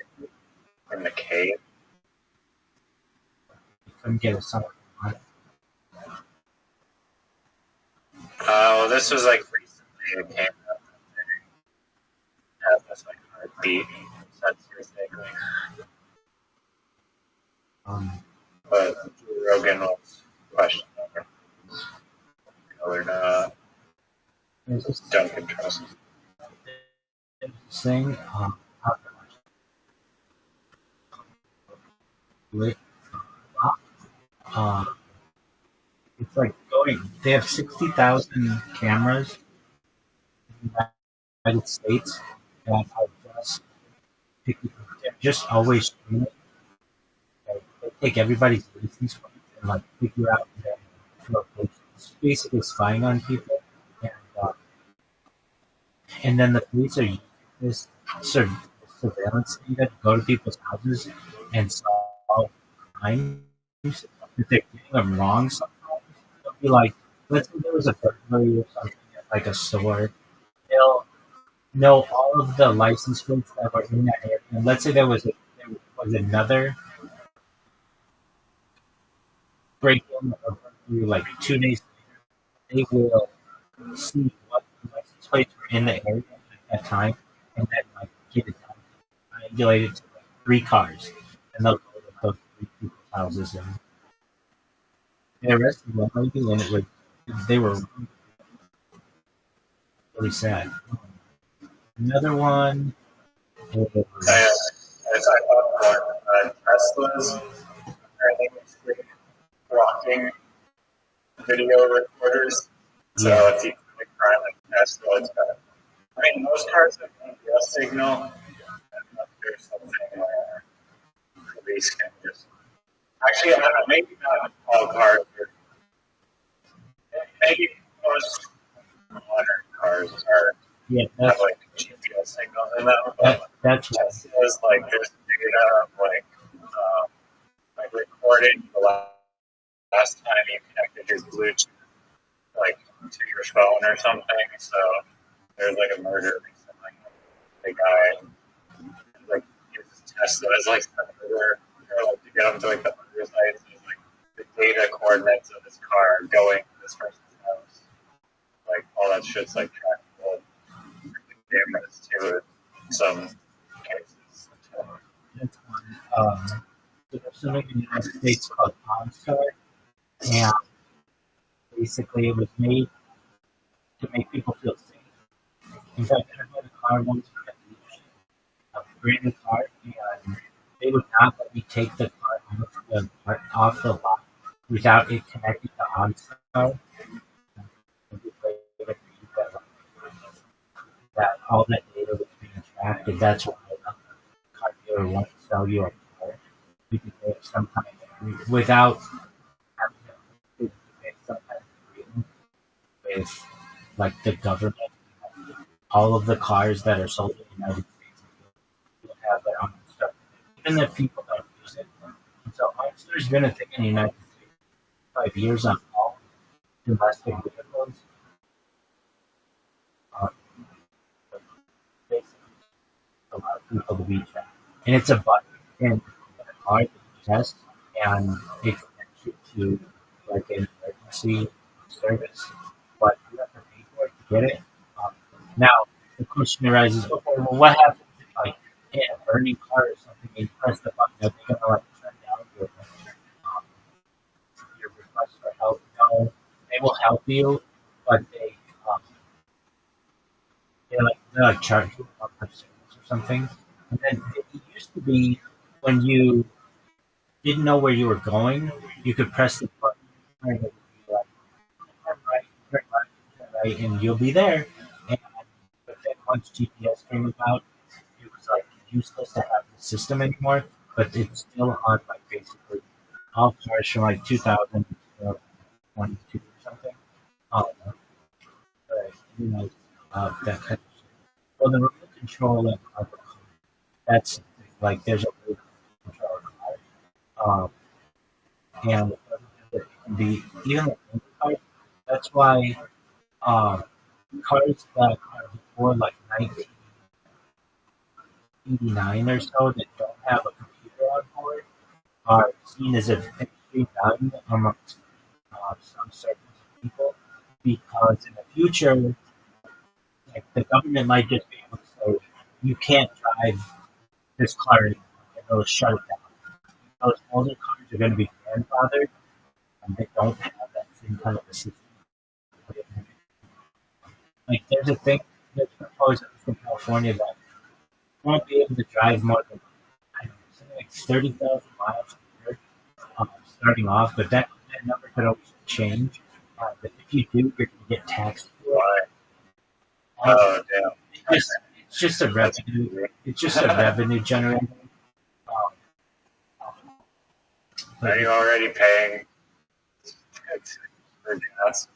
in the cave. Couldn't get a song. Well, this was recently it came out. They have this heartbeat sensor thing. But Joe Rogan was questioning whether or not Duncan trusts. Thing, it's going. They have 60,000 cameras in the United States that are just always streaming. They take everybody's license plate and figure out their locations, basically spying on people, and then the police are using this surveillance data to go to people's houses and solve crimes. If they're getting them wrong sometimes, they'll be let's say there was a burglary or something at a store. They'll know all of the license plates that were in that area. And let's say there was another break-in or burglary 2 days later. They will see what license plates were in the area at that time, and then get it triangulated to 3 cars, and they'll go to those 3 people's houses and they arrested one lady, and they were really sad. Another one is Tesla's blocking video recorders. So if you click around Tesla, it's got. Most cars have an GPS signal. And there's something where police can just. Actually, I don't know. Maybe not all cars. Maybe most modern cars have GPS signals in them. That's Tesla's there's data of recording the last time you connected your Bluetooth to your phone or something. So there's like a murder recently. The guy like uses Tesla as like the murder, or like to get him to like the murder sites. There's like the data coordinates of his car going to this person's house. Like all that shit's like trackable cameras too in some cases. That's one. So there's something in the United States called OnStar, and basically it was made to make people feel safe. In fact, I bought a car once for a dealership, a brand new car, and they would not let me take the car off the lot without it connecting to OnStar. That all that data was being tracked, and that's why a car dealer won't sell you a car because they have some kind of without having to make some kind of agreement with like the government. All of the cars that are sold in the United States will have their own stuff, even if people don't use it. And so OnStar's been a thing in the United States for 5 years on all domestic vehicles. Basically, a lot of people to be tracked. And it's a button in a car that you test, and it connects you to like an emergency service, but you have to pay for it to get it. Now, the question arises: okay, well, what happens if like in a burning car or something, and you press the button? Are they gonna like turn down um, your request for help? No, they will help you, but um, they like charge you for service or something. And then it used to be when you didn't know where you were going, you could press the button and it would be like turn right, turn left, turn right, and you'll be there. And but then once GPS came about, it was like useless to have the system anymore. But it's still on like basically all cars from like 2022 or something. Um, you know, that kind of shit. Well, the remote control and that's like there's a remote control car, and the even the cars. That's why cars that are before like 1989 or so that don't have a computer on board are seen as an extreme value amongst some certain people because in the future, like the government might just be able to say you can't drive this car anymore and they'll shut it down. Those older cars are going to be grandfathered and they don't have that same kind of a system. Like there's a thing that's proposed in California that you won't be able to drive more than I don't know, something like 30,000 miles a year starting off, but that number could always change. But if you do, you're going to get taxed for it. Oh, damn. It's just a revenue. It's just a revenue generator. Are you already paying for gas?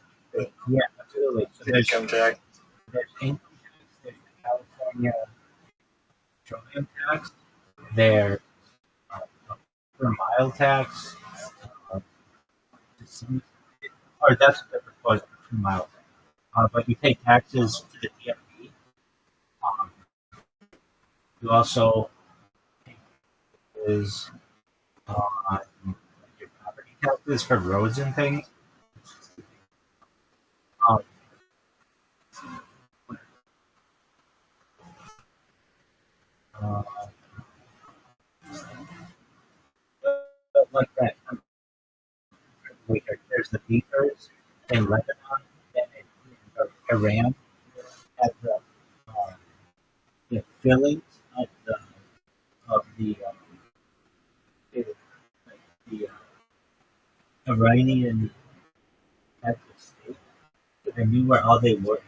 Yeah, absolutely. So there's Income tax? income tax, there's the California petroleum tax, there's per mile tax, uh, or that's what they're proposing per mile tax. But you pay taxes to the DMV. Um, you also pay taxes on your property taxes for roads and things. Um, uh, like that. There's the beavers in Lebanon and in Iran have uh, the fillings of the Iranian heads of state. So they knew where all they were,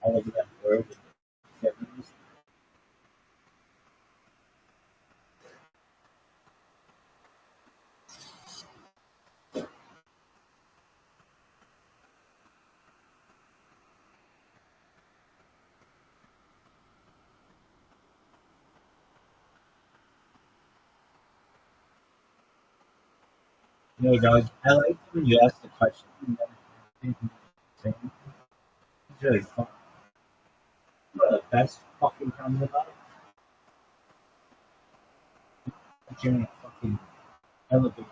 all of them were with the fillings. You know, dog, I like when you ask the question and then think really fun. One of the best fucking times about it. Like you're in a fucking elevator.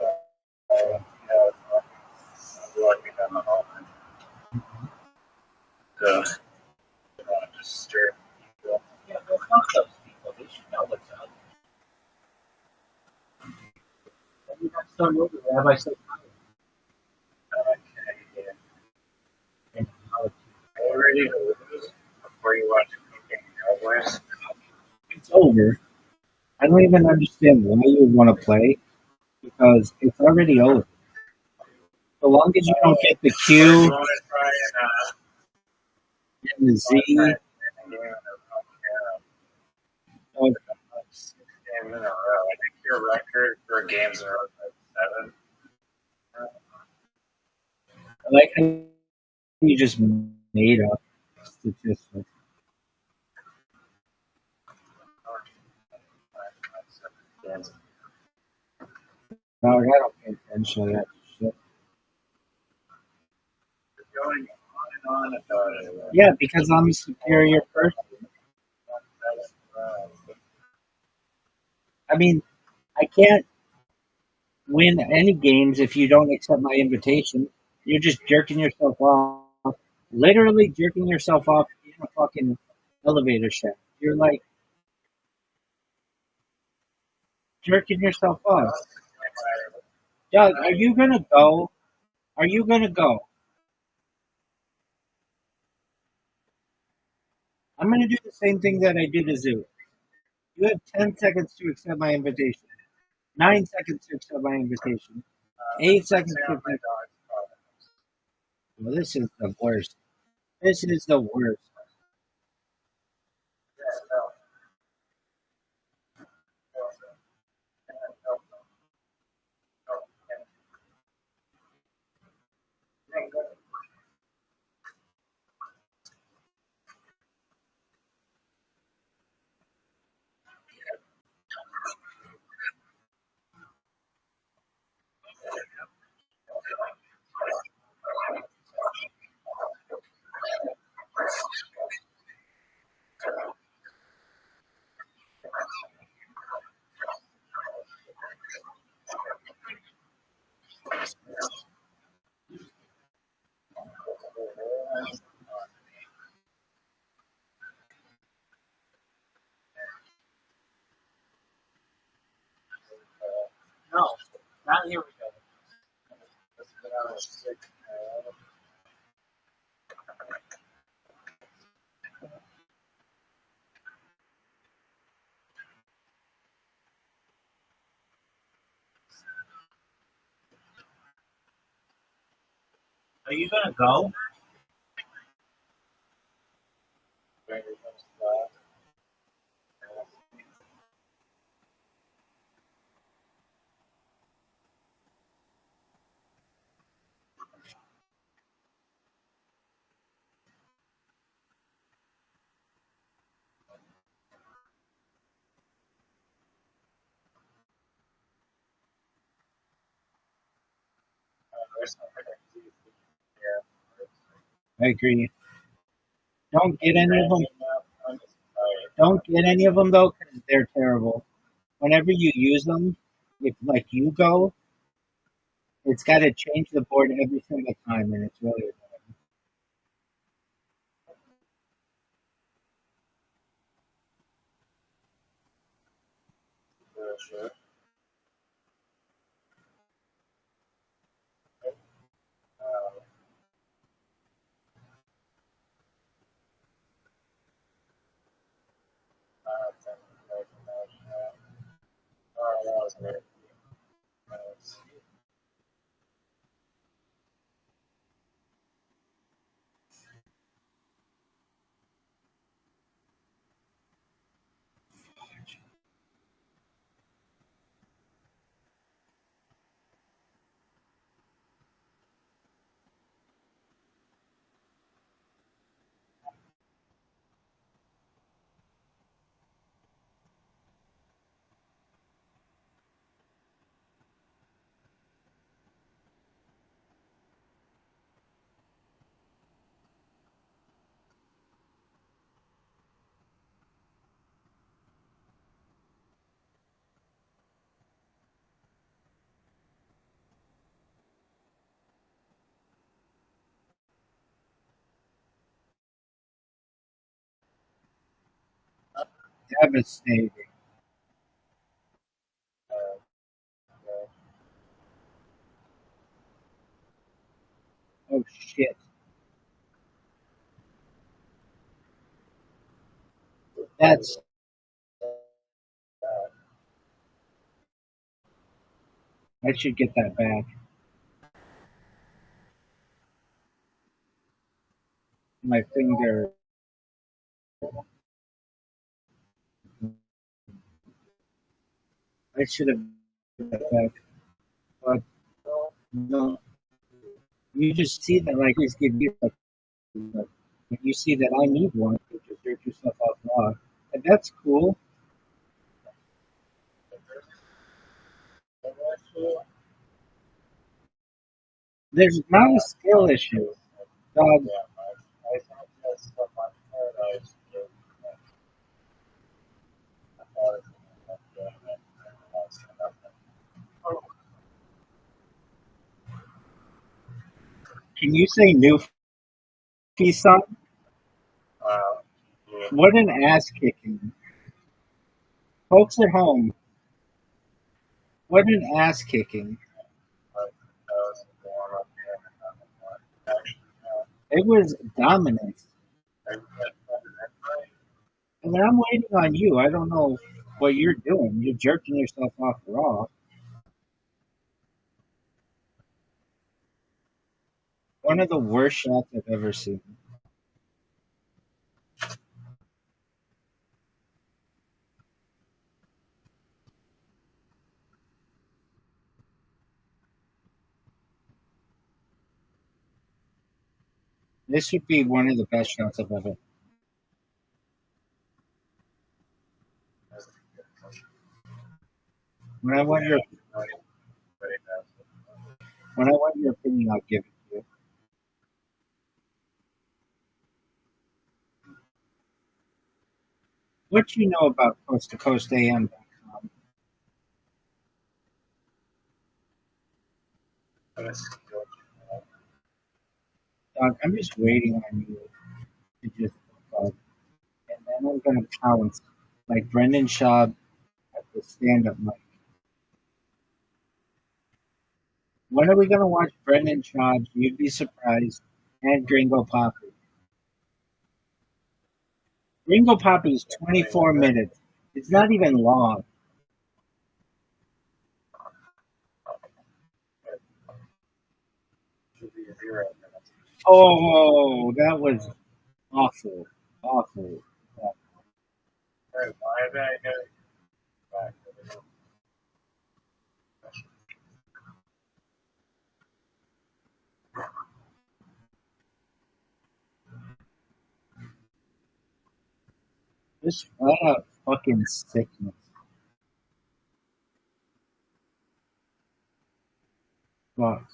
Lucky down the hall. Just stare. Yeah, go fuck those people. They should know what's up. Every time I start over, Rabbi said, and how it's Already lose before you watch Cooking Cowboys. it's over. I don't even understand why you would want to play because it's already over. So long as you don't get the You Q want to try and the Z, and game in a row. oh, 6 games in a row. I think your record for games in a row is 7. I like how you just made up statistics. No, I don't pay attention to that shit. Going on and on about it. Yeah, because I'm a superior person. I mean, I can't win any games if you don't accept my invitation. You're just jerking yourself off. Literally jerking yourself off in a fucking elevator shaft. You're like jerking yourself off. Doug, are you gonna go? Are you gonna go? I'm gonna do the same thing that I do to Zoo. You have 10 seconds to accept my invitation. 9 seconds to accept my invitation. 8 seconds to accept. Well, this is the worst. This is the worst. No, not here we go. Are you gonna go? I agree. Don't get any of them. Don't get any of them though, because they're terrible. Whenever you use them, if like you go, it's got to change the board every single time, and it's really annoying. devastating. Oh shit. That's I should get that back. My finger. I should have get that back. But no, you just see that like just give you like when you see that I need one, you just jerk yourself off raw. And that's cool. There's not a skill issue. Dog, can you say new son? What an ass kicking. Folks at home, what an ass kicking. It was dominant. And I'm waiting on you. I don't know what you're doing. You're jerking yourself off raw. One of the worst shots I've ever seen. This would be one of the best shots I've ever. When I want your when I want your opinion, I'll give it to you. What you know about Coast to Coast AM.com? Dog, I'm just waiting on you to just and then I'm gonna pounce like Brendan Schaub at the stand-up mic. When are we gonna watch Brendan Schaub? You'd be surprised. And Gringo Poppy. Gringo Poppy is 24 minutes. It's not even long. Oh, that was awful. Awful. Just flat out fucking sickness. Fuck.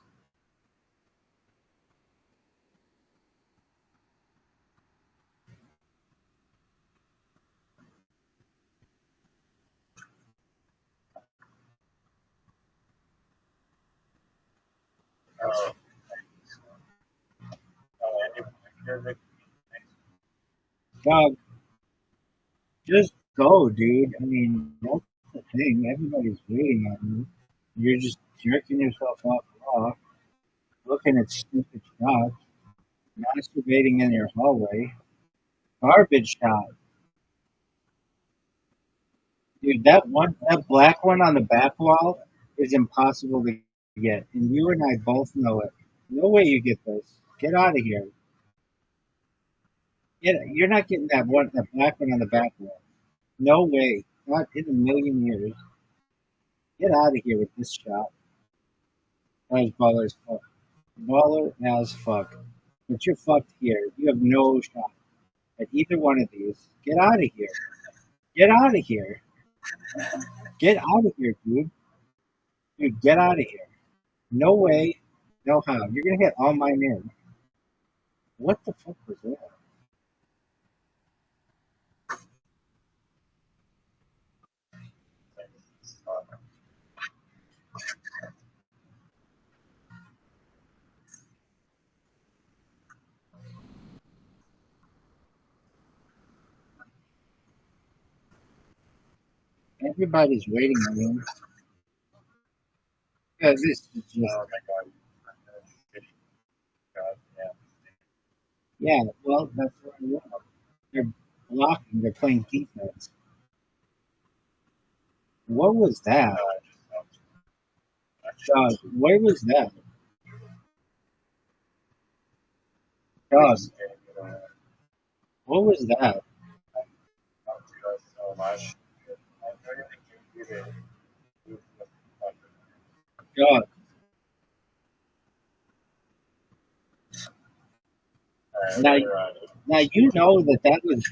Dog, just go, dude. I mean, that's the thing. Everybody's waiting on you. You're just jerking yourself off raw, looking at stupid shots, masturbating in your hallway. Garbage shot. Dude, that black one on the back wall is impossible to get. And you and I both know it. No way you get this. Get out of here. You're not getting that black one on the back wall. No way. Not in a million years. Get out of here with this shot. That was baller as fuck. Baller as fuck. But you're fucked here. You have no shot at either one of these. Get out of here. Get out of here. Get out of here, dude. Dude, get out of here. No way. No how. You're gonna hit all mine in. What the fuck was that? Everybody's waiting on you. Yeah, this is just. Oh my god. Shitty. God, yeah. Yeah, well, that's what I want. They're blocking. They're playing defense. What was that? God, where was that? God, what was that? So much. I really think you God, now, now you know that was.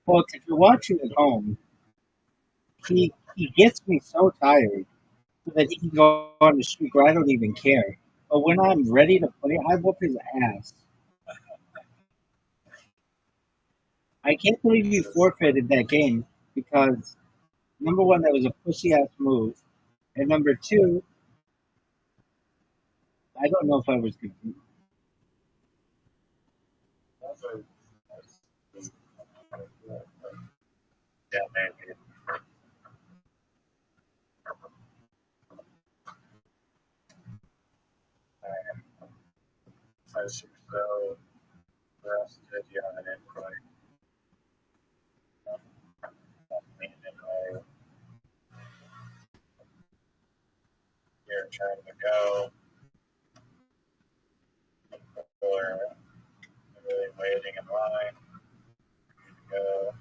Folks, if you're watching at home, he gets me so tired so that he can go on the streak where I don't even care. But when I'm ready to play, I whoop his ass. I can't believe you forfeited that game because number one, that was a pussy ass move, and number two, I don't know if I was good. yeah, maybe. I was so rested, yeah, I didn't quite mean it. You're trying to go, or really waiting in line to go.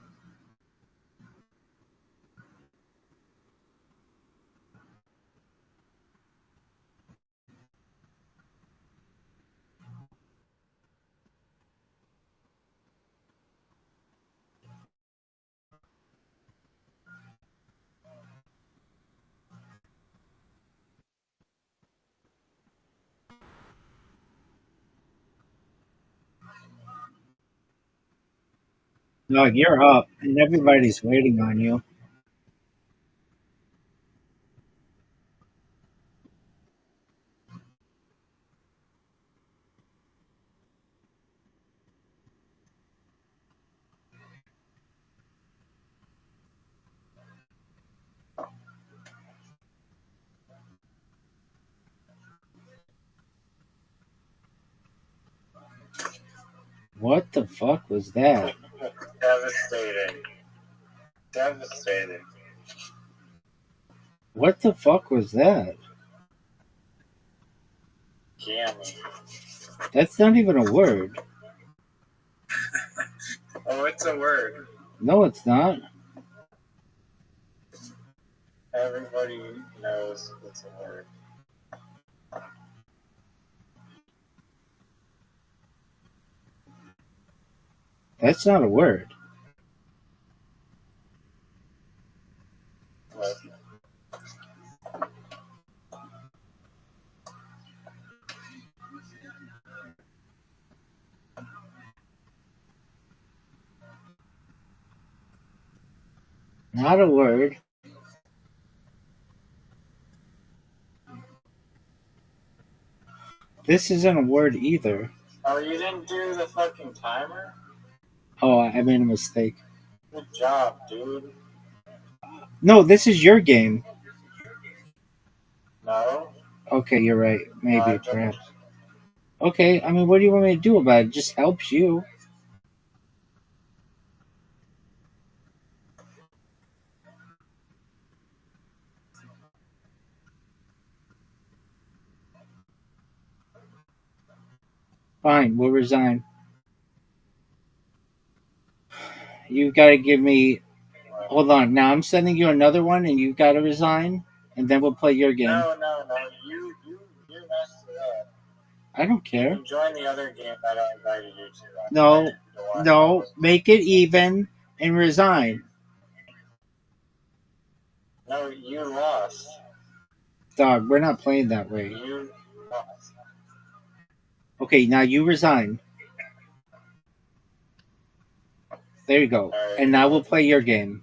No, you're up, and everybody's waiting on you. What the fuck was that? Devastating. Devastating. What the fuck was that? Gammy. That's not even a word. Oh, it's a word. No, it's not. Everybody knows it's a word. That's not a word. But Not a word. This isn't a word either. oh, you didn't do the fucking timer? Oh, I made a mistake. Good job, dude. No, this is your game. No? Okay, you're right. Maybe, I perhaps. Okay, I mean, what do you want me to do about it? It just helps you. Fine, we'll resign. You've got to give me. Hold on. Now I'm sending you another one, and you've got to resign, and then we'll play your game. No. You messed it up. I don't You care. can join the other game that I invited you to. No. Make it even and resign. No, you lost. Dog, we're not playing that way. You lost. Okay, now you resign. There you go. Alright. And now we'll play your game.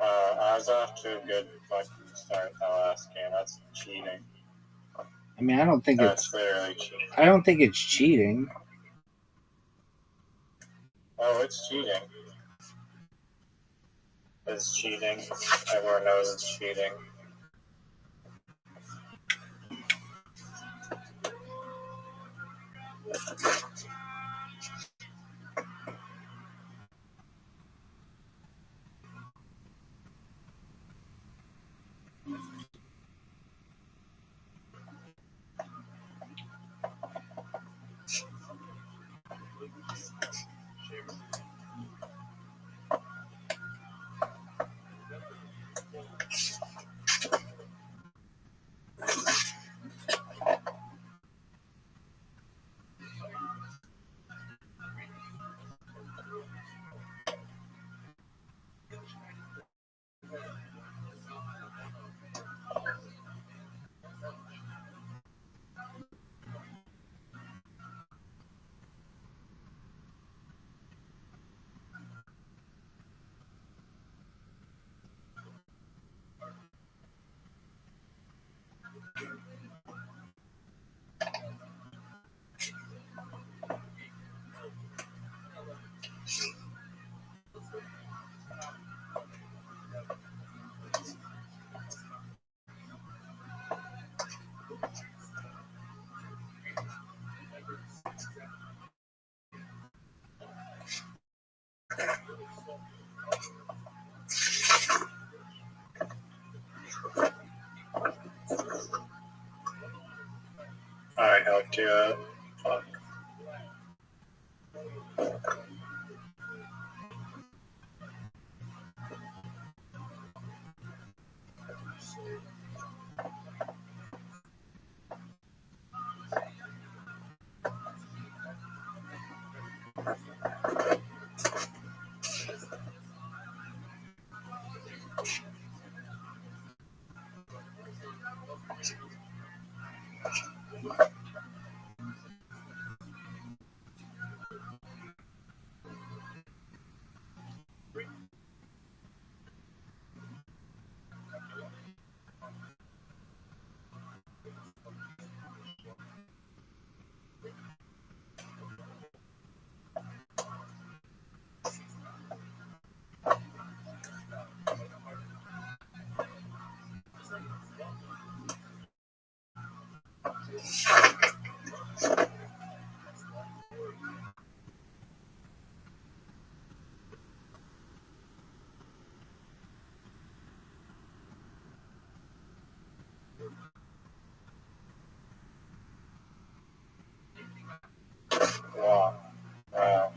I was off to a good fucking start that last game. That's cheating. I mean, I don't think That's literally cheating. I don't think it's cheating. Oh, it's cheating. It's cheating. Everyone knows it's cheating. I helped you out. Fuck. Wow. Wow.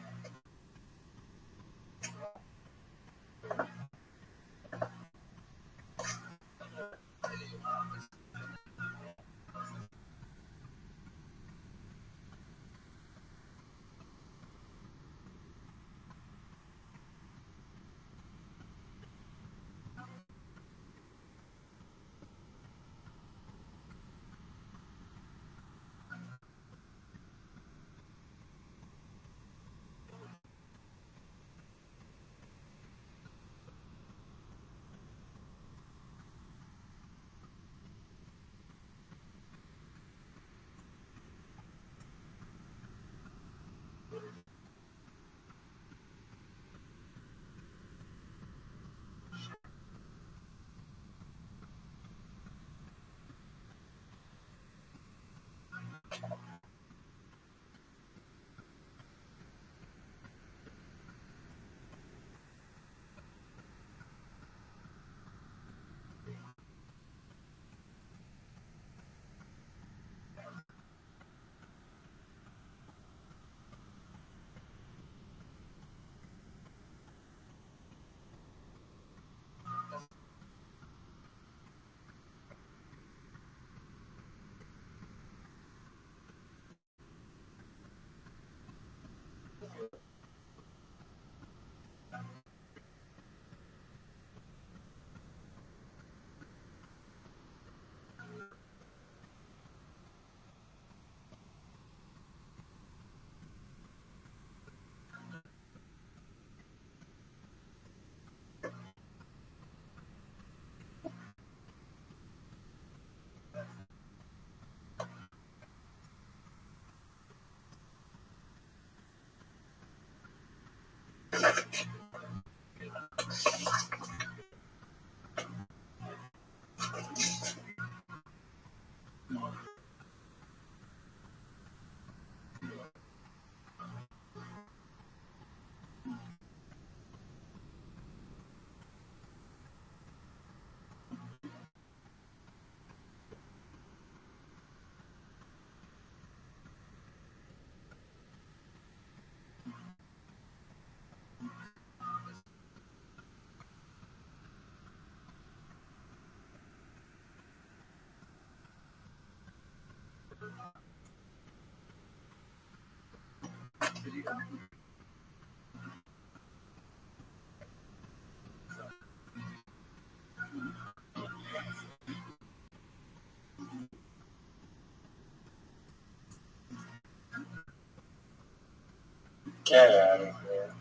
Get out of here.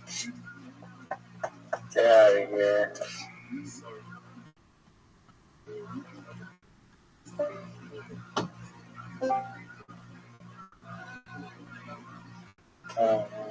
Get out of here. Oh, man.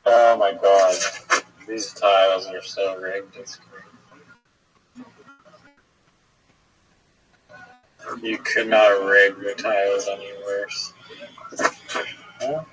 Oh my god. These tiles are so rigged. It's great. You could not rig the tiles any worse. Huh?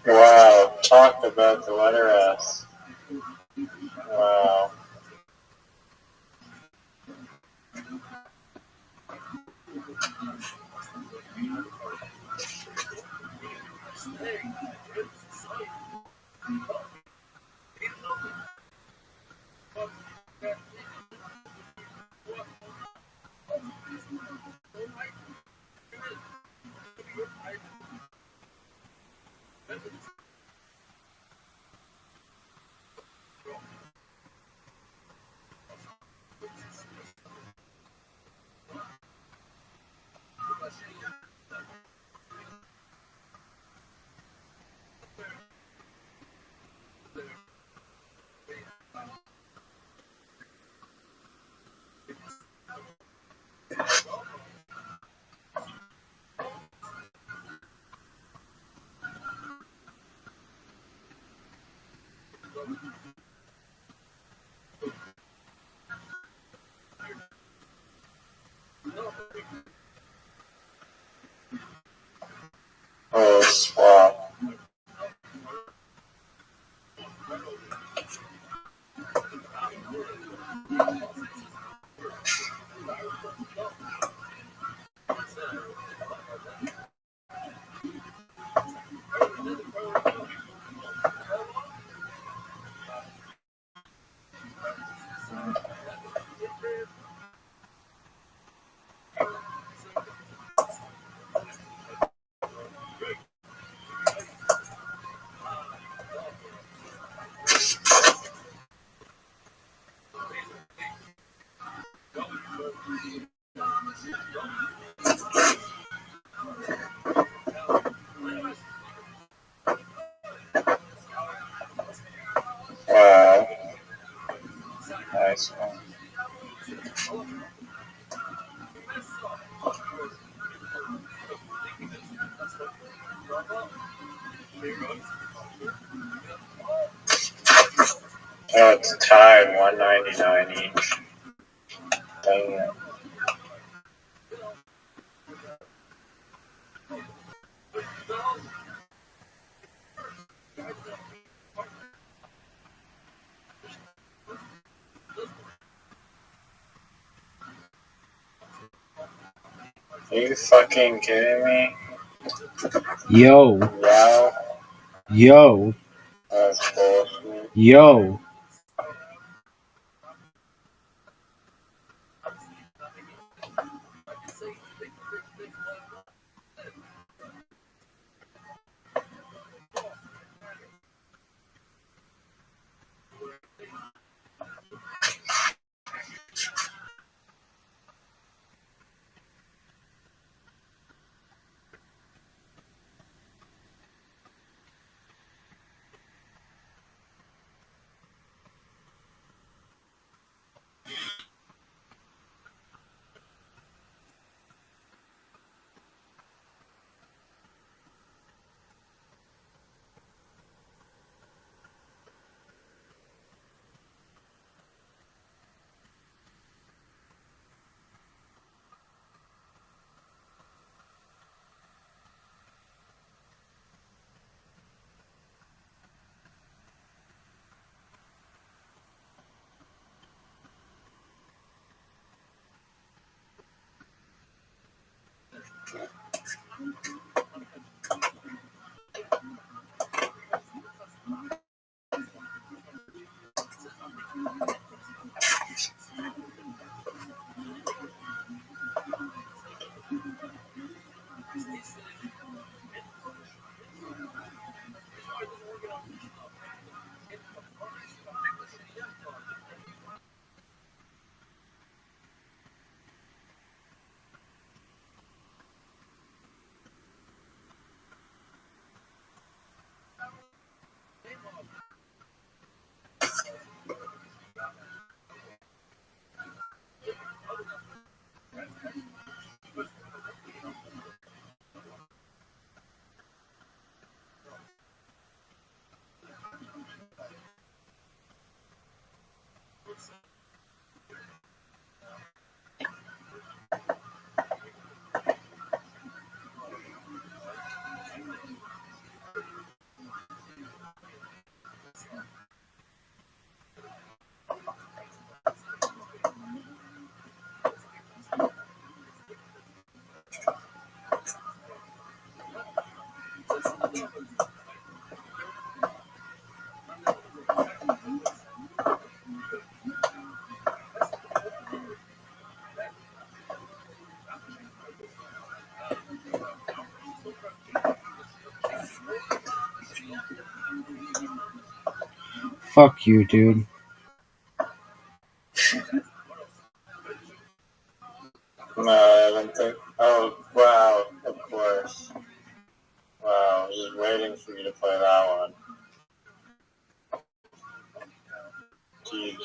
Wow, talk about the letter S. Wow. Oh, swap. Wow. Nice one. Oh, it's tied, 199 each. Dang it. Are you fucking kidding me? Yo, Wow. yo, That's bullshit. yo. Fuck you, dude. No, I don't think. Oh, wow, of course. Wow, just waiting for you to play that one. GG.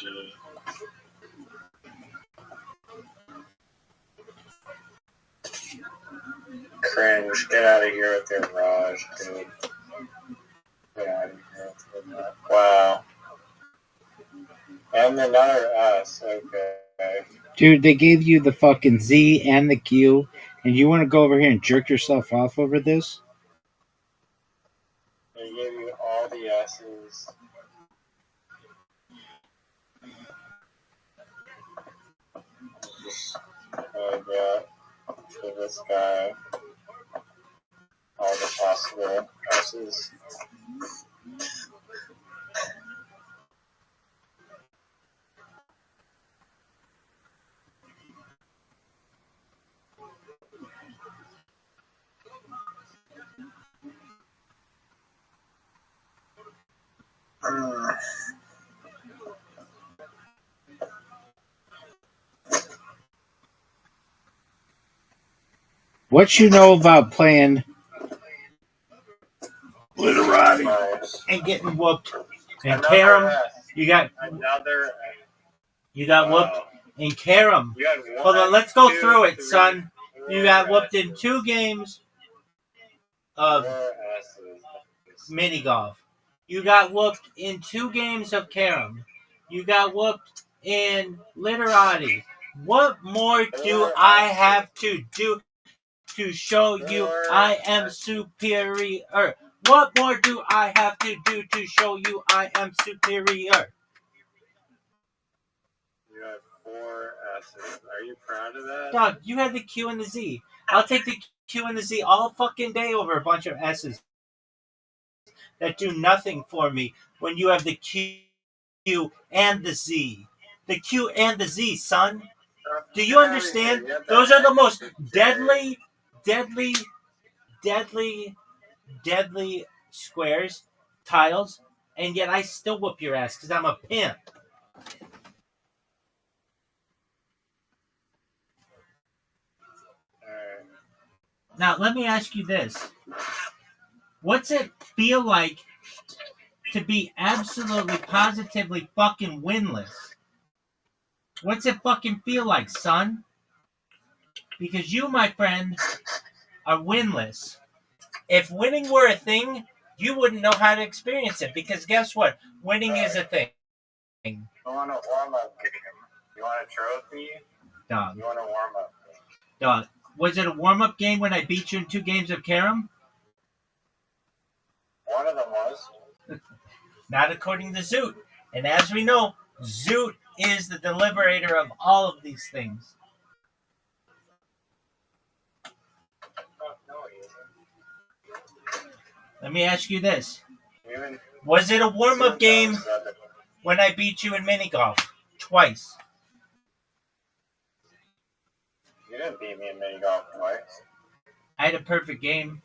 Cringe. Get out of here with your Raj, dude. Get out of here with that. Wow. And another S. Okay. Dude, they gave you the fucking Z and the Q, and you want to go over here and jerk yourself off over this? They gave you all the S's. Just give this guy all the possible S's. What you know about playing literati Nice. and getting whooped in Another carom? S. You got Another. whooped in carom. You had one, Hold on, let's go 2, through it, 3, son. You 4 got whooped in S's. 2 games of 4 S's. mini golf. You got whooped in 2 games of carom. You got whooped in literati. What more do I have to do to show you I am superior? What more do I have to do to show you I am superior? You had 4 S's. Are you proud of that? Dog, you had the Q and the Z. I'll take the Q and the Z all fucking day over a bunch of S's that do nothing for me when you have the Q and the Z. The Q and the Z, son. Do you understand? Those are the most deadly squares, tiles, and yet I still whoop your ass because I'm a pimp. Now, let me ask you this. What's it feel like to be absolutely, positively fucking winless? What's it fucking feel like, son? Because you, my friend, are winless. If winning were a thing, you wouldn't know how to experience it. Because guess what? Winning is a thing. You want a warm-up game? You want a trophy? Dog. You want a warm-up game? Dog. Was it a warm-up game when I beat you in 2 games of carom? One of them was. Not according to Zoot. And as we know, Zoot is the deliberator of all of these things. No, he isn't. Let me ask you this. Even Was it a warm-up Zoot game knows that when I beat you in mini golf? Twice. you didn't beat me in mini golf twice. I had a perfect game.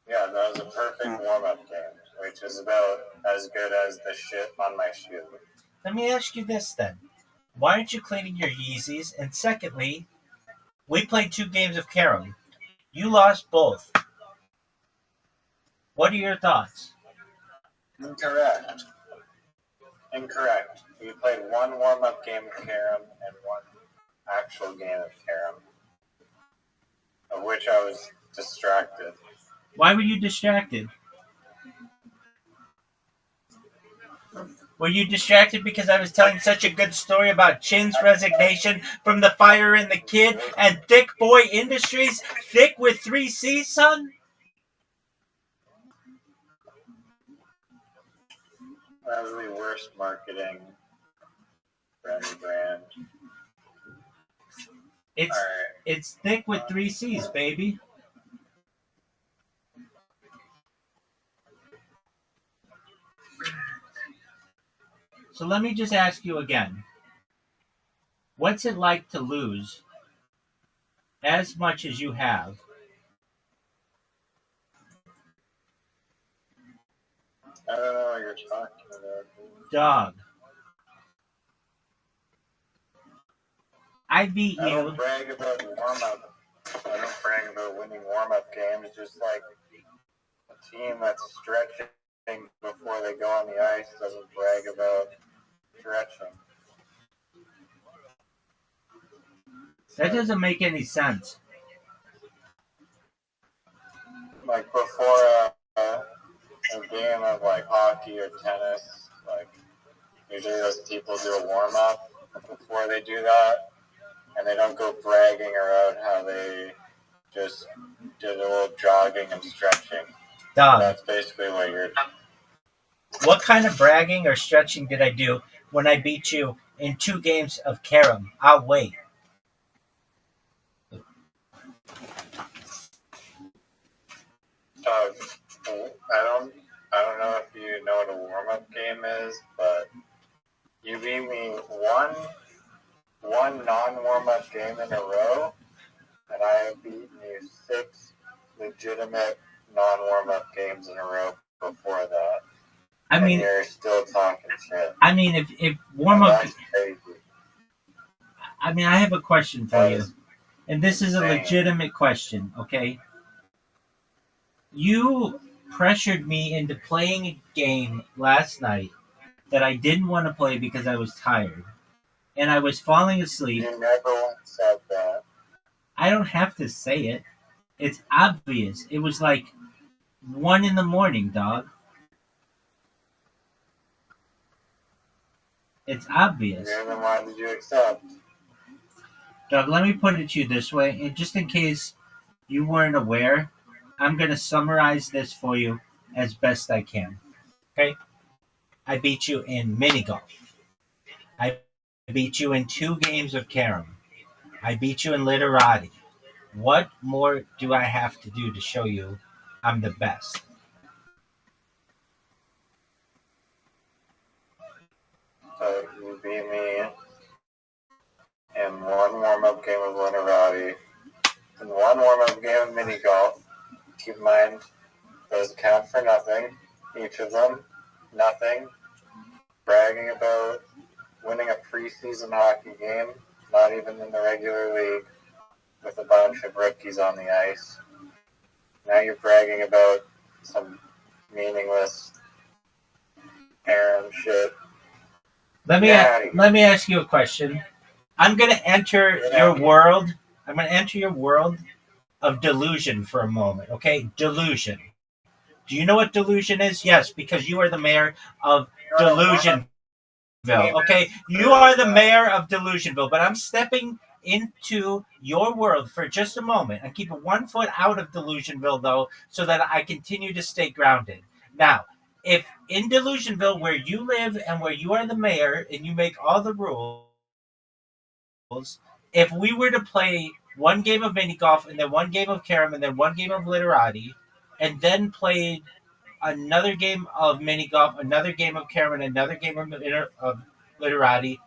Yeah, that was a perfect warm-up game, which is about as good as the shit on my shoe. Let me ask you this then. Why aren't you cleaning your Yeezys? And secondly, we played 2 games of carom. You lost both. What are your thoughts? Incorrect. We played 1 warm-up game of carom and 1 actual game of carom, of which I was distracted. Why were you distracted? Were you distracted because I was telling such a good story about Chin's resignation from the Fire and the Kid and Thick Boy Industries? Thick with 3 C's, son? That was the worst marketing for any brand. It's thick with 3 C's, baby. So let me just ask you again. What's it like to lose as much as you have? I don't know what you're talking about. Dog. I beat I don't you. brag about warm-up. I don't brag about winning warm-up games. Just like a team that's stretching before they go on the ice doesn't brag about stretching. That doesn't make any sense. Like before a game of like hockey or tennis, like usually those people do a warm-up before they do that, and they don't go bragging around how they just did a little jogging and stretching. Dog. That's basically what you're. What kind of bragging or stretching did I do when I beat you in 2 games of carom? I'll wait. I don't know if you know what a warm-up game is, but you beat me one non-warm-up game in a row, and I have beaten you 6 legitimate non-warm-up games in a row before that. I mean, and you're still talking shit. I mean, if warm up. That's crazy. I mean, I have a question for That you, is and this is a insane. legitimate question. Okay, you pressured me into playing a game last night that I didn't want to play because I was tired, and I was falling asleep. You never once said that. I don't have to say it. It's obvious. It was like 1 a.m, dog. It's obvious. Then why did you accept? Doug, let me put it to you this way, and just in case you weren't aware, I'm going to summarize this for you as best I can. Okay? I beat you in mini golf. I beat you in 2 games of carom. I beat you in literati. What more do I have to do to show you I'm the best? So you beat me in 1 warm-up game of literati, in 1 warm-up game of mini golf. Keep in mind, those count for nothing. Each of them, nothing. Bragging about winning a preseason hockey game, not even in the regular league, with a bunch of rookies on the ice. Now you're bragging about some meaningless harem shit. Let me ask you a question. I'm going to enter your world. I'm going to enter your world of delusion for a moment, okay? Delusion. Do you know what delusion is? Yes, because you are the mayor of Delusionville, okay? You are the mayor of Delusionville, but I'm stepping into your world for just a moment. I'm keeping 1 foot out of Delusionville, though, so that I continue to stay grounded. Now, if in Delusionville, where you live and where you are the mayor and you make all the rules, if we were to play 1 game of mini golf and then 1 game of carom and then 1 game of literati, and then played another game of mini golf, another game of carom, and another game of literati,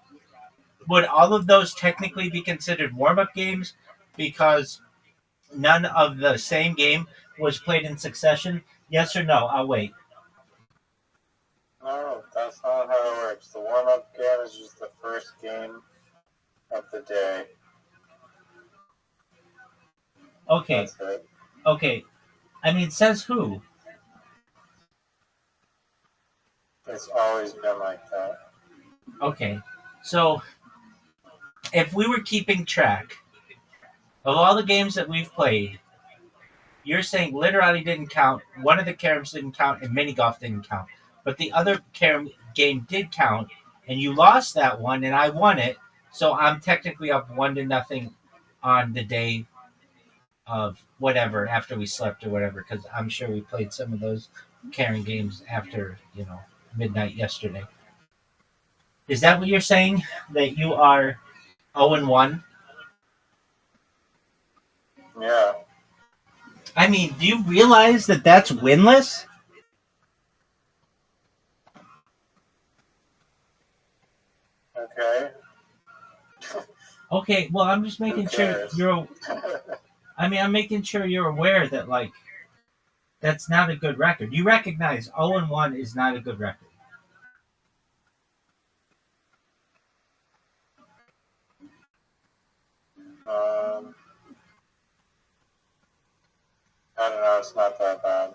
would all of those technically be considered warm-up games because none of the same game was played in succession? Yes or no? I'll wait. No, that's not how it works. The warm-up game is just the first game of the day. Okay. That's it. Okay. I mean, says who? It's always been like that. Okay. So, if we were keeping track of all the games that we've played, you're saying literati didn't count, 1 of the caroms didn't count, and mini golf didn't count. But the other carom game did count, and you lost that one, and I won it. So I'm technically up 1-0 on the day of whatever, after we slept or whatever, because I'm sure we played some of those carom games after, midnight yesterday. Is that what you're saying? That you are 0-1? Yeah. I mean, do you realize that that's winless? Okay. Okay, well, I'm just making sure cares? I'm making sure you're aware that, like, That's not a good record. You recognize 0-1 is not a good record. I don't know. It's not that bad.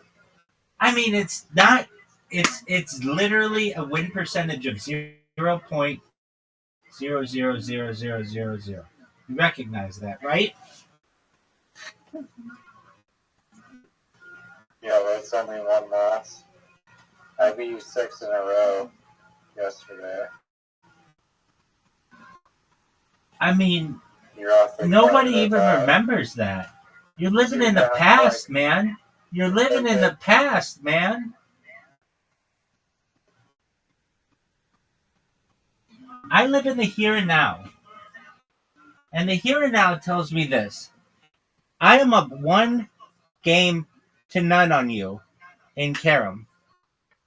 I mean, it's not. It's literally a win percentage of 0.000000. You recognize that, right? Yeah, but it's only one loss. I beat you 6 in a row yesterday. I mean, You're awfully nobody quiet even about it. remembers that. You're living in the Yeah, past, like- man. You're living in the past, man. I live in the here and now. And the here and now tells me this. I am up 1-0 on you in Karam.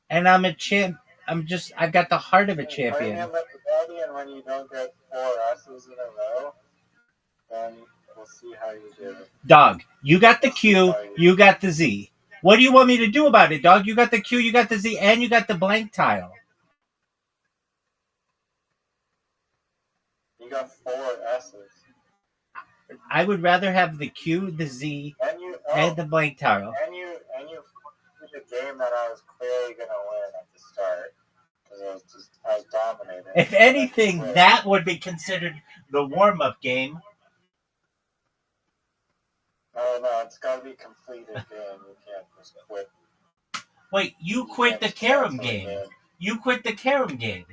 And I'm a champ. I got the heart of a Playing champion. in the Pavilion when you don't get 4 S's in a row, then we'll see how you do. Dog, you got the Q, you got the Z. What do you want me to do about it, dog? You got the Q, you got the Z, and you got the blank tile. You got 4 S's. I would rather have the Q, the Z, and the blank tile. And you played a game that I was clearly gonna win at the start. Because I was dominating. If anything, that would be considered the warm-up game. No, it's gotta be completed game. You can't just quit. Wait, you quit the Karam game. You quit the Karam game.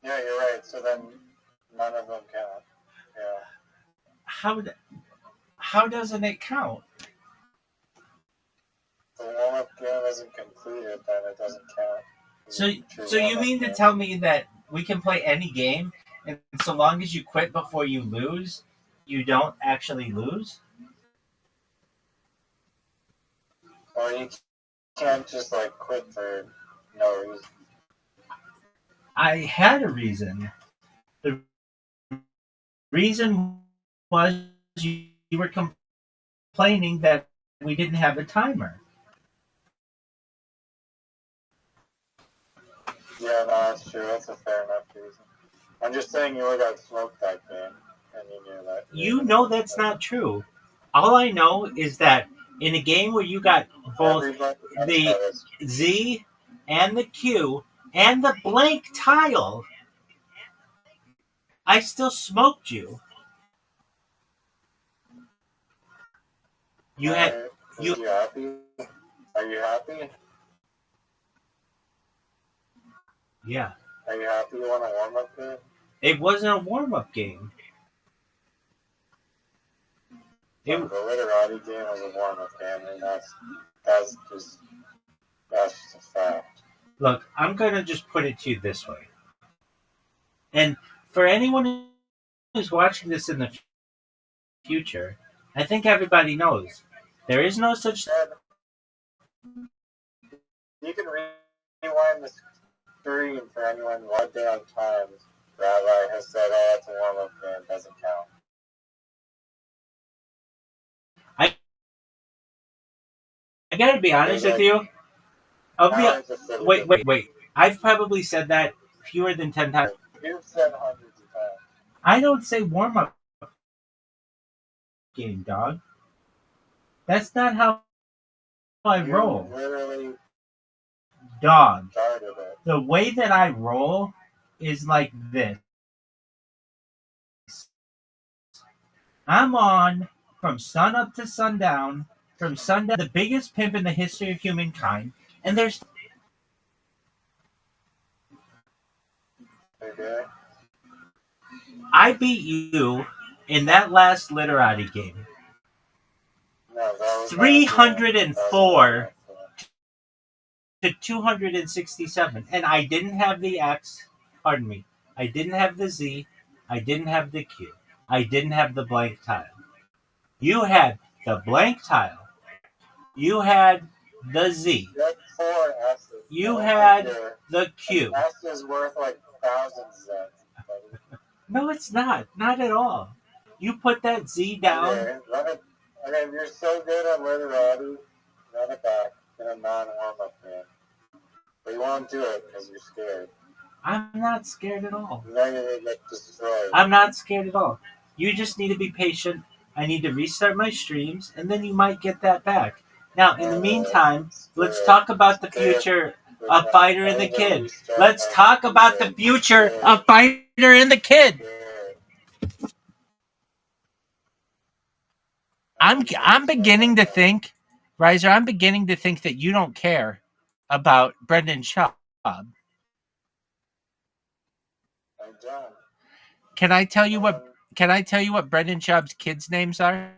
Yeah, you're right. So then none of them count. Yeah. How doesn't it count? The warm-up game isn't completed, then it doesn't count. So you mean to tell me that we can play any game, and so long as you quit before you lose, you don't actually lose? Or you can't just like quit for no reason. I had a reason. The reason was you were complaining that we didn't have a timer. Yeah, no, that's true. That's a fair enough reason. I'm just saying you would have smoked that game, and you knew that. You know that's not true. All I know is that in a game where you got both the Z and the Q and the blank tile, I still smoked you. You had Are you happy? Are you happy? Yeah. Are you happy you won a warm-up game? It wasn't a warm-up game. The literati game was a warm-up game, and that's just a fact. Look, I'm gonna just put it to you this way. And for anyone who's watching this in the future, I think everybody knows there is no such. You can rewind the screen for anyone one day on times. Rabbi has said, "Oh, it's a warm-up game. Doesn't count." I gotta be honest with you. Wait. I've probably said that fewer than 10 times. You've said hundreds of times. I don't say warm-up game, dog. That's not how I roll. Literally, dog. started it. The way that I roll is like this. I'm on from sun up to sundown. From sundown, the biggest pimp in the history of humankind. And there's... Okay. I beat you in that last literati game. No, that was 304 to 267. And I didn't have the X. Pardon me. I didn't have the Z. I didn't have the Q. I didn't have the blank tile. You had the blank tile. You had the Z. You had 4 S's. You had the Q. S is worth like thousands of No, it's not. Not at all. You put that Z down. Okay, let Okay, you're so good on Literati, run it back in a non-warm-up man. But you won't do it because you're scared. I'm not scared at all. You're not going to get destroyed. I'm not scared at all. You just need to be patient. I need to restart my streams, and then you might get that back. Now, in the meantime, let's talk about the future of Fighter and the Kid. Let's talk about the future of Fighter and the Kid. I'm beginning to think, Riser, I'm beginning to think that you don't care about Brendan Schaub. I don't. Can I tell you what Brendan Schaub's kids' names are?